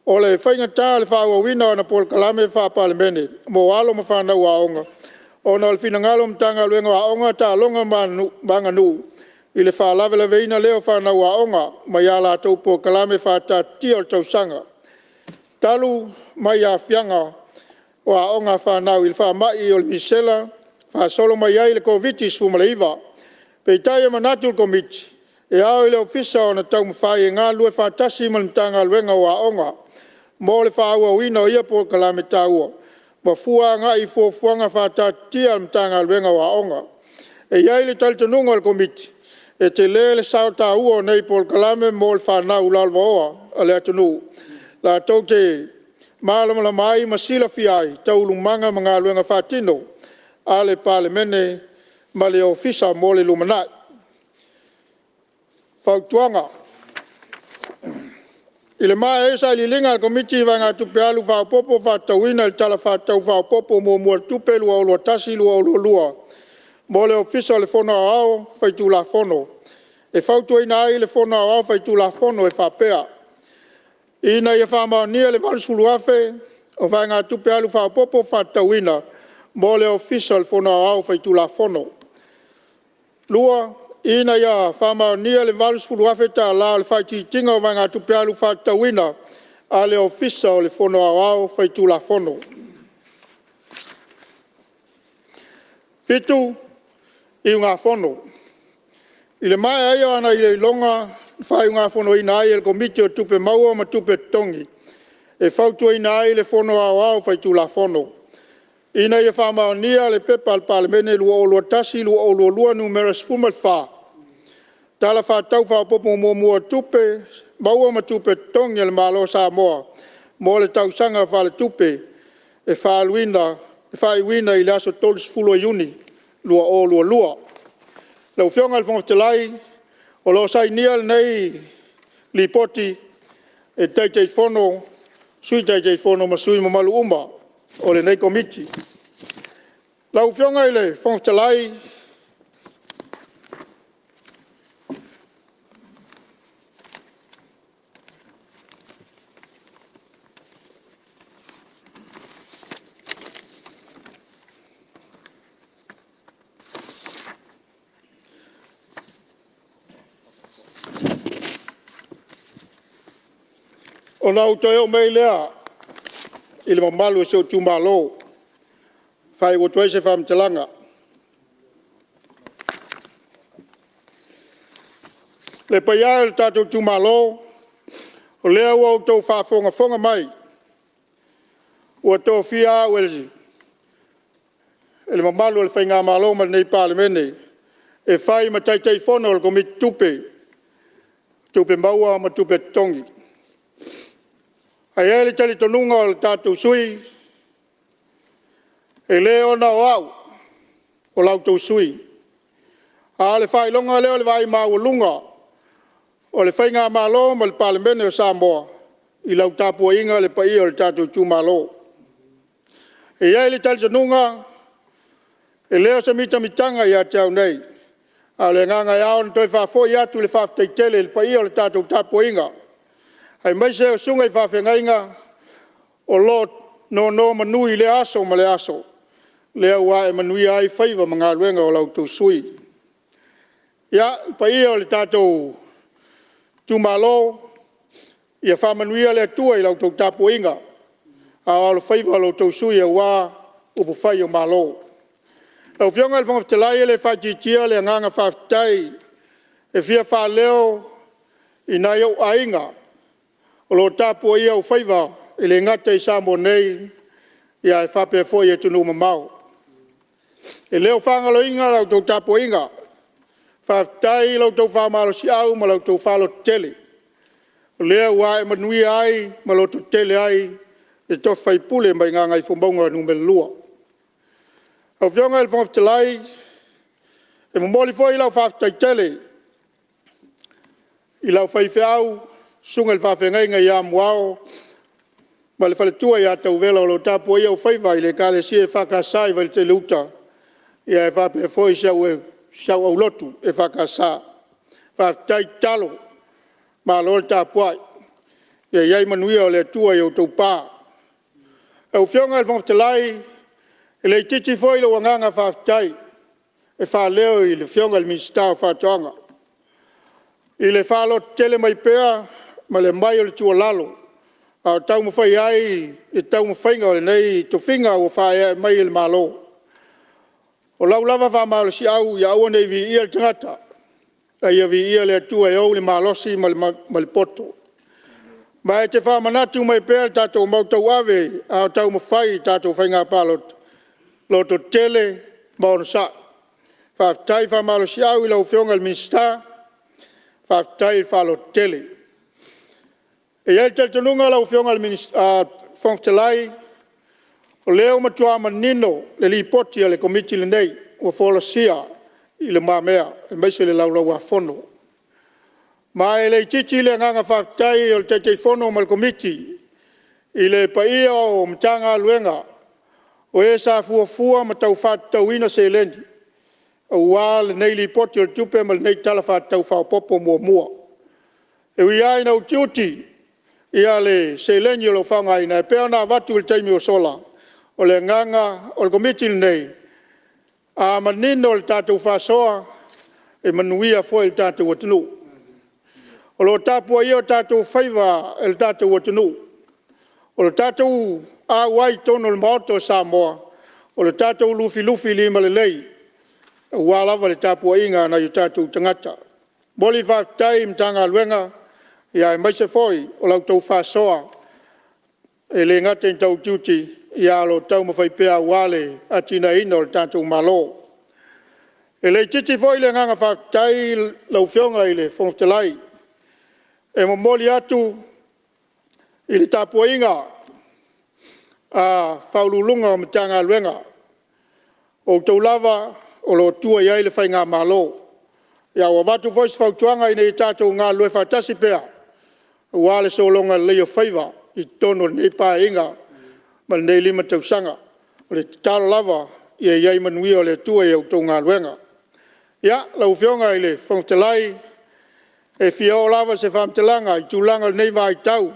o le whainga tā le whāua wina o na po kalame wha Palemene mo alo ma whanau a onga. O na le finangalo mtanga luenga a onga tā longa manga nu I le whālawela veina leo whanau a onga mai ala tau po kalame whātā tia o tau sanga. Talu mai a whianga o a onga whanau I le whamai o le misela whasolo mai ai le kovitis fumaleiva. Pei tai e manatul komiti e ao I le ofisa o na tau mawhai e ngā lue whātasi malmtanga luenga o a onga mo le whāua wina o ia po kalame tāua. Ma fua ngā I fuafuanga whātā tia malmtanga luenga o a onga. E iai le talitanunga o le komiti e te le sao tā ua nei po kalame mo le whanau lalwa oa a le atunu. La tau te mālamala mai masila fiai tau lumanga mga luenga whātino a le Palemene ma le ofisa mo le lumanai. Whautuanga. I le mai esa li linga al komiti wa ngā tupe alu whaupopo whātauina le tala whātau whaupopo mo mua tupe lua o lua tasi lua o lua. Mo le ofisa le fono au whaitu la fono. E whautuina ai le fono au whaitu la fono e whapea. Ina ia whamaunia le walusulu afe o whai ngā tupe alu whaupopo whātauina mo le ofisa le fono au whaitu la fono. Lua, ina ia whamaunia le walusulu afe tā la le whaiti tinga o whai ngā tupe alu whātauina a le ofisa o le fono au whaitu la fono. Pitu, I ngā fono. I le mai ai ana I le longa whai ngā fono ina ai le komiti o tupe maua ma tupe tongi. E whautua ina ai le fono au whaitu la fono. Ina ia whamaunia le pepa al Palemene lua o lua tasi lua o lua numeras fumal wha. Tala whātau whaupopo mua tupe maua ma tupe tongi le malo Samoa. Mo le tausanga whale tupe e whaiwina I le aso tolis fulo iuni. Lua o lua. Lau whionga al whongatalai, o lo sai nial nei li poti e teitei whono, sui teitei whono ma sui mamalu uma, o le nei komiti. Lau whionga I le whongatalai, o nau toi o mei lea, I le mamalu e seo tūmalo, whai o toi se whamtalanga. Le paia le tātou tūmalo, o lea ua o tau whafonga mai, ua tau whia o elzi. E le mamalu e le whainga malo ma nei Palemene, e whai ma taitei whono le komiti tupe maua ma tupe tongi. Ai ele tali tonunga o le tātou sui, e le ona o au, o lautou sui. A le whailonga leo le vai maulunga, o le whainga malo ma le Palemene o Samoa, I lau tāpua inga le pai o le tātou tū malo. E ele tali tonunga, e leo sa mitanga I ate au nei, a le nganga iao na toi whafoi atu le whafteitele le pai o le tātou tāpua inga. Ai mai se o sunga I whawhengainga o lo no manui le aso ma le aso le wa e manui ai faiva mga luenga o lau tu sui ya pa ia o le tatou tu malo ia fa manui le tua i lau tu tapu inga a lo faiva lo tu sui e wa upu fai o malo au fionga le fonga ftelai le fa jitia le nganga fa ftai e fia fa leo ina yo ainga o lo tapu ia o faiva i le ngata i Samoa nei ia e whape foi e tunu mamau. E leo whangalo inga lau tau tapo inga. Whaftai lau tau whamalo si au ma lau tau whalo tele. O leo wa e manui ai ma lau tau tele ai e to whai pule mai ngā ngai whumbonga numele lua. Au whionga il whaftalai e mamoli foi lau whaftai tele. I lau whai whiau sunga il whawhengai ngai ia muao ma le faletua ia tau vela o lo tapu ia o whaiva i le kale si e whakasai vai te luta ia e whape foi siau au lotu e whakasa whaftai talo ma lo tapu ai ia iai manuia o le tua i o tau pā au whionga il whaftalai i le titi foi lo wanganga whaftai e whaleo i le whionga il minsta o whatoanga i le whalo tele mai pēa ma le mai o le tua lalo a tau mo fai ai e tau mo fai ngau nei to finga o fai mai il malo o lau lava fa malo si au ya o nei vi il tangata ai vi il le tu e o le malo si mal poto mai te fa manatu mai pe tato mo tau ave a tau mo fai tato fai nga palo lo to tele bon sa fa tai fa malo si au lo fionga il minsta fa tai fa lo tele e ia te tununga lau whionga le whangtelai o leo matua manino le li poti le komiti le nei o wholasia i le mamea e meise le lau lau a whono. Ma e le titi le nganga whaktai o le te whono ma le komiti i le paia o mtanga luenga o e sa fuafua ma tau whatau ina se lendi o wā le nei li poti o le tupe ma le nei tala whatau whaopopo mua. E wi ai na utiuti ia le seileni o lo whangai nei pēr nā watu il taimi o sola o le nganga o le komiti nei a manino le tātou whasoa e manuia fo il tātou atunu o lo tāpua ia o tātou whaiva il tātou atunu o le tātou a wai tono le maoto Samoa o le tātou lufi lima le lei ua lava le tāpua inga na i tātou tangata boli whaftai mtanga luenga ia e maise foi o lau tau whasoa e le ngate in tau tiuti ia lo tau mawhai pēa wale atina ina o le tātou malo. E le titi foi le nganga whaktai lau whionga i le whongtelai e momoli atu i le tāpua inga a whaululunga o mtanga luenga o tau lava o lo tua iai le whainga malo. Ia wa watu foi whautuanga i ne tātou ngā lue whatasi pēa wale solonga leo faiva i tono nei pa inga ma nei lima tausanga o le talo lava ia iai manui o le tua i au tau ngā luenga. Ia, lau whionga i le whangtelai e fia o lava se whamtelanga i tūlanga nei vai tau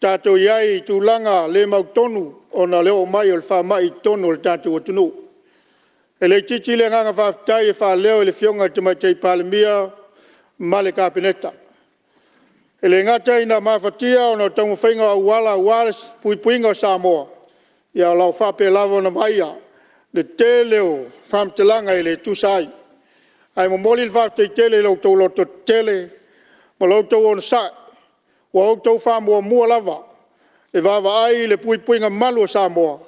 tātou iai i tūlanga le mau tonu o na leo mai o le whamai i tono le tātou atunu. E le titi le nganga whaftai e wha leo i le whionga te mai tei Palemene ma le kapineta. E le ngata ina mawhatia o na tangu whainga au wala puipuinga o Samoa. Ia lau whape lava na maia. Le te leo whamtelanga i le tusai. Ai momoli le whaftai tele lau tau loto tele. Ma lau tau ona sa. Wa au tau whamua mua lava. E wawa ai le puipuinga malu o Samoa.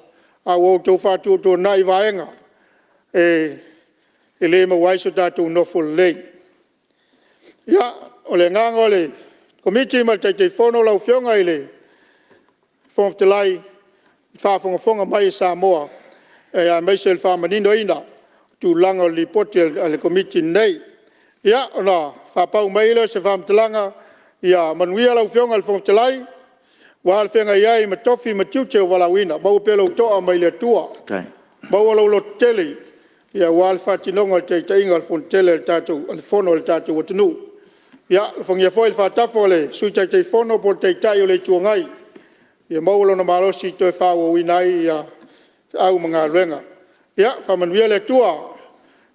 A au tau whatu o nai vaenga. E le mawaiso tātou nofo lei. Ia, o le nganga o le komiti ma te whono lau whionga i le whongtelai whawhonga mai Samoa e a meise le whamanino ina tu langa li poti le komiti nei. Ia, ona whapau mai le se whamtelanga ia manuia lau whionga le whongtelai wa le whenga iai ma tofi ma tiute o walawina mau pelo toa mai le tua. Mau lau lo tele ia wa le whatinonga te inga le whontele le tātou le whono le tātou watunu. Ia, whangia foi le whatafo le sui te whono po te tai o le tuangai. Ia maulo na malosi toi whaua winai ia au mga luenga. Ia, whamanuia le tua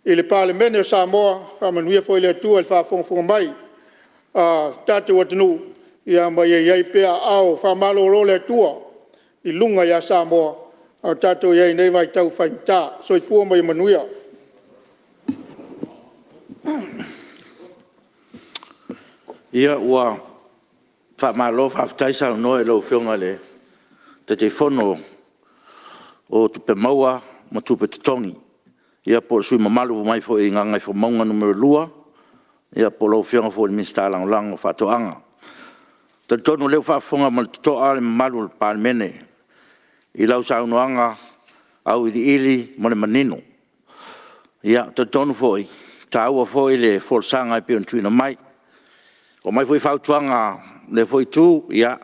i le Palemene o Samoa, whamanuia foi le tua i whafonga mai. Tate watanu, ia mai iai pea au whamalo le tua i lunga ia Samoa. Au tato iai nei vai tau whainta, soi fua mai manuia. Ia ua whamalo whaftaisa no e lau whionga le te whono o tupe maua ma tupe te tongi. Ia po sui mamalu mai fo i ngangai fo maunga numero lua. Ia po lau whionga fo i minsta lang lang o whatoanga. Te tono leo whafonga ma te toa le mamalu le Palemene. I lau saunoanga au ili ma le manino. Ia te tono fo i. Ta aua fo i le forsanga i pion tuina mai. O mai foi fautuanga le foi tu ia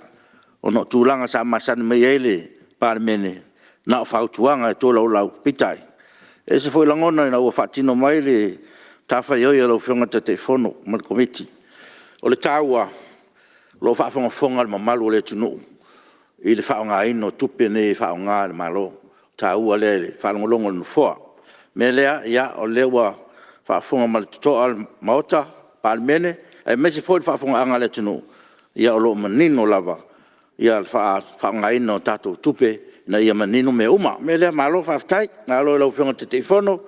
o no tulanga sa masana me ele Palemene na fautuanga to lau pitai ese foi langona na o fatino mai le tafa yo lo fonga te fono mal komiti o le taua lo fa fonga al mamalu le tunu i le faunga ino tupe ne faunga le malo taua le fa ngolongo no fo me le ia o le wa fa fonga mal to al mauta Palemene e mesi foi fa fonga anga le tunu ia o lo manino lava ia fa ngai no tato tupe na ia manino me uma me le malo fa tai na lo fonga te fono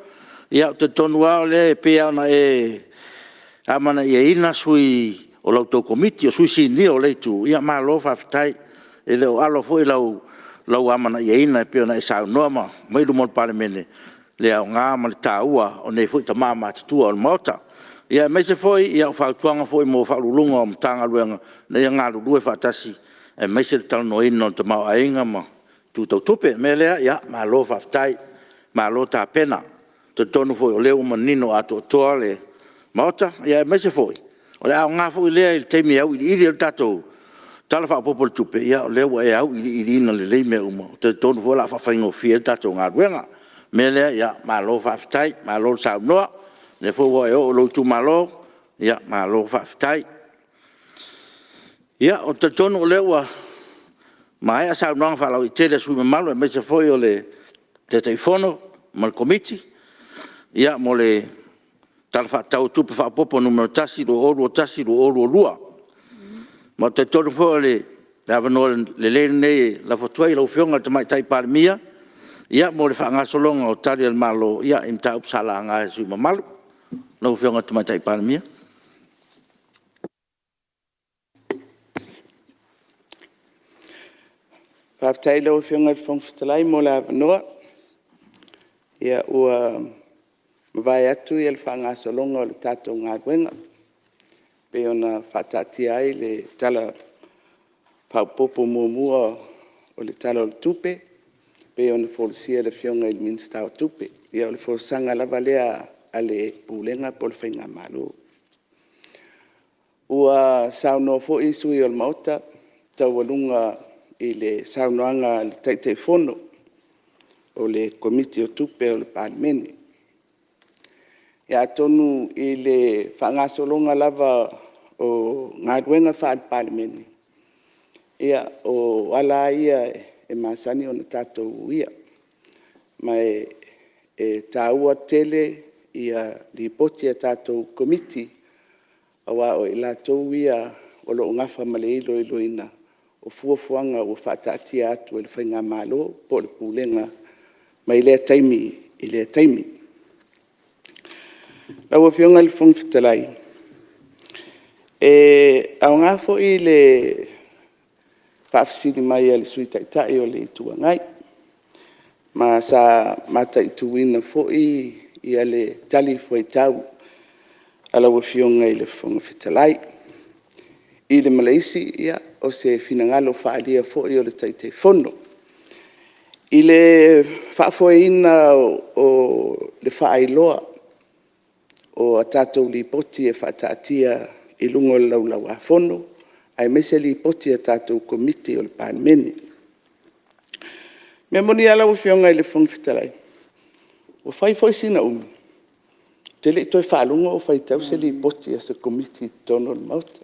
ia te tonua le pe na amana ia ina sui o lo to komiti o sui sini o le tu ia malo fa tai e le alo foi lau amana ia ina pe na sa noma mai do mo Palemene le nga ma taua o ne foi tamama tu o mota. Ia me se foi ia fautuanga foi mo faulunga o tanga luenga na ia ngalo due fatasi e me se tal no ino te mau ainga ma tu tau tupe me lea ia malo faftai malo ta pena te tonu foi o leo manino ato toa le mauta ia me se foi o lea ngā foi lea il teimi au ili il tato tala fa popol tupe ia o leo e au ili ina le me uma te tonu foi la fafaingo fie tato ngā luenga me lea ia malo faftai malo sa noa le fo wa o lo tu malo ya malo fa tai ya o te tono le wa mai asa non fa lo tele su malo me se foi o le telefono mal komiti ya mo le tal fa tau tu fa popo numero tasi do o lua ma te tono fo le la no le ne la foto lo fionga te mai tai Palemia ya mo le fa ngasolonga o tali al malo ya imta upsala nga su malo no whionga te matai Palemia. Whaftai lau whionga whongwhitalai mo la wanoa. Ia ua mawai atu i al whangasolonga o le tātou ngā ruenga. Pe ona whatati ai le tala paupopo mua o le tala o le tupe. Pe ona wholisia le whionga i le minsta o tupe. Ia o le wholesanga lava lea ale pulenga por whainga malo. Ua sauno fo isu i ol mauta, tau walunga i le saunoanga le taitei fono o le komiti o tupe o le Palemene. Ia tonu i le whangasolonga lava o ngā ruenga wha al Palemene. Ia o ala ia e masani o na tātou ia. Mai e tāua tele ia ripoti a tātou komiti awa o ila tau ia o lo ngafa male ilo ina o fuafuanga o whatatia atu e le whainga malo po le pulenga mai lea taimi i lea taimi. Lau a whionga le whongwhitalai. Au ngafo i le whaafisini mai a le sui taitai o le tuangai. Ma sa mata i tuina fo i ale tali foi tau ala wa fionga i le whongwhitalai. I le Malaisi ia o se finangalo whaalia fo i o le taitei fono. I le whaafoeina o le whaailoa o a tātou li poti e whaatatia i lungo le laulau a fono, ai mese li poti a tātou komiti o le Palemene. Me moni ala wa fionga i le whongwhitalai. O whai foi sina Te le toi whaalunga o whai tau se li poti a se komiti tono le mauta.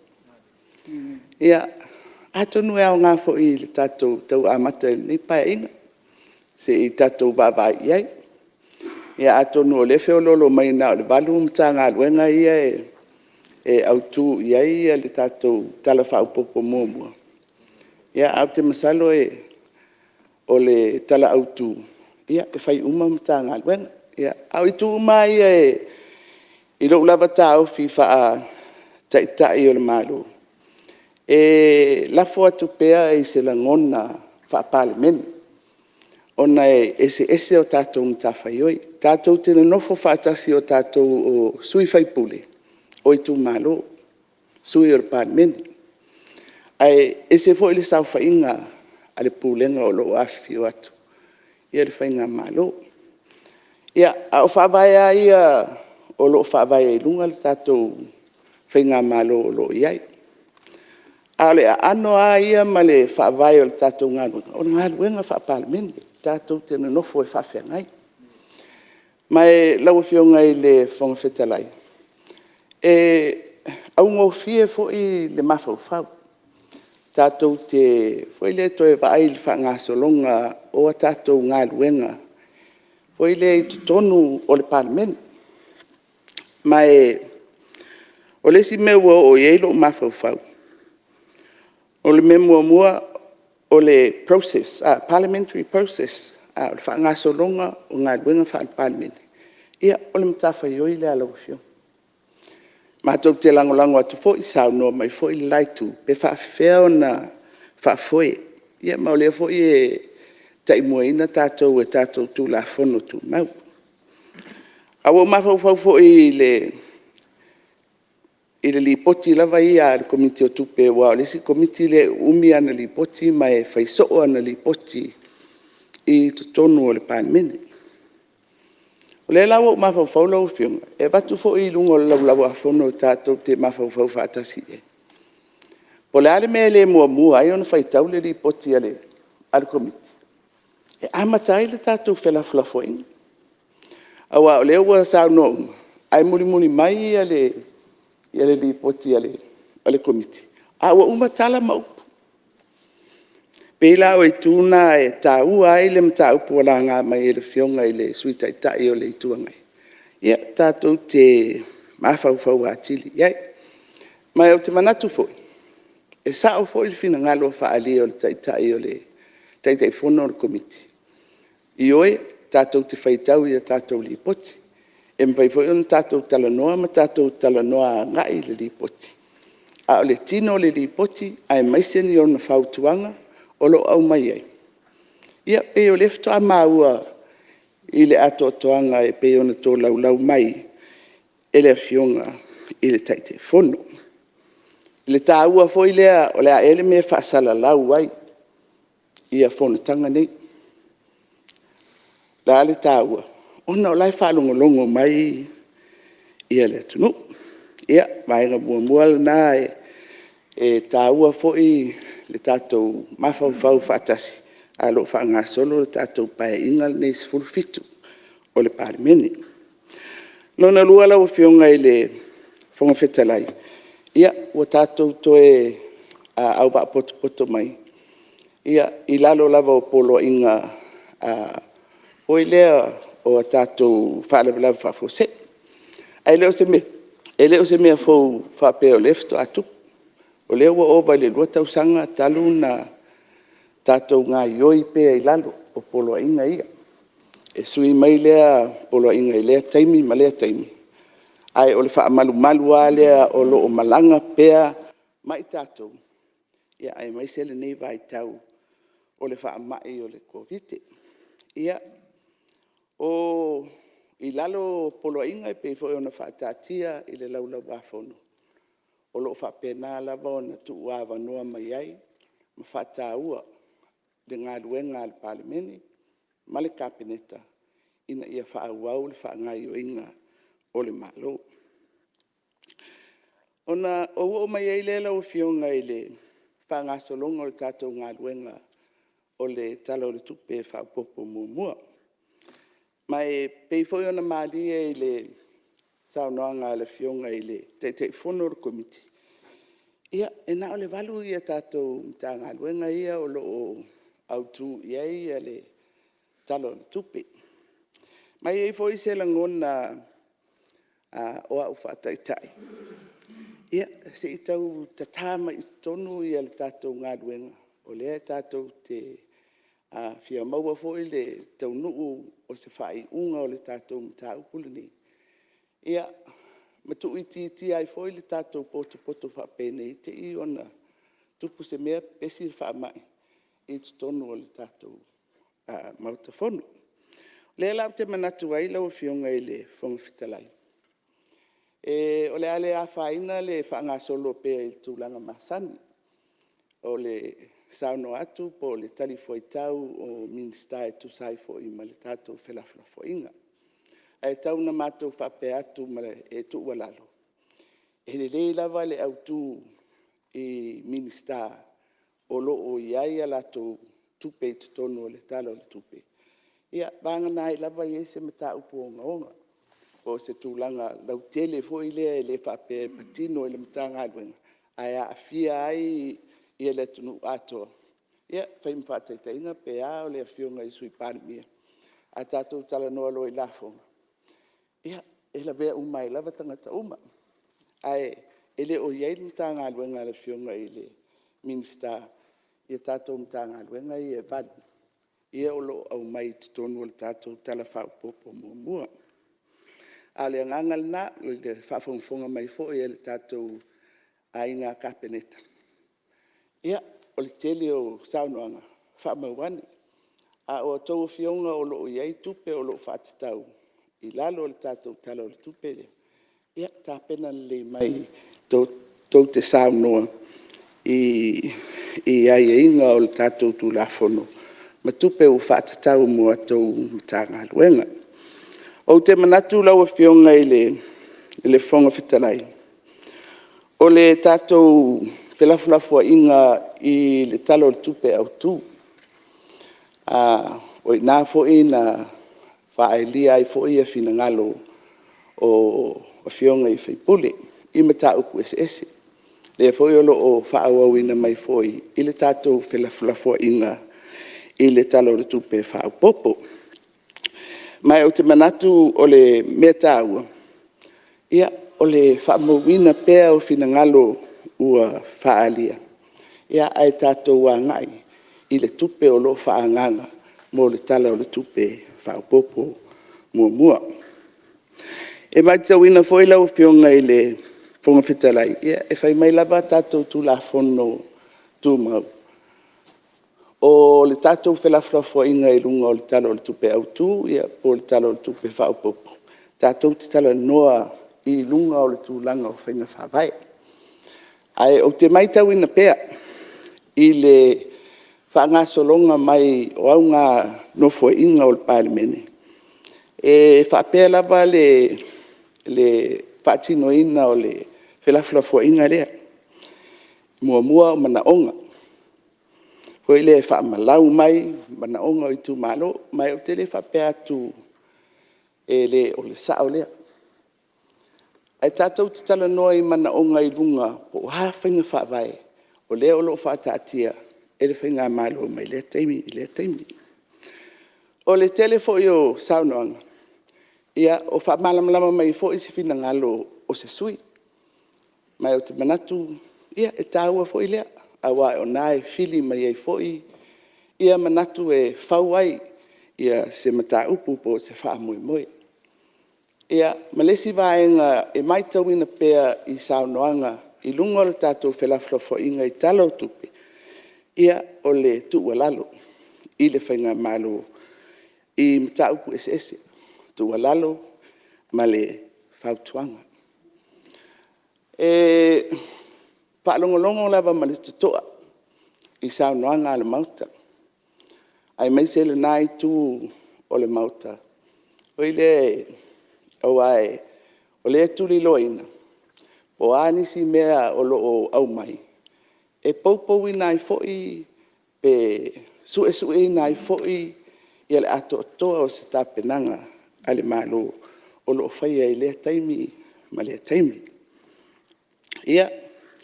Ia, Atonu e au ngā fo I le tātou tau amata ni pai inga. Se I tātou vavai iai. Ia atonu o le feo lolo mai na o le valu mta ngā luenga ia e au tū iai ia le tātou tala whao popo mōmua. Ia au te masalo o le tala au tū. Ia e whai uma mta ngā luenga. Ia au I tū mai ia I lo lava tāu fi wha tai o le malo. E lafo atu pea I se la ngona wha Palemene. Ona ese o tātou mtawhaioi. Tātou tēne nofo whaatasi o tātou o sui whaipule. O I tū malo. Sui o le Palemene. Ai ese fo ili sau whainga ale pūlenga o lo afi o atu. Ia le whainga malo. Ia au whaavaya ia o lo whaavaya I lunga le tātou whainga malo o lo iai. Ale ano a ia ma le whaavaya o le tātou ngāluenga. O ngāluenga wha Palemene. Tātou tēne nofo e whawhengai. Mai lau fionga I le whangawhetalai. Au ngō fie fo I le mawhau. Tātou te foi le toe vai le whangasolonga o a tātou ngā luenga. Foi le I tonu o le Palemene. Mai o le si meua o ielo mawhau. O le memua o le process, parliamentary process, o le whangasolonga o ngā luenga wha le Palemene. Ia o le matawhaioi le alau fio. Mātou te langolango atu fo I sao noa mai fo I laitu, pe whawhea o na whawhoe. Ia mau lea fo I taimuaina tātou e tātou tū la whono tū mau. Awa mawhau fo I le lipoti lava I a le komiti o tupe wa o lesi komiti le umi ana lipoti mai whaisoo ana lipoti I tonu o le Palemene. O le lawa mawhau lau fionga. E watu fo I lungo lau a whono tātou te mawhau whaatasi e. Po le ale mea le mua ai ona whaitau le lipoti ale komiti. E amatai le tātou whelaflafo inga. Awa o le ua sao no ai muli mai ia le lipoti ale komiti. Awa umatala maupu. Pela o I tūna e tāu ai le mtaupu ala ngā mai e le fionga I le suita I tai o le ituangai. Ia tātou te mawhau atili. Iai, mai o te manatu foi. E sao foi le fina ngalo whaali o le tai o le tai fono o le komiti. I oe, tātou te whaitau I a tātou lipoti. E mpai foi on tātou talanoa ma tātou talanoa ngai le lipoti. A o le tino le lipoti, ai maiseni o na whautuanga, o lo au mai ai. Ia e o lefto a maua I le atoatoanga e pe ona tō lau mai e le fionga I le taite fono. I le tāua foi lea o le a ele me whaasala lau ai I a Fonotaga nei. La le tāua. Ona o lai whalongolongo mai I a le tunu. Ia, vaenga mua na e tāua foi le tātou mawhau whaatasi. A lo whaanga solo le tātou pae ingal nei sfulfitu o le Palemene. Lona lua lau fionga I le whangawhetalai. Ia, o tātou toe au wa poto mai. Ia, I lalo lava o polo inga hoi lea o tātou whaalawilawa whafose. Ai leo se me. E leo se mea fau whapea o lefto atu. O leo wa owa le lua tausanga talu na tātou ngā ioi pea I lalo o polo inga ia. E sui mai lea polo inga I lea taimi ma lea taimi. Ai o le wha malu a lea o lo o malanga pea mai tātou. Ia ai mai sele nei vai tau o le wha mai o le COVID. Ia o I lalo polo inga I pei foi ona whaatatia I le laulau wafono. O lo whapena lava ona tu uawa noa mai ai, ma whaataua le ngā luenga le Palemene, ma le kapeneta, ina ia whaauau le whaangai o inga o le malo. Ona o mai ai le lau fionga I le whaangasolonga o le tātou ngā luenga o le tala o le tupe whaapopo mua. Mai pei foi ona malia I le saunoanga le fionga I le te fono o komiti. Ia, e na o le walu ia tātou mtanga luenga ia o lo au tu ia ia le talo le tupe. Mai e foi se la ngona o au whaataitai. Ia, se i tau tatama i tonu ia le tātou ngā luenga. O lea tātou te fia maua foi le tau nuu o se whai unga o le tātou mta upule ni. Ia, matu i ti ai foi le tātou poto whapene i te i ona tupu se mea pesi wha mai i tonu o le tātou mauta whonu. Le lau te manatu ai lau fionga i le whangawhitalai. O le ale a whaina le whanga solo pea i tūlanga masani. O le sauno atu po le tali tau o minsta e tu sai fo i ma le tātou whelawhila fo inga. E tau na mātou whape atu ma e tu walalo. E le lava le au tu i minsta o lo o iai ala tu tupe i tutono le talo le tupe. Ia, banga nai lava i se mata upu o ngaonga. O se tūlanga lau tele fo i le whape patino i le mata ngā luenga. Ai a fia ai i le tunu atoa. Ia, whai mwhataitainga pe a o le fionga i sui Palemene. A tātou tala noa lo i lafonga. Ia, e la vea umai lava tangata uma. Ai, ele o iei mta ngā luenga le fionga i le minsta. Ia tātou mta ngā luenga i e vadu. Ia o lo au mai tonu o le tātou tala whao popo mua. A le ngangal na, lo le whaafonga mai fo i le tātou a inga kapeneta. Ia, o le tele o saunoanga, whaamauani. A o tau fionga o lo iei tupe o lo whaatitau. I lalo le tātou tala o le tupe le. Ia, tāpena le mai tau te saunoa i ai inga o le tātou tu la fono. Ma tupe o whaatatau mua tau mtanga luenga. O te manatu lau fionga i le whonga whitalai. O le tātou whelafulafua inga i le talo le tupe au tu. O i nā fo i na whaelia i fo i a whina ngalo o fionga i whaipule. I mata upu ese. Le fo i olo o whaawau ina mai fo i le tātou whelafulafua inga i le talo le tupe whaau popo. Mai o te manatu o le mea tāua. Ia o le whaamauina pēa o whina ngalo ua whaalia. Ia ai tātou a ngai i le tupe o lo whaanganga mo le tala o le tupe whaau popo mua. E mai tau ina foi lau fionga i le whongawhitalai. Ia e whai mai lava tātou tu la fono tu mau. O le tātou whelaflafo inga i lunga o le talo o le tupe au tu, ia po le talo o le tupe whao popo. Tātou te tala noa i lunga o le tūlanga o whainga whawai. Ai o te mai tau ina pea, i le whaangasolonga mai o au ngā nofo inga o le Palemene. E whapea lava le whaatino ina o le whelaflafo inga lea. Mua o mana onga. Ko ile fa malau mai mana onga i tu malo mai o tele fa pe atu ele o le sa ole ai tatou tala noi mana onga i lunga po ha finga fa vai o le o lo fa tatia ele finga malo mai le taimi o le tele fo yo saunoanga ia o fa malam mai fo isi fina ngalo o se sui mai o te manatu ia e taua fo ile awa o nai fili mai ai foi ia manatu e fauai ia se mata upu po se fa moi ia malesi vaenga e mai tauina pea i saunoanga i lunga o tātou whelaflafo inga i talo tupe ia o le tuualalo i le whainga malo i mata upu ese tuualalo ma le fautuanga Pa'alongolongo lava ma le tutoa i saunoanga le mauta. Ai mai se le nai tu o le mauta. O ile o ai o le tuli loina. O anisi mea o lo o au mai. E poupou i nai foi pe sue i nai foi i le ato toa o se tapenanga ale malo o lo fai ai le taimi ma le taimi. Ia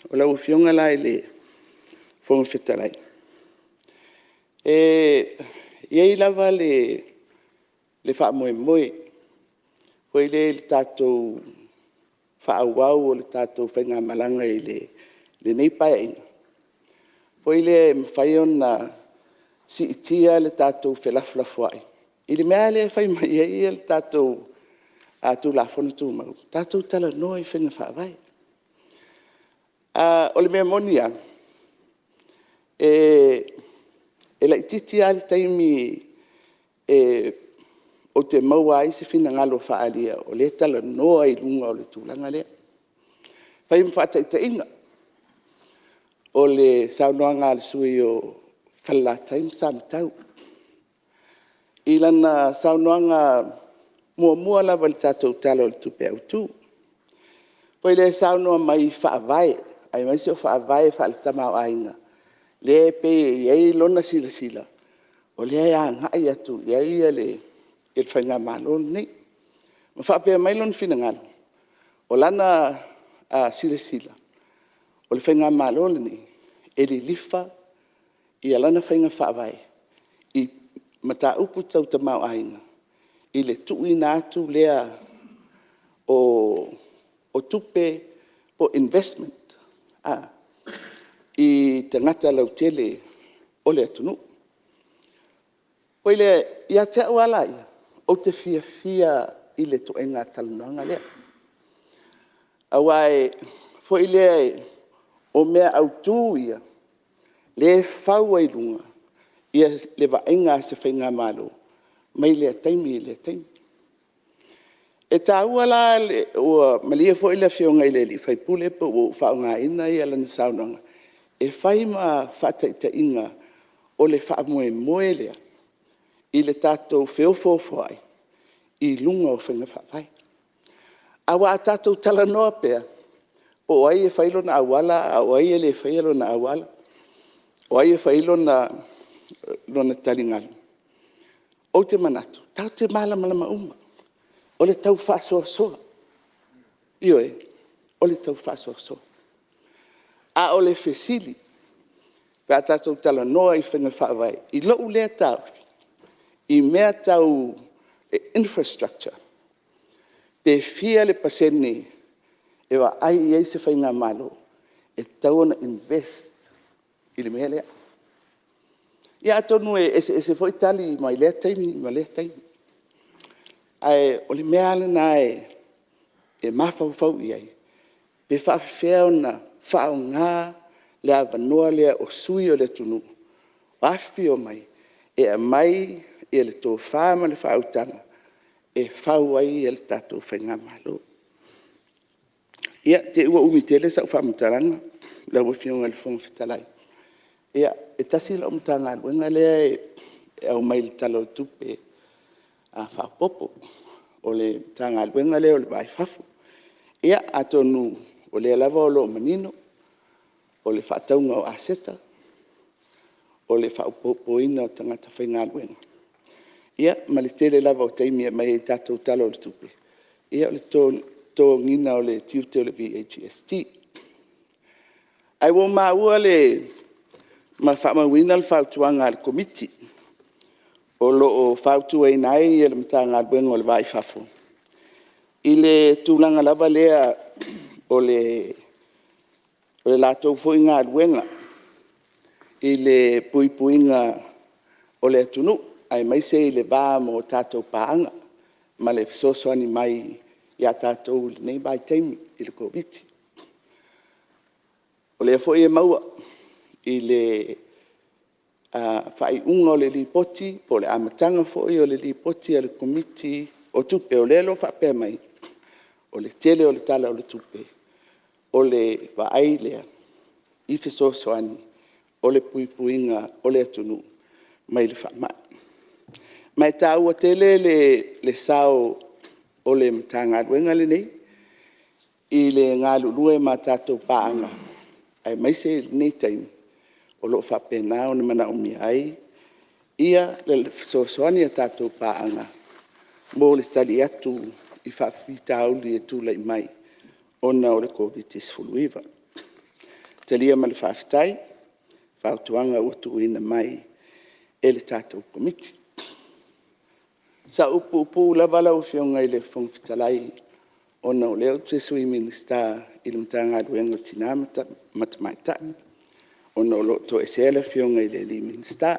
o lau fionga lai le fonga fetalai. Iei lava le wha moe moe, hoi le tātou wha awau o le tātou whainga malanga i le nei pae inga. Hoi le mwhai ona si itia le tātou whelaflafuai. I le mea le whai mai ei le tātou a tu la fona tu mau. Tātou tala noa i whenga whaavai. O le mea monia, e la ititi ali taimi o te maua ai se fina ngalo whaalia o le tala noa i lunga o le tūlanga lea. Whai mwhataita inga o le saunoanga le sui o whala taim samitau. I lana saunoanga mua lava le tātou tala o le tupe au tū. Poi le saunoa mai whaavai, ai mai se o whaavai whaaltamau ainga. Le pe iei lona sila. O le ai ngai atu, iei le whainga malon nei. Ma whaapea mai lona fina ngalo. O lana sila. O le whainga malon nei. E li lifa i alana whainga whaavai. I mata upu tau tamau ainga. I le tui nātu lea o tupe o investment. I tangata lau tele o le atunu. Poi le ia te awala ia, o te fia i le toenga talanoanga lea. Awai, foi le o mea au tū ia, le whau ai lunga, ia le vaenga se whainga malo, mai le taimi. E tā uala o malia foi le fionga i le li, whai pule po o whaunga ina i ala ni saunanga. E whai ma whataita inga o le whaamoe lea, i le tātou wheofofo ai, i lunga o whainga whawhai. Awa a tātou tala noa pea, o ai e whailo na awala, o ai e le whailo na awala, o ai e whailo na talingalu. O te manatu, tau te malama uma, o le tau whasoa. Io o le tau whasoa. A o le fesili, pea tātou tala noa i whainga whaavai, i lou lea tau, i mea tau infrastructure, pe fia le pasene, e wa ai se whainga malo, e tau na invest, i le mea lea. Ia atonu e se foi tali mai lea taimi. Ai, o le mea lena e mawhau i ai, pe whaafea na whao ngā le avanoa lea o sui o le tunu. Wafi o mai, e a mai e le tō whāma le whautanga, e whau ai e le tātou whainga malo. Ia, te ua umitele sa whamataranga, la wafionga le whonga whitalai. Ia, e tasi la umtanga luenga lea e au mai le talo tupe a whapopo, o le tanga luenga lea o le vai whafu. Ia, atonu o le lava o lo manino, o le whataunga o aseta, o le whaupopoina o tangata whainga luenga. Ia, ma le tele lava o teimia mai e tātou talo o le tupe. Ia, o le tō ngina o le tiute o le VHST. Ai wo maua le ma whamawina le whautuanga le komiti. O lo o whautua i nai e le mtanga luenga o le vai whafo. I le tūlanga lava lea o le lātou fuinga luenga. I le puipuinga o le atunu. Ai mai se i le bā mo tātou paanga. Ma le fisosoani mai ia tātou nei bai teimi i le koviti. O le fo e maua i le whai unga o le lipoti, po le amatanga fo o le lipoti a le komiti o tupe o lelo whapea mai. O le tele o le tala o le tupe. O le waai lea i fisosoani o le puipuinga o le atunu mai le whamai. Mai tā ua tele le sao o le mtanga luenga le nei, i le ngā lulue ma tātou paanga. Ai mai se nei taimi, o lo whapena o na mana umi ai, ia le sosoani a tātou paanga, mo le tali atu i whawhita auli e tūlai mai, ona o le COVID-19. talia ma le whaafitai, whaotuanga utuina mai e le tātou komiti. Sa upu lava lau whionga i le whongwhitalai o nau leo te sui minista i le mtanga aduenga tina matamaita. O nau lo to esele whionga i le li minista.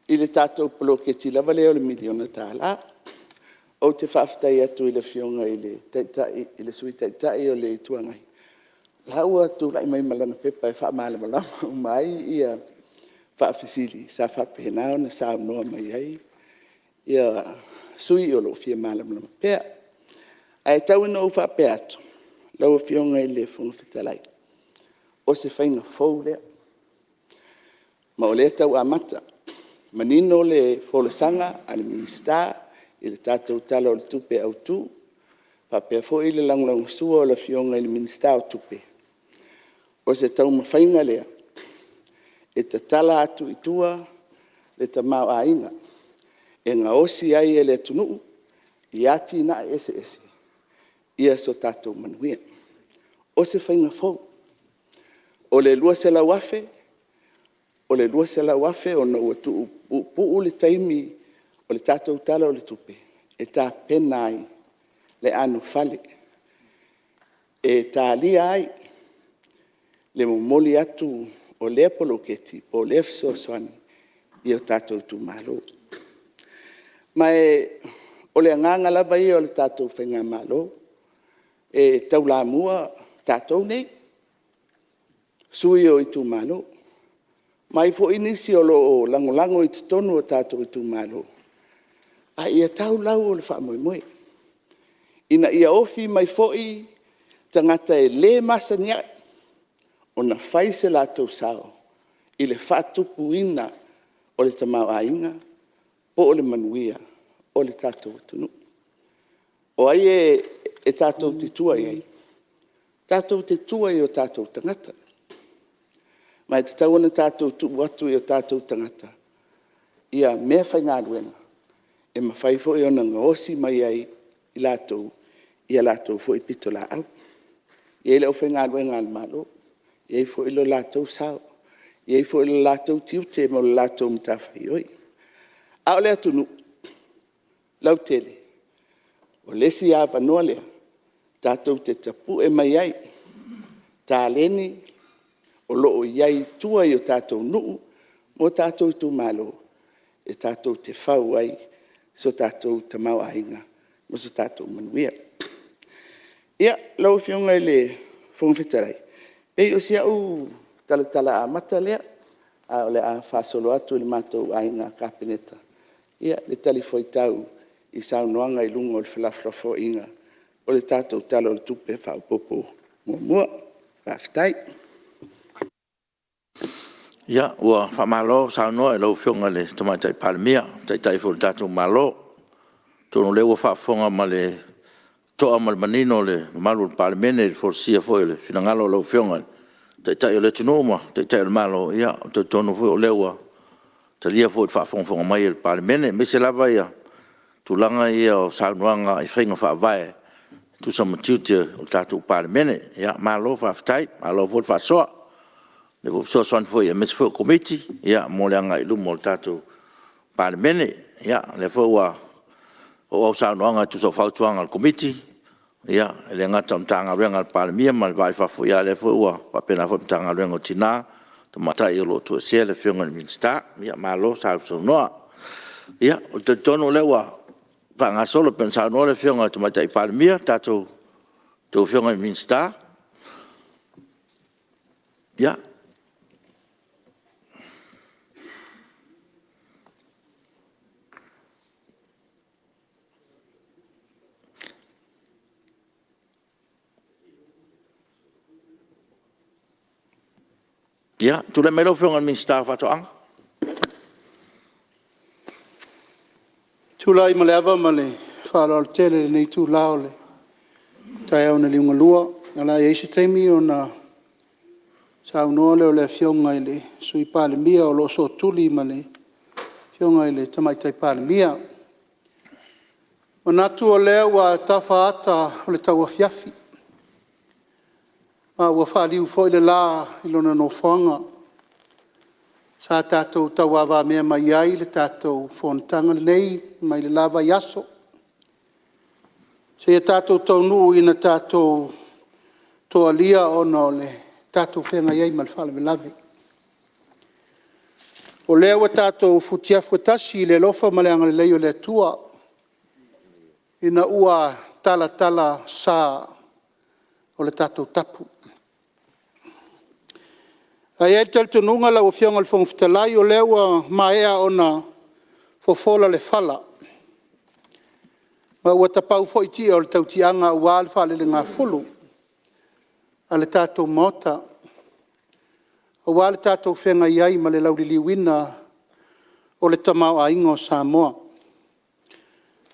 I le tātou poloketi lava leo le miliona tāla. O te whaafitai atu i le whionga i le sui taitai o le tuangai. Laua tu lai mai malana pepa e wha maala malama mai ia whaafisili sa whaapehenao na sa noa mai ai. Ia sui o lo fia maala malama pea. Ai tau ina o whaapea atu. Laua whionga i le whongwhitalai. O se whainga fau lea. Ma o lea tau amata. Manino le wholesanga a le minista i le tātou tala o le tupe au tu. Whaapea fo i le langlang sua o le whionga i le minista o tupe. O se tau mawhainga lea, e ta tala atu i tua, le ta mau a inga. E ngā osi ai e le tunuu, i ati na ese. Ia so tātou manuia. O se whainga fau. O le lua se la wafe, o na ua tu u le taimi, o le tātou tala o le tupe. E tā penai, le anu fale. E tā lia ai, le momoli atu o le poloketi, po le fsoswani, i o tātou tu malo. Mai o le anganga lava i o le tātou whenga malo, e tau la mua tātou nei, sui o i tu malo. Mai fo inisi o lo lango i tonu o tātou i tu malo. A ia tau lau o le wha moe. Ina ia ofi mai fo i tangata e le masania o na whai se lātou sao, i le whātupu ina o le tamau ainga, po o le manuia, o le tātou tunu. O ai e tātou te tua iai. Tātou te tua i o tātou tangata. Mai te tau ana tātou tu watu i o tātou tangata. Ia mea whai ngā ruenga. E ma whai fo i ona ngā osi mai ai i lātou, ia lātou fo i pito la au. Ia le o whai ngā ruenga al malo. Iei fo ilo lātou sao. Iei fo ilo lātou tiute mo lātou mtawhai oi. Ao lea tunu. Lau tele. O lesi a panoa lea. Tātou te tapu e mai ai. Tā leni. O loo iai tua i o tātou nuu. Mo tātou tu malo. E tātou te whau ai. So tātou te mau ainga. Mo so tātou manuia. Ia, lau whionga i le whongwhitarai. Pei o sia u tala a mata lea, a ole a whasolo atu le mātou a inga kāpeneta. Ia, le tali foi tau i saunoanga i lunga o le whalafrafo inga, o le tātou tala o le tupe whaupopo mua, whaftai. Ia, ua whamalo saunoa e lau whionga le tamatai Palemea, taitai fo le tātou malo, tono lewa whafonga ma le toa malmanino le malu Palemene le forsia foi le finangalo lo fionga tai o le tunoma tai o malo ia to tono foi o lewa talia foi fa fonga mai le Palemene me se lava ia tu langa ia o sauanga i finga fa vai tu sama tiute o tatu Palemene ia malo fa ftai malo foi fa so le so son foi me se foi committee ia mo langa i lu mo tatu Palemene ia le foi wa o sauanga tu so fautuanga al committee ia le ngata mtanga renga al Palemea mal vai fa foi ale foi wa pa pena fa mtanga renga tina to mata i lo to se le fionga minsta ia malo sa so no ia o te tono le wa pa nga solo pensa no le fionga to mata i Palemea tato to fionga minsta ia ia, tu le melo whionga minsta whatoanga? Tūlai ma le awa ma le whāra o tele le nei tū lao le. Tai au na liunga lua. Ngā la eise teimi o na sau noa leo le whionga i le sui Palemea o lo so tuli ma le whionga i le tamaitai Palemea. O natu o lea wa tawha ata o le taua fiafi. Ma ua whaaliu fo i le la i lona no whanga. Sa tātou tawawa mea mai ai le tātou Fonotaga nei mai le lava i aso. Se ia tātou taunu ina tātou toa lia ona o le tātou whenga iai ma le whalawe lawe. O lea wa tātou futiafu tasi le lofa ma le anga le leio le tua. Ina ua tala sa o le tātou tapu. Ai e tel tununga la o fionga le whangwhitalai o lea wa maea ona fofola le whala. Ma ua tapau fo iti o le tautianga ua alfa le ngā fulu. A le tātou mota. O ua le tātou whenga iai ma le laurili wina o le tamau a ingo Samoa.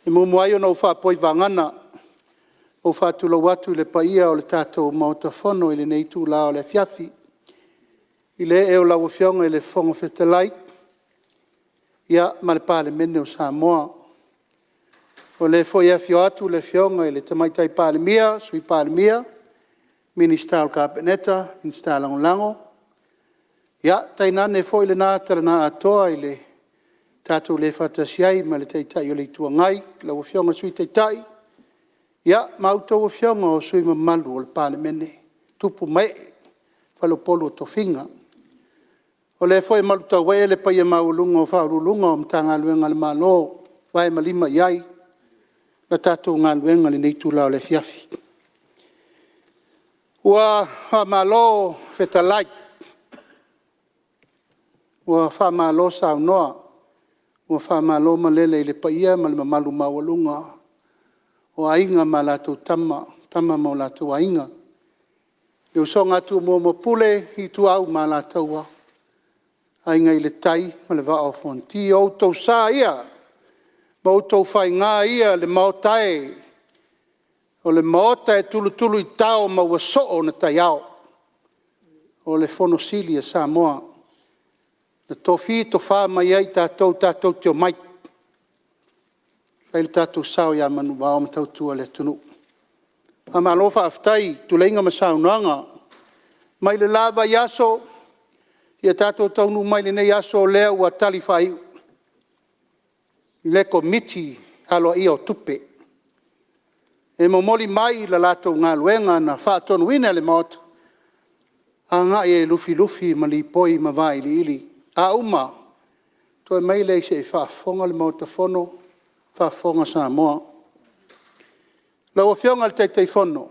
E mumuai ona o whapoi vangana o whatula watu le paia o le tātou mota whono i le neitu la o le fiafi. I le eo lau whionga i le whongo whetalai. Ia ma le Palemene o Samoa. O le fo ia fio atu le whionga i le tamaitai Palemia, sui Palemia, Minister Kabineta, Minister Langolango. Ia tainane fo i le nātara nā atoa i le tātou le whatasiai ma le teitai o le tuangai, lau whionga sui teitai. Ia mautou whionga o sui mamalu o le Palemene. Tupu mai, whalopolo to whinga. O le foi maluta wai le paia maulunga o whaurulunga o mtanga luenga le malo, wai malima iai, na tātou ngā luenga le neitu lao le fiafi. Ua wha malo whetalai, ua wha malo sao noa, ua wha malo malele i le paia ma le mamalu maulunga, o ainga ma lātou tama ma lātou ainga. Le usonga tu mo pule i tu au ma lātou wa. Ainga i le tai, ma le vao fonti, o tau sa ia, ma o tau whai ngā ia le maotae, o le maotae tulu i tau ma ua soo na tai au, o le fonosili a Samoa, na tofi to wha mai ai tātou teo mai, kai le tātou sao ia manu wao ma tau tua le tunu. A ma lofa aftai, tu leinga ma saunoanga, mai le lava i aso, ia tātou taunu mai le nei aso lea ua tali whai. Le komiti halo i o tupe. E momoli mai la lātou ngā luenga na whaatonu ina le maota. A ngā e lufi ma li poi ma vai li ili. A uma, toi mai le se e whaafonga le maota whono, whaafonga Samoa. La o whionga le teitei whono,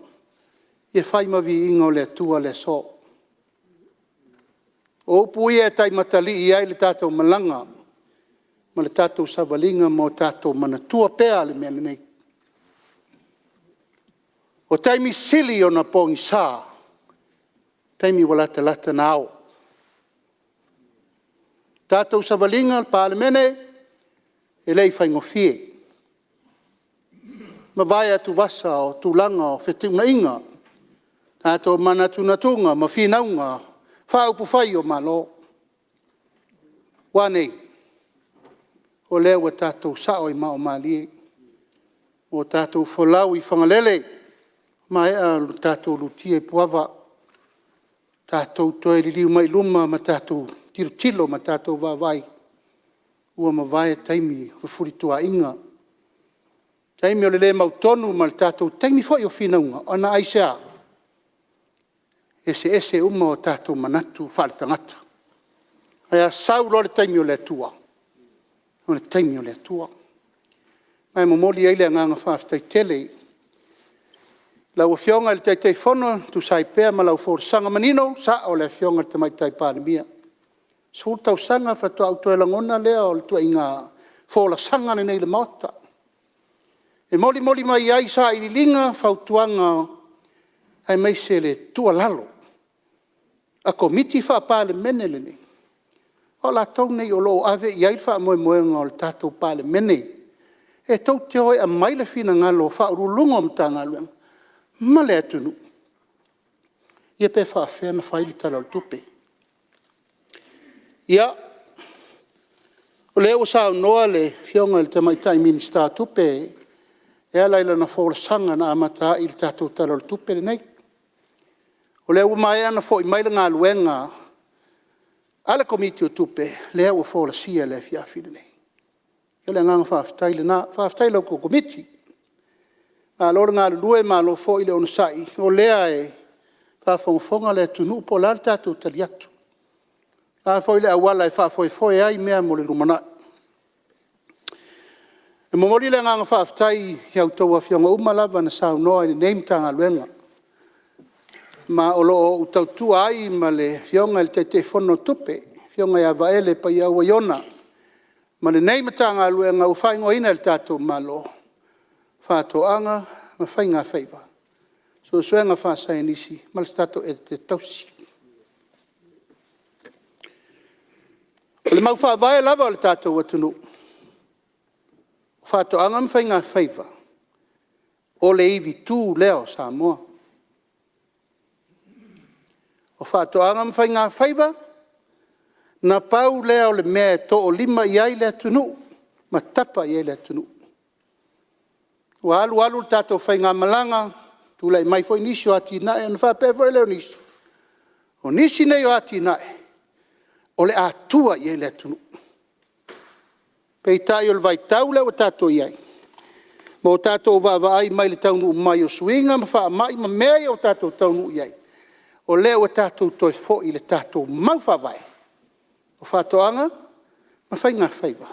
e whai ma vi ingo le tua le so. O pui e tai matali i ai le tātou malanga, ma le tātou savalinga mo tātou manatua pēa le mea nei. O taimi sili o na pongi sā, taimi walata lata nao. Tātou savalinga le Palemene, e lei whaingofie. Ma vai atu wasa o tūlanga o whetuna inga, tātou manatunatunga, ma whinaunga, whaupu whai o malo. Wane, o leo e tātou sao i mao malie, o tātou wholau i whangalele, ma ea tātou lutia i puava, tātou toe liliu mai luma, ma tātou tilo ma tātou wawai, ua ma vai taimi whafuritua inga. Taimi o le le mautonu, ma le tātou taimi whai o whinaunga, ana aisea, ese uma o tātou manatu whaletangata. Ea sau lo le taimi o le atua. O le taimi o le atua. Mai momoli eile nganga whaftai tele. Lau whionga le teitei whono, tu sai pēr ma lau whorsanga manino, sa o le whionga le tamaitai Palemia. Sul tau sanga whatua autoe langona lea o le tua inga whola sanga nei le mota. E moli mai ai sa i linga whautuanga ai mai se le tua lalo. A komiti wha Palemene le ne. O la tau nei o lo ave i ai wha moe ngā o le tātou Palemene. E tau te hoi a mai le whina ngalo wha urulunga o mta ngalo. Ma le atunu. Ia pe wha awhena whaili tala o tupe. Ia. O leo sa noa le whionga le tamaitai Minister tupe. E ala ila na whora sanga na amata i le tātou tala o tupe le nei. O le ua mai ana fo i mai ngā luenga, ala komiti o tupe, le ua fo la sia le fiafi nei. Ia le nganga whaafitai lau ko komiti. Ngā lora ngā lue ma lo fo i le onasai, o lea e whaafonga le tunu po la tātou tali atu. Ngā fo i le awala e whaafoe ai mea mo le rumana. E momori le nganga whaafitai hiau tau a fionga umalawa na sao noa i neim tanga luenga. Ma o lo utautua ai ma le fionga le te fono tupe, fionga ia vaele pa ia ua iona. Ma le nei matanga luenga u whaingo ina le tātou malo, whātoanga ma whainga whaiva. So suenga whaasai nisi, ma le tātou e te tausi. O le mau whaavae lava le tātou atunu. Whātoanga ma whainga whaiva. O le iwi tū leo Samoa. O whātoanga ma whainga whaiva, na pau lea o le mea to o lima i ai le atunu, ma tapa i ai le atunu. Wa alu tātou whainga malanga, tūlai mai foi nisi o ati nae, anu whapea foi leo nisi. O nisi nei o ati nae, o le atua i ai le atunu. Pei tai o le vai tau leo o tātou i ai. Ma o tātou vava ai mai le taunu mai o suinga, ma wha mai ma mea o tātou taunu i ai. O leo o tātou toi fo i le tātou mau whawai. O whātoanga, ma whainga whaiva.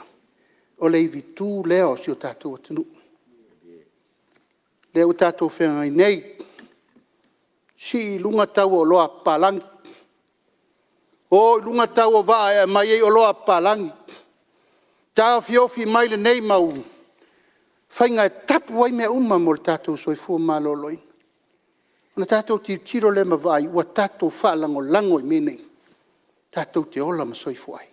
O le iwi tū leo si o tātou atunu. Leo tātou whengai nei. Si lunga tau o loa palangi. O lunga tau o waa mai o loa palangi. Tāo fiofi mai le nei mau. Whainga e tapu ai mea uma mo le tātou soifua maloloi. Ona tātou tiro le mawai, ua tātou whaalango lango i menei. Tātou te ola ma soifua ai.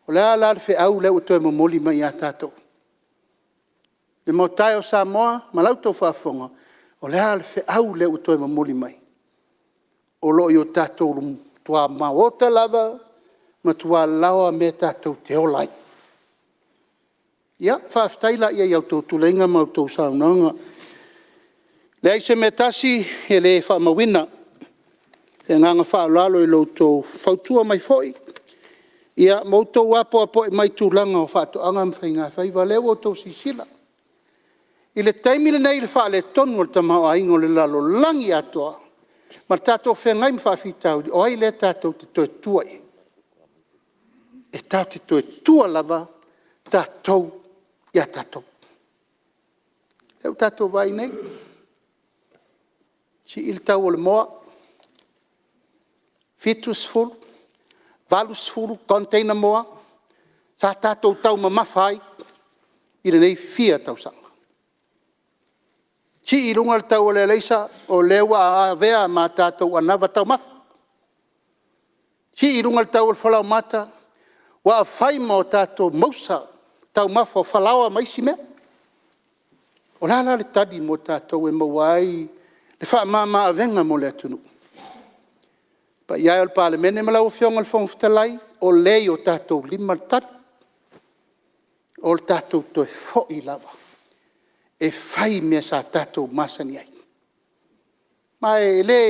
O le ala le au leo toe momoli mai a tātou. Le mautai o Samoa, malau tau whaafonga, o le ala au leo toe momoli mai. O lo i o tātou tua maota lava, ma tua lawa me tātou te ola ai. Ia, whaaftaila ia iau tau tulenga mau tau saunanga. Le aise me tasi, e le whaamawina, e nganga whaalalo i lo tau whautua mai foi. Ia, mau tau apo e mai tūlanga o whaatoanga mwhainga whaiva leo o tau sisila. I le taimile nei le whaale tonu o tamau aingo le lalo langi atoa. Ma tātou whengai mwhaafitau, o ai le tātou te toe tuai. E tātou te toe tua lava, tātou ia tātou. Leo tātou vai nei. Si il tau o le moa. Fitus fulu. Valus fulu. Container moa. Sa tātou tau mamawhai. I le nei fia tau sanga. Si i runga le tau o le leisa. O lewa a vea ma tātou anawa tau mafa. Si i runga le tau o le whalau mata. Wa a whai ma o tātou mausa. Tau mafa o whalaua maisi mea. O la le tadi mo tātou e mawai. Le wha mama a venga mo le atunu. Pa iai o le Palemene malau fionga le whangwhitalai. O lei o tātou lima tatu. O le tātou toi fo i lava. E whai mea sa tātou masani ai. Mai le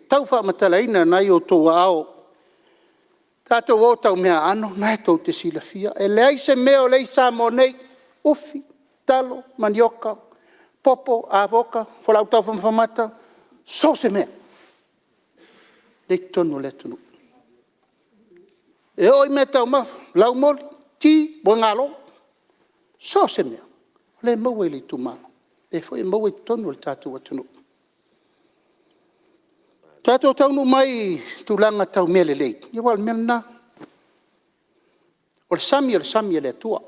tau wha matalaina nai o tō ao. Tātou o tau mea ano, nai tau te sila fia. E le aise mea o lei sa mo nei. Ufi, talo, manioka, popo, avoka, whalau tau whamata. So se mea. Le tonu le tunu. E oi mea tau mafu, lau moli, ti, boi ngalo. So se mea. Le maue li tu mano. Le foi maue tonu le tātou atunu. Tātou taunu mai tūlanga tau mele lei. Ia wal melna. O le sami le tua.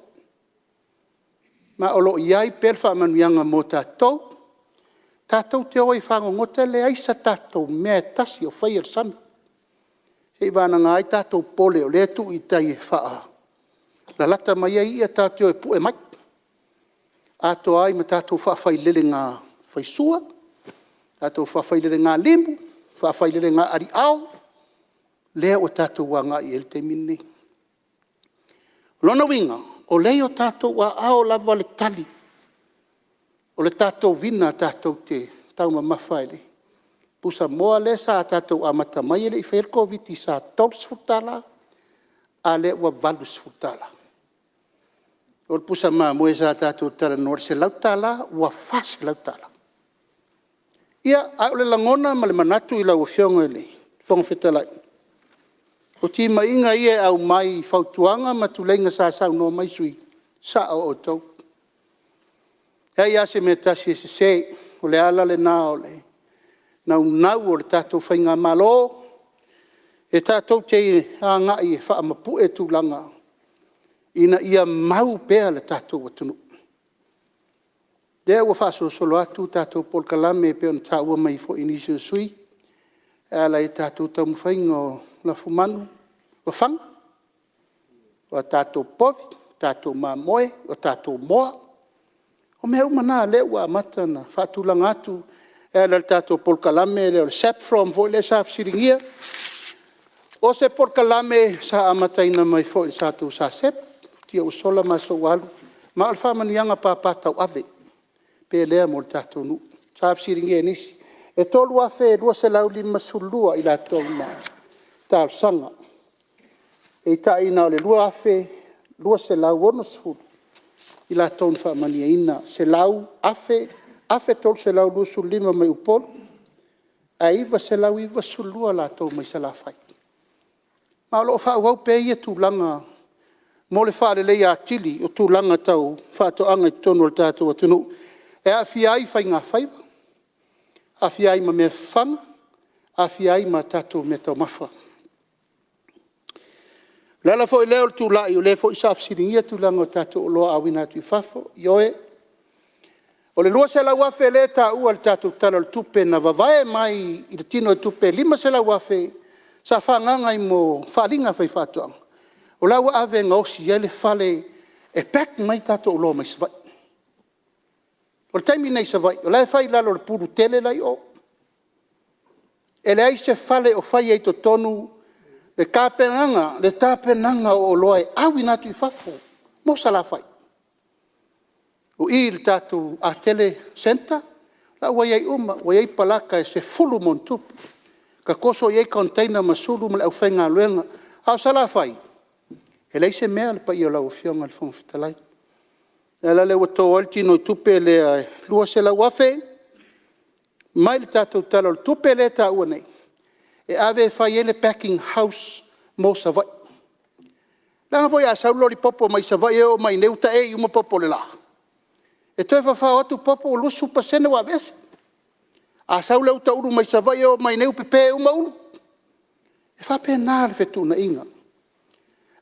Ma o lo iai pelfa manuianga mo tātou. Tātou te oi whango ngota le aisa tātou mea tasi o whai al sami. Hei vana ngā ai tātou pole o le tu i tai e whaa. La lata mai ai ia tātou e pu e mai. Ato ai ma tātou whawhai lele ngā whaisua. Tātou whawhai lele ngā limbu. Whawhai lele ngā ari au. Lea o tātou wanga i el te mini. Lona winga, o leo tātou wa ao lava le tali. O le tātou vina tātou te tauma mawhaile. Pusa moa le sa tātou amata mai le i whairko viti sa tols futala a le ua valus futala. O le pusa maa moe sa tātou tala nor se lautala ua fas lautala. Ia, a ole langona ma le manatu i lau whionga le, whonga whetalai. O ti mainga ia au mai whautuanga ma tulenga sa sau no mai sui, sa o tau. Hei ase me tasi se se, o le ala le nā o le, nau o le tātou whainga malo, e tātou te a ngai e wha mapu e tūlanga, ina ia mau pēa le tātou watunu. Dea ua whaso solo atu tātou polkalame pe on tāua mai fo inisio sui. Ala e tātou tau mwhainga o la fumanu, o whanga. O tātou povi, tātou mamoe, o tātou moa. O mea umana le ua amata na whatulanga atu. Ala le tātou polkalame le o sap from vo le sa fsiringia. O se polkalame sa amataina mai fo le tātou sa sep. Tia o sola maso walu. Ma alfa manianga pāpātau ave. Pe lea mo le tātou nu. Sa fsiringi e nisi. E tolu afe lua se lau lima sulua i la tau ma tāu sanga. E ta ina o le lua afe, lua se lau ono sfulu. I la tau wha mania ina. Se lau afe tolu se lau lua sul lima mai upol. A iwa se lau iwa sulua la tau mai sa la fai. Ma lo wha wau pe ia tūlanga. Mo le wha le leia atili o tūlanga tau. Wha to anga i tonu le tātou atunu. E a fiai fai ngā whaiwa. A fiai ma mea whanga. A fiai ma tātou me tau mawha. Lala fo i leo le tūlai o le fo i safsiringia tūlanga o tātou o loa awina atu i whafo. Ioe. O le lua se lau afe le tā ua le tātou tala le tupe na vavae mai i le tino e tupe lima se lau afe sa whanganga i mo whalinga fai whatuanga. O lau ave ngausi ia le whale e pek mai tātou o loa mai savai. O le taimi nei savai, o lai whai lalo le puru tele lai o. E le aise whale o whai ei to tonu le kāpenanga, le tāpenanga o loa e awi natu i whafo. Mo sa la whai. O i le tātou a tele senta, la wai ei uma, wai ei palaka e se fulu mon tupu. Ka koso i ei konteina masulu ma le au whenga luenga. Hau sa la whai. E leise mea le pa i o lau fionga le fonga fitalai. E la le wato alti no tupe le lua se lau afe. Mai le tātou tala le tupe le tā ua nei. E ave whai ele packing house mo sa vai. Langa voi a saulo li popo mai sa vai o mai neuta e uma popo le la. E toi whawha atu popo o lusu pasene wa vese. A saulo uta uru mai sa vai o mai neu pepe uma uru. E whape nā le whetu na inga.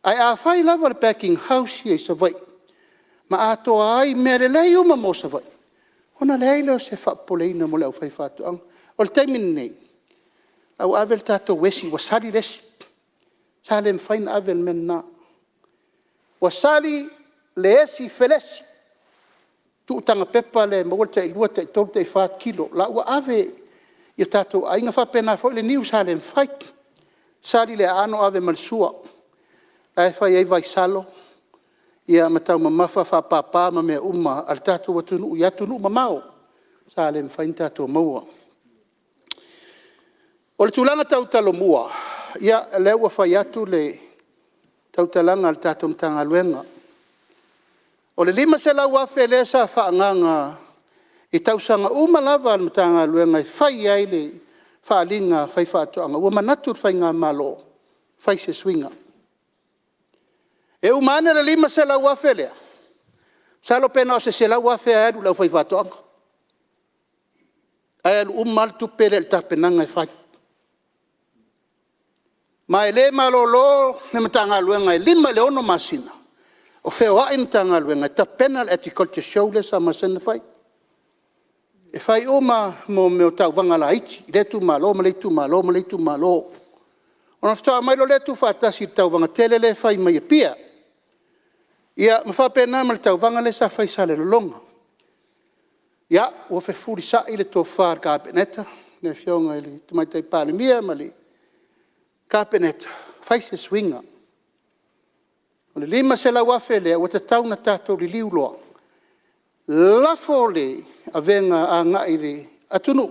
Ai a whai lava le packing house i sa vai. Ma atoa ai mea le lei uma mo sa vai. Ona le leo se whapoleina mo le au whai whatuanga. O le taimini nei. Au avel tātou wesi, wasari resi. Sale mwhaina avel men nā. Wasari le esi felesi. Tuutanga pepa le mawal te ilua te tolu te 5 kilo. La ua ave i tātou ainga whapena fo le niu sale mwhaik. Sari le ano ave malsua. Ai whai ei vai salo. Ia matau mamafa whapapa ma mea uma. Al tātou watunu i atunu mamao. Sale mwhain tātou maua. O le tūlanga tau talo mua, ia leua whai atu le tau talanga al tātou mtanga luenga. O le lima se lau afe le sa whaanganga i tausanga umalava al mtanga luenga i whai ai le whaalinga whai whaatoanga. Ua manatu whai ngā malo, whai se swinga. E umane le lima se lau afe lea. Salo pena o se lau afe a edu lau whai whaatoanga. A elu umal tupere le tapenanga i whai. Ma ele malolo ne matanga luenga e lima le ono masina. O feo ai matanga luenga ta penal etiquette show le sa masena fai. E fai oma mo me o tau vanga la iti. Le tu malo, ma le tu malo, ma le tu malo. Ona fta mai lo le tu fatasi tau vanga tele le fai mai Apia. Ia ma fa pena ma le tau vanga le sa fai sale longa. Ia o fe furi sa ile to far ka beneta. Ne fionga ile tu mai tai Palemene ma le Kapeneta, fai se swinga. O le lima se lau afe lea, o te tau na tātou li liu loa. Lafo le a venga a ngai le atunu.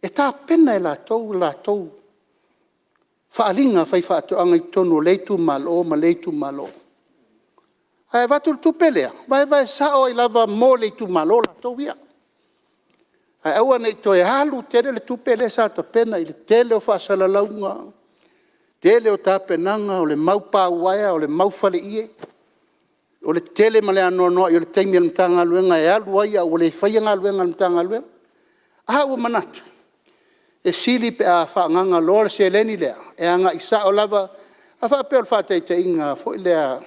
E tā pena e lātou. Whaalinga whai whaatoanga I tonu leitu malo ma leitu malo. Ai watu tupe lea. Vai sao I lava mo leitu malo lātou ia. Ai aua nei toi halu tere le tupe le sa ta pena I le tele o whaasalaunga. Tele o tā penanga o le maupā uaia o le maufale ie. O le tele ma le anoa I o le teimi al mtanga luenga e alu aia o le whaianga luenga al mtanga luenga. Aha ua manatu. E sili pe a whaanganga loa le se leni lea. E anga isa o lava. A whapea o whaatei te inga fo I lea.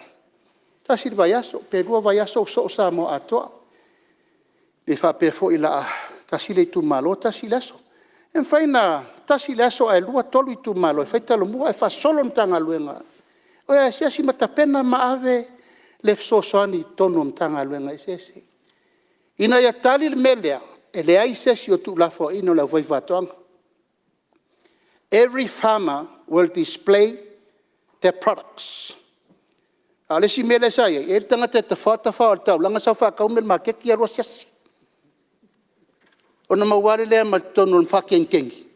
Tasi le vaiaso. Pe rua vaiaso so sa mo atoa. Le whapea fo I la tasi le tu malo tasi leso. E whaina tasi leso ai lua tolu I tu malo. E whaitalo mua e whasolo mtanga luenga. O ea siasi matapena maave. Le fsosoani tonu mtanga luenga I sesi. Ina ia tali le melea. E le ai sesi o tu lafo ino la vai vatoanga. Every farmer will display their products. Ale si mele saya, e tanga te tawhatafa o tau, langa sa whakaumel ma keki arua siasi. O na maware lea ma tonu n whakenkengi.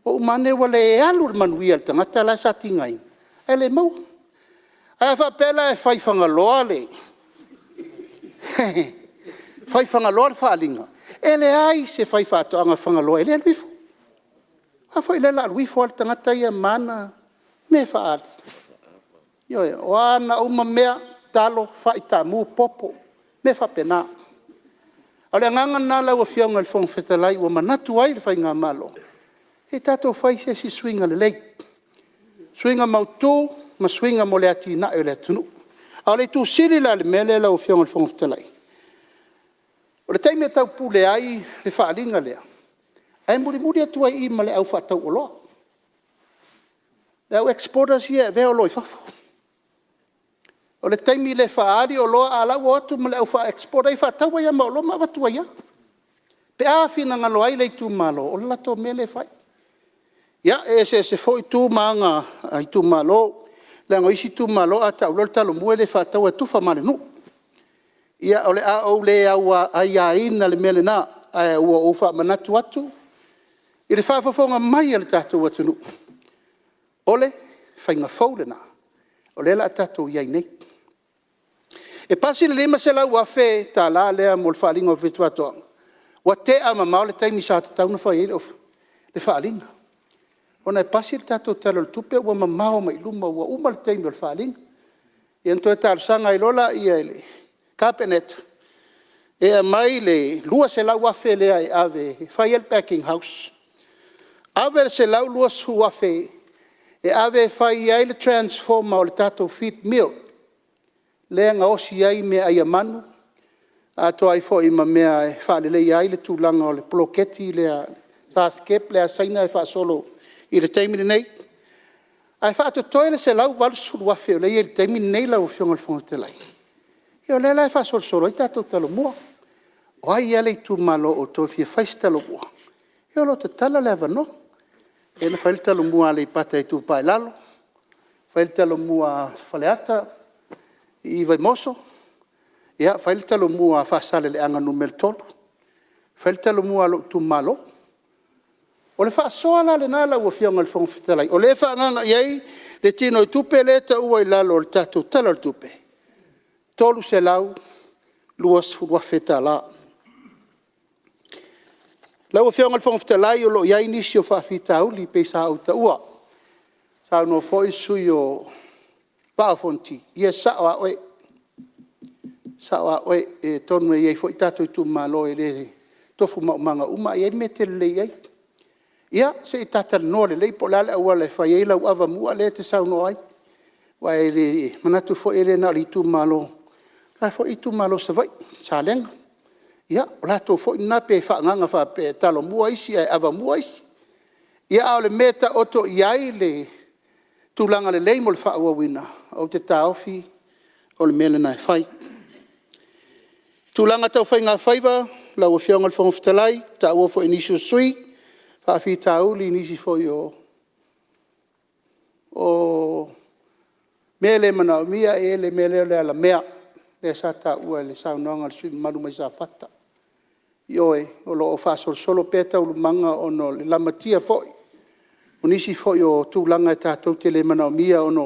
O umane wale e alu manuia le tangata la sa tingai. E le mau. Ai whapela e whaifanga loa le. Whaifanga loa le whaalinga. E le ai se whaifatoanga whangaloa, e le alwifo. A foi le la alwifo al tangata ia mana me whaali. Ioe, o ana uma mea talo whaita mu popo me whapena. A le nganga nā lau a whiaunga le whongwhetalai ua manatu ai le whainga malo. He tato whai se si swinga le lei. Swinga mautu ma swinga mo le ati na e le tunu. A le tu siri la le mele lau a whiaunga le whongwhetalai. O le taime tau pule ai le whaalinga lea. Ai muri atua I ma le au whatau o loa. Le au exporters ia e veo loi fafo. O le taimi le whaari o loa a lau atu ma le au wha exporter I whatau ia ma o loa ma watua ia. Pe a whina ngalo ai le tu malo o lato me le whai. Ia e se fo I tu maanga I tu malo. Le ango isi tu malo a tau lor talo mue le whatau e tufa male nu. Ia o le a au le au ai a ina le mele na. Ai ua ufa manatu atu. I le whaafafonga mai le tātou atunu. Ole, whainga whaule nā. O le la tātou iai nei. E pasi le lima se lau afe tā la lea mo le whaalinga o fitu atoanga. Wa te ama mao le taimi sa te tauna whai ele of le whaalinga. Ona e pasi le tātou talo le tupe ua mamao mai luma ua uma le taimi o le whaalinga. I anto e tārsanga I lola I ele. Kapenet. E a mai le lua se lau afe lea e ave whai el packing house. Ave se lau lua su afe, e ave whai ai le transforma o le tatou feed mill. Lea nga osi ai mea ai amanu, a to ai fo I ma mea e whaale lei ai le tūlanga o le ploketi lea taskep lea saina e whaasolo I le teimini nei. Ai whaato toile se lau walu suru afe o lei e le teimini nei lau fionga le fonga te lai. I o lea lai whaasolo solo I tatou talo mua. O ai ale I tu malo o to fia whaistalo mua. I o lo te tala lea vano. E na whailta lo mua le pata I tu pai lalo. Whailta lo mua whaleata I vai moso. Ia, whailta lo mua whaasale le anga numero tolo. Whailta lo mua lo tu malo. O le whaasoa la le nala ua whianga le whongwhitalai. O le whaanganga iei, le tino I tupe le ta ua I lalo o le tatou tala le tupe. Tolu se lau, luas furua wheta la. Lau a whianga le whongwhitalai o lo iai nisi o whaafita uli pe sa au ta ua. Sa no foi sui o paafonti. Ia sao a oe. Sao a oe e tonu e iei foi tato I tu malo e le tofu maumanga uma iei me te le iei. Ia se I tata no le lei po lale ua le whai e lau ava mua le te sao no ai. Wa e le manatu foi e le na li tu malo. Lai foi I tu malo sa vai. Sa lenga. Ia, o lato fo ina pe whaanganga wha pe talo mua isi, ai ava mua isi. Ia au le meta oto iai le tūlanga le leimo le whaua wina, au te taofi o le mele nai whai. Tūlanga tau whai ngā whaiva, lau a whiaunga le whangawhitalai, ta ua fo inisio sui, whaafi tauli inisi fo o mele mana o mia e le mele le ala mea, le sa ta ua le saunanga le sui malu mai sa pata. Ioe, o lo o whaasol solo pēta ulu manga o no le lamatia foi. O nisi foi o tūlanga e tātou te le mana o mia o no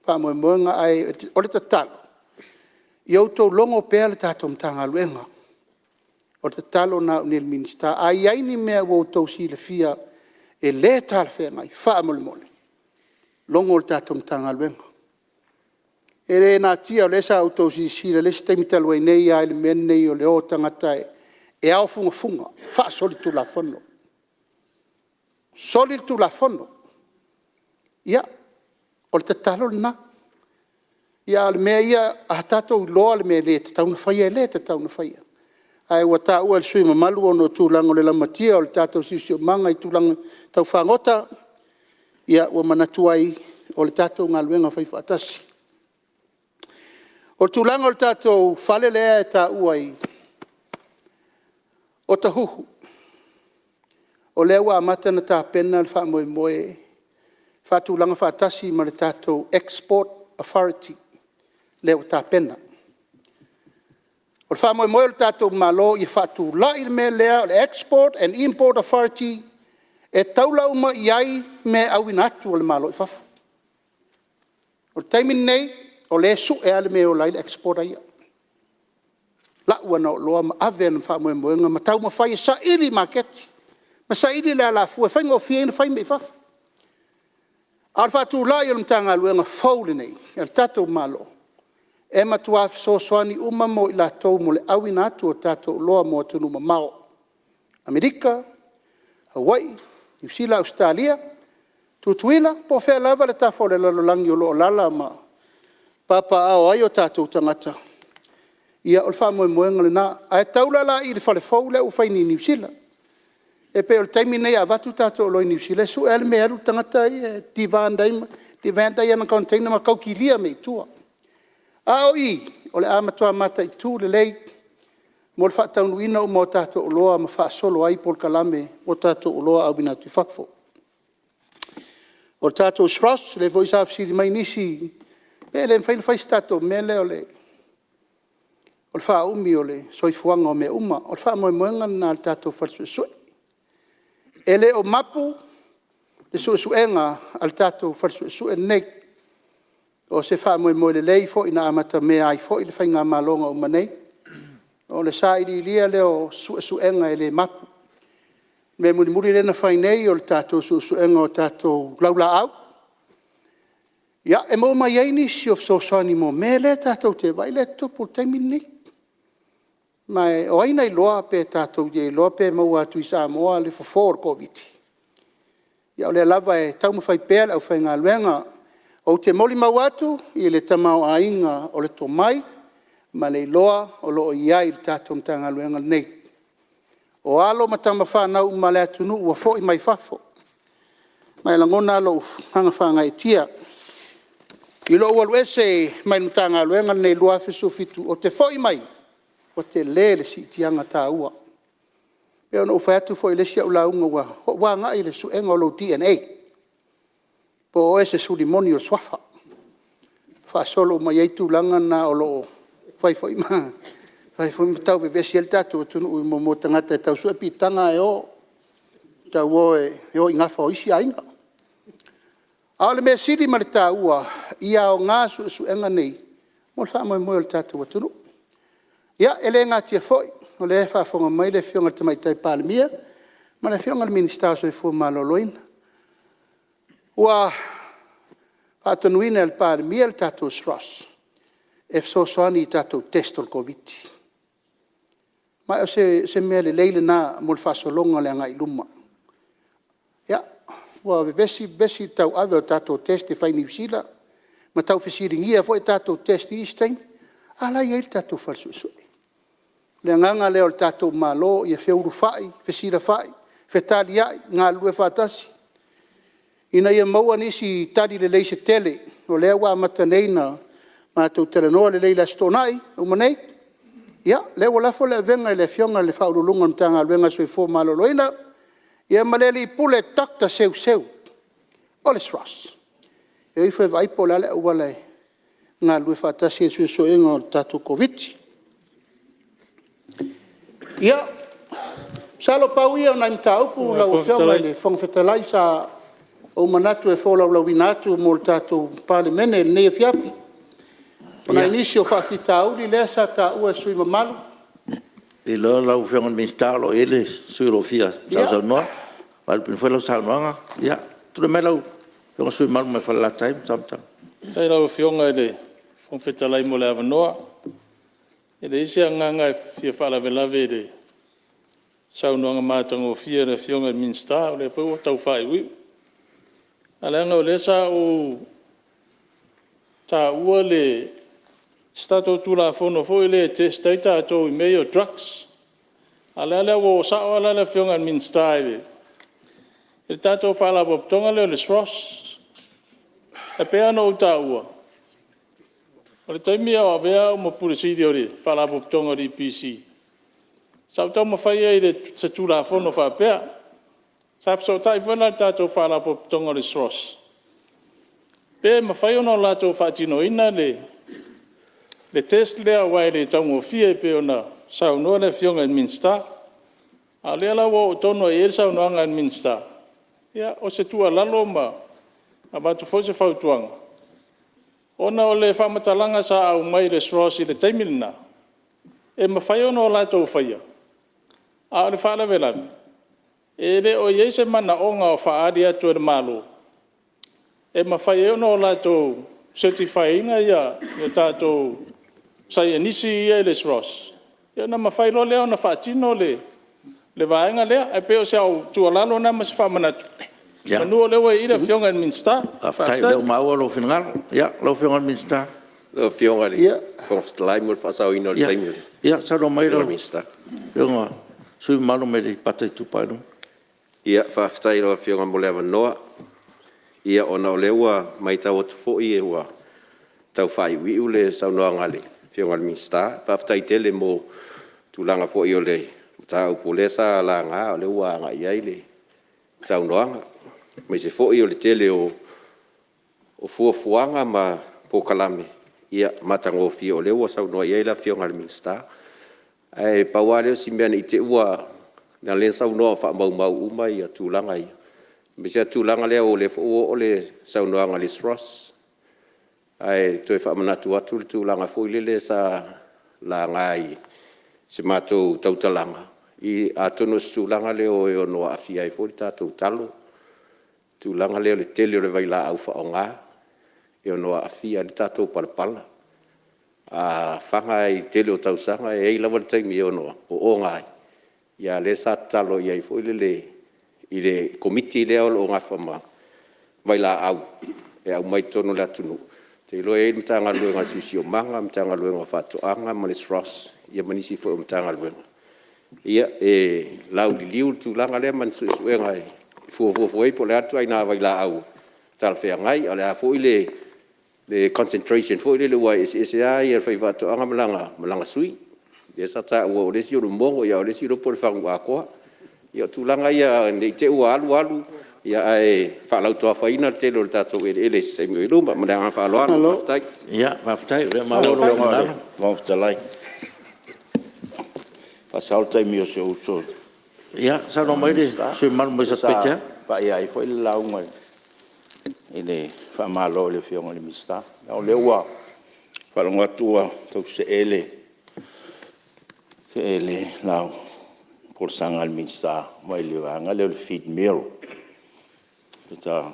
whaamoe moenga ai o le tatalo. I autou longo pēa le tātou mtanga luenga. O le tatalo na unil minista. Ai aini mea o tau si le fia e le tāle whengai, whaamole mole. Longo le tātou mtanga luenga. E re nā tia o le sa autou si le se teimitalu ai nei ai le mene nei o le o tangata e au funga, wha soli tu la fono. Soli tu la fono. Ia, o le tatalo le na. Ia, le mea ia, a tātou loa le mea le, te tauna whaia le, te tauna whaia. Ai, ua tā ua le sui mamalu o no tūlanga o le lamatia, o le tātou sisio manga i tūlanga tau whangota. Ia, ua manatu ai, o le tātou ngā luenga whai whaatasi. O tūlanga o le tātou whale lea e tā ua i, o ta huhu. O lea ua amata na tā pena le wha moe moe, whātūlanga whaatasi ma le tātou Export Authority, lea o tā pena. O le wha moe moe le tātou malo i whātūla i me lea o le Export and Import Authority, e taula uma i ai me awinatu o le malo i whafu. O le taimin nei, o le su e ale me o lai le export ia. La ua na loa ma ave na wha moe moenga, ma tau ma whai sa iri maketi. Ma sa iri le ala fua, whai ngō fia ina whai mei whafu. Ar whatu lai o mtanga luenga faule nei, el tatou malo. E matuafi so soani uma mo i la tau mo le awina atu o tatou loa mo atunu ma mao. Amerika, Hawaii, New Zealand, Australia, tutuila, po whea lava le tafo le lalolangi o loo lala ma papa ao ai o tātou tangata. Ia o le wha moe moenga le nā. Ai taula la i le whale fau le u whaini New Zealand. E pe o le taimi nei a watu tātou loi New Zealand. Su ele me aru tangata i di vandai ana konteina ma kaukilia me i tua. Ao i, o le amatua mata i tū le lei, mo le whaataunu ina o mo tātou loa ma wha solo ai pol kalame o tātou loa au binatu i whakfo. O le tātou sros, le voice officer mai nisi, e le mwhaina whai stato mele o le wha umi o le soifuanga o me uma, o le wha moe moenga na le tātou whalsue sue. E le o mapu, le sue suenga al tātou whalsue sue nei, o se wha moe moe le lei fo ina amata mea ai fo i le whainga malonga o manei, o le sa ili lia le o sue suenga e le mapu. Me muri le na whainei o le tātou sue suenga o tātou laula au, ia, e mo mai aini si of so soani mo me le tātou te vai le tupu taimi ni. Mai o aina i loa pe tātou ye loa pe mau atu i Samoa le fofor COVID. Ia o le lava e tau mawhai pēl au whai ngā luenga o te moli mau atu i le tamau a inga o le tō mai ma le loa o lo i ai le tātou mta ngā luenga nei. O alo matama whanau ma le atunu ua fo i mai fafo. Mai langona lo hanga whanga e tia. I lo ua luese mai mtanga luenga nei lua fisu fitu o te foi mai o te lele si tianga tā ua. E ono ufai atu foi le sia ulaunga ua ngai le suenga o lo DNA. Po o ese sulimoni o swafa. Fa solo mai eitu langa na o lo fai foi ma. Fai foi tau be besi el tatu tunu u mo tangata tau su pitanga e o tau o e o ingafa o isi ainga. Ale me siri marita ua ia o ngā su enga nei. Mo wha moe moe o tatu wa tunu. Ia ele ngā tia foi. O le wha whonga mai le whionga te mai tai Palemene. Ma le whionga le minister so i fua maloloina. Ua whātonuina le Palemene le tatu sros. E so soani i tatu testol COVID. Mai o se mea le leile nā mo le whasolonga le ngai luma. Ia. Wa besi tau ave o tātou testi whai New Zealand, ma tau whisiringia fo e tātou testi Eastern, ala i eil tātou whalsue. Le nganga leo le tātou malo, ia whiauru whai, whisira whai, whetali ai, ngā lue whatasi. Ina ia maua nisi tari le leise tele, o lea wā mataneina, ma tau teranoa le leila stonai, o manei. Ia, leo lafo le venga le whionga le whaurulunga mtanga luenga soi fō malo loina, ia malele i pule takta seu. O le sras. E i whai vai po lale ua le ngā lue whatasi e sui so inga o tātou COVID. Ia, Salo pauia na mtaupu la ufioma le fong fetalai sa o manatu e fola la winatu mo tato Palemene ne fiapi. Ona inisio fa fitau di lesa ta ua sui mamalu. E lo la ufianga mistalo ele sui lo fia sa no. Al pin fela sa no ya. Tu me lo yo sui mal me fa la time samta. Dai la ufianga ele fong fetalai mo la noa. Ele isi nganga fia fa la velave de. Sau no nga matango fia na fionga minsta le po tau fai wi. Ala nga le sa o ta ua le stato tu la fono fo le testaita to meio drugs. Ala le wo sa ala le fionga minsta le. Il tato fa la boptonga le stros. E pe ano ta ua. O le taimi a vea mo pulisidio le fa la boptonga di PC. Sa tau mawhai e le se tūra whono whapea. Sa so tai whana tātou whāra po tonga le stros. Pe mawhai ono lātou whātino ina le test lea wai le taungo fie pe ona sau noa le fionga in Minster. A lea la wo tono e el sau noanga in Minster. Ia o se tua lalo ma a batu fose whautuanga. Ona o le whamatalanga sa au mai le stros i le taimilina. E mawhai ono lātou whaia. A le whaala velami. E le o yeise mana onga o whaari atu e malo. E mawhai ono o lato certifyinga ia tātou sai nisi ia le stros. Ia na mawhai lo leo na whaatino le vaenga lea. E peo se au tualalo na mas whamanatu. Manua lewa i le fionga in Minster. Tai leo maua lo fingal. Ia, lo fionga in Minster. Lo fionga li. Lai mo whasau ino le taimi. Ia, sa lo mai lo Minster. Fionga. Sui malo me le pata tu pai. Ia whaftai roa fionga mo lewa noa. Ia ona o lewa mai tau atu fo'i e ua. Tau whai wiu le sau noa ngale. Fionga le Minster. Whaftai tele mo tūlanga fo'i o le. Tau pulesa la ngā o lewa ngā iai le. Sau noa. Mai se fo'i o le tele o fuafuanga ma pokalame. Ia matango fio o lewa sau noa iai la fionga le Minster. Ai pawale si mea ni te ua na le sau noa wha mau uma i a tūlanga i. Mese a tūlanga lea o le o le sau noa ngā le stros. Ai toi wha manatu atu le tūlanga fuilele sa la ngai se mātou tautalanga. I a tono si tūlanga leo e o noa awhia i fōri tātou talo. Tūlanga leo le tele o le vaila au wha o ngā. E o noa awhia le tātou palapala. A whanga i tele o tausanga e ei lawa taimi e ono o ngai. Ia le sa talo i ai fōile i le komiti leo o ngā whama vai la au. E au mai tono la tunu. Te ilo e mtanga luenga sisi o manga, mtanga luenga whatoanga, mani stros. Ia manisi fo o mtanga luenga. Ia e lau li liu tu langa lea man suenga e fuafuafuai po le atu ai nā vai la au. Tala whea ngai, ale a fōile le concentration fo le wa SSA ia fai va to anga malanga sui ia sa ta o le si o mongo ia o le si ro por fa wa ko ia tu langa ia nei te u alu ia ai fa lau to fa ina te lo ta to ele se mi lo ma da fa lo tai ia va tai le ma lo ma fa lai fa salta mi o so ia sa no mai de se mal mai sa pete pa ia i foi la un ele fa malo le fionga le Minster o le ua fa longa tua to se ele la por sanga le Minster mai le anga le feed meal ta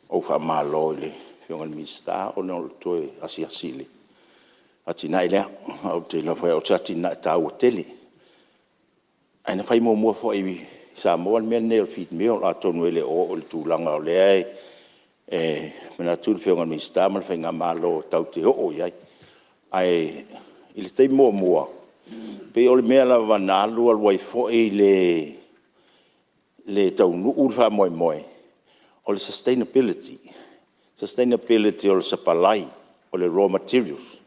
o fa malo le fionga le Minster o no to asia sili atina ile o te la fa o chatina ta o tele ana fai mo fo i Samoa men ne feed meal a tonu ele o tu langa o le ai mena tu fionga mi sta mal fenga malo tau te o ia ai il te mo pe o le mea la vana lu al wai fo le tau nu urfa moi o le sustainability o le sapalai o le raw materials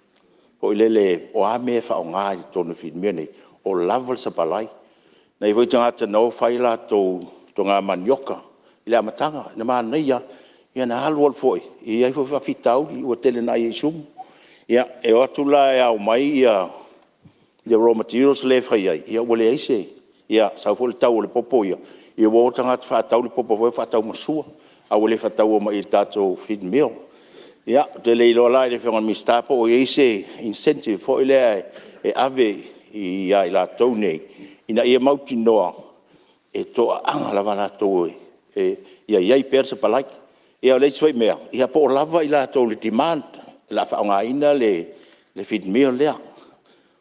o le o a me fa o nga i tonu feed meal o lava le sapalai nei voi tanga te no faila to ngā manioka i le amatanga na mana ia na halu al foi i ai foi fitau i o tele na i sum ia e o atula e au mai ia the raw materials le fai ai ia wale ai se ia sa fo le tau le popo ia wo tanga fa tau le popo fa tau masua a wale fa tau ma i tato feed meal ia te le lo la le fenga mistapo o ia se incentive fo ile e ave ia ila tau nei ina ia mauti noa e to anga la vana to ia ia persa palai ia le swai mea ia po lava ila to le demand la fa nga ina le feed meal le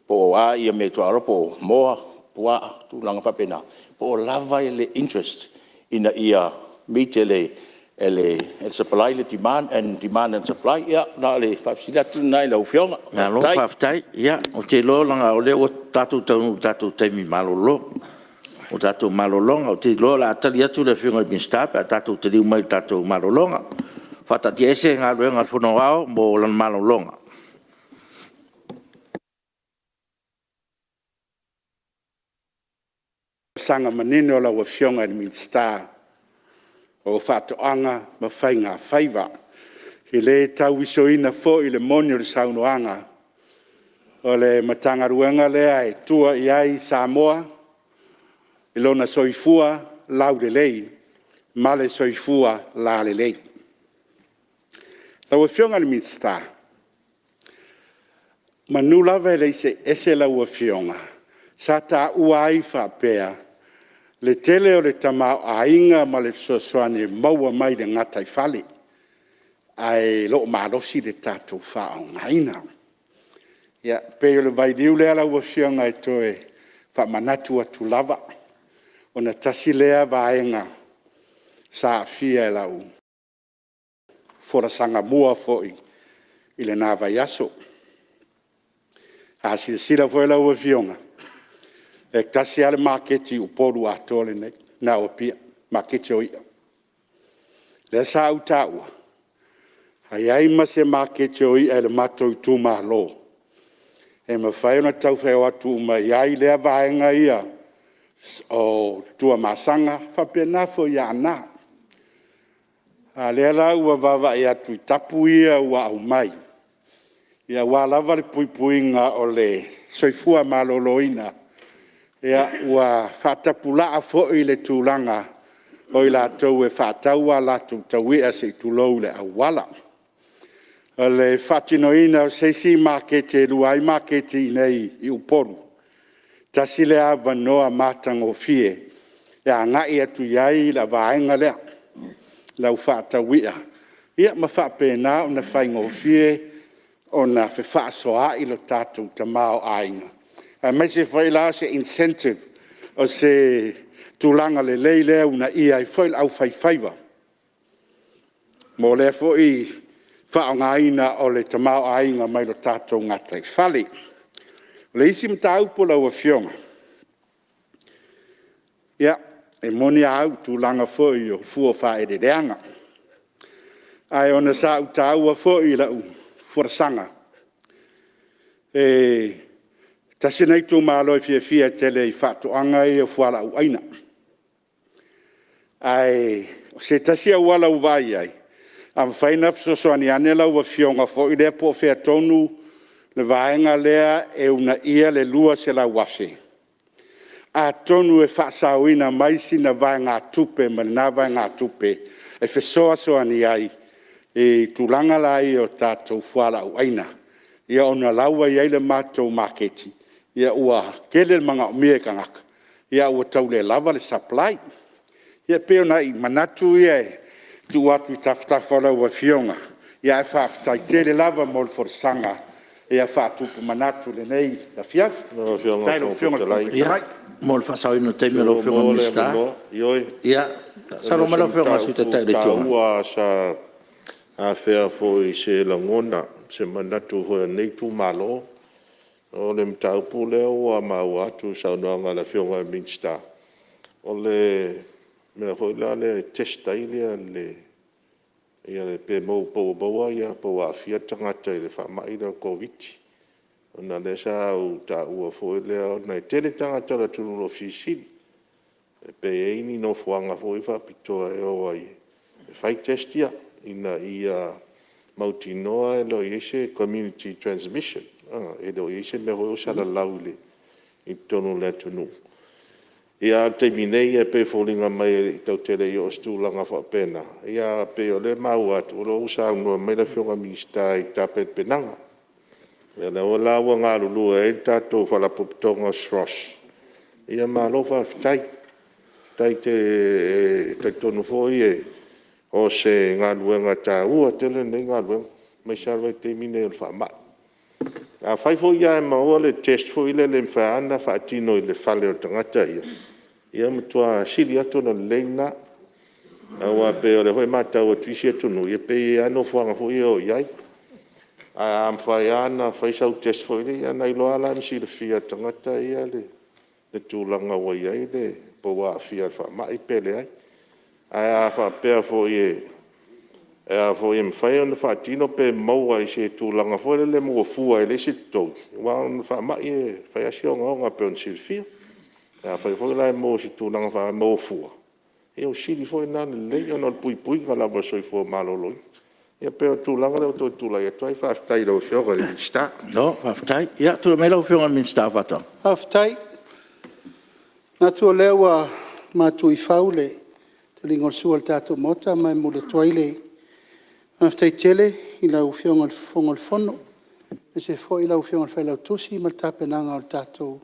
po a ia me to po moa po tu langa fa pena po lava le interest ina ia meet ele supply le demand and supply ia na le fa sila tu nai lo fionga na lo fa tai ia o te lo langa o le o tatu te mi malolo o tatu malolonga o te lo la tali atu le fionga bin stap tatu te li mai tatu malolonga fa ta tiese nga lo nga fono ao mo lan malolonga sanga manene o la wa fionga ni min star o fatoanga ma fainga faiva i le tau isoina fo i le moni o le saunoanga o le matanga ruenga lea e tua i ai Samoa i lona soifua lau le lei ma le soifua la le lei la wa fionga ni min star manu lava le se ese la wa fionga sa ta uai fa pea le tele o le tamau ainga ma le sosoane maua mai le ngatai fale ai lo marosi le tatou whao ngaina. Ia, pe o le vai liu lea la ua fianga e toe wha manatu atu lava o na tasi lea vaenga sa fia e lau fora sanga mua foi i le nava yaso. A sila foi la ua fianga. E tasi ale maketi uporu atole nei, na Apia, maketi o ia. Le sa utaua, hai ai ma se maketi o ia le matou tu malo. E ma whai ona tau whai watu ma iai lea vaenga ia, o tua masanga, whapena fo ia ana. A lea la ua vava ia tui tapu ia ua au mai. Ia walawa le puipuinga o le soifua maloloina, ia ua whatapulaa fo i le tūlanga o i la tau e whataua la tauia se tūlou le awala. O le whatinoina o seisi makete luai makete nei i uporu. Tasi le awa noa matango fie. Ia ngai atu iai la vaenga lea. Lau whatauia. Ia ma whapena o na whaingo fie o na whaasoa i lo tātou tamao ainga. Mai se foi la se incentive o se tulanga le leile una ia i foi au fai faiva. Mo le foi whaongaina o le tamau ainga mai lo tātou ngatai whale. Le isi mta upo la ua fionga. Ia, e moni au tulanga foi o fua wha e reanga. Ai ona sa uta ua foi la u fuarsanga. Tasi nei tū mālo i fia tele i whātuanga i a whuala u aina. Ai, se tasi a wala u vai ai, am whaina psosoani anela u a fionga fo i lea po whea tonu le vaenga lea e una ia le lua se la wase. A tonu e whaasauina maisi na vaenga tupe, ma na vaenga tupe, e whesoa soani ai, e tūlanga lai o tātou whuala u aina. Ia ona laua i aile mātou maketi. Ia ua kele manga o mea kangaka. Ia ua tau le lava le supply. Ia peo na i manatu ia e tu atu i tafutafala ua fionga. Ia e whaafutai tele lava mo le forsanga. Ia whaatupu manatu le nei la fiaf. Tailo fionga le ia mo le whasauina teime lo fionga mista. Ia, salo mala fionga si te taile tonga. Ua sa a whea fo i se langona se manatu hoa nei tu malo. O le mtaupu leo wa mau atu saunoanga la fionga minsta. O le mea hoila le testa ilia le ia le pe mou pou baua ia pou a fia tangata i le whamai la COVID. O na le sa au ta ua foi leo na i tele tangata la tunu lo fisili. E pe eini no fuanga foi wha pitoa e o ai. E whai testia ina ia mautinoa e lo iese community transmission. E lo iese me hoi sala laule i tonu le tunu. Ia te minei e pe fōlinga mai i tau tere i o stūlanga whapena. Ia pe o le mau atu, o lo usa unua mai la whionga mista i tāpet penanga. Ia le o laua ngā lulua e tātou whalapupitonga SROS. Ia mā lofa fitai. Tai te tonu fōi e o se ngā luenga tā ua tele nei ngā luenga. Mai sarwai te mine o wha maa. A whai fōi ia e maua le test fōi le le mwhaana whaatino i le whale o tangata ia. Ia matua siri atu na leina. Awa pe o le hoi mātau o tuisi atunu. Ia pe e ano whanga fōi o iai. A am whai ana whai sau test fōi le ia nei loa la msi le fia tangata ia le. Le tūlanga wa iai le. Po wa fia wha mai pele ai. A wha pēr fōi e. E a fōi e mwhai o na whaatino pe maua i se tūlanga fōi le mua fua e le si tau. Wa o na wha mai e whai asionga o ngā pe on siri fia. E a whai fōi lai mō si tūlanga wha mua fua. E o siri fōi nāne lei o nō pui pui ka lawa soi fō māloloi. Ia pe o tūlanga leo tō tūlai e tuai whaafitai lau whionga le minsta. No, whaafitai. Ia, tūra me lau whionga minsta whata. Whaafitai. Nā tua leo a mātu i whaule. Te lingol sua le tātou mota mai mule tuaile. Whaafitai tele i lau whionga le whongol whono. Me se fo i lau whionga le whailau tusi ma le tāpenanga o le tātou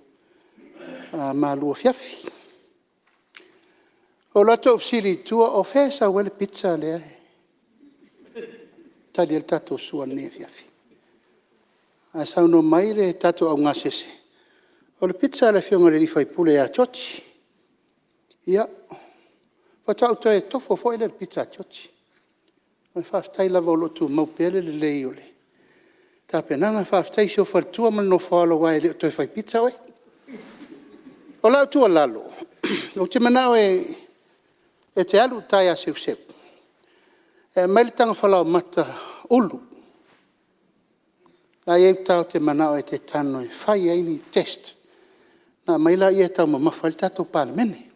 mālua fiafi. O lato upsili tua o whesa wele pizza lea he. Tali el tātou sua ne fiafi. A sauno mai le tātou au ngasese. O le pizza le whionga le rifai pule a chochi. Ia. Whatau toi tofo fo le pizza a chochi. Mai whaafitai lava o lotu maupele le lei ole. Tā penanga whaafitai sio whaltua man no whaalo wai le toi whai pizza we. O lau tua lalo. O te manao e te alu tai a seu seu. E mai le tanga whalau mata ulu. Nā iei tau te manao e te tano e whai eini test. Nā mai la ia tau mamawhali tātou Palemene.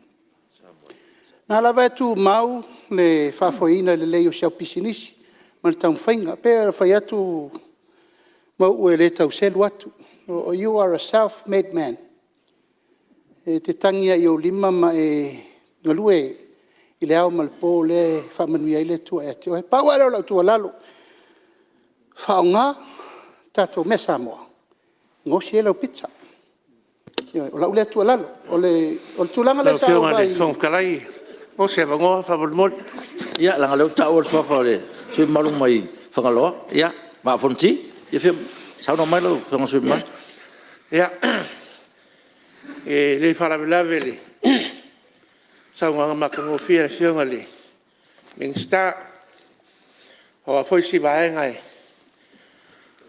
Nā lawa e tū mau le whaafoina le leo siau pisinisi. Ma le tau whainga. Pēra whai atu mau ue le tau selu atu. O you are a self-made man. E te tangia i o lima ma e ngalue i le au malpo le whamanuia i le tua e te oe. Pau aro lau tua lalo. Whaonga tātou me Samoa. Ngosi e lau pizza. O lau le tua lalo. O le tūlanga le sao vai. Whongkalai. O se wangoa whamalmot. Ia, langa leo tau o swafa le. Sui marung mai whangaloa. Ia, maa whonti. Ia whia, sauno mai lau whangasui mai. Ia. E le wharawelawe le. Saunga makango fia le whionga le. Minsta. O a whoisi vaenga e.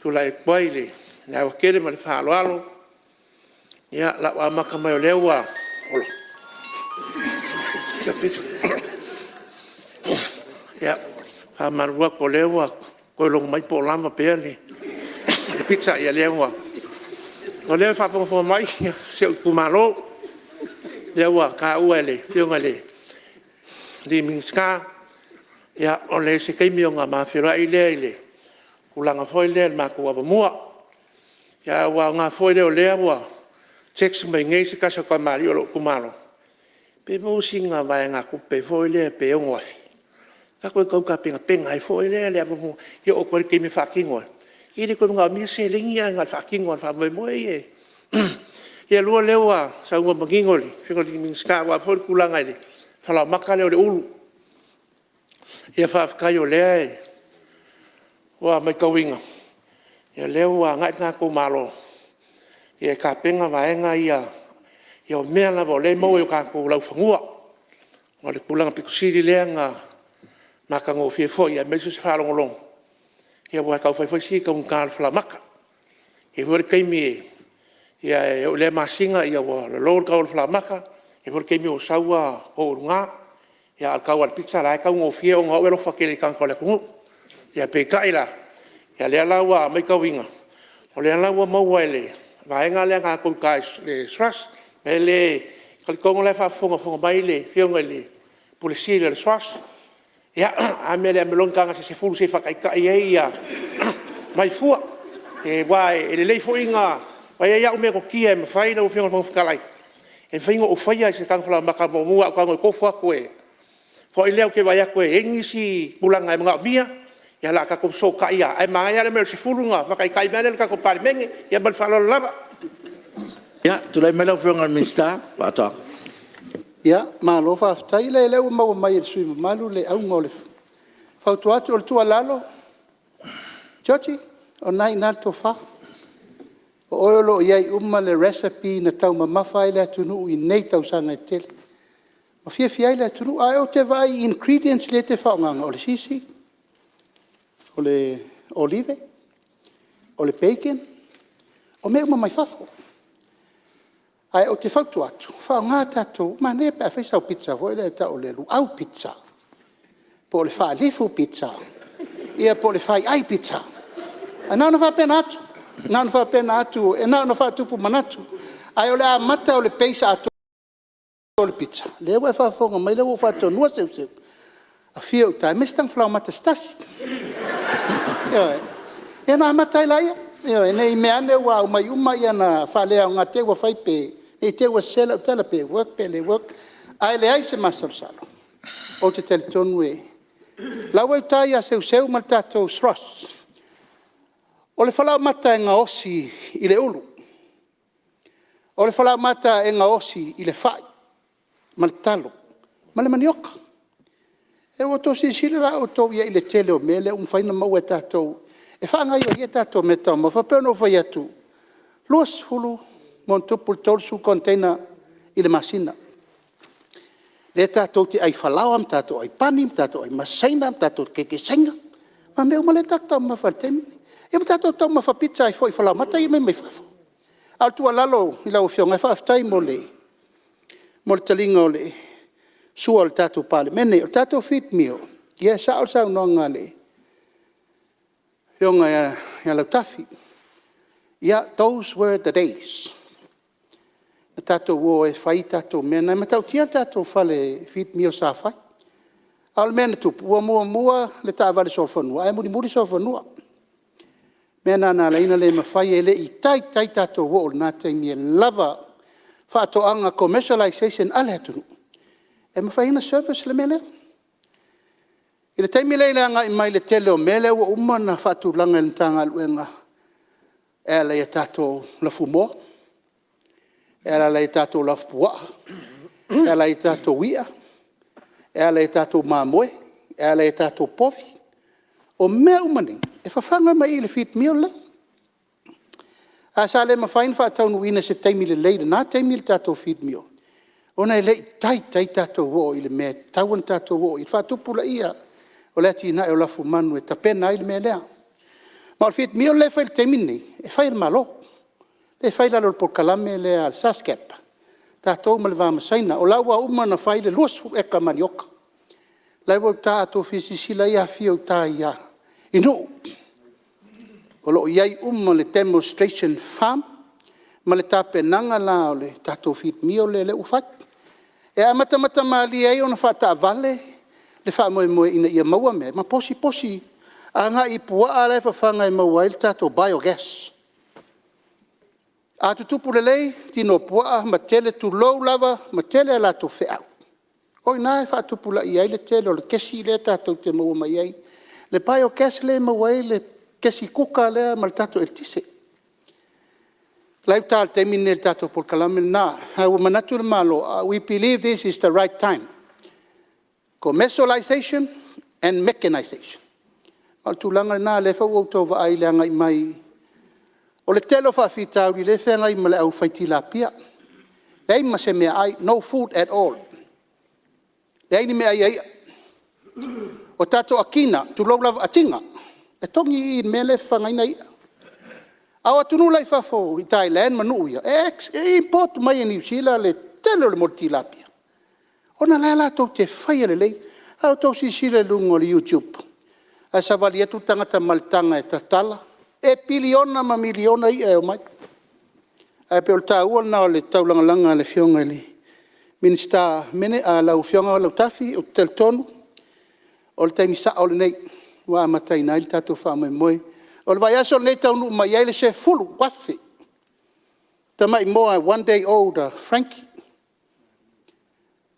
Tula e kwai le. Nā wakere ma le whaaloalo. Ia, la wa makamai o lewa. Ola. Ia, whamarua ko lewa. Koe longa mai po lama pēr le. Le pizza ia lewa. O lewa whaponga mai. Seo kumaro. Lewa ka ua le. Whionga le. Li minska. Ia, o le se keimi o ngā mawhira i le i le. Kulanga foi le ma ko wa mua. Ya wa ngā foi le o le wa. Text mai ngai se kasa ko mari o kumaro. Pe mo singa vai ngā kupe foi le pe o ngofi. Ka ko ka penga ai foi le le mo yo o ko ke mi fakingo. I le ko ngā mi se lingia ngā fakingo fa mo e. Ia lua lewa sa ua magingoli. Whiko li minska wa foi kulanga le. Fala makale o le ulu. Ia whaafkai o lea e. Wa mai kawinga. Ia leo wa ngai ngā ko malo. Ia ka penga vaenga ia. Ia o mea lava o le mau e o ka ko lau whangua. O le kulanga pikusiri lea ngā maka ngō fie fo. Ia mesu se whalongolong. Ia wa kau whai si ka unkāra whala maka. Ia huare keimi e. Ia o le masinga ia wa le lor kau whala maka. Ia huare keimi o saua o urunga. Ia al kau al pizza la e kau ngō fie o ngā uero whakele kanko le kungu. Ia pe kaila. Ia lea laua mai kawinga. O lea laua maua ele. Vaenga lea ngā kou kai le sras. Me le kalikongo le whafonga mai le. Whionga le. Polisi le sras. Ia a me le amelon kanga se fulu se whakaikai e ia. Mai fua. E wae ele lei fo inga. Ai ia o me ko kia me fai na o fionga mo fikalai. E faingo o faia se kang fala maka mo mua ka ko fo ko Fo i leo ke vai ko engisi pulanga mga bia. Ya la ka ko so ka ia. Ai mai ala me se fulunga va kai mele ka ko Palemene ya bal falo lava. Ya, tu lai mela fionga minsta, pata. Ya, malo fa tai le le mo mai sui malu le au ngole. Fa tu atu o tu alalo. Chochi, o nai na to fa. O oilo iai le recipe na tau mamawhai le atunu I nei tau sanga tele. Ma fia le atunu, ai o te vai ingredients le te whaonganga. O le sisi, o le olive, o le bacon, o mea mai whafo. Ai o te whautu atu, whaonga tatou, ma ne pa whaisau pizza, voi le tau le au pizza. Po le wha lefu pizza. Ia po le whai ai pizza. Anau na whapena atu. Nā na whapena atu, e nā na whatupu manatu. Ai o le a mata o le peisa atu o le pizza. Le ua whafonga mai le ua whato nua seu. A fia o tai, mestang flau mata stasi. E nā mata ila ia. E nei mea ne ua umai ia na whalea o ngā te ua whaipe. E te ua sela o tala pe work, pe le work. Ai le ai se masalo salo. O te teletonu e. Lau au tai a seu mal tatou sros. O le whalau mata e ngā osi I le ulu. O le whalau mata e ngā osi I le whai. Ma le talo. Ma le manioka. E o tō sisile la o tō ia I le tele o mele. Whaina mau e tātou. E whaangai o ia tātou me tau. Ma whapeno whai atu. Luas hulu. Mon tupul tolsu container I le masina. Le tātou te ai whalau am. Tātou ai panim. Tātou ai masaina. Tātou keke senga. Ma meo ma le tātou ma whaltemi. E mta tau tau mawha pizza I foi whalau mata I me whafo. Al tua lalo I lau whionga I whaaftai mo le talinga o le sua o le tātou Palemene, o tātou feed meal. Ia sa o sau noanga le whionga ia lau tafi. Ia, those were the days. Na tātou wo e whai tātou mena, ma tau tia tātou whale feed meal sa whai. Al mena tupu, mua le tā vale sofanua, e muri sofanua. Mena na leina le mawhai e le I tai tātou wo o nā teimi e lava whaatoanga commercialization ale atunu. E mawhai na service le mele. I le teimi leina anga I mai le tele o mele wa umana whaatulanga le tanga luenga. E le tātou lafu moa. E le tātou lafu pua. E le tātou wia. E le tātou mamoe. E le tātou pofi. O mea umani. E whawhanga mai I le feed meal le. A sa le mawhain whaatau nuina se teimi le leida. Nā teimi le tātou feed meal. O nei le tai tātou wo I le mea. Tauan tātou wo. I whaatupula ia. O le ati na e o lafu manu e tapena I le mea lea. Ma o feed meal le whai le teimi nei. E whai le malo. Le whai lalo por kalame le al saskep. Tātou ma le vāmasaina. O laua umana whai le luasfu eka manioka. Laua tātou fisisila ia fia o tā ia. Inu, o lo iai le demonstration farm, ma le tāpenanga la o le tātou feed meal le ufat. E a mata maali ai ona whata vale, le wha moe ina ia maua me, ma posi, a ngā I pua a le whawhanga I maua I le tātou biogas. A tutupu le lei, tino pua ma tele tu lou lava, ma tele la tu wheau. Oi nā e whatupu la iai le tele o le kesi le tātou te maua mai ai. Le biogas le mawai le kesi kuka le ma le tātou el tise. Lai tāl te mine le tātou por kalame nā. Hau manatu le malo. We believe this is the right time. Commercialization and mechanization. Mal tūlanga nā le whau au tau wa ai le anga I mai. O le telo whawhitau I le whenga I ma le au whaiti la Apia. Le ai ma se mea ai, no food at all. Le ai ni mea ai. O tātou akina, tu laulawa atinga, e tongi I mele whangaina ia. Au atunu lai whafo I Thailand manu ia, e import mai New Zealand le tele le moti lapia. Ona lai la tau te whaia le lei, au tau sisire lungo le YouTube. A sa wali atu tangata maltanga e tatala, e piliona ma miliona ia e o mai. A pe o tā ua na o le taulangalanga le whionga le minista mene a lau whionga lau tafi o tel tonu. O le taimisa o le nei, wa amatai nai le tātou wha mai moe. O le vai aso le nei taunu mai ai le se fulu, wafi. Tamai moa 1 day old Frankie.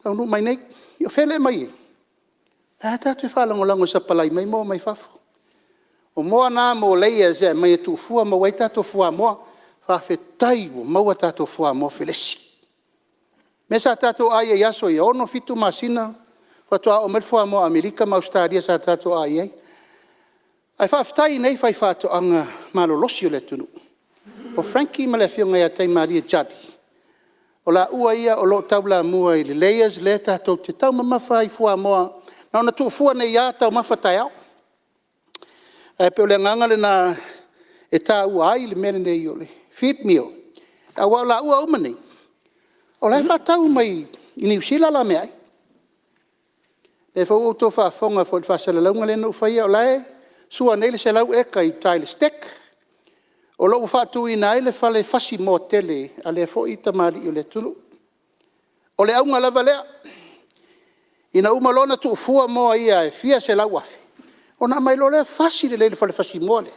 Tau nu mai nei. Yo fele mai. Tātou whalangolango sa palai mai moa mai whafo. O moa nā mo leia ze mai tu fua ma wai tātou fua moa. Whawhetai o maua tātou fua moa whelesi. Me sa tātou aia yaso i ono fitu masina. Whatua o merfua moa Amerika ma Australia sa tātou aia. Ai whawhetai nei whai whātou anga malolosi o le tunu. O Frankie ma le whionga ia tei Maria Jadi. O la ua ia o lo taula mua i le layers le tātou te tau mawhai fua moa. Na ona tu fua nei ia tau mawhatai au. Pe o le ngangale na e tā ua ai le mene nei o le feed meal. A wa la ua umane. O la whatau mai i New Zealand la me ai. Le fau o tō whaafonga fo le whasalalaunga le no whaia o lae. Sua nei le se lau eka i taile stek. O lo whātu i nai le whale whasi mō tele a le fo i tamari o le tunu. O le aunga lava lea. Ina umalona tu fua moa ia e fia se lau afe. O na mai lo le whasi le whale whasi moa le.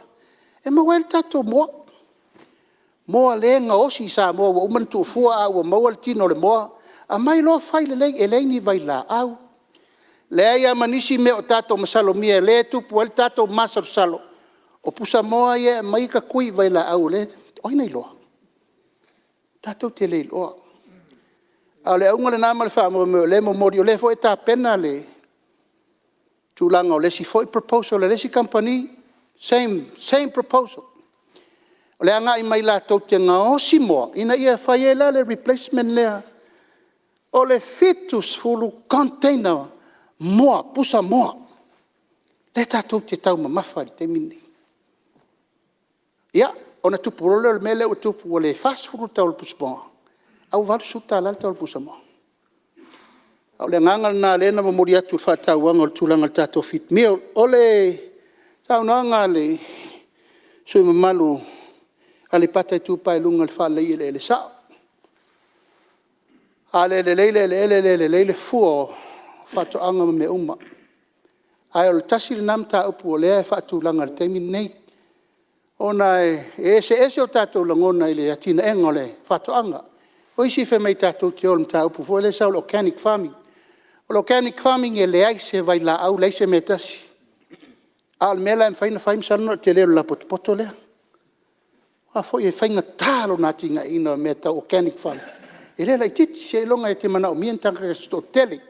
E maua el tato moa. Moa le nga osi sa moa wa uman tu fua au o maua le tino le moa. A mai lo whai le lei e leini vai la au. Le aia manisi me o tato masalo mia le tupu el tato masaro salo. O pusa moa ia mai ka kui vai la au le. Oi nei loa. Tato te lei loa. A le aunga le nama le wha le mo mori o le fo e ta pena le. Tūlanga o le si fo i proposal le si company. Same proposal. O le anga i mai la tau te ngā osi moa. Ina ia whai e la le replacement lea. O le fitus fulu container moa, pusa moa. Le tātou te tau ma mawhari te mini. Ia, ona tupu role o mele o tupu o le fast fulu tau le pusa moa. Au varu suta alal tau le pusa moa. Au le ngangal na lena ma mori atu whatau anga o le tūlanga tātou fit meal. O le tau nanga le sui mamalu ale patai tupai lunga le whalei le sao. Ale le fuo whatu anga me uma. Ai o le tasi le namta upu o lea whatu langa le teimi nei. Ona e se o tātou langona i le atina enga le whatu anga. O isi whe mei tātou te o le mta upu fo le sao le organic farming. O le organic farming e le aise vai la au leise me tasi. Al mela em whaina whaimsano te leo la poto lea. A fo e whainga tālo nā tinga ina me ta organic farming. E le lai titi se longa e te mana o mientanga e sto tele.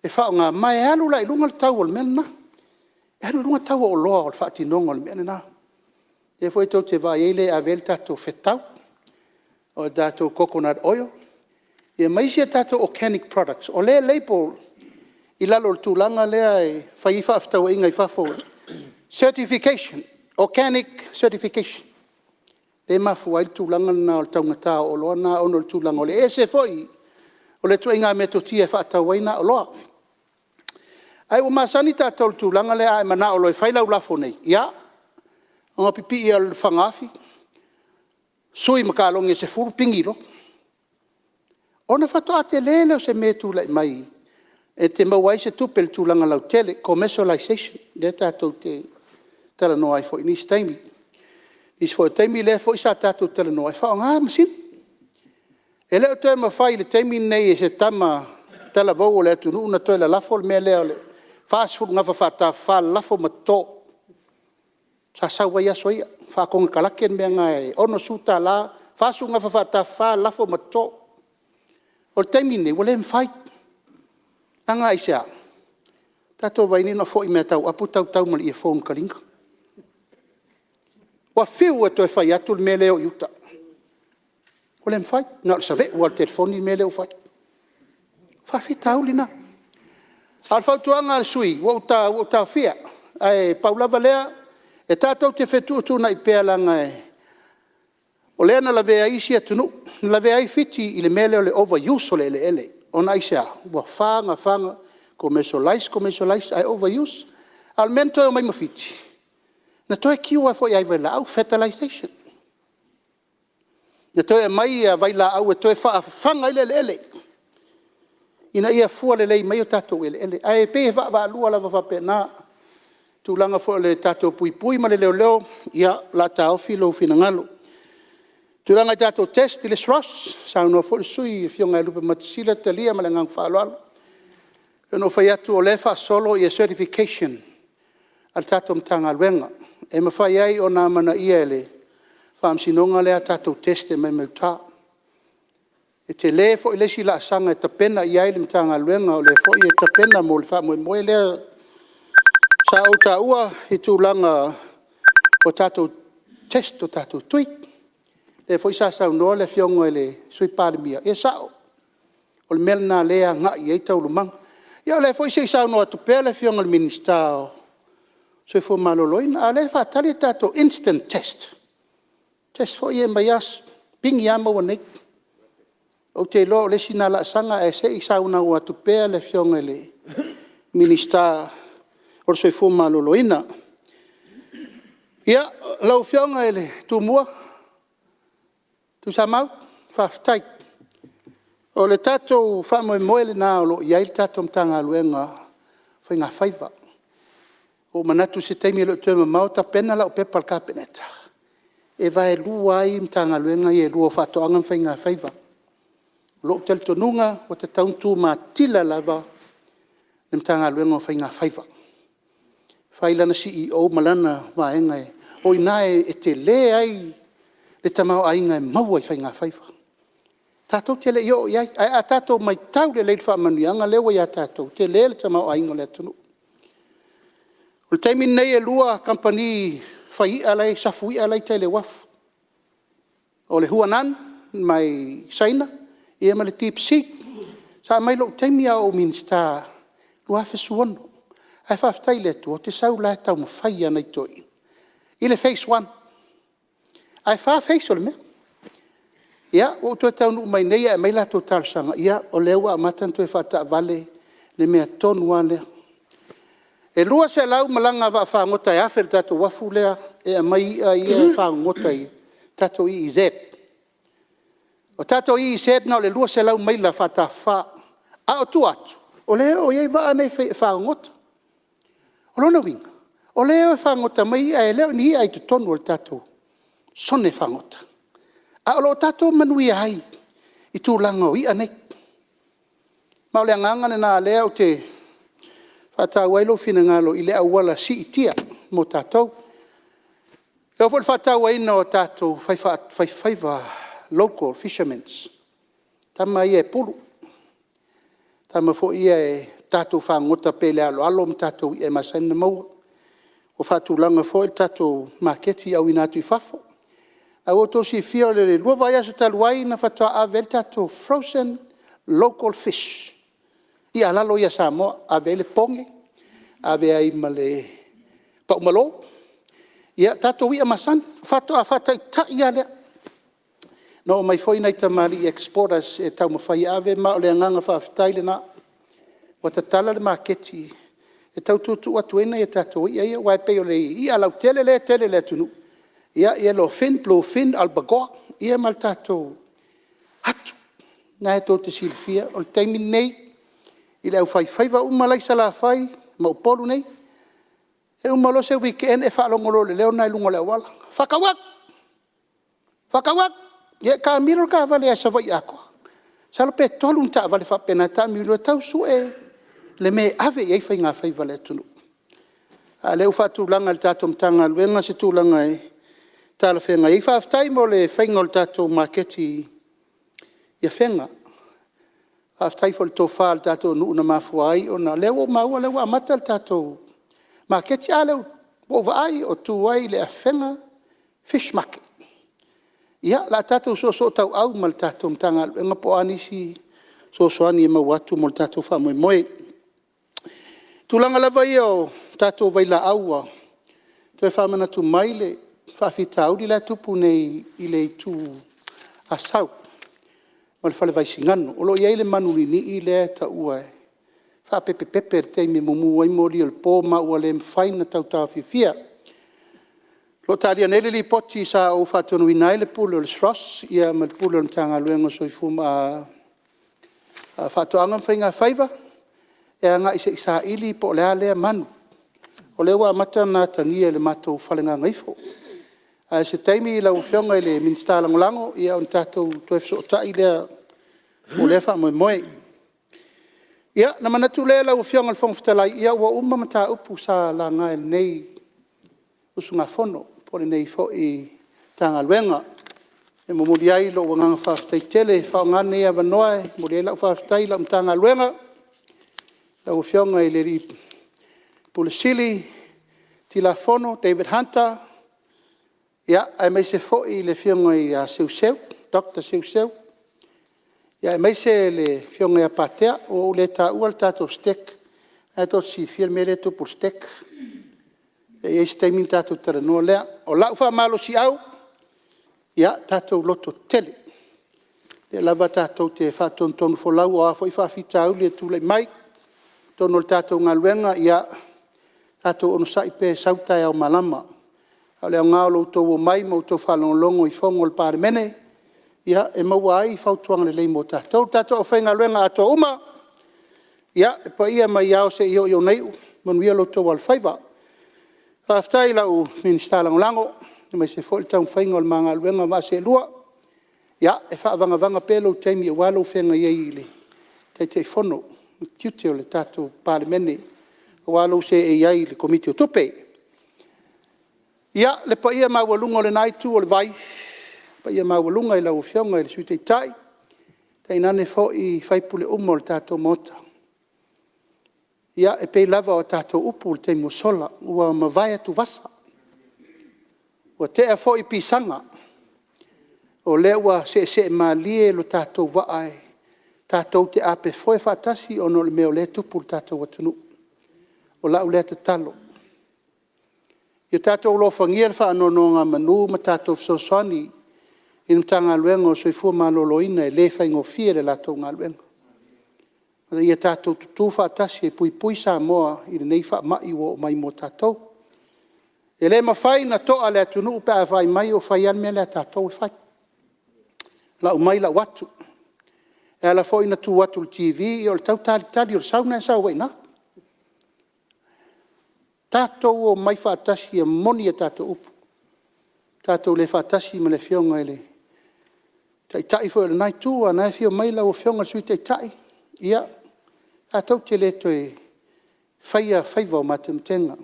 E whao ngā mai alu lai lunga le tau o le mena. E alu lunga tau o loa o le whaati nonga o le mena. E fo e tau te vai eile a vele tātou whetau. O tātou coconut oil. E maisi a tātou organic products. O le label i lalo le tūlanga lea e whaifa aftau inga i whafo. Certification. Organic certification. Le mafu ai tūlanga na o le taungata o loa na ono le tūlanga o le ese foi. O le tuinga me totia whaatau waina o loa. Ai o masani tātou le tūlanga le ai mana o loe whailau lafo nei. Ia. O pipi i al whangafi. Sui makalongi se furu pingilo. Ona whatoa te lele o se me tūlai mai. E te mawai se tupe le tūlanga lau tele. Commercialization. Le tātou te tala no ai foi nis taimi. Nis foi taimi le foi sa tātou tala no ai whao ngā masin. E leo toe mawhai le taimi nei e se tama tala vau o le atunu una toe la lafo le mea leo le. Fast food ngafa whata wha lafo mato. Sa sawa ia soia. Whakonga kalake mea ngai. Ono suta la. Fast food ngafa whata wha lafo mato. O le taimi nei wale mwhai. Nanga isea. Tato vaini na fo i mea tau. Apu tau mali e phone kalinga. Wa fiu e toi whai atu le mea leo iuta. O le mwhai. Nga le save ua le telefoni le mea leo whai. Whawhi tau lina. Al whautuanga le sui. Wa uta fia. Ai paulava lea. E tātou te whetu tūna i pēa langa e. O lea na lawea isi atunu. Na lawea i fiti i le mea leo le overuse o le ele. O na isea. Wa whanga. Commercialize. Ai overuse. Al mento o mai mawhiti. Na toe kiua fo i ai vaila au, fertilization. Na toe mai vaila au e toe whanga i ele. Ina ia fua lei mai o tātou ele. Ai pe wa lua lava whape nā. Tūlanga fo le tātou pui ma le leo. Ia la tāo filo fina ngalo. Tulanga tato test le sros, sa no fo sui fionga lupe matsila talia malangang whaaloalo. No fai atu o lefa solo i a certification al tato mtanga luenga. E mawhai ai o nā mana ia ele, whaamsinonga lea tato test e mai mauta. E te le fo i lesi la sanga e tapena i ai le mtanga luenga o le fo i e tapena mo le wha moe lea sa o ta ua i tūlanga o tato test o tato tuik. Le foi sa sa no le fiongo ele sui Palemene e sao o le melna lea nga i tau lumang ia le foi sa no tu pe le fiongo le minister so fo maloloina le fa tali tato instant test foi e maias ping yama wone o te lo le sinala sanga e se sa una o tu pe le fiongo ele minister o so fo maloloina ia lo fiongo ele tu mua tu samau faftai o le tato fa moe le na lo ia il tato mtanga luenga fa nga faiva o manatu se taimi lo te mau ta pena la o pepa kapeneta e vai lua i mtanga luenga i lua fa to anga fa nga faiva lo tel tonunga o te tauntu ma tila lava mtanga luenga fa nga faiva faila na CEO malana vaenga o inae e te le ai le tamau ainga mau ai whainga whaifa. Tātou te le io iai, a tātou mai tau le leil whaamanuianga lewa ia tātou, te le tamau ainga le tunu. O le taimi nei e lua kampani whai alai, safu i alai te le wafu. O le huanan mai saina, ia ma le deep sea, sa mai lo taimi a o minsta lua fesuono. Ai whaftai le tu, o te sau la tau mawhai anai toi. I le phase 1. Ai fa face o le mea. Ia, o tu tau nu mai nei e mai la total sanga. Ia, o lewa amatan tu e whata vale le mea tonu an lea. E lua se lau malanga wa whangota e awhel tato wafu lea e a mai a ia whangota i tato i zet. O tato i zet na o le lua se lau mai la whata wha. A o tu atu. O leo o iei wa anei whangota. O lona winga. O leo e whangota mai e leo ni ai tu tonu o le tato. Sone whangota. A olo tato manui ai i tūlanga o i anei. Mau lea ngangane nā lea o te whatau ailo whina ngalo i lea wala si i tia mo tātou. Leo fwoi whatau aina o tātou whaiwha local fishermen. Tama ia e pulu. Tama fo ia e tātou whangota pele alo alo m tātou i e masaina maua. O whatulanga fo i tātou maketi au inatu i whafo. A o to si fia le lua vai aso taluai na whatoa a vel tātou frozen local fish. I alalo ia Samoa a vele ponge, a vea i male paumalo. Ia tātou i amasan, whatoa a whatai ta ia lea. No mai foi nei tamali exporters e tau mawhai ave ma o le nganga whaftai le na. Wata tala le maketi e tau tutu atuena e tātou ia ia wai peo le i alau tele le tunu. Ia lo fin albagoa, ia mal tātou hatu. Nā e tō te silfia, o le taimi nei, i le au whaiwhaiwa umalai sa la whai, mau polu nei. E umalo se weekend e whaalongolo le leo nai lunga le awala. Whakawak! Ia ka miro ka vale a savai ako. Salo pe tolu nta vale whapena ta milo tau su e le me ave ei whainga whaiwa le tunu. A leu whatulanga le tātou mtanga luenga se tūlanga e tala whenga. I whaftai mo le whainga o le tātou maketi ia whenga. Whaftai fo le tō wha le tātou nuuna mafuai o na leo maua leo amata le tātou maketi a leo o vai o tuai le a whenga fish market. Ia la tātou so tau au ma le tātou mtanga luenga po anisi so ani e mawatu mo le tātou wha moe. Tūlanga lava ia o tātou vaila aua. Te whamana tu maile whawhitau di la tupu nei i le tu a sau. Ma le whale vaisi ngano. Olo iei le manuri ni i le ta ua e. Whapepepepe te me mumu ai mori o le pō ma ua le mwhaina tau tau whiwhia. Lo taria nele li poti sa o whatonu inai le pulo le sros. Ia ma le pulo le tanga luenga soifuma a whatoanga mwhainga whaiva. E anga isa isa ili po le alea manu. O le ua mata na tangia le matou whalenga ngaifo. Ai se taimi la ufionga ile minsta langolango ia on tatou toefso tai le o le fa moe. Ia na manatu le la ufionga fong ftalai ia wa umma mata upu sa la ngai nei usunga fono pole nei fo I tanga luenga. E mo muri ai lo wanga fa ftai tele fa ngane ia vanoa mo le la fa ftai la tanga luenga. La ufionga ile ri Pulisili Tilafono David Hunter. Ja, ai mai se foi le fionga I seu, Dr. seu. Ja, ai mai se le fionga Apia o le ta ual tato stek. Ai tot si fiel mere to por stek. E este min tato tara no lea. O lau fa malo si au. Ja, tato loto tele. Le lava tato te fa ton fo lau o a foi fa fita au le tu le mai. Tono tato ngaluenga ja tato ono sai pe sauta e au malama. Ale ngā lo tō mai mo tō whalonglongo I whongo le Palemene. Ia, e maua ai whautuanga le leimo tātou. Tātou o whainga luenga ato uma. Ia, e pa ia mai au se io nei. Manuia lo tō wal whaiva. Whaftai lau minista langolango. E mai se fōi tau whainga o le manga luenga ma se lua. Ia, e whaavanga pelo teimi e walo whenga iei le. Te whono. Tiute o le tātou Palemene. Walo se e iei le komiti o tupe. Ia, le pa ia mawalunga o le naitu o le vai. Pa ia mawalunga I lau fionga I le sui tai. Tai nane fo I whaipule umo le tātou mota. Ia, e pei lava o tātou upu le te mosola. Ua mawai atu vasa. Ua te a fo I pisanga. O le ua se malie lo tātou vaai. Tātou te ape foe whatasi o no le meo le tupu le tātou watunu. O lau le te talo. Ia tātou lo whangia le whaanono ngā manu ma tātou fsoswani I mtanga luenga o soifua maloloina e le whaingo fia le latou ngā luenga. Ia tātou tutu whaatasi e pui Samoa I le nei wha mai o mai mo tātou. E le mawhai na toa le atunu upe a whai mai o whai anmea le tātou e whai. La umai la watu. E ala fo ina tu watu le TV o le tau tali o le sauna e sau waina. Tātou o mai whaatasi e moni e tātou upu. Tātou le whaatasi ma le fionga ele. Tai fo le nai tua, nai fio mai lau o fionga sui tai. Ia, tātou te le toi whaiva o matemtenga.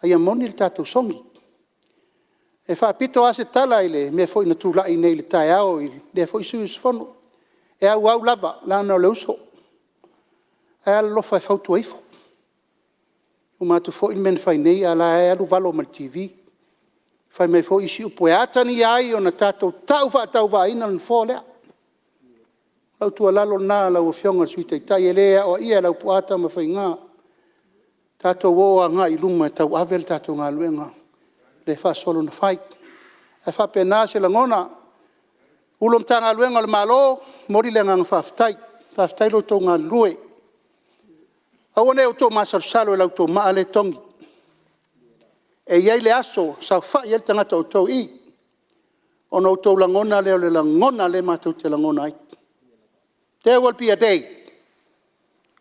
Aia moni le tātou songi. E whaapito ase tala ele, mea fo ina tu lai nei le tai ao, le fo isu isfono. E au lava, lana o le uso. E ala lofa e fautu eifo. O matu fo il men fai nei ala e alu valo mal TV. Fai mai fo isi upo e atani ai o na tātou tau va ina na fo lea. Lau tua lalo nā lau o fionga sui tai e lea o ia lau puata ma fai ngā. Tātou o a ngā iluma e tau avel tātou ngā luenga. Le fa solo na fai. E fa pena se langona. Ulom ta ngā luenga le malo, mori le ngā whaftai. Whaftai lo tō ngā lue. Awane o tō masalo e lau tō maa le tongi. E iei le aso, sa whai el tangata o tō I. O no tō langona le o le langona le mātou te langona ai. There will be a day.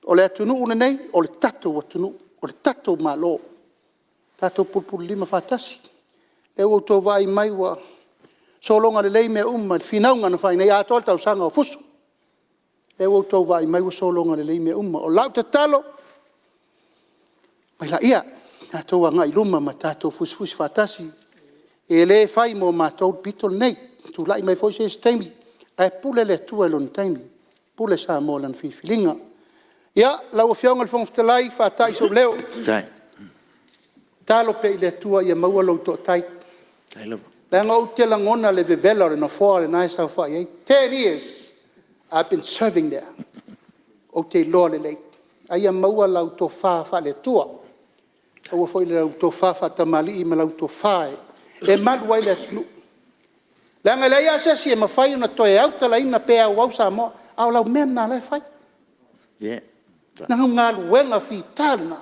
O le atunu une nei, o le tatou atunu, o le tatou malo. Tatou pulpul lima whatasi. Le o tō vai mai wa, so longa le lei me le finaunga na whai nei atol tau sanga o fusu. Le o tō vai mai wa so longa le lei me o lau te talo, mai la ia, tātou a ngai luma ma tātou fusi whatasi. E le whai mo mātou pitol nei, tu lai mai fo se steimi, e pule le tua lon taimi, pule sa mo lan filinga. Ia, lau o fionga le whongftalai, whatai so leo. Tai. Talo pe le tua ia maua lau to tai. Le ngau te langona le vevela le na foa le nai sau whai. 10 years I've been serving there. O te loa le lei. Aia maua lau to wha le tua. Aua foi le lau to wha tamali I ma lau to wha e malu ai le atinu. Le anga le ia sesi e mawhai una toe au tala ina pe au au Samoa. Au lau mena le whai. Yeah. Nangau ngā luenga fi tāna.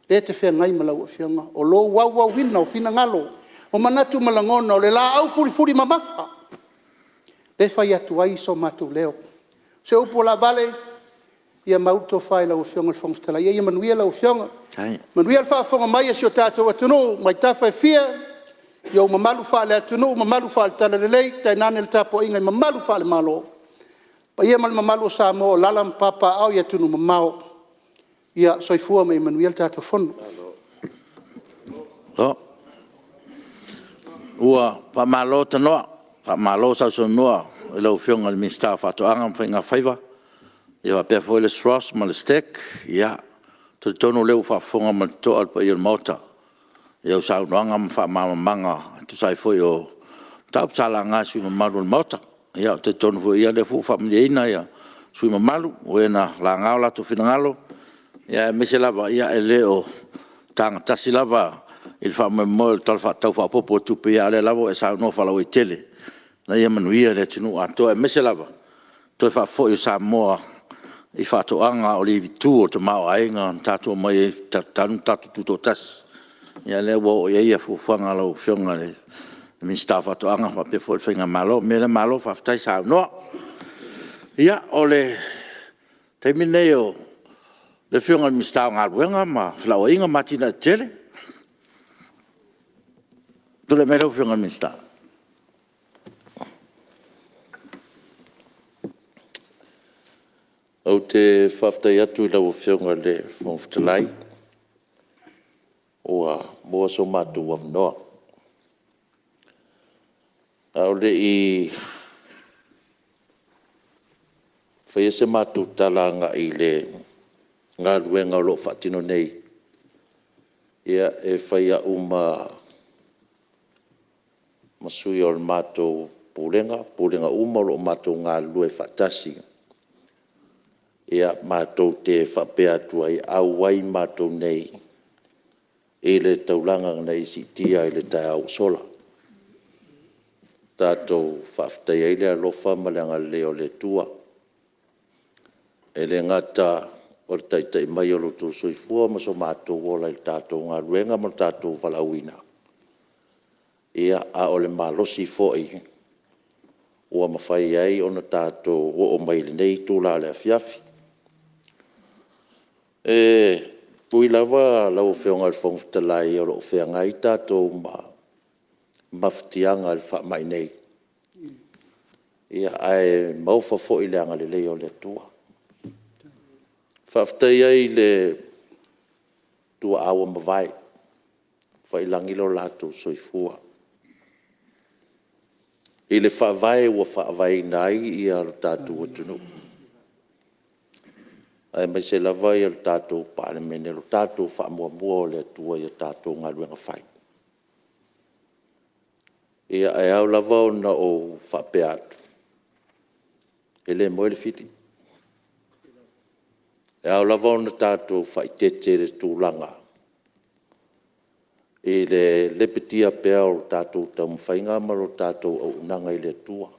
Le te whea ngai malau o whianga. O lo wau hina o whina ngalo. O manatu malangona o le la au furi mamafa. Le whai atu ai so matu leo. Se upo la vale, ia mauto whai lau o whianga le whangwhtala. Ia manuia lau o whianga. Manuia le whaafonga mai si o tātou atunu. Mai tawhai whia. yo mamalu fa le tunu mamalu fa tala le lei tai nane le tapo inga mamalu fa le malo pa ia mal mamalu Samoa lalam papa au ia tunu mamao ia soifua mai manuel tata fono Lo. Ua pa malo tanoa, pa malo sa so noa, lo fiong al minsta fa to angam fa nga faiva. Ia pe fo le stros mal stek, ia to tono le fa fonga mal to al pa il mota. Ia sa no angam fa manga, to sai fo yo tap sala nga su malu mota. Ia to tono fo ia le fu fa mleina ia su malu, wena la ngala to finangalo. Ia meselava ia eleo tang tasilava il fa mo tal fa tau fa popo tu pe ale lavo e sa no fa la tele na ia manuia le tinu ato e meselava to fa fo io Samoa i fa to anga o li tu o to mau ainga tatu mai tatu tu to tas ia le wo ia fu fanga lo fionga le mi sta fa to anga fa pe fo finga malo me le malo fa tai sa no ia ole termineo le fionga mi sta nga wenga ma fla inga matina tele tu le mero fiong amista. Au te whaftai atu lau whionga le whawhtalai. Oa mua so matu wawnoa. Au le i whaiese matu talanga i le ngā luenga lo whatino nei. Ia e whaia masui o mato pulenga uma lo mato ngā lue whatasi. Ia mato te whapea tuai au wai mato nei e le taulanga nei si tia e le tai au sola. Tātou whaftai e le alofa malanga leo le tua. E le ngata o le taitai mai o lo tō soifua ma so mato wola i tātou ngā luenga ma tātou walauina. Ia a o le malosi fo'i ua mawhai ai o na tātou o mai le nei tūla le afiafi. Pui lava lau whionga le whongwhitalai o lo whianga i tātou mawhitianga le wha mai nei. Ia ai mauwha fo'i le anga le leo le tua. Whawhitai ai le tua awa mawai. Whailangilo lātou soifua. I le whaavai ua whaavai nai i ar tātou atunu. Ai mai se lavai ar tātou Palemene, lo tātou whaamua o le atua i tātou ngā luenga whai. Ia ai au lavau na o whapea atu. E le moe le whiti. E au lavau na tātou whaitete le tūlanga. E le lepetia pea o tātou tamu whainga maro tātou au unanga i le tua.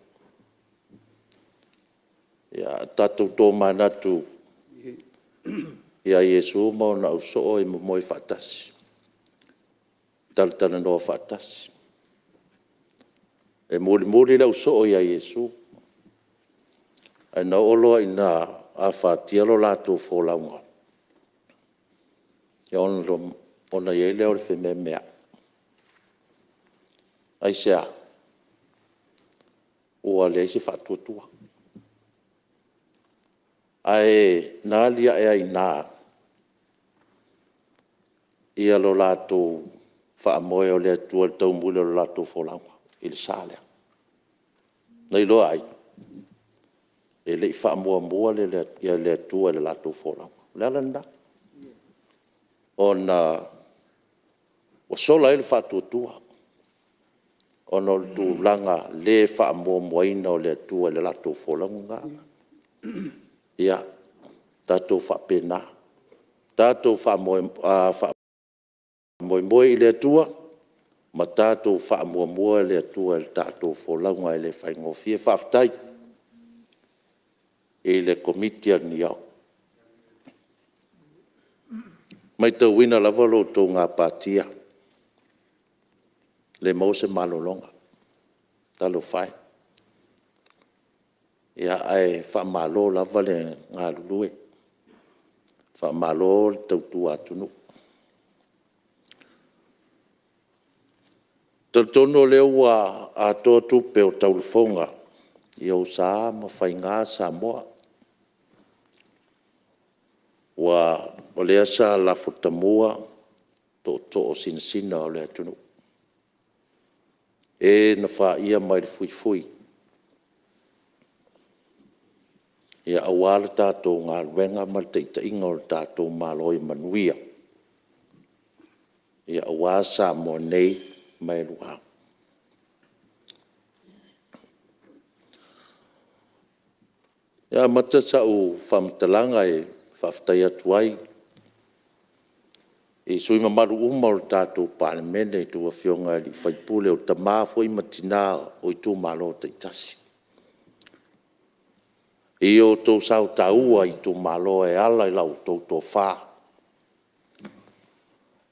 Ia tātou tō manatu ia Iesu mau na au soo i moi whatasi. Talatana noa whatasi. E muri lau soo ia Iesu. Ai na oloa i na a whatia lo lātou wholaunga. Ia ona ye leo le fe mea. Ai sea. Ua le se fatuatua. Ai na lia e ai na. Ia lo lato fa moe o le tua tau mule lo lato folanga. Il sale. Nei lo ai. E le fa mua le tua le lato folanga. Le alanda. Ona o sola ele fatuatua. Ona o tu langa le fa moaina o le tua le lato folanga. Ia tatou fa pena. Tatou fa moe i le tua. Ma tatou fa mua le tua le tatou folanga le fa ngofie fa aftai. E le komitia ni au. Mai tau wina lava lo tō ngā pātia. Le mause malolonga. Talo whai. Ia ai whamalo lava le ngā lulue. Whamalo le tautu atunu. Taltono leo wa ato tupe o taulufonga. Ia usa ma whainga Samoa. Wa o lea sa la futamua to o sinsina o lea tunu. E na wha ia mai fui fui. Ia awala tātou ngā ruenga ma teita inga o tātou maloi manuia. Ia awasa mo nei mai luha. Ia mata sau whamtalanga e whaftai atuai. E sui mamaru uma o tātou Palemene i tua whionga li whaipule o tamā fwoi matina o i tū malo teitasi. I o tō sau taua i tō malo e ala i lau tō tō whā.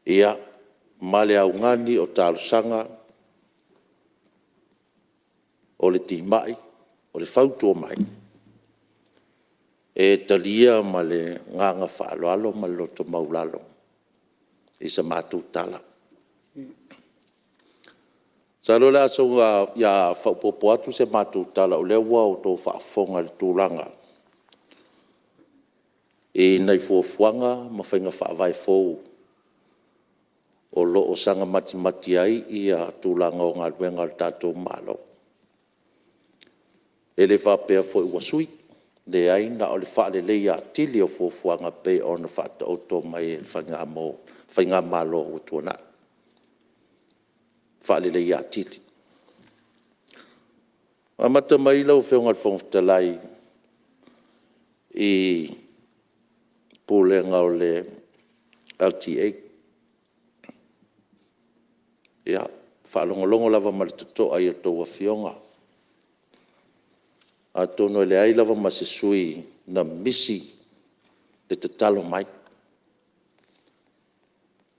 Ia, male au ngani o tālusanga, o le tīmai, o le whautua mai. E talia ma le nganga whaaloalo ma loto maulalo. I sa mātou tala. Sa lo le aso ia whaupopo atu se mātou tala o le ua o tō whaafonga le tūranga. E nei fuafuanga ma whainga whaavai fōu. O lo o sanga mati ai ia tūranga o ngā ruenga le tātou malo. E le whapea fōi wasui. Le ai na o le whaale leia tili o fuafuanga pe o na whata o tō mai e whainga malo o tuana. Whaale leia tili. A mata mai lau whionga le whongwhitalai I pūlenga o le LTA. Ia, whaalongolongo lava marituto ai o tō wa whionga. A tono le ai lava ma se sui na misi le te talo mai.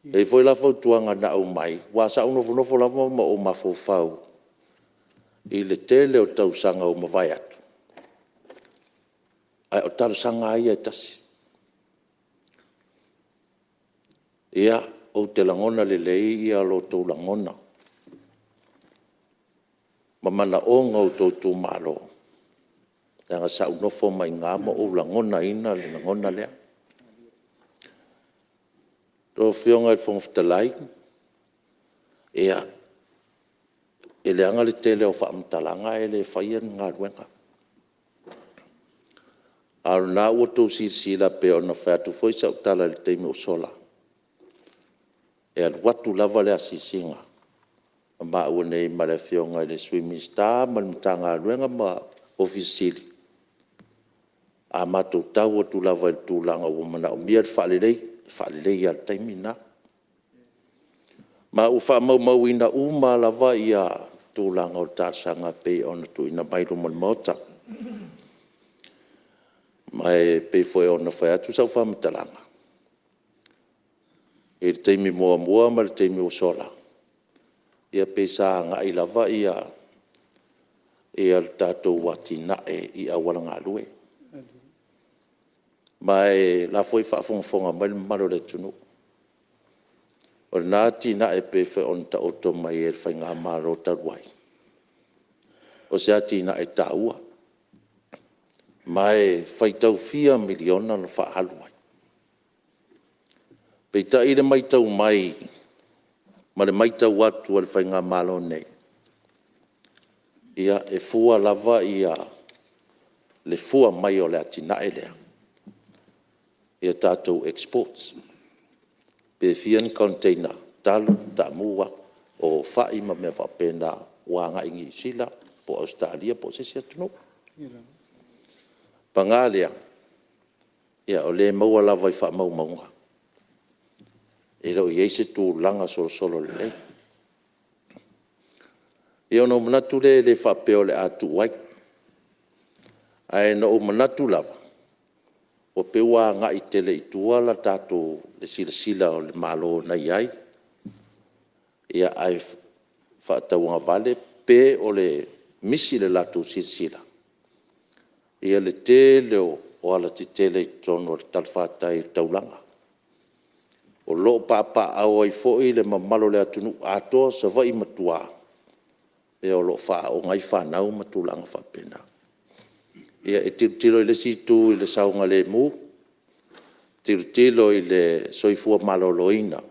E foi la fautuanga na au mai. Wa sa uno fonofo lava ma o mafofau. I le tele o tausanga o mawai atu. Ai o tausanga ai e tasi. Ia o te langona le lei ia lo tau langona. Mamana o ngau tō malo. Nga sa unofo mai ngā mo o langona ina le langona lea. Tō whionga I whongwhitalai. Ea, e le anga le tele o whaamtalanga e le whaian ngā ruenga. Aru nā ua tō sila pe o na whātu foi sa utala le teimi o sola. E al watu lava le asisinga. Ma ua nei ma le whionga le swimming star ma le mtanga ruenga ma ofisili. A mātou tau atu lava I tūlanga o mana o mia whaalelei al taimina. Ma u whaamau ina uma lava ia tūlanga o tāsanga pe ona tu ina mairu mon mota. Mai pe foi ona whai atu sau whaamatalanga. E le taimi mua ma le taimi o sola. Ia pe sa ngai lava ia e al tātou watina I awala ngā lue. Mai la foi whaafonga mai maro le tunu. O nā tina e pe whai on ta oto mai e whai ngā maro taruai. O se tina e taua. Mai whai tau 4 miliona na whaaluai. Pei ta ire mai tau mai, ma le mai tau atu al whai ngā malo nei. Ia e fua lava ia le fua mai o le atina e lea. Ia tātou exports. Pe fian container, talu, ta mua, o whai ma mea whapena wanga ingi sila, po Australia, po sesi atunu. Pangalea, ia o le maua lava I wha maunga. E rau I eise tū langa solo le lei. Ia ono manatu le whapeo le atu wai. Ai no o manatu lava. O pewa nga I tele I tua la tātou le sila o le malo na iai. Ia ai whaataunga vale pe o le misi le latu sila. Ia le tele o ala te tele I tono le talwhatai taulanga. O lo papa au ai fo i le mamalo le atunu ato sa vai matua. E o lo fa o ngai fa nau matulanga fa pena. Ia e tiro i le situ i le saunga le mu. Tiro i le soifua maloloina.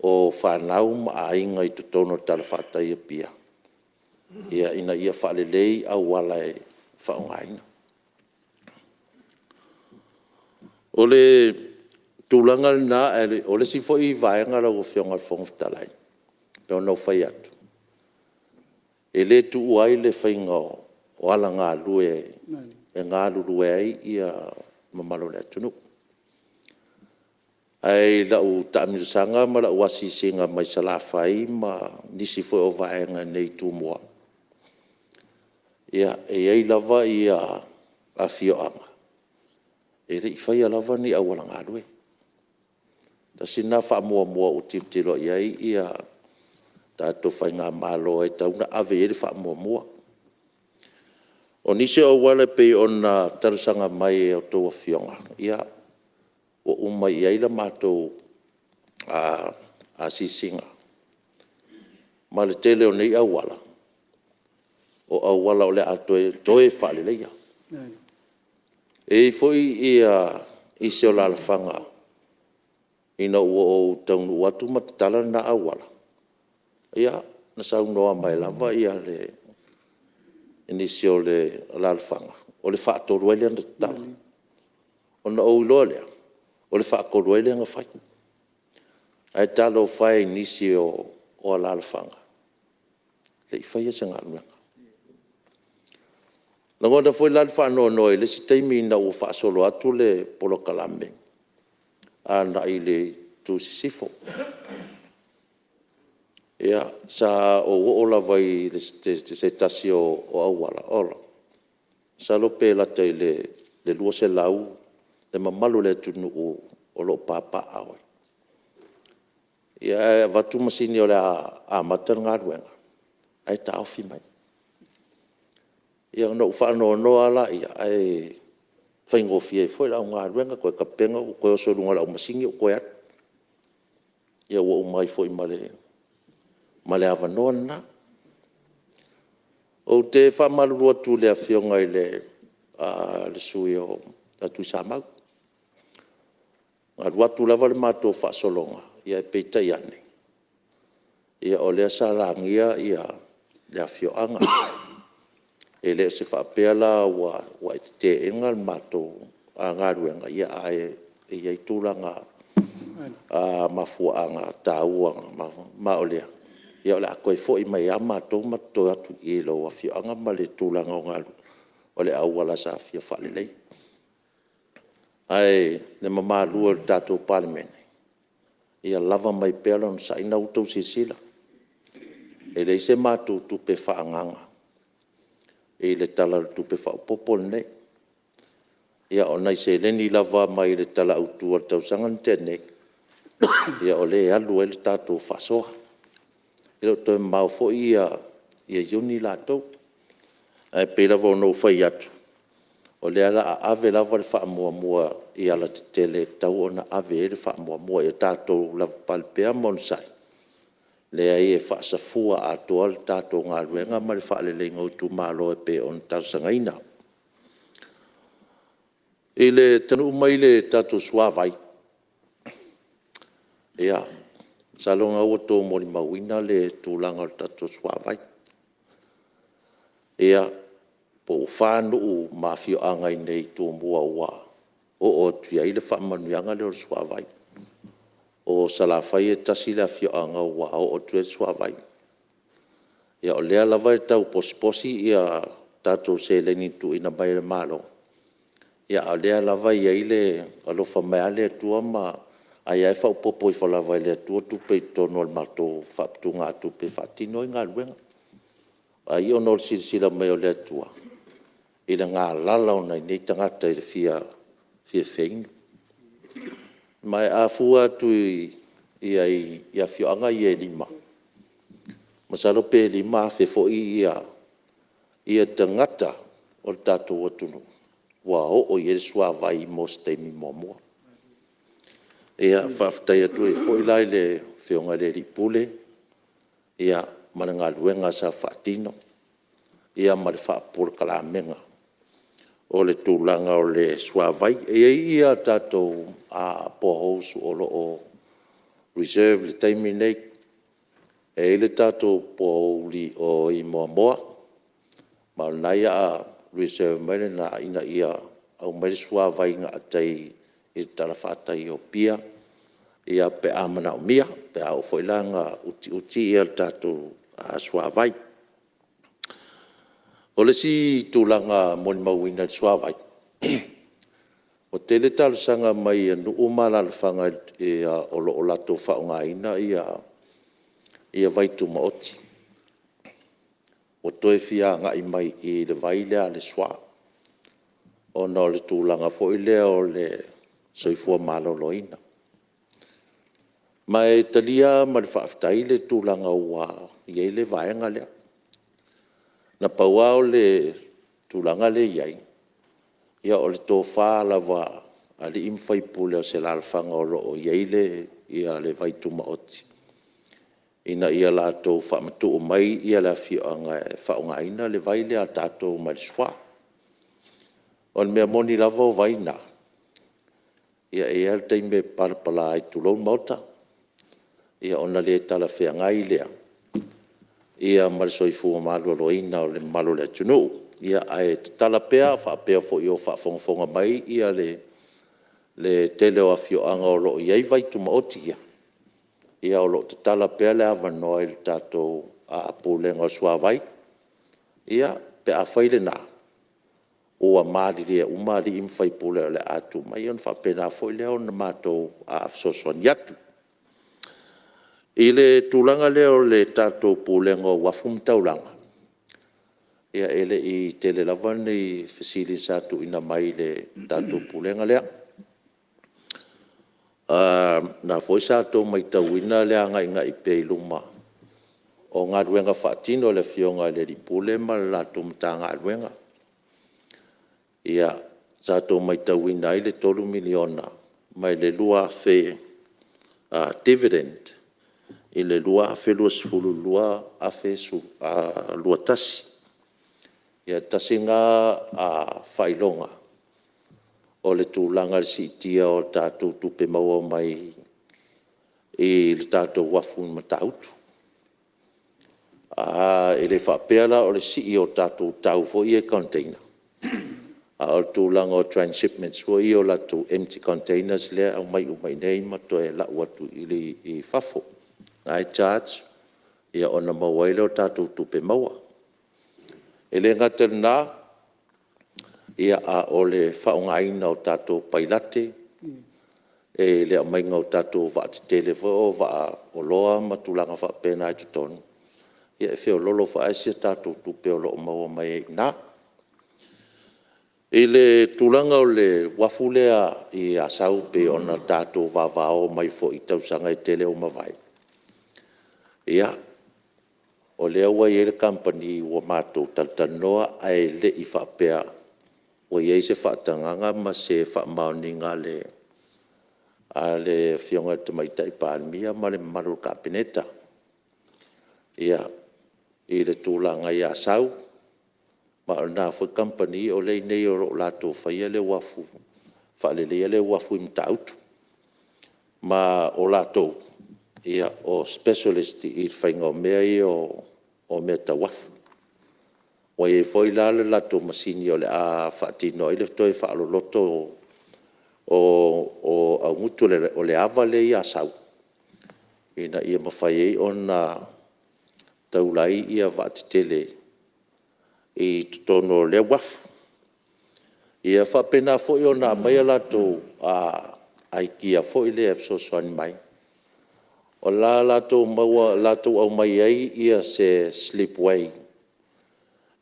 O fa nau ma ainga i tutono tala fata i Apia. Ia ina ia fa le lei au wala e fa ngaina. O le tūlanga nā, o le si fo i vaenga la o whionga whongwhitalai. Peo nau whai atu. E le tu uai le whainga o ala ngā lue, e ngā lue ai ia mamalo le atunu. Ai la u tamirisanga ma la uasi singa mai salawhai ma nisi fo o vaenga nei tu mua. Ia e ei lava ia a whioanga. E rei whai lava ni awala ngā lue. Ta sina wha mua o tilo iai ia tato whai ngā malo e tauna ave ere wha mua. O nise o wale pe o na tarasanga mai e o tōa whionga. Ia o umai iai la mātou a sisinga. Ma le tele o nei awala. O awala o le atoe toe whale leia. E foi ia isi o lalawhanga. Ina ua o taunu watu matatala na awala. Ia, na saunoa mai lava ia le inisi o le lalawhanga. O le whaatoru ele ana tatala. O na ou loa lea. O le whaakoru ele anga whai. Ai talo whai inisi o lalawhanga. Le i whai asa ngā nuenga. Nangona foi la whanau noi, le si teimi na ua whaasolo atu le polo kalame. Ana i le tu sifo. Ia, sa o ola vai se tasi o awala, ola. Sa lo pe lata i le lua se lau, le mamalu le tunu o lo papa awe. Ia, vatu masini o le a matan ngā ruenga. Ai ta awhi mai. Ia no whanau noa la ia ai whaingofia i foi la ngā ruenga koe ka penga o koe o sorunga la o masingi o koe atu. Ia ua umai foi male awanoa na. O te whamarurua tu le a whionga i le sui o atu Samoa. Ngā ruatu lava le mātou whaasolonga ia e peitai ane. Ia o lea sarangia ia le a whioanga. E le se whapea la wa e te inga mātou a ngā ruenga ia ai i tūranga mafuanga tāuanga ma o lea. Ia o le a koe fo i mai a mātou mātou atu i lo a whioanga ma le tūranga o ngā o le au wala sa whia whale lei. Ai le mamalua le tātou Palemene. Ia lava mai pēla no sa ina utau sisila. E le se mātou tupe whaanganga. E le tala tupe whaopopo nei. Ia o nei se leni lava mai le tala utua tau sangan tēnei. Ia o le alu e le tātou whasoa. Ia o toi mau fo ia iuni lātou. Ai pēra vau nou whai atu. O le ala a ave lava le whaamua i ala te tele tau o na ave e le whaamua i tātou lava palpea monsai. Le ai e whaasafua a toa le tātou ngā ruenga ma le whaalele ngau tu mālo e pe on tarsangaina. I le tanu mai le tātou suavai. Ia, salonga ua tō mori mawina le tūlanga le tātou suavai. Ia, po whanuu mawhio angai nei tō mua ua. O tuia i le whaamanuianga le o suavai. O salawhai e tasi la fio anga ua o tue suavai. Ia o lea lava e tau posposi ia tātou se leni tu ina mai le malo. Ia o lea lava ia i le alofa mea le tua ma ai ai whau popo i whalava i le tua tupe i tono al mato whaptu ngā tupe whatino i ngā luenga. Ai o nol sila mai o le tua. I le ngā lala o nei nei tangata i le fia feinu. Mai a fua tu ia whioanga i e lima. Masalo pe lima fe fo ia tangata o tātou atunu. Wa o i e sua vai mo steimi momoa. Ia whaftai atu e fo ilai le whionga le ripule. Ia mananga luenga sa whatino. Ia mare whapura kalamenga. O le tūlanga o le suavai. Ia tātou a pohosu o lo o reserve le taimi nei. Le tātou pohouli o I moa. Ma nai a reserve mele na ina ia au mele suavai ngā atai I tala whātai o Apia. Ia pe amana o mia, pe au whailanga uti ia tātou a suavai. O le si tūlanga moni mauina suavai. O tele talo sanga mai nu umala le whanga o lo o lato whaonga ina ia vaitu maoti. O toe fia ngai mai I le vailea le swa. O no le tūlanga foilea o le soifua maloloina. Mai talia ma le whaaftai le tūlanga ua iei le vaenga lea. Na pauao le tūlanga le iei. Ia o le tō whālawa a le imwhaipule o se lalwhanga o lo o iei le ia le vaitu maoti. Ina ia lātou whamatu o mai ia la whaonga ina le vai lea tātou mai swa. O le mea moni lava o vaina. Ia e al teime parapala ai tūlou mauta. Ia ona le tala whea ngai lea. Ia marisoifu o malo loina o le malo le Mulinu'u. Ia ai tala pea, whaapea fo I o whaafongafonga mai, ia le tele o awhioanga o lo iei vaitu maoti ia. Ia o lo te tala pea le awanoa I le tātou a pūlenga o suavai. Ia pe a whaile nā. O a maari rea umari imwhai pūle o le atu mai, on whapena fo I leo na mātou a afsoson yatu. I le tūlanga leo le tātou pūlenga o wafum taulanga. Ia ele I tele lava ni fasili satu ina mai le tātou pūlenga lea. Na foi satu mai tauina lea ngai pe luma. O ngā ruenga whaatino le whionga le ripule ma la tumta ngā ruenga. Ia satu mai tauina I le 3 miliona mai le lua fe dividend. I le lua afe lua sifulu lua afe su lua tasi. Ia tasi ngā whailonga o le tūlanga le sitia o tātou tupe maua mai I le tātou wafu matautu. E le whapeala o le sii o tātou tau fo I e container. O tūlanga o transshipments fo I o latu empty containers lea au mai umai nei mato e lau atu I fafo. Ai charge ia ona mawaile o tātou tupe maua. E le ngatel nā, ia a o le whaongaina o tātou pailate, e le mainga o tātou vaatitele o vaa o loa matulanga whapena I tutonu. Ia e whio lolo whaasia tātou tupe o loo maua mai nā. E le tūlanga o le wafulea I asau pe ona tātou vavao mai fo I tausanga I tele o mawai. Ia, o lea ua I le company ua mātou taltanoa ai le I whapea o iei se whaatanganga ma se whaamaoninga a le whionga te maita I Palemene ma le maru kapineta. Ia, I le tūlanga I asau, ma o nā whai company o lei nei o ro lātou whaia le wafu, whaalelea le wafu I mtautu. Ma o lātou, ia o specialist I whainga o mea I o mea ta wafu. O e foi la le lato masini o le a whaatino I le toi whaaloloto o au mutu o le awa le I asau. Ina ia mawhai o na taulai ia vaatitele I tutono le wafu. Ia whapena foi o na mai lato ai kia foi le efsosoani mai. O la lato maua lato au mai ai ia se slipway.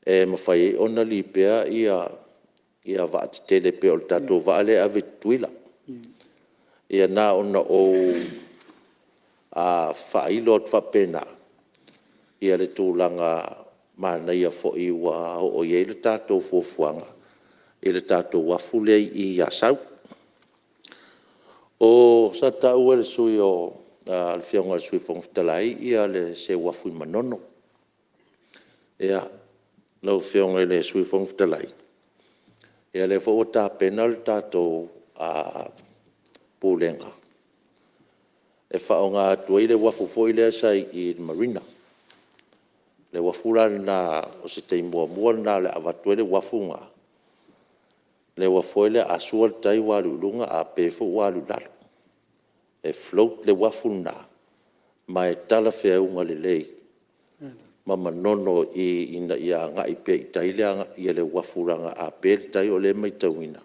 E mawhai ona li pea ia vaatitele pe o tato vaale ave tuila. Ia na ona o whailo at whapena. Ia le tūlanga mana ia fo I wa o ia le tato fuafuanga. I le tato wafule I asau. O sa tau le sui o al fionga sui Fonotalai ia le se wafu manono. Ia lau fionga le sui Fonotalai. Ia le fo ta penal tato a pulenga. E whaonga tuai le wafu foi le sai I marina. Le wafura na o se te mua na le avatue le wafunga. Le wafu le asua tai walu lunga a pefo walu lalo. E float le wafuna ma e tala fea unga le lei. Ma manono I ina ia nga I pe I taileanga ia le wafuranga a pe tai o le mai tauina.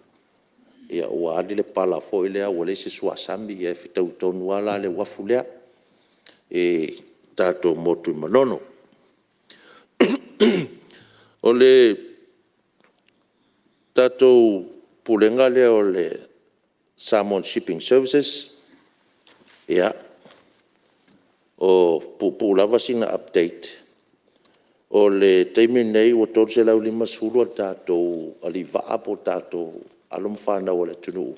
Ia ua ali le pala fo ilea ua le se sua sami ia e fitau tonu ala le wafulea. E tato motu manono. O le tato pulenga le o le Samoan Shipping Services. Ia. O pulava sina update. O le teimi nei o tō se lau lima suru a tātou alivaa po tātou alum whānau o le tunu.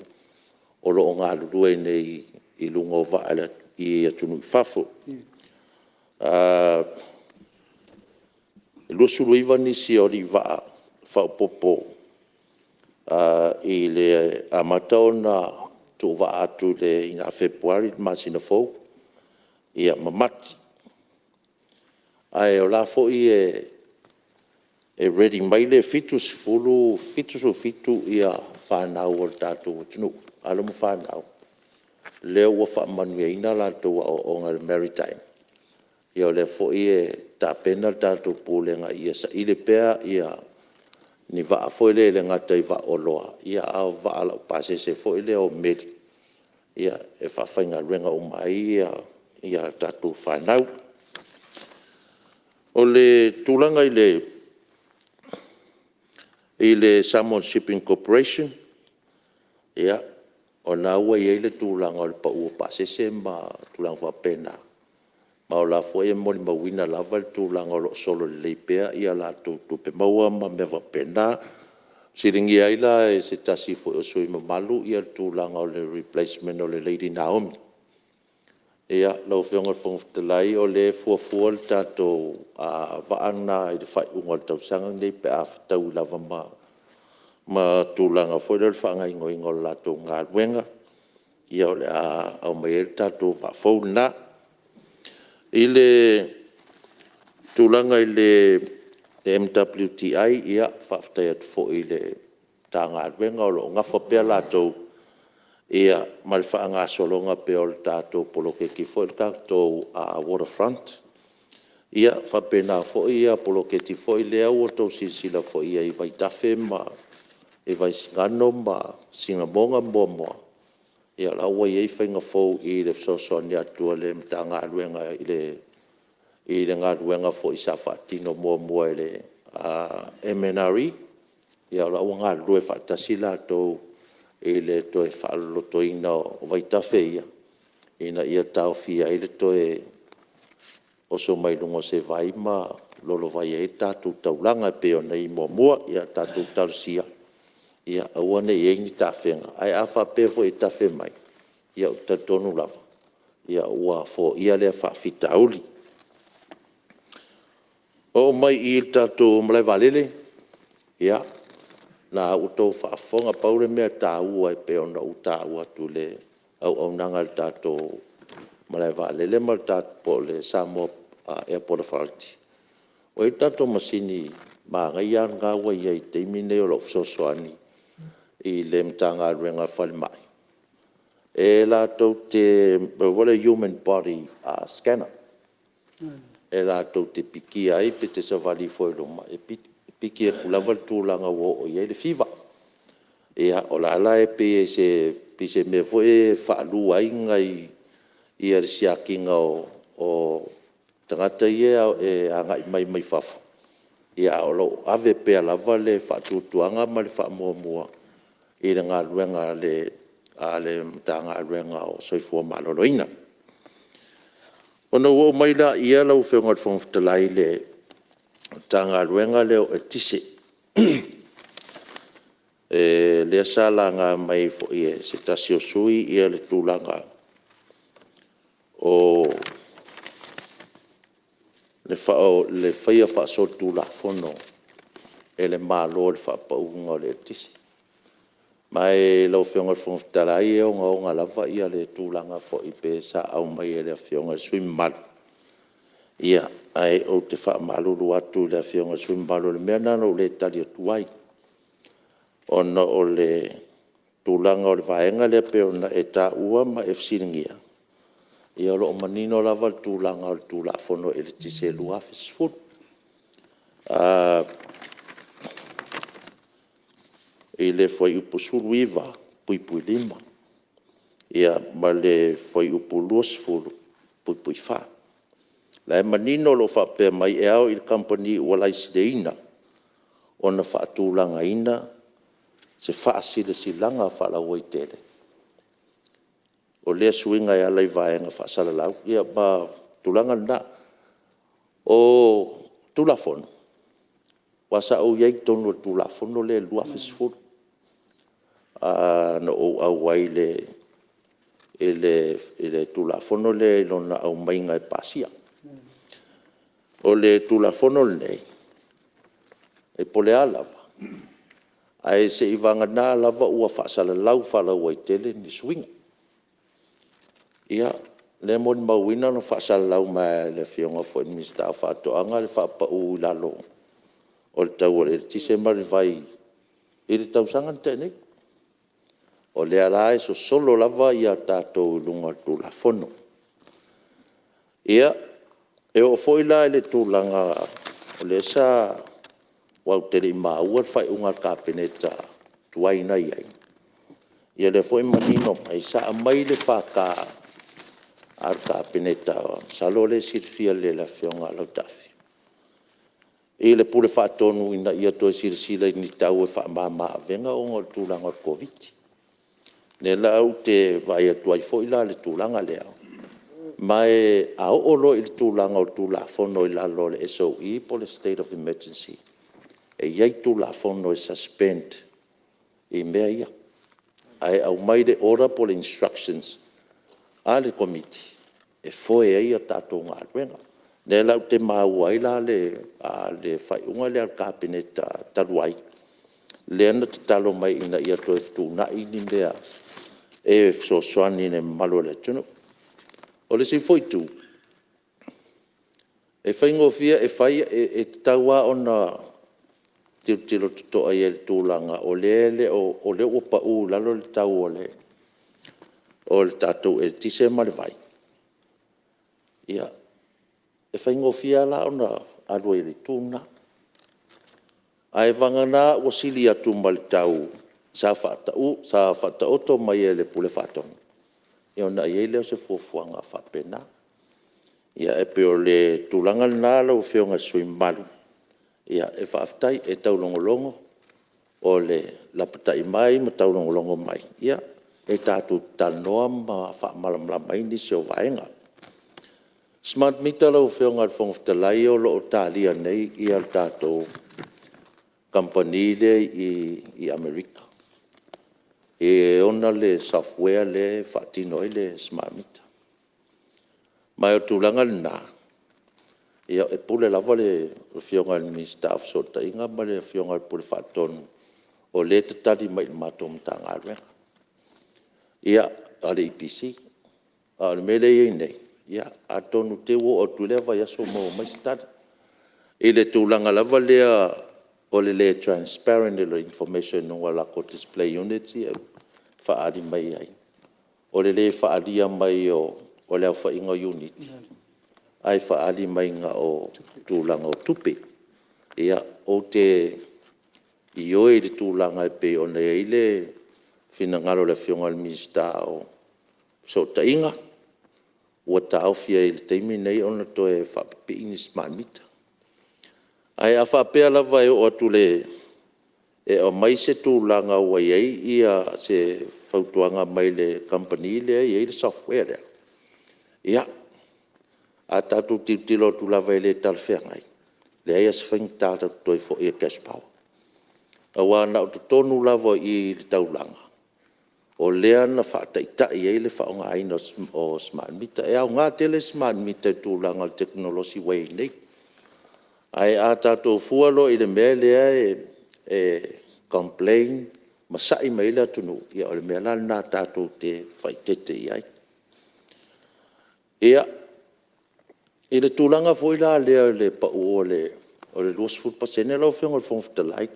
O lo o ngā lurue nei I lunga o vaala I a tunu whafo. Lua suru iwa nisi o li vaa whaupopo. I le amatau na tō vaa atu le ina Februari masina fau. Ia mamati. Ai o la fo I e ready mai le fitu ia whanau o tātou tunu. Alamu whanau. Leo wa whamanueina la tō o ngā maritime. Ia o le fo tā pena tātou pōlenga ia sa ile pēr ia ni vaa fo le ngata I va o loa. Ia au vaa lau pase se fo le o medi. Ia e whawhainga renga o mai ia tātou whanau. O le tūlanga I le Samoan Shipping Corporation. Ia, o nā ua I le tūlanga o le pa ua pasese ma tūlanga whapena. Ma o la fo moni mawina lava le tūlanga o lo solo le leipea ia la tupe maua ma me whapena. Siringi aila e se tasi fo o sui mamalu ia le tūlanga o le replacement o le Lady Naomi. Ia, lau whionga Fonotalai o le fuafua le tātou vaana I le whai unga le tausanga nei pe a whatau lava ma tūlanga fo le whaanga ingo le lātou ngā ruenga. Ia o le au mai le tātou whafau na. I le tūlanga I le MWTI ia whaftai atu fo I le tā ngā ruenga o lo ngawha pēr lātou. Ia, ma le whaanga solonga pe o le tātou poloke ki fo le tātou waterfront. Ia, whapena fo ia poloke ti fo I lea ua tau sisila fo ia I vai tafe ma I vai singano ma singamonga moa. Ia, la ua iei whainga fo I le soso ni atua le mta ngā ruenga I le ngā ruenga fo I sa whaatino moa I le MNRE. Ia, la ua ngā rue whaatasila tau I le toe whaaloto ina o vaitafe ia. Ina ia tau fia I le toe oso mai lungo se vai ma lolo vai e tātou taulanga pe o nei mua ia tātou talusia. Ia awane I ni tawhenga. Ai awha pefo I tafe mai. Ia o tatonu lava. Ia ua fo ia lea whaafita auli. O mai I tātou Malae valele. Ia. Na uto whaafonga paure mea tāua I peona u tāua tu le au nanga le tātou Malae valele ma le tātou po le Samoa Airport Authority. O I tātou masini ma ngai an ngā wa I teimine o lo fsosoani I le mtanga ruenga whalimai. E la tau te wale human body scanner. E la tau te piki ai pe te savali foiloma. E piki e kulawal tūlanga wo o iei le fiva. E o la ala e pe se me voe whaalu ai ngai I ar siakinga o tangata ia e anga I mai whafu. Ia o lo ave pe alava le whaatutuanga ma le whaamuamua. I le ngā ruenga le mtanga ruenga o soifua maloloina. Ono o maila ia lau whionga Fonotalai le tanga ruenga leo e tise. le salanga mai fo e se tasio sui ia le tūlanga o le whaia wha so tūla fono e le mālo le wha paunga o le tisi. Mai lau whionga whongtara i e o ngā lava ia le tūlanga fo i pe sa au mai e le whionga sui malu. Ia, ai o te wha malulu atu le whionga sui malu le mea nana o le tali o tuai. Ona o le tūlanga o le vaenga le pe ona e tā ua ma e fsiringia. Ia lo o manino lava le tūlanga o le tūla fono e le tise lua fesfun. I le foi upu suru iwa, pui pui lima. Ia ma le foi upu luas fulu, pui pui wha. La e manino lo wha pe mai e au i le company wala isideina. Ona wha tūlanga ina, se wha sile silanga wha la wai tele. O lea suinga e alai vaenga wha salalau. Ia ma tūlanga na. O tūlafono. Wasa au iei tono tūlafono le lua fesfuru. No o au wai le tūlafono le lona au mainga e pasia. O le tūlafono le nei. E pole alava. Ai se i vanga nā lava ua whaasalalau whalau ai tele ni swinga. Ia, le moni mauina no whaasalalau mai le whionga fo i mista whaatoanga le whaapau lalo. O le tau o le tise mari vai i le tau sangan tēnei. O le arae so solo lava ia tātou lunga tūlafono. Ia, e o foila le tūlanga o le sa wau tere i maua whai unga kāpeneta tuaina iai. Ia le foi manino mai sa mai le whaka ar kāpeneta salo le sirfia le la whionga lau tafi. I le pule whaatonu ina ia toi sirsila ni tau e whaamama venga o ngā tūlanga o COVID. Ne lau te vai atuai foila le tūlanga lea. Mai au olo i le tūlanga o tūlafono i lalo le SOE po le State of Emergency. E iai tūlafono e suspend i mea ia. Ai au mai le ora po le instructions a le committee. E foe ia tātou ngā ruenga. Ne lau te maua i la le whaiunga le al kāpeneta taruai. Le ana te talo mai ina ia to eftu na ini mea e so soani ne malo le tunu. O le si foi tu. E whaingo fia e whai e taua ona tilo tuto ai e tūlanga o le opa u lalo le tau o le tātou e tise mare vai. Ia. E whaingo fia la ona alua i le tūna. Ai vangana o sili atu mal tau sa fata oto mai le pule faton. E ona i leo se fuafuanga whapena. Ia e peo le tūlanga nāla o whionga sui malu. Ia e whaftai e tau longolongo o le lapatai mai ma tau longolongo mai. Ia e tātu tanoa ma whaamalamla mai ni se o vaenga. Smart meter lau whionga al whongwhtalai o lo o tālia nei i al tātou company le i Amerika. E ona le software le whaatino i le smart meter. Mai o tūlanga le nā. Ia e pule lava le whionga ni staff sota inga ma le whionga pule whaatonu o le tatari mai le mato mtanga alwenga. Ia ale IPC. A le mele i nei. Ia atonu te wo o tulewa yaso mo mai stad. I le tūlanga lava lea o le transparent le information no wala ko display unit e whaari mai ai. O le whaaria mai o le whainga unit. Ai whaari mai nga o tūlanga o tupe. Ia o te i oe le tūlanga e pe o nei le whinangaro le whionga le minista o so tainga. Ua tau fia i le teimi nei ona to e whapipi ini smart meter. Ai a whapea lava e o atu le e o mai se tūlanga ua iei ia se whautuanga mai le company le iei le software le. Ia, a tātou tilo tu lava i le talwhengai. Le aia se whaing tātou toi fo ia cash power. Awa na o tonu lava I taulanga. O lea na whaataitai e le whaonga aina o smart meter. E au ngā tele smart meter tūlanga teknolosi wei nei. Ai a tātou fualo I le mea lea e complain masai mai le atunu. Ia o le mea lana nā tātou te whaitete I ai. Ia, I le tūlanga foi la lea le pau o le luas fulpasene lau whionga le whongwhitalai.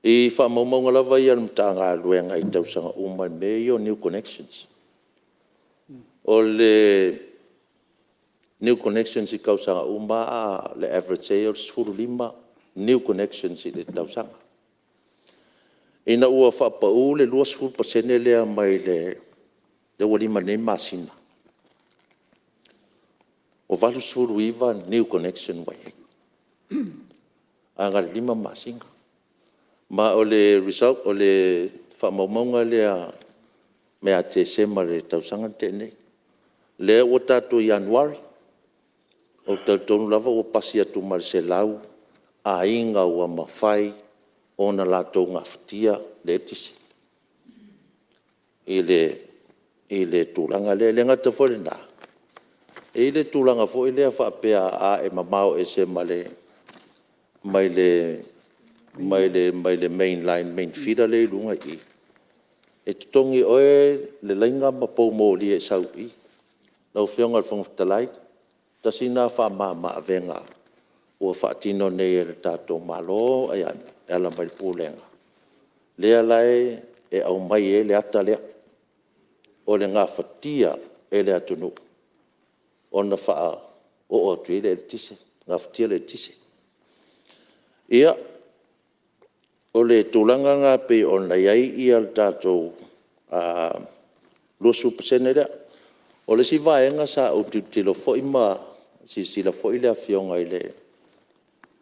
I whaamaunga lava I anu tāngā luenga I tausanga umai me I o New Connections. O le New Connections I kausanga uma le average e o sfuru lima New Connections I le tausanga. Ina ua whapau le luas fulpasene lea mai le walima ne masina. O valu sfuru iwa New Connection wai. Anga le lima masinga. Ma o le result o le whamaumaunga lea mea te sema le tausanga tēnei. Lea o tātou Ianuari. O tātou lava o pasi atu mara se lau. A inga ua mawhai o na lātou ngawhitia le tisi. I le tūlanga lea le ngata whore nā. I le tūlanga fo I lea whaapea a e mamao e se male mai le mainline, main feeder le lunga I. E tutongi oe le lainga mapou mōli e sau I. Lau whionga le whongwhitalai. Tasina wha maa venga. Ua whaatino nei e le tātou malo ai ala mai pūlenga. Lea lai e au mai e le ata lea. O le ngā whatia e le atunu. O na wha o atu I le tise. Ngā whatia le tise. Ia, o le tūlanga ngā pe o na iai I al tātou luasu pasene rea. O le si vaenga sa o tilo fo ima si la fo I le awhionga I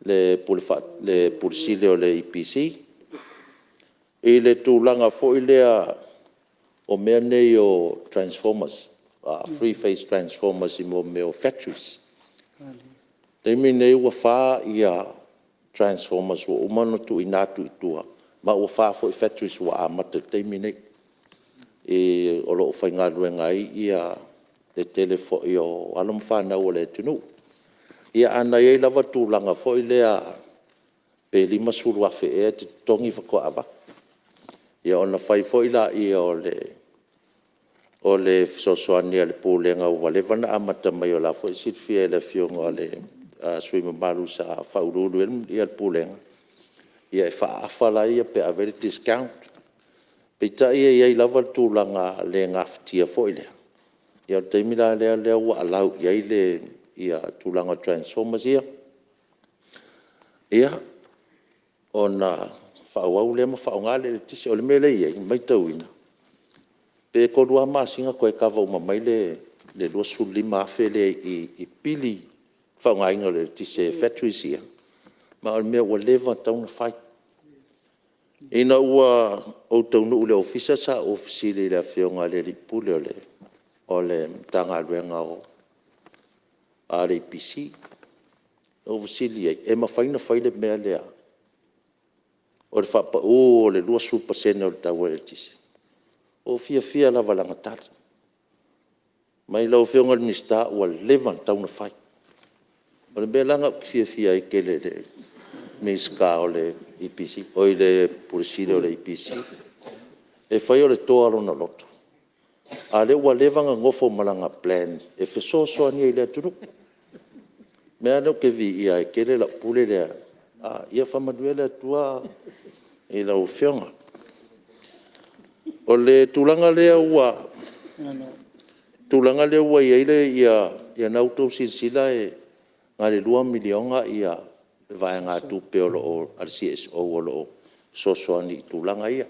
le pulisile o le IPC. I le tūlanga fo I lea o mea nei o transformers, free phase transformers I mo meo factories. Teimi nei ua wha ia transformers wa umano tu I nātu I tua. Ma ua wha fo I factories wa amata teimi nei. E o lo whainga ruenga ia le tele fo I o alam whanau o le tunu. Ia ana iei lava tūlanga fo I lea pe lima suru afe e te tongi whako awa. Ia ona whai fo I la ia o le sosoani le pūlenga ua le vana amata mai o la fo I sitfia le fionga le suima maru sa whaururu ia le pūlenga. Ia e whaafala ia pe a very discount. Pe ta ia lava tūlanga le ngaftia fo I lea. Ia te mila lea ua alau iai le ia tūlanga transformers ia. Ia ona whaauau lea ma whaonga le tisi o le mele iai mai tauina. Pe korua maasinga koe kawa uma mai le lua sulima afe le I pili whaonga inga le tisi factories ia. Ma o le mea ua lewa tauna whai. Ina ua o taunu le ofisa sa ofisile le whionga le ripule o le tanga ruenga o RAPC. Ofisile ai. E mawhaina whaile mea lea. O le whapa o le lua supasene o le taua le tisi. O fia lava langa tata. Mai lau whionga le mista ua levan tauna whai. O le mea langa fia I kele le miska o le IPC, o le purisile o le IPC. E whai o le toa rona loto. A le ua levanga ngofo malanga plan. E whesoso ania I le atunu. Mea leo ke vi ia e kele la pule lea. Ia whamadue le atua I lau whionga. O le tūlanga lea ua. Tūlanga lea ua ia nautou silsila e ngā le 2 milionga ia vai ngā tupe o loo al CSO o loo sosoani tūlanga ia.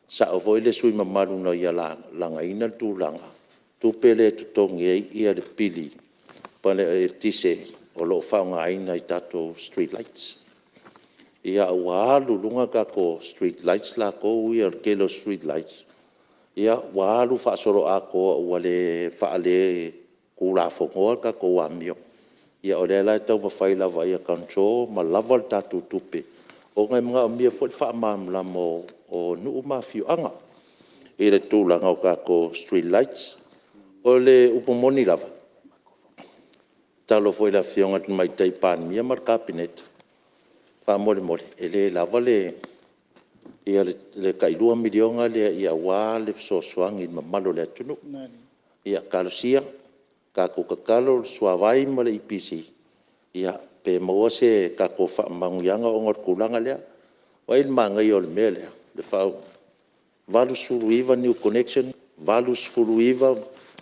Sa o voi le sui mamaru na ia langa ina tūlanga. Tupe le tutongi ia le pili. Pane e tise o loo whaunga aina I tato street lights. Ia wahalu lunga kako street lights la ko ia kelo street lights. Ia wahalu whaasoro a ko wale whaale kura whongoa kako wamio. Ia o lea lai tau mawhai lava ia control ma lava tatu tupe o ngai mga o mia fo fa mam la mo o nu ma fiu anga e le tūlanga o kako street lights o le upomoni lava talo foi la fionga mai tai pan mia mar cabinet fa mole mole e le lava le ia le kailua milionga le ia wa le so swang in mamalo le tunu ia kalusia kako kakalo suavai mo le IPC ia pe mo se kako fa mangyanga o ngot kulanga le o il manga yo le mele le fa valus fuluiva new connection valus fuluiva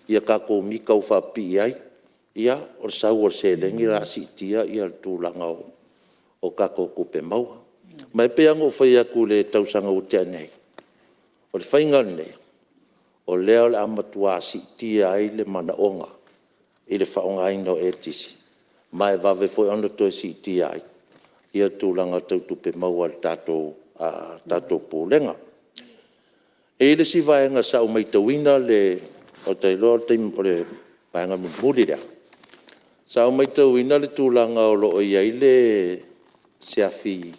ia kako mika o fa pi ai ia o sa o se lengi ra sitia ia tulanga o kako kupe mau mai pe ango fai aku le tausanga o te nei o le fainga nei o leo le amatua sitia ai le mana onga i le faonga ino e tisi mai vave foi ono to sitia ai ia tulanga tautupe mau al tato pulenga e le si vaenga sa o mai tawina le o te lo te le vaenga muli rea sa o mai tawina le tulanga o lo ia le seafi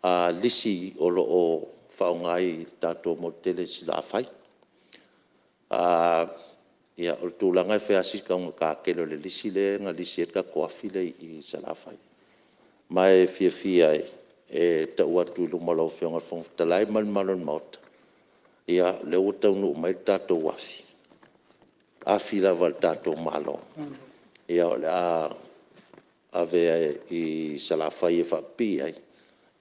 a lisi o lo o faongai tato motele sila fai ia o tulanga fe asi ka kelo le lisi le nga lisi ka ko afile i sala fai mai fia e ta watu lu malo fionga fong talai mal malon mot ia le utau nu mai tato wafi afila val tato malo ia le ave i sala fai e fa pi ai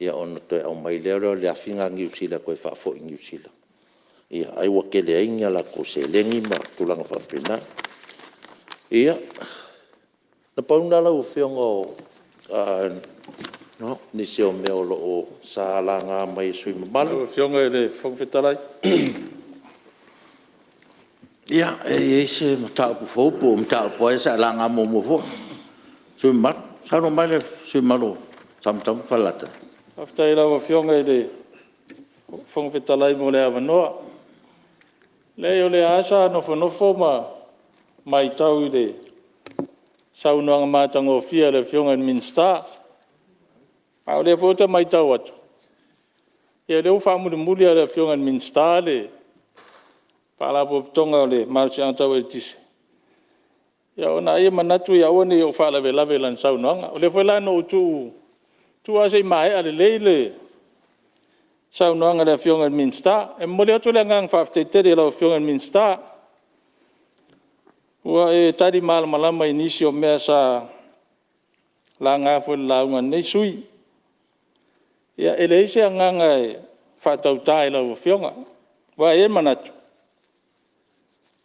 ia on to au mai le afinga ngiusila ko fa fo ngiusila ia ai wa kele inga la ko se lengi ma tulanga fa pena ia na pauna la u fiongo no ni se o me o sa langa mai sui malu fiongo le fong fetalai ia e se mata pu fo pu mata po sa langa mo fo sui mal sa no mai sui malo tam falata after ila wa fiongo le fong fetalai mo le avanoa le o le asa no fo ma mai tau de saunoanga matango fia le fionga minsta a le fota mai tau atu e le ufa muli le fionga minsta le pala po tonga le marchi antau e tise ya ona e manatu ya one o fa la lan saunoanga o le foi la no tu ase mai ale le saunoanga le fionga minsta e mo le atu le ngang fa te le fionga minsta ua e tari malama inisio mea sa la ngā fo la unga nei sui ia ele ise nganga e whatautai la ua fionga wa e manatu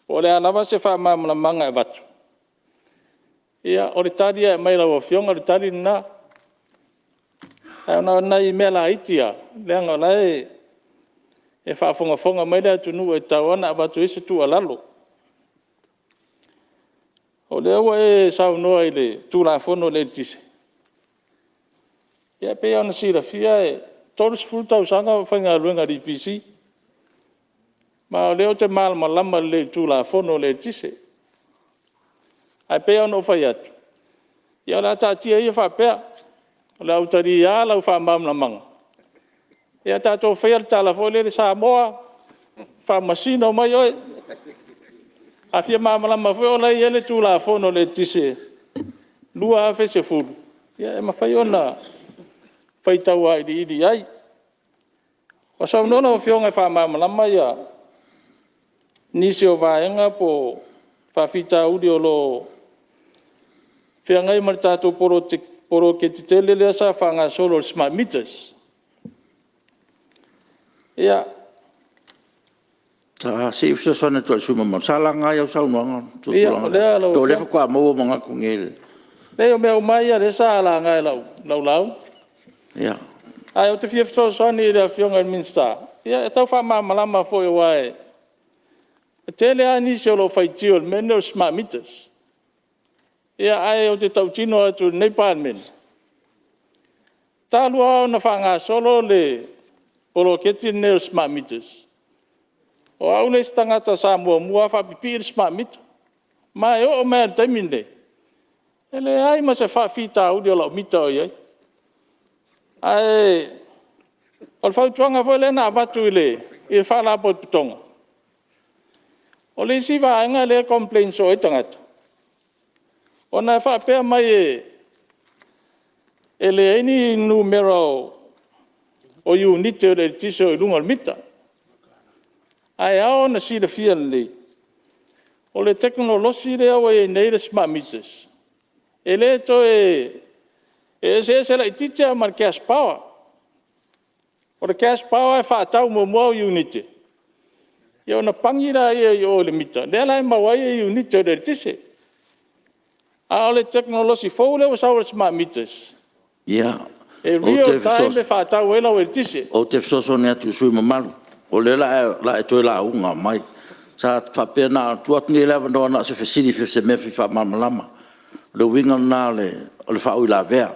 o le alawa se wha mamala manga e watu ia o le tari e mai la ua fionga le tari na ona nai mea la itia leanga la e whaafonga mai le atunu e tawana watu ise tu alalo o le awa e sau noa i le tūlafono le tise. Ia pe ana sira fia e tolu sifuru tausanga o whainga luenga di PC. Ma o leo te malama lama le tūlafono le tise. Ai pe ana o whai atu. Ia la tātia ia whapea. O le autari ia lau whamamna manga. Ia tātou whai al tālafo le Samoa. Whamasina o mai oi. A fia mamalama foi ola ia le tūlafono le tise lua fe se fulu ia e mawhai ona whai tau ai di ai o sau nona o fionga wha mamalama ia nisi o vaenga po whawhita uri o lo whiangai mara tātou poro ke te tele lea sa whanga solo smart meters ia ta se usa sona to suma mo sala nga ya sa no to le fa kwa mo mo nga ko ngel le o me o mai ya le sala nga lau ya ai o te fia so ni le fionga minsta ya ta fa malama fo e wai tele ani se lo fai tio menno smart meters ya ai o te tau tino atu nei parmen ta lua na fa nga solo le polo ke tino smart meters o au le stangata Samoa mua fa pipi smart meter mai o me taminde ele ai ma se fa fita au de la mita o ye Ai, o le whautuanga foi le na watu i le, i whala po putonga. O le si vaenga le complain so i tangata. O na whapea mai e le ini numero o unite o le tiso i lunga mita. Ai ao na si le fia le. O le teknolosi le au e nei le smart meters. E le to e se la ititia mar cash power. O le cash power e whaatau mua o unite. Ia ona pangira ia o le mita. Le ala e mawai e unite o le tise. A o le teknolosi fau le o sa o le smart meters. Ia. E real time e whaatau e la o le tise. O te fisoso ne atu sui mamalu. O le la e toi la unga mai. Sa whapea na tuat ni lewa no na se fesiri se mefi wha mamalama. Le winga na o le whau i la vea.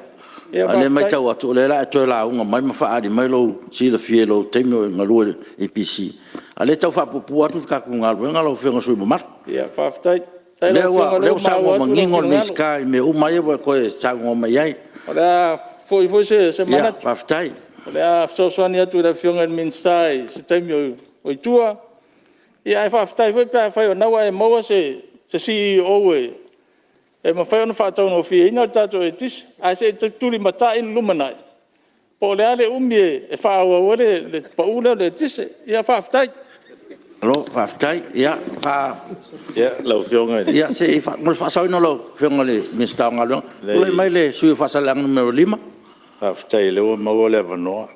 Ale mai tau atu le la e toi la unga mai ma whaari mai lo si le fie lo teimi o ngalua e PC. Ale tau whapupu atu kaku ngalua ngalo whenga sui mamalu. Ia whaftai. Leo sa mo mangingo ni sky me o mai wa ko sa ngo mai ai. Ora foi se mana. Ia whaftai. Ora sosoani atu le fionga minstai se teimi o tua. Ia e whaftai foi pia whai o nawa e maua se CEO e ma whai ona whatau no fia ina tato e tis a se te turi mata in lumanai. Po le ale umi e whaua ore le paula le tis ia whaftai. Lo whaftai ia pa ia lau fionga ia se i mo whasau ina lo fionga le mista ngalo. Ule mai le sui whasalang numero 5. Whaftai le o maua le vanoa.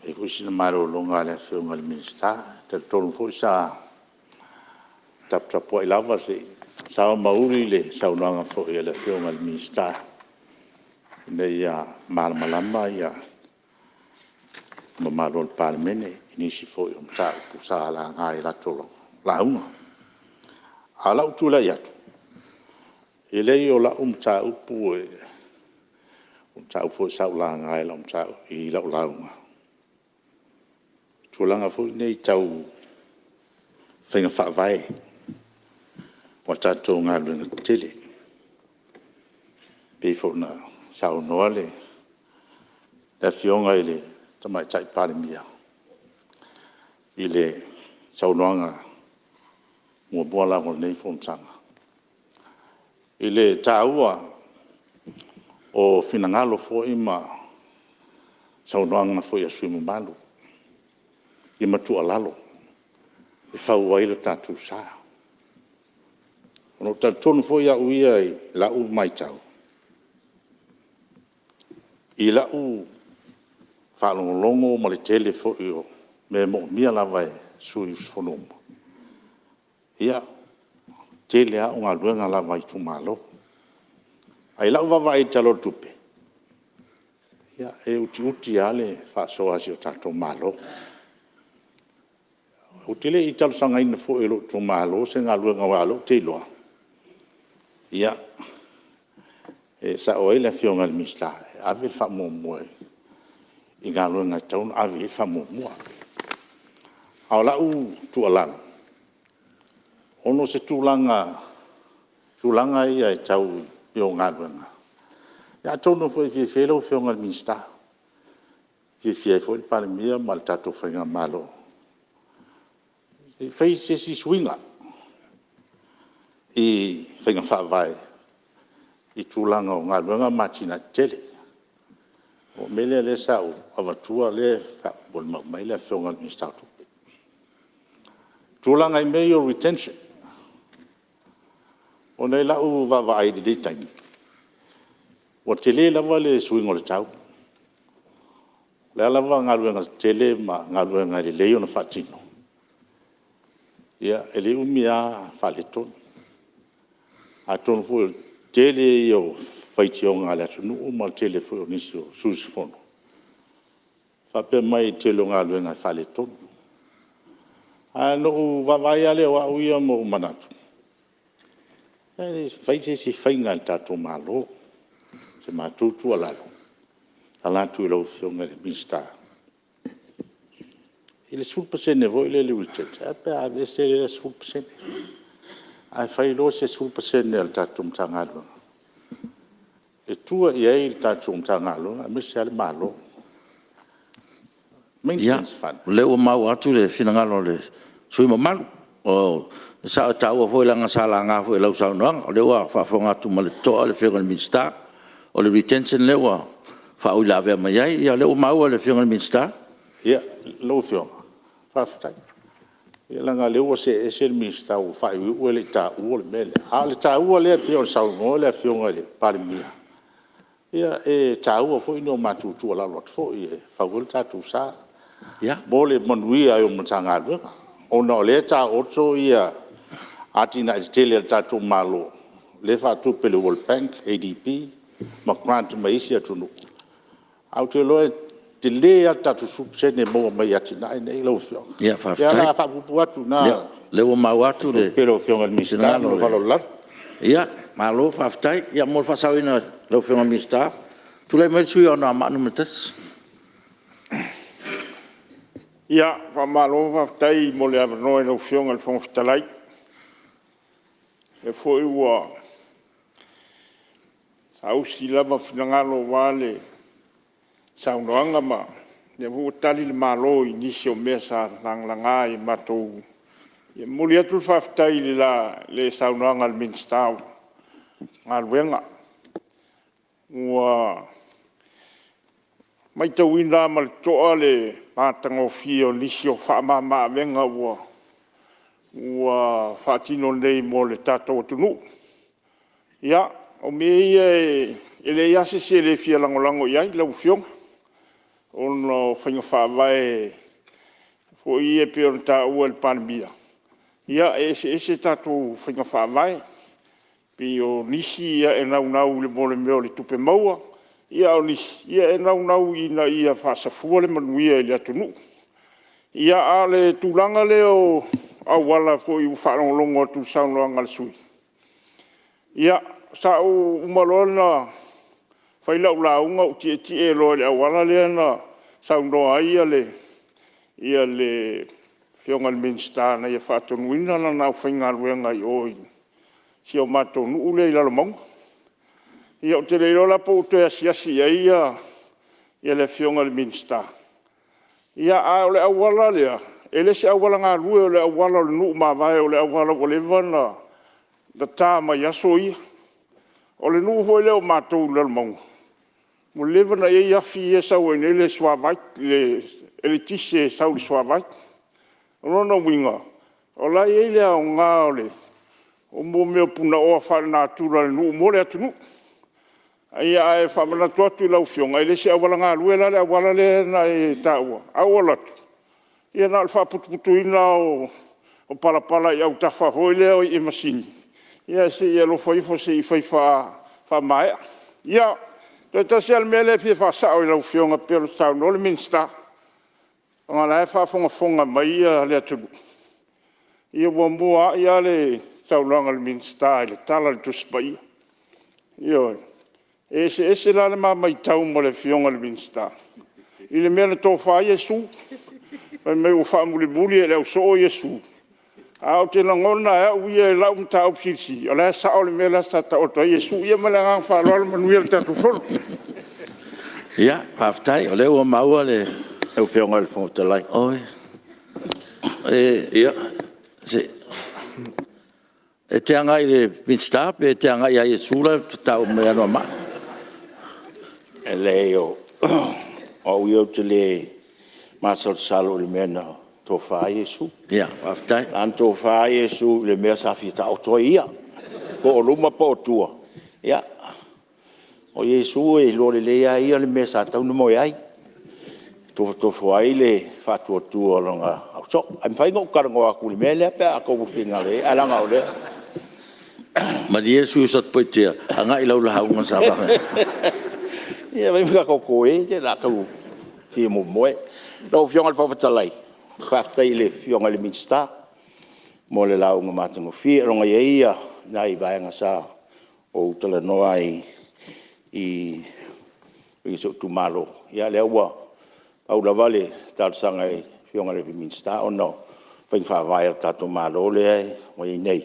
E kusi na maro longa le fionga le minsta te tonu fo sa tap i lava se sa mauri le sa unanga fo le fionga le minsta ne ia malama ia mamalo le Palemene ni si fo o mta pu sa la ngai la tolo la una ala utu la yatu ele o la umta upu e umta fo sa la ngai la umta I la una tulanga fo nei tau whenga whaavai o tātou ngā luenga tele. Pefo na sao noa le la fionga ile tamai tai Palemia. Ile sao noanga mua bua lango nei Fonotaga. Ile tāua o finangalo fo ima sao noanga fo ia sui malu. I matua lalo, I whau waila tātou sā. Ono tātonu fo ia uia I lau mai tau. I lau whalongolongo ma le tele fo io, me mo mia lawa e sui usfonoma. Ia, tele a unga luenga lawa I tumalo. Ai lau wawa I talo tupe. Ia, e uti ale whasoa si o tātou malo. O tele I talo sanga ina fo ilo tu malo, se ngā luenga walo, te iloa. Ia, e sa oe le fionga le mista, ave il fa mua I ngā luenga taun, ave il fa mua. Ao lau tu alang. Ono se tūlanga ia e tau pio ngā luenga. Ia tono fo I filo fionga le mista. Fie fo I Palemia, mal tato whainga malo. Fai se si swinga I whainga whaavai I tūlanga o ngā luenga matina tele. O mele le sau avatua le bol mai le whionga ni statu. Tūlanga I mei o retention. O nei lau vavai di taimi. O tele lava le swinga le tau. Le lava ngā luenga tele ma ngā luenga le leo na whatino. Ia, ele umia whale tonu. A tonu fu tele o whaiti o ngā lea tonu, ma tele fu o nisi o susifono. Whape mai tele o ngā luenga whale tonu. A no wawai ale o auia mo manatu. Whaiti si whainga i tātou mālo, se mātūtu alalo. Alatu I lau whionga le minstaa. Il est 100% vo il est le weekend. Après avec c'est 100%. A fai lo c'est 100% al tatum tangalo. e tua i ai tātou mtangalo, a mese ale malo. Maintenance fund. Leo mau atu le finangalo le sui malu. O sa tau foi langa sala nga foi lau sa no le wa fa fonga tu male to le fianga minsta o le retention le wa fa u la ve mai ia le mau le fianga minsta ia lo fianga fa fa ia langa le wa se minsta o fa u le ta u le mele a le ta u le pe o sa no le fianga le Palemene ia e ta u foi no matu tu la lot foi fa u ta tu sa ia bole monui ai o mtanga le ona le ta oto ia atina tele ta tu malo le fa tu pele World Bank ADP ma grant mai sia tu no auto lo te le ta tu subsene mo mai atina nei lo fio ia fa ya la fa pu atu na le o mau atu le pelo fio al mista no fa lo la ia malo fa tai ia mo fa sawina lo fio al mista tu le mai sui ona ma no metes Ia, fa malo fa tai mo le avano e no fionga le fonga fitalai. E foi ua sa usi lava finangalo wale sa unoanga ma e wu tali le malo i nisi o mea sa langlanga i matou. E muli atu fa fitai le sa unoanga le minstau ngā luenga. Ua mai tau ina ma le toa le mātanga o fio nisi o whaamama venga ua whaatino nei mo le tātou atunu. Ia, o me ia e le iase se le fia langolango iai, lau fionga. O no whainga whaavae fo i e peo na tā ua le Palemene. Ia, ese tātou whainga whaavae. Pi o nisi ia e nau le mole meo le tupe maua. Ia o nisi, ia e nau ina ia whaasafua le manuia le atunu. Ia a le tūlanga leo au wala ko i whaarongolongo atu saunoanga le sui. Ia, sa o umalona whaila ulaunga o tie e loa le au wala lea na saunoa ia le whionga le minsta na ia whaatonuina na nau whainga luenga i oi. Si o mato nuu le i lalo maunga. Ia o te leiro la po te asiasi ia le whionga le minsta. Ia a o le awala lea, e le se awala ngā rue o le awala le nuu mawai o le awala o le wana da tā mai aso ia. O le nuu foi leo mātou lalo maunga. Mo le wana e iafi e sau e le swavait, le tise sau le swavait. O nona winga, o la e lea o ngā o le, o mo mea puna oa whare nā tūra le nuu mo le atu nuu. Ia e whamana tuatu lau whionga, e le se awala ngā rue la le awala le na e tāua, awalatu. Ia nā le whaputuputu ina o palapala i au tawha hoi leo i masini. Ia se ia lo whaifo se i whaifa maea. Ia, te tasi al mele pia whasao i lau whionga pia lo tau no le minsta. Ngā lai whafonga mai ia le atulu. Ia wa mua ia le tau langa le minsta i le tala le tuspai. Ia ese la le mai tau mo le whionga le minsta. I le mea le tō wha Iesu. Pai mei o wha muli e leo so Iesu. A o te langona e au ia e lau mta au psisi. O le sao le mea la stata o to Iesu. Ia ma le ngang wha loa le manuia le tatu whono. Ia, paftai, o leo o maua le whionga le Fonotaga. Oi. Ia, se... E te anga i le minsta, pe te anga i a Iesu la, tau mea noa maa. E leo, o iau te le masal salo le mea na tō wha Iesu. Ia, paftai. An tō wha Iesu le mea sa whita o toa ia. Ko o luma po tua. Ia. O Iesu e lore le ia le mea sa tau numo iai. Tō whai le whatua tua longa au so. Ai mwhainga ukarango aku le mea lea pia a kou whinga le. Alanga o le. Ma di Iesu sat poitea. Anga i lau la haunga sa wahe. Ia vai mga koko e, te la kau fia mo moe. Rau whionga le whawhatalai. Whaftai le whionga le minsta. Mo le lau ngā mātango fia. Ronga ia na i vaenga sa o utala noa i so tumalo. Ia le aua au la vale tārsanga e whionga le minsta. O no, whain whawai ar tātou malo le ai. O i nei.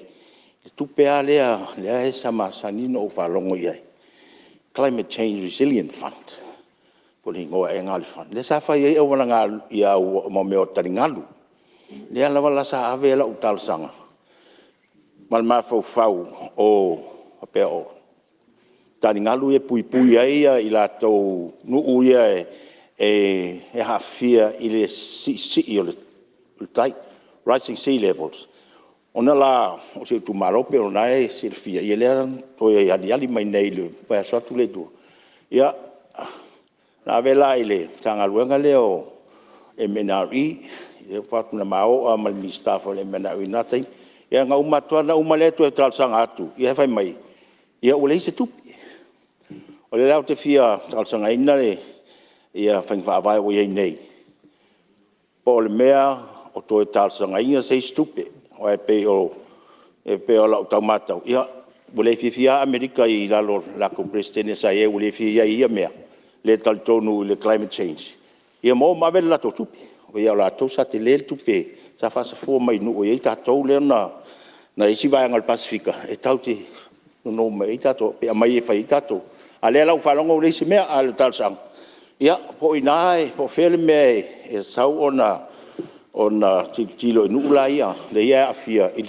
Le tupea lea e sa masanino o whalongo iai. Climate Change Resilient Fund. Poli ngoa e ngali fund. Le sa fai e wana ngā ia mo meo taringalu. Le ala wala sa ave la utal sanga. Mal mafau fau o apea o taringalu e pui pui ai i la tau nuu ia e hafia i le si o le tai. Rising sea levels. Ona la o se tu marope o nai se fia i le to e ali mai nei le pa so tu le tu. Ia na vela ile tanga luenga leo e menari e fatu na mao a mal staff le menari natai ia nga umatua na umaleto e tal sanga atu ia fai mai ia o le se tu o le lao te fia tal sanga ina le ia fai fa vai o ia nei po le mea o to e tal sanga ina se stupe o e pe o la automata ia o le fia America i lalo la ko presidente sa e o le fia ia mea le tal tonu le climate change. Ia mo ma vela to tupi. O ia la to sa te le tupi. Sa fa sa fo mai nu o ia ta to le na isi vai ngal Pasifika. E tau te no mai ta to pe mai e fai ta to. Ale la fa longo le se mea al tal sang. Ia po inai po fele me e sau ona tilo nu la ia le ia afia il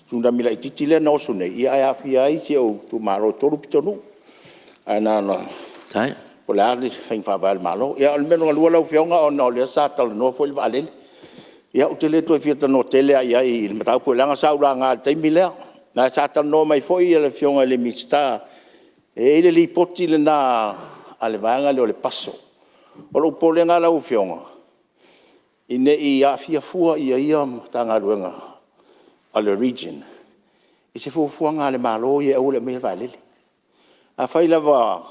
tunda mila titile no sune ia afia i se o tu maro toru pitonu. Ana na. Sai. O le ali fain fa val malo ia al meno lua lau fionga o no le sa tal no foi valen ia o tele to fieta no tele ia i mata po langa sa ula nga te mile na sa tal no mai foi le fionga le mista e le li poti le na ale vanga le passo o lo po lenga lau fionga ine ia fia fua ia tanga luenga ale region e se fu fuanga le malo ia o le me vale a fai lava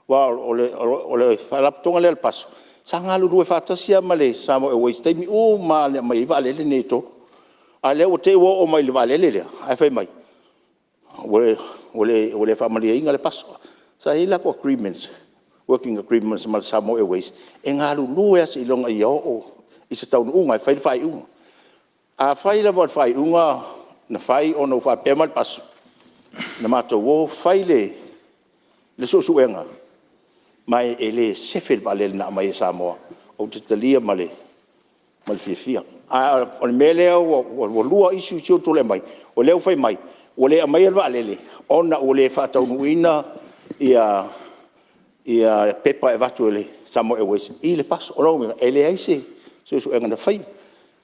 wa ole falaptonga le paso sanga lu fatasia male samo e waste mi o ma le mai vale le neto ale o te o mai le vale le ai fai mai ole family inga le paso sa ila ko agreements working agreements mal samo e waste e ngalu lu as ilonga ia o isa tau unga fai unga a fai la vol fai unga na fai ono fa pemal paso na mato wo fai le suenga mai ele sefel vale na mai Samoa o te talia male fia a o mele o lua isu to le mai o le fai mai o le mai vale ona o le fa tau nuina ia pepa e vatu le Samoa e wes i le paso o lo ele ai se enga fai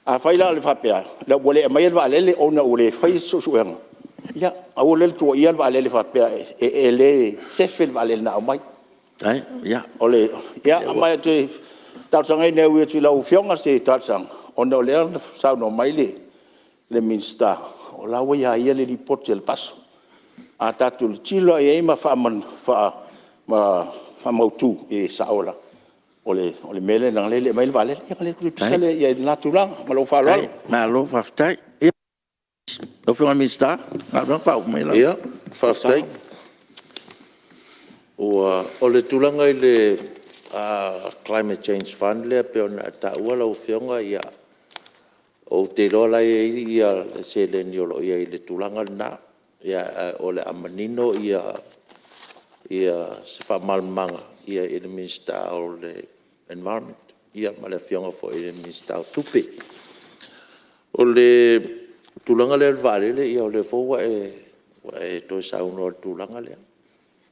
a fai la le fa pea le o le mai vale ona o le fai enga ia a o le to ia vale le fa pea ele sefel vale na mai ai ya ole ya mai te tal sanga ne wi tu la u fionga se tal sang ona le sa no mai le minsta o la wa ya le report el paso a tatu chilo e ma fa tu e sa ola ole mele nang le mai vale ya le ku sale ya natural ma lo fa tai lo fionga minsta ma fa mai la ya fa tai o le tulanga i le climate change fund le pe ona ta ua o fionga ia o te lola ia le sele ni o ia i le tulanga na ia o le amanino ia se fa malmanga ia i le minister o le environment ia ma le fionga fo i le minister tupe o le tulanga le vale le ia o le fo wa e to sa uno tulanga le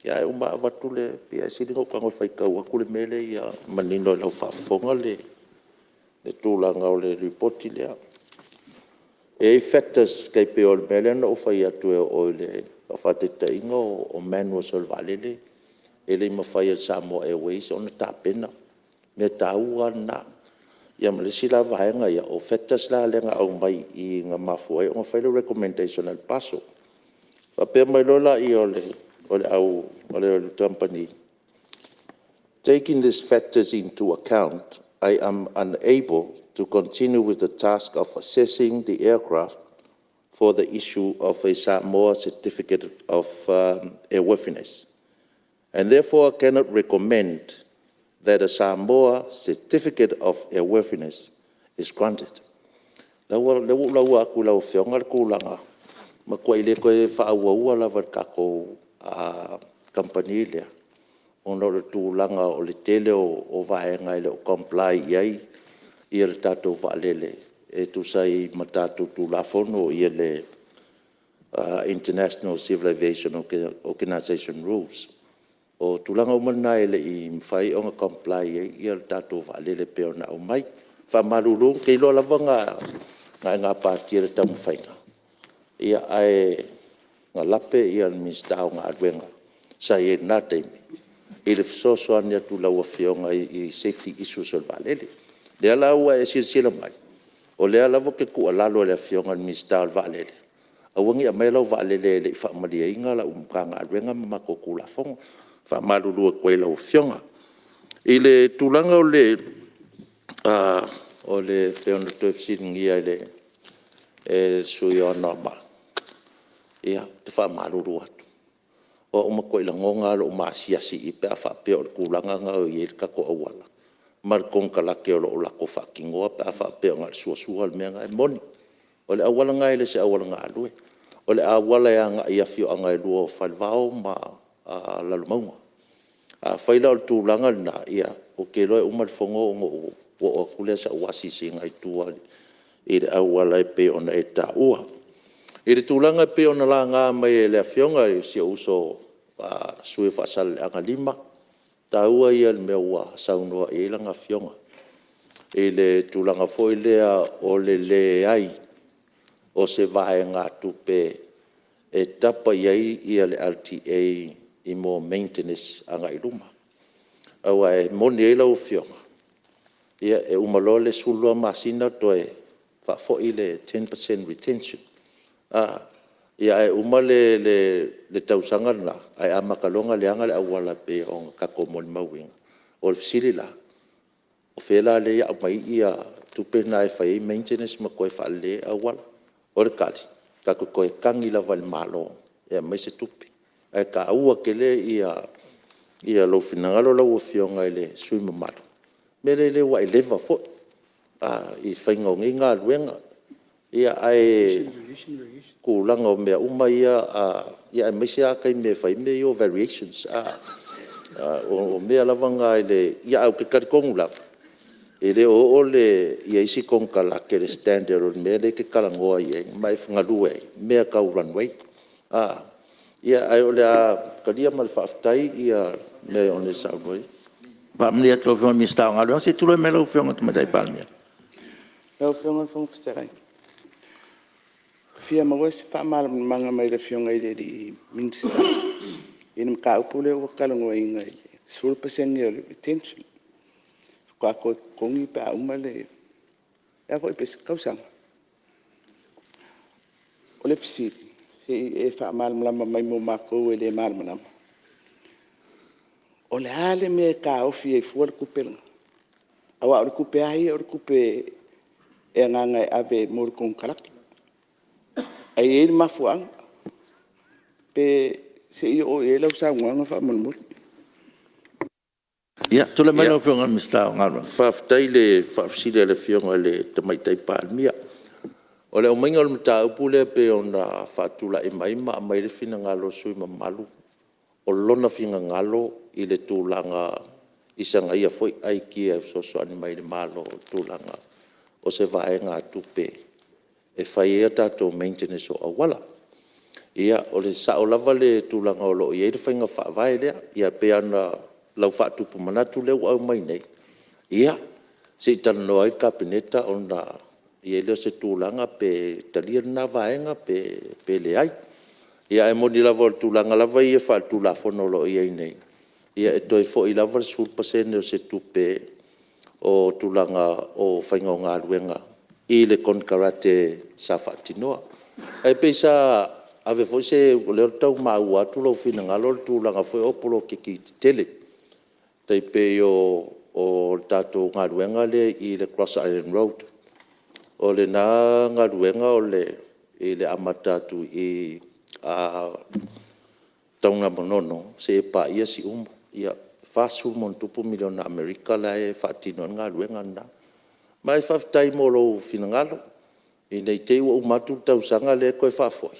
ya uma watu le pia sili ko kango fai ka wa kule mele ya manino la fa fonga le tulanga o le report le e factors kai pe o mele no fai atu o le fa te taingo o manual sol valele ele ma fai Samoa e ways on ta pena me taua na ya male sila vaenga ya o factors la le nga au mai i nga mafuai o fai le recommendation al paso fa pe mai lola i o le company. Taking these factors into account, I am unable to continue with the task of assessing the aircraft for the issue of a Samoa certificate of airworthiness. And therefore, I cannot recommend that a Samoa certificate of airworthiness is granted. Lawa aku lau whionga kulanga. Ma koe ile koe whaauaua lawa kako company lea. ona o le tūlanga o le tele o vaenga i le o comply iai ia le tātou waalele e tu sai ma tātou tūlafono ia le International Civil Aviation Organization Rules. O tūlanga umana e le i mwhai o ngā comply ia le tātou waalele pe o na o mai. Wha maruru kei loa lava ngā pātia le tamu whainga. Ia ai ngā lape ia le minister o ngā aduenga. Sa e nā teimi. I le fisoso ania tu lau a whionga i safety issues o le waalele. Lea lau e sila mai. O lea lavo ke kua lalo le whionga le minister o le waalele. Awangi a mai lau waalele le i whaamalia inga la umkanga aduenga mamako kula fonga. Whaamarurua koe lau whionga. I le tūlanga o le peona toi fisiringia i le sui o noma. Ia, te whaamarurua atu. O umakoe la ngonga lo umasiasi i pea whaapea o le kulanga ngau i e kako awala. Mar kongka lake o lo lako whakingoa pea whaapea o ngā suasua le mea ngai moni. O le awala ngai le se awala ngā alue. O le awala e anga i awhio anga i lua o whalvao ma lalumaunga. Whaila o le tūlanga na ia o ke loe umarfongo o kulea sa uasi si ngai tua i le awala e pe ona e ta ua. I le tūlanga pe ona la ngā mai e le awhionga i si uso sue whasale anga lima. Ta ua ia le mea ua saunua e la ngā whionga. I le tūlanga foi lea o le ai o se vae ngā tupe e tapa iai ia le LTA i mo maintenance anga i luma. Awa e moni e lau whionga. Ia e umalo le sulua masina to e whafo i le 10% retention. Ia e umale le tausanga na ai amakalonga le anga le awala pe o kako moni mawinga. O le fisili la. O whela le ia mai ia tupe na e whai maintenance ma koe whale awala. O le kali. Kako koe kangi la vali malo. Ia mai se tupe. Ai ka aua ke le ia lo finangalo la ua fionga i le sui mamalo. Mele le wa i leva fo. I whainga o nginga luenga. Ia ai kulanga o mea uma ia e maisi a kai mea whai mea o variations. O mea lavanga i le ia au ke karikongu lava. E le o le ia isi kongka la ke le standard o mea le ke kalangoa i e mai whangarua e mea kau runway. Ia ai o le a kalia ma le whaftai ia mea o le saunoi. Palemene atu o minister o ngā se tūloi me lau whionga tumatai Palemene. Lau whionga whangwhitarai. Fia maua se whaamanga mai le whionga i le di minister. Ina mka upule ua kalangoa inga i le 10% o le retention. Kwa koe kongi pa uma le ea koe pesa kausanga. O le fisiri. Se e whaamalama mai mo mako e le malamanama. O le ale me ka ofi e fua le kupelanga. Awa o le kupe ahi o le kupe e nganga e ave mo le kongkaraki. Ai e le mafuanga. Pe se i o e lau sa nguanga whaamalmuri. Ia, tūle mai lau whionga minister o ngā. Whaftai le whafsile le whionga le tamaitai Palemene. O le o mainga o le mta upule pe o na whatula i maima a mai le fina ngalo sui mamalu. O lona finga ngalo i le tūlanga isanga ia foi ai kia e soso ani mai le malo tūlanga. O se vae ngā tupe e whai ea tātou maintenance o awala. Ia o le sa o lava le tūlanga o lo i e le whainga whaavae lea. Ia pe ana lau whaatupu manatu leo au mai nei. Ia se itana noa i kabineta o na ia leo se tūlanga pe talia na vaenga pe le ai. Ia e moni lava o tūlanga lava i e wha tūlafono lo i ei nei. Ia e toi fo i lava 10% o se tupe o tūlanga o whainga o ngā ruenga i le konkarate sa whaatinoa. Ai peisa ave fo se leo tau mau atu lau whina ngalo tūlanga fo o polo ki tele. Tai pe o tātou ngā ruenga le i le Cross Island Road. O le nā ngā ruenga o le i le amatatu i taunga monono se e pa ia si ia fasul mon tupu miliona Amerika la e whaatino ngā ruenga na. Mai whaftai mo lo finangalo i nei te ua umatu tausanga le koe whafoi.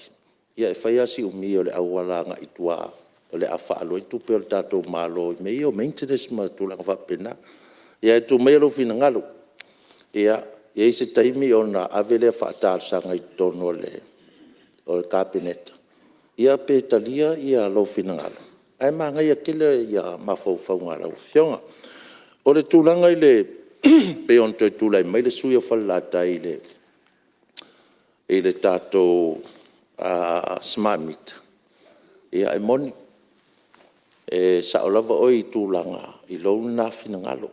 Ia e whai asi umi o le awala ngā itua o le awhaalo i tupe o le tātou mālo i mei o maintenance ma tūlanga whapena. Ia e tu mei lo fina ngalo. Ia i se taimi o na avele whaatārsanga i tono o le kabineta. Ia pe talia ia lo fina ngalo. Ai maa ngai a kele ia mawhau ngara o fionga. O le tūlanga i le pe on toi tūlai mai le sui o whalata i le tātou smart meter. Ia e moni. E sa o lava o i tūlanga i lo na fina ngalo.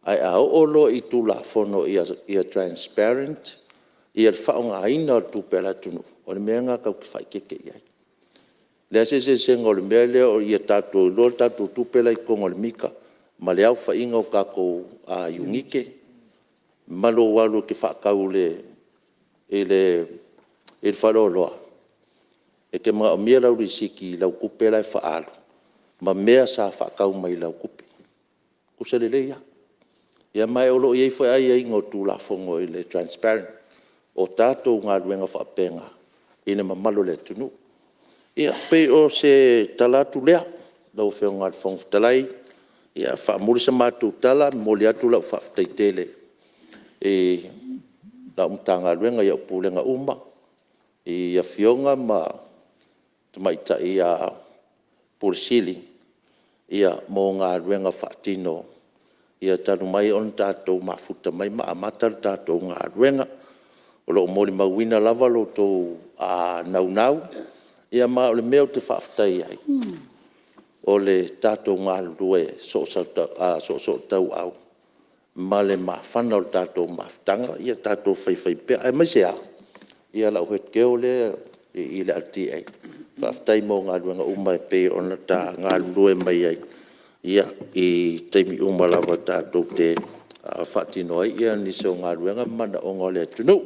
Ai a o lo i tūla fono ia transparent. Ia whaonga aina o tūpera tunu. O le mea ngā kau ki whai keke iai. Lea se ngā o le mea leo o ia tātou lo tātou tūpera i kongo le mika. Ma le au whainga o kako a iungike. Malo walu ki whakau le wharoloa. E ke mga o mea lau risiki lau kupera e whaalu. Ma mea sa whakau mai lau kupi. Kusalele ia. Ia mai olo iei whai ai ai ngō tūla fongo i le transparent. O tātou ngā ruenga whapenga. Ine mamalo le tunu. Ia pe o se talatu lea. Lau wheo ngā fongo talai. Ia whaamurisa mātou tala. Moli atu lau whaftaitele. Lau mtanga ruenga ia upulenga uma. Ia fionga ma tumaita ia pursili. Ia mō ngā ruenga whaatino. Ia tanu mai on tātou mafuta mai maamata tātou ngā ruenga. O lo mori mawina lava lo tō nau. Ia ma o le meo te whaftai ai. O le tātou ngā rue so tau au. Ma le mawhana o tātou mawhtanga. Ia tātou whai pia. Ai mai se a. Ia lau het keo le i le ati ai. Whaftai mō ngā ruenga umai pe ona tā ngā rue mai ai. Ia i teimi umalawa tātou te whaatino ai. Ia niso ngā ruenga mana o ngā le tunu.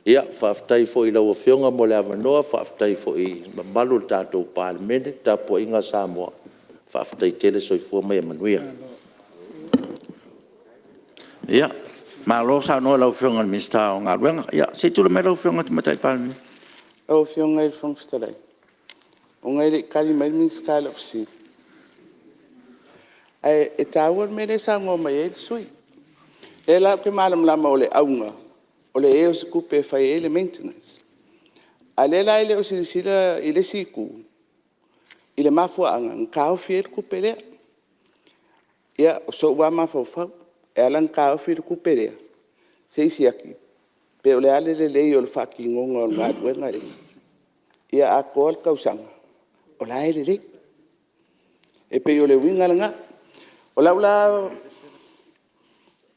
Ia whaftai fo i lau whionga mo le awanoa. Whaftai fo i malu tātou Palemene. Tāpua inga Samoa. Whaftai tele soifua mai manuia. Ia. Malo sa no lau whionga ni mista o ngā ruenga. Ia. Se tula me lau whionga te matai Palemene. Lau whionga i whangwhitalai. O ngai re kari mai minska lau fsiri. Ai e tāuar me re sa ngō mai e sui. E la ke malam lama o le aunga. O le eo se kupe whai e le maintenance. A le la i le o sirisira i le siku. I le mafua anga. Nkao fie le kupe lea. Ia o so ua mafau fau. E ala nkao fie le kupe lea. Se isi aki. Pe o le ale le lei o le whaki ngonga o ngā duenga re. Ia a koa le kausanga. O la e le lei. E pe o le winga la ngā. O laula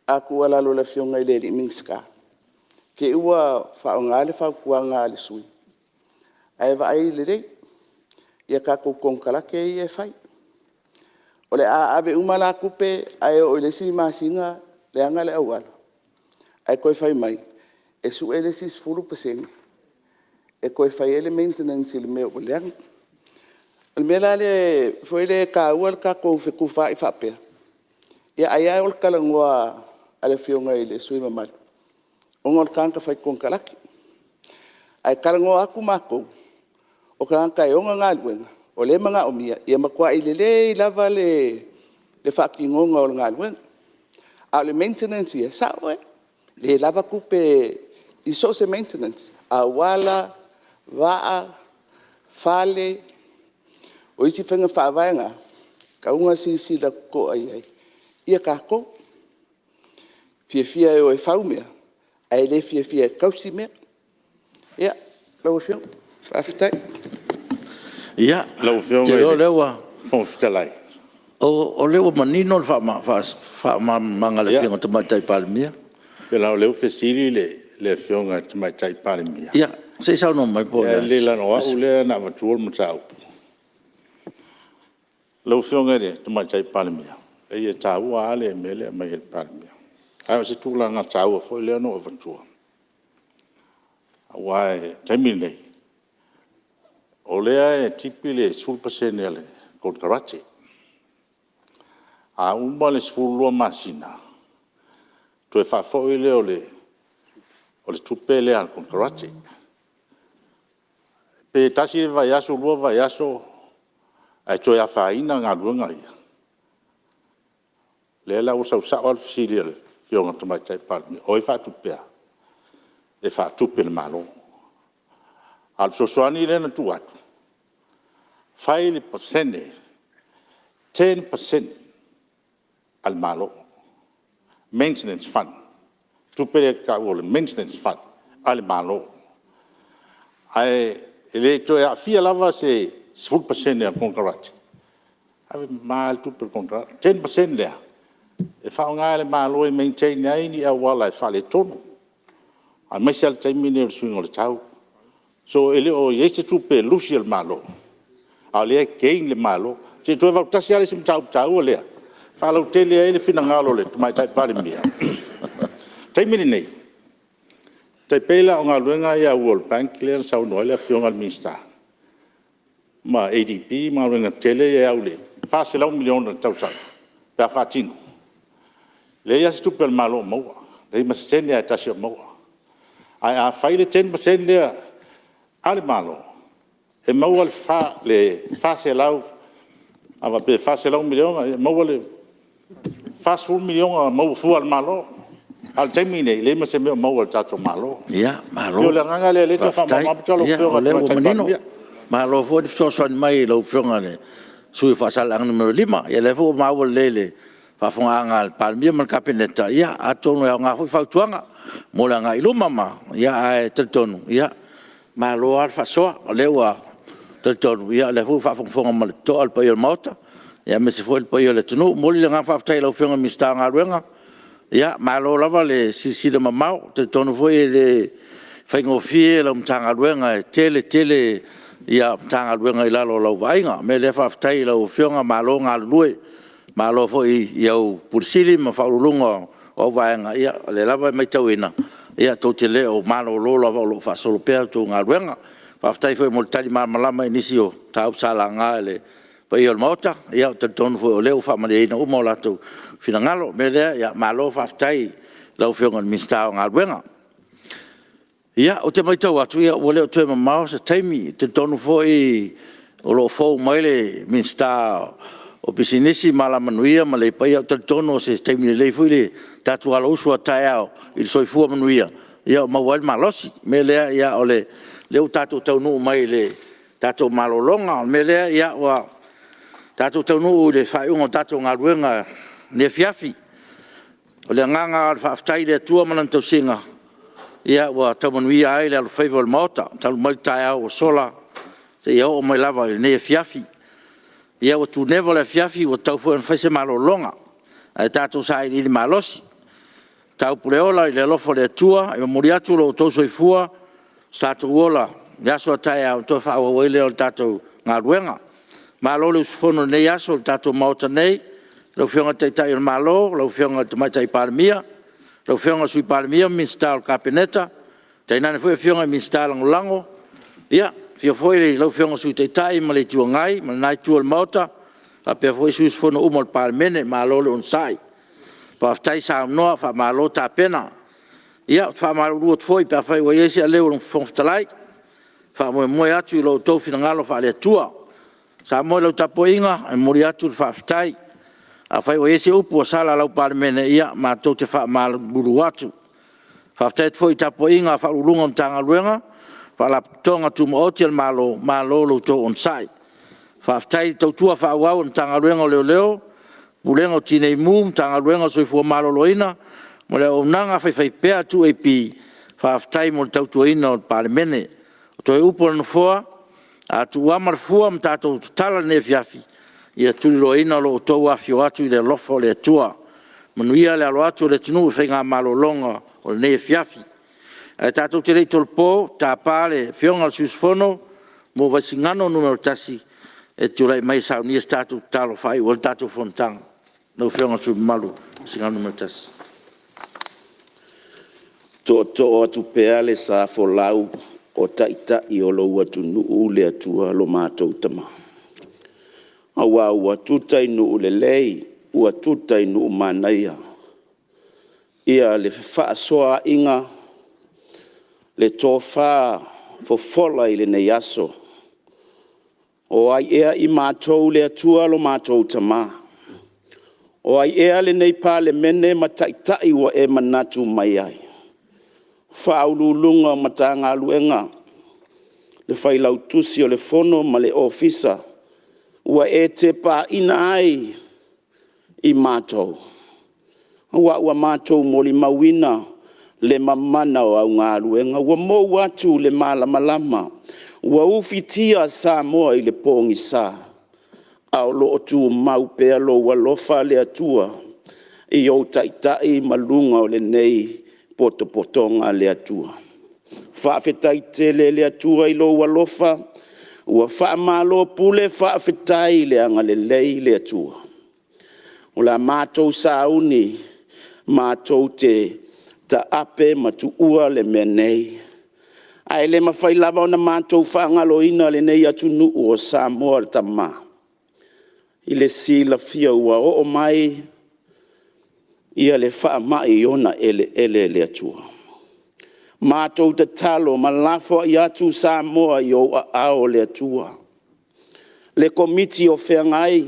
aku ala lo la fionga i le li minska. Ke ua whaonga le whaukuanga le sui. Ai wa ai le rei. Ia kako kongkalake i e whai. O le a ave umala kupe ai o le si masinga le anga le awala. Ai koe whai mai. E su ele si 10%. E koe whai ele maintenance le meo o le anga. O le mela le foi le ka ua le kako whikuwha i whapea. Ia ai ai ol kalangoa ale fionga i le sui mamalu. Onga ol kanka whai kongkalaki. Ai kalangoa aku mako. O kanka e onga ngā luenga. O le manga o mia. Ia makua i le lava le whakingonga o ngā luenga. A le maintenance ia sao e. Le lava kupe i so se maintenance. A wala, waa, fale. O isi whenga whaavaenga. Ka unga si la ko ai ai. Ia kako. Fia e o e whau mea. Ai le fia e kausi mea. Ia, lau whio. Whaftai. Ia. Lau whio te o lewa. Whangwhitalai. O lewa manino le whaamanga le whionga te matai Palemene. Pe lau leu whesiri le whionga te matai Palemene. Ia. Se sao no mai po. Le lanoa u le na matuol matau. Lau whionga le te matai Palemene. E ia tāu a ale mele mai e Palemene. Ai o se tūla ngā tāu a fo lea no e vatua. Awa e taimi nei. O lea e tipi le 10% le kod karache. A umba le 10 masina. Tu e whafo i leo o le tupe lea kod karache. Pe tasi e vai aso lua vai aso ai toi a whaina ngā ruanga ia. Le la o sau sa o fisilial fionga to mai tai Palemene. Oi whatupea. E whatupe le malo. Al sosoani le na tu atu. Whai le pasene. 10% al malo. Maintenance fund. Tupe le ka o le maintenance fund. Al malo. Ai le toi a fia lava se 10% al konkarati. Ave mal tupe le konkarati. 10% lea. E whaonga le malo e maintain ai ni a wala e whale tonu. A mese al taimine o le swingo le tau. So ele o yese tupe lusi al malo. A lea kein le malo. Se tu va tasi ale sim tau tau lea. Whalau tele ele fina ngalo le mai tai Palemene. Taimine nei. Tai pela o ngā luenga ia World Bank le sau noi le fionga al minsta. Ma ADB ma luenga tele e au le. Whase lau miliona tau sa. Pea whatino. Le ia se tupe al malo maua. Le ma sene a tasi o maua. Ai a whaile 10% lea ale malo. E maua le whase lau. Awa pe whase lau miliona. E maua le whase fu miliona maua fu al malo. Al taimine, le ma se mea maua tato malo. Ia, malo. Yo le nganga le te whamamapitalo whionga te mai Palemene. Malo fo di sosoani mai lau whionga le. Sui whasala ang numero 5. Ia le fo maua lele. Whafonga al Palemene man kapeneta. Ia, atonu e ngā hui whautuanga. Mola ngā iluma ma. Ia, ai teltonu. Ia, malo al whasoa. Lewa teltonu. Ia, le fo whafonga ma le to al pai al mauta. Ia, me se fo il pai al tunu. Moli le ngā whaftai lau whionga mista ngā ruenga. Ia, malo lava le sisida mamau. Teltonu fo e le whaingofie lau mtanga ruenga. Tele. Ia, mtanga ruenga i lalo lau vainga. Me le whaftai lau whionga malo ngā lue. Malo fo iau pursili ma whaurulunga o vaenga ia le lava mai tauina ia tau te leo malo lo lava o lo whasolo pēr tō ngā ruenga whaftai fo i moltari malama inisi o tau sala ngā le pa i o maota ia o te tonu fo o leo whamane eina uma o lato finangalo me lea ia malo whaftai lau whionga minsta o ngā ruenga ia o te mai tau atu ia o leo tue mamao sa taimi te tonu fo i o lo fau mai le minsta o pisinisi malamanuia ma le pai au tatono se taimine le fuile tatu ala usua tae au il soifua manuia ia o mawal malosi me lea ia o le leu tatu taunu mai le tatu malolonga me lea ia wa tatu taunu le whaiunga tatu ngā ruenga ne fiafi o le nganga al whaaftai le tua manantau singa ia wa taumanuia ai le alu whaiva le maota talu mai tae au o sola se ia o mai lava le ne fiafi ia o tu nevo le fiafi o tau fo en fese malolonga ai tatu sai ni malosi tau puleola i le lofo le tua e moriatu lo tau soifua statu ola yaso tai au to fa o ile o tatu ngā ruenga malo le fono nei yaso tatu mauta nei lo fionga te tai malo lo fionga te mai tai Palemene lo fionga sui Palemene minsta o kapeneta te nane foi fionga minsta lango ia fio foi lo fionga sui te tai ma le tuangai ma nai tual mauta Apia foi sus fono umol Palemene malo le unsai pa tai sa no fa malo ta pena ia fa malo ruot foi pa fai o yesi ale un fonftalai fa mo atu lo to finangalo fa le tua sa mo lo tapoinga e mori atu fa tai a fai o yesi upu sala lo Palemene ia ma to te fa mal buru atu fa tai foi tapoinga fa ulunga tanga luenga fa la tonga tu mo hotel malo lo to unsai fa tai to tua fa wa tanga luenga leo Bulengo tine mum tanga ruenga soi fu malo loina mo le onanga fai pea tu e pi fa aftai mo tau tuina o Palemene to e upo no foa a tu amar fu mta to tala ne fiafi ia tu loina lo to afio atu le lofo le tua manuia le alo atu le tunu fai nga malo longa o ne fiafi e tato te le tolpo ta pale fionga sus fono mo vasingano numero tasi e tu lai mai sa ni statu talo fai o tato fontang no fionga su malu singano metas to tu peale sa folau o taita i o lo watu nu le atua lo matou tama awa ua tutai nu le lei ua tutai nu manaia ia le fa soa inga le tofa fo fola ile ne yaso O ai ea I mātou le atua lo mātou tamā. O ai ea le nei Palemene ma taitai wa e manatu mai ai. Whaululunga ma tā ngā luenga. Le whailau tusi o le fono ma le ofisa. Ua e te pā ina ai I mātou. Ua mātou moli mawina le mamana o au ngā luenga. Ua mou atu le malamalama. Ua ufitia Samoa I le pongi sā. Ao lo tu mau pea lo walofa le atua. I o taitai malunga o le nei potopotonga le atua. Whaafetai te le atua I lo walofa. Ua whaamalo pule whaafetai le anga le lei le atua. O la mātou sauni, mātou te ta ape matu ua le menei. Ai le mawhai lava o na mātou whaangalo ina le nei atu nuu o Samoa le tamā. I le sila fia ua o mai, ia le whaamai ona ele le atua. Mātou te talo ma lafo I atu Samoa I o ao le atua. Le komiti o whengai,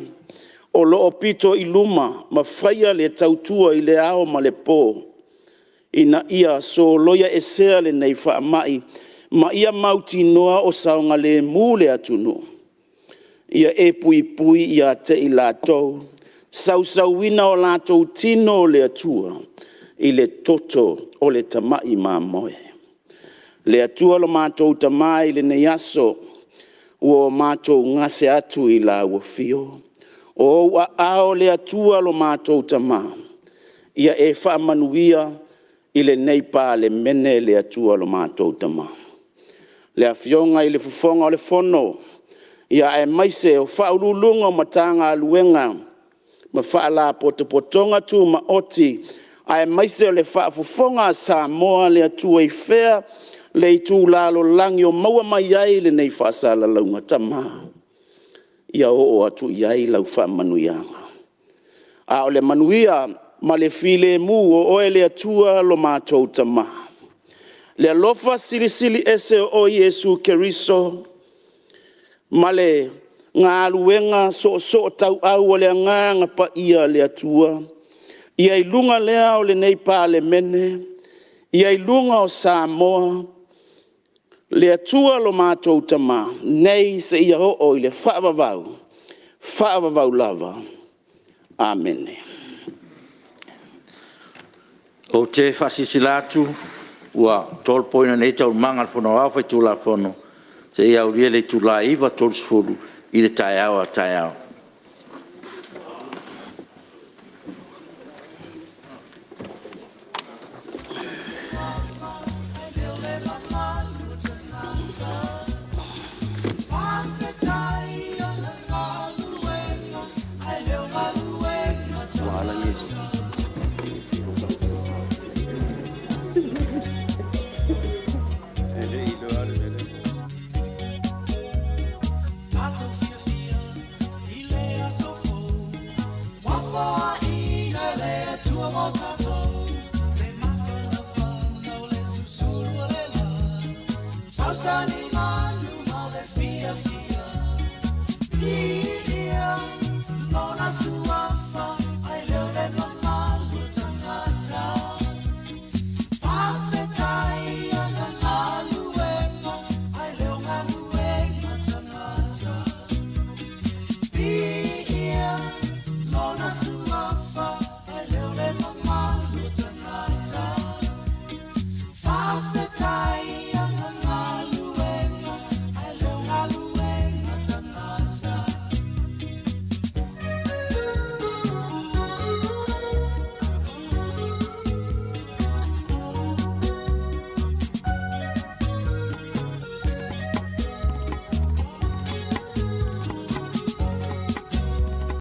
o loo pito I luma, ma whaia le tautua I le ao ma le pō. Ina ia so loia e sea le nei whaamai, ma ia mauti noa o saunga le mū le atunu. Ia e pui ia te I lātou, sausauina o lātou tino le atua, I le toto o le tamai māmoe. Le atua lo mātou tamai le nei aso, o mātou ngase atu I la uafio. O ua ao le atua lo mātou tamā. Ia e whaamanuia I le nei Palemene le atua lo mātou tamā. Le afionga I le fufonga o le fono. Ia e maise o whaurulunga o matanga luenga. Ma whaala potopotonga tu ma oti. A e maise o le whaafufonga Samoa le atua I whea. Le I tū lalo langi o maua mai ai le nei whaasala launga tamā. Ia o atu iai lau whaamanuianga. A o le manuia ma le file mu o le atua lo mātou tamā. Le alofa silisili ese o Yesu Keriso. Ma le ngā luenga so tau au o le nganga pa ia le atua. Ia I lunga lea o le nei Palemene. Ia I lunga o Samoa. Le atua lo mātou tamā. Nei se ia o I le whaavavau lava. Amen. O te whasisilatu, ua tolpoina nei tau manga whono au whai tūla whono. Se ia uria le tūla iwa tolsfuru I le tai au.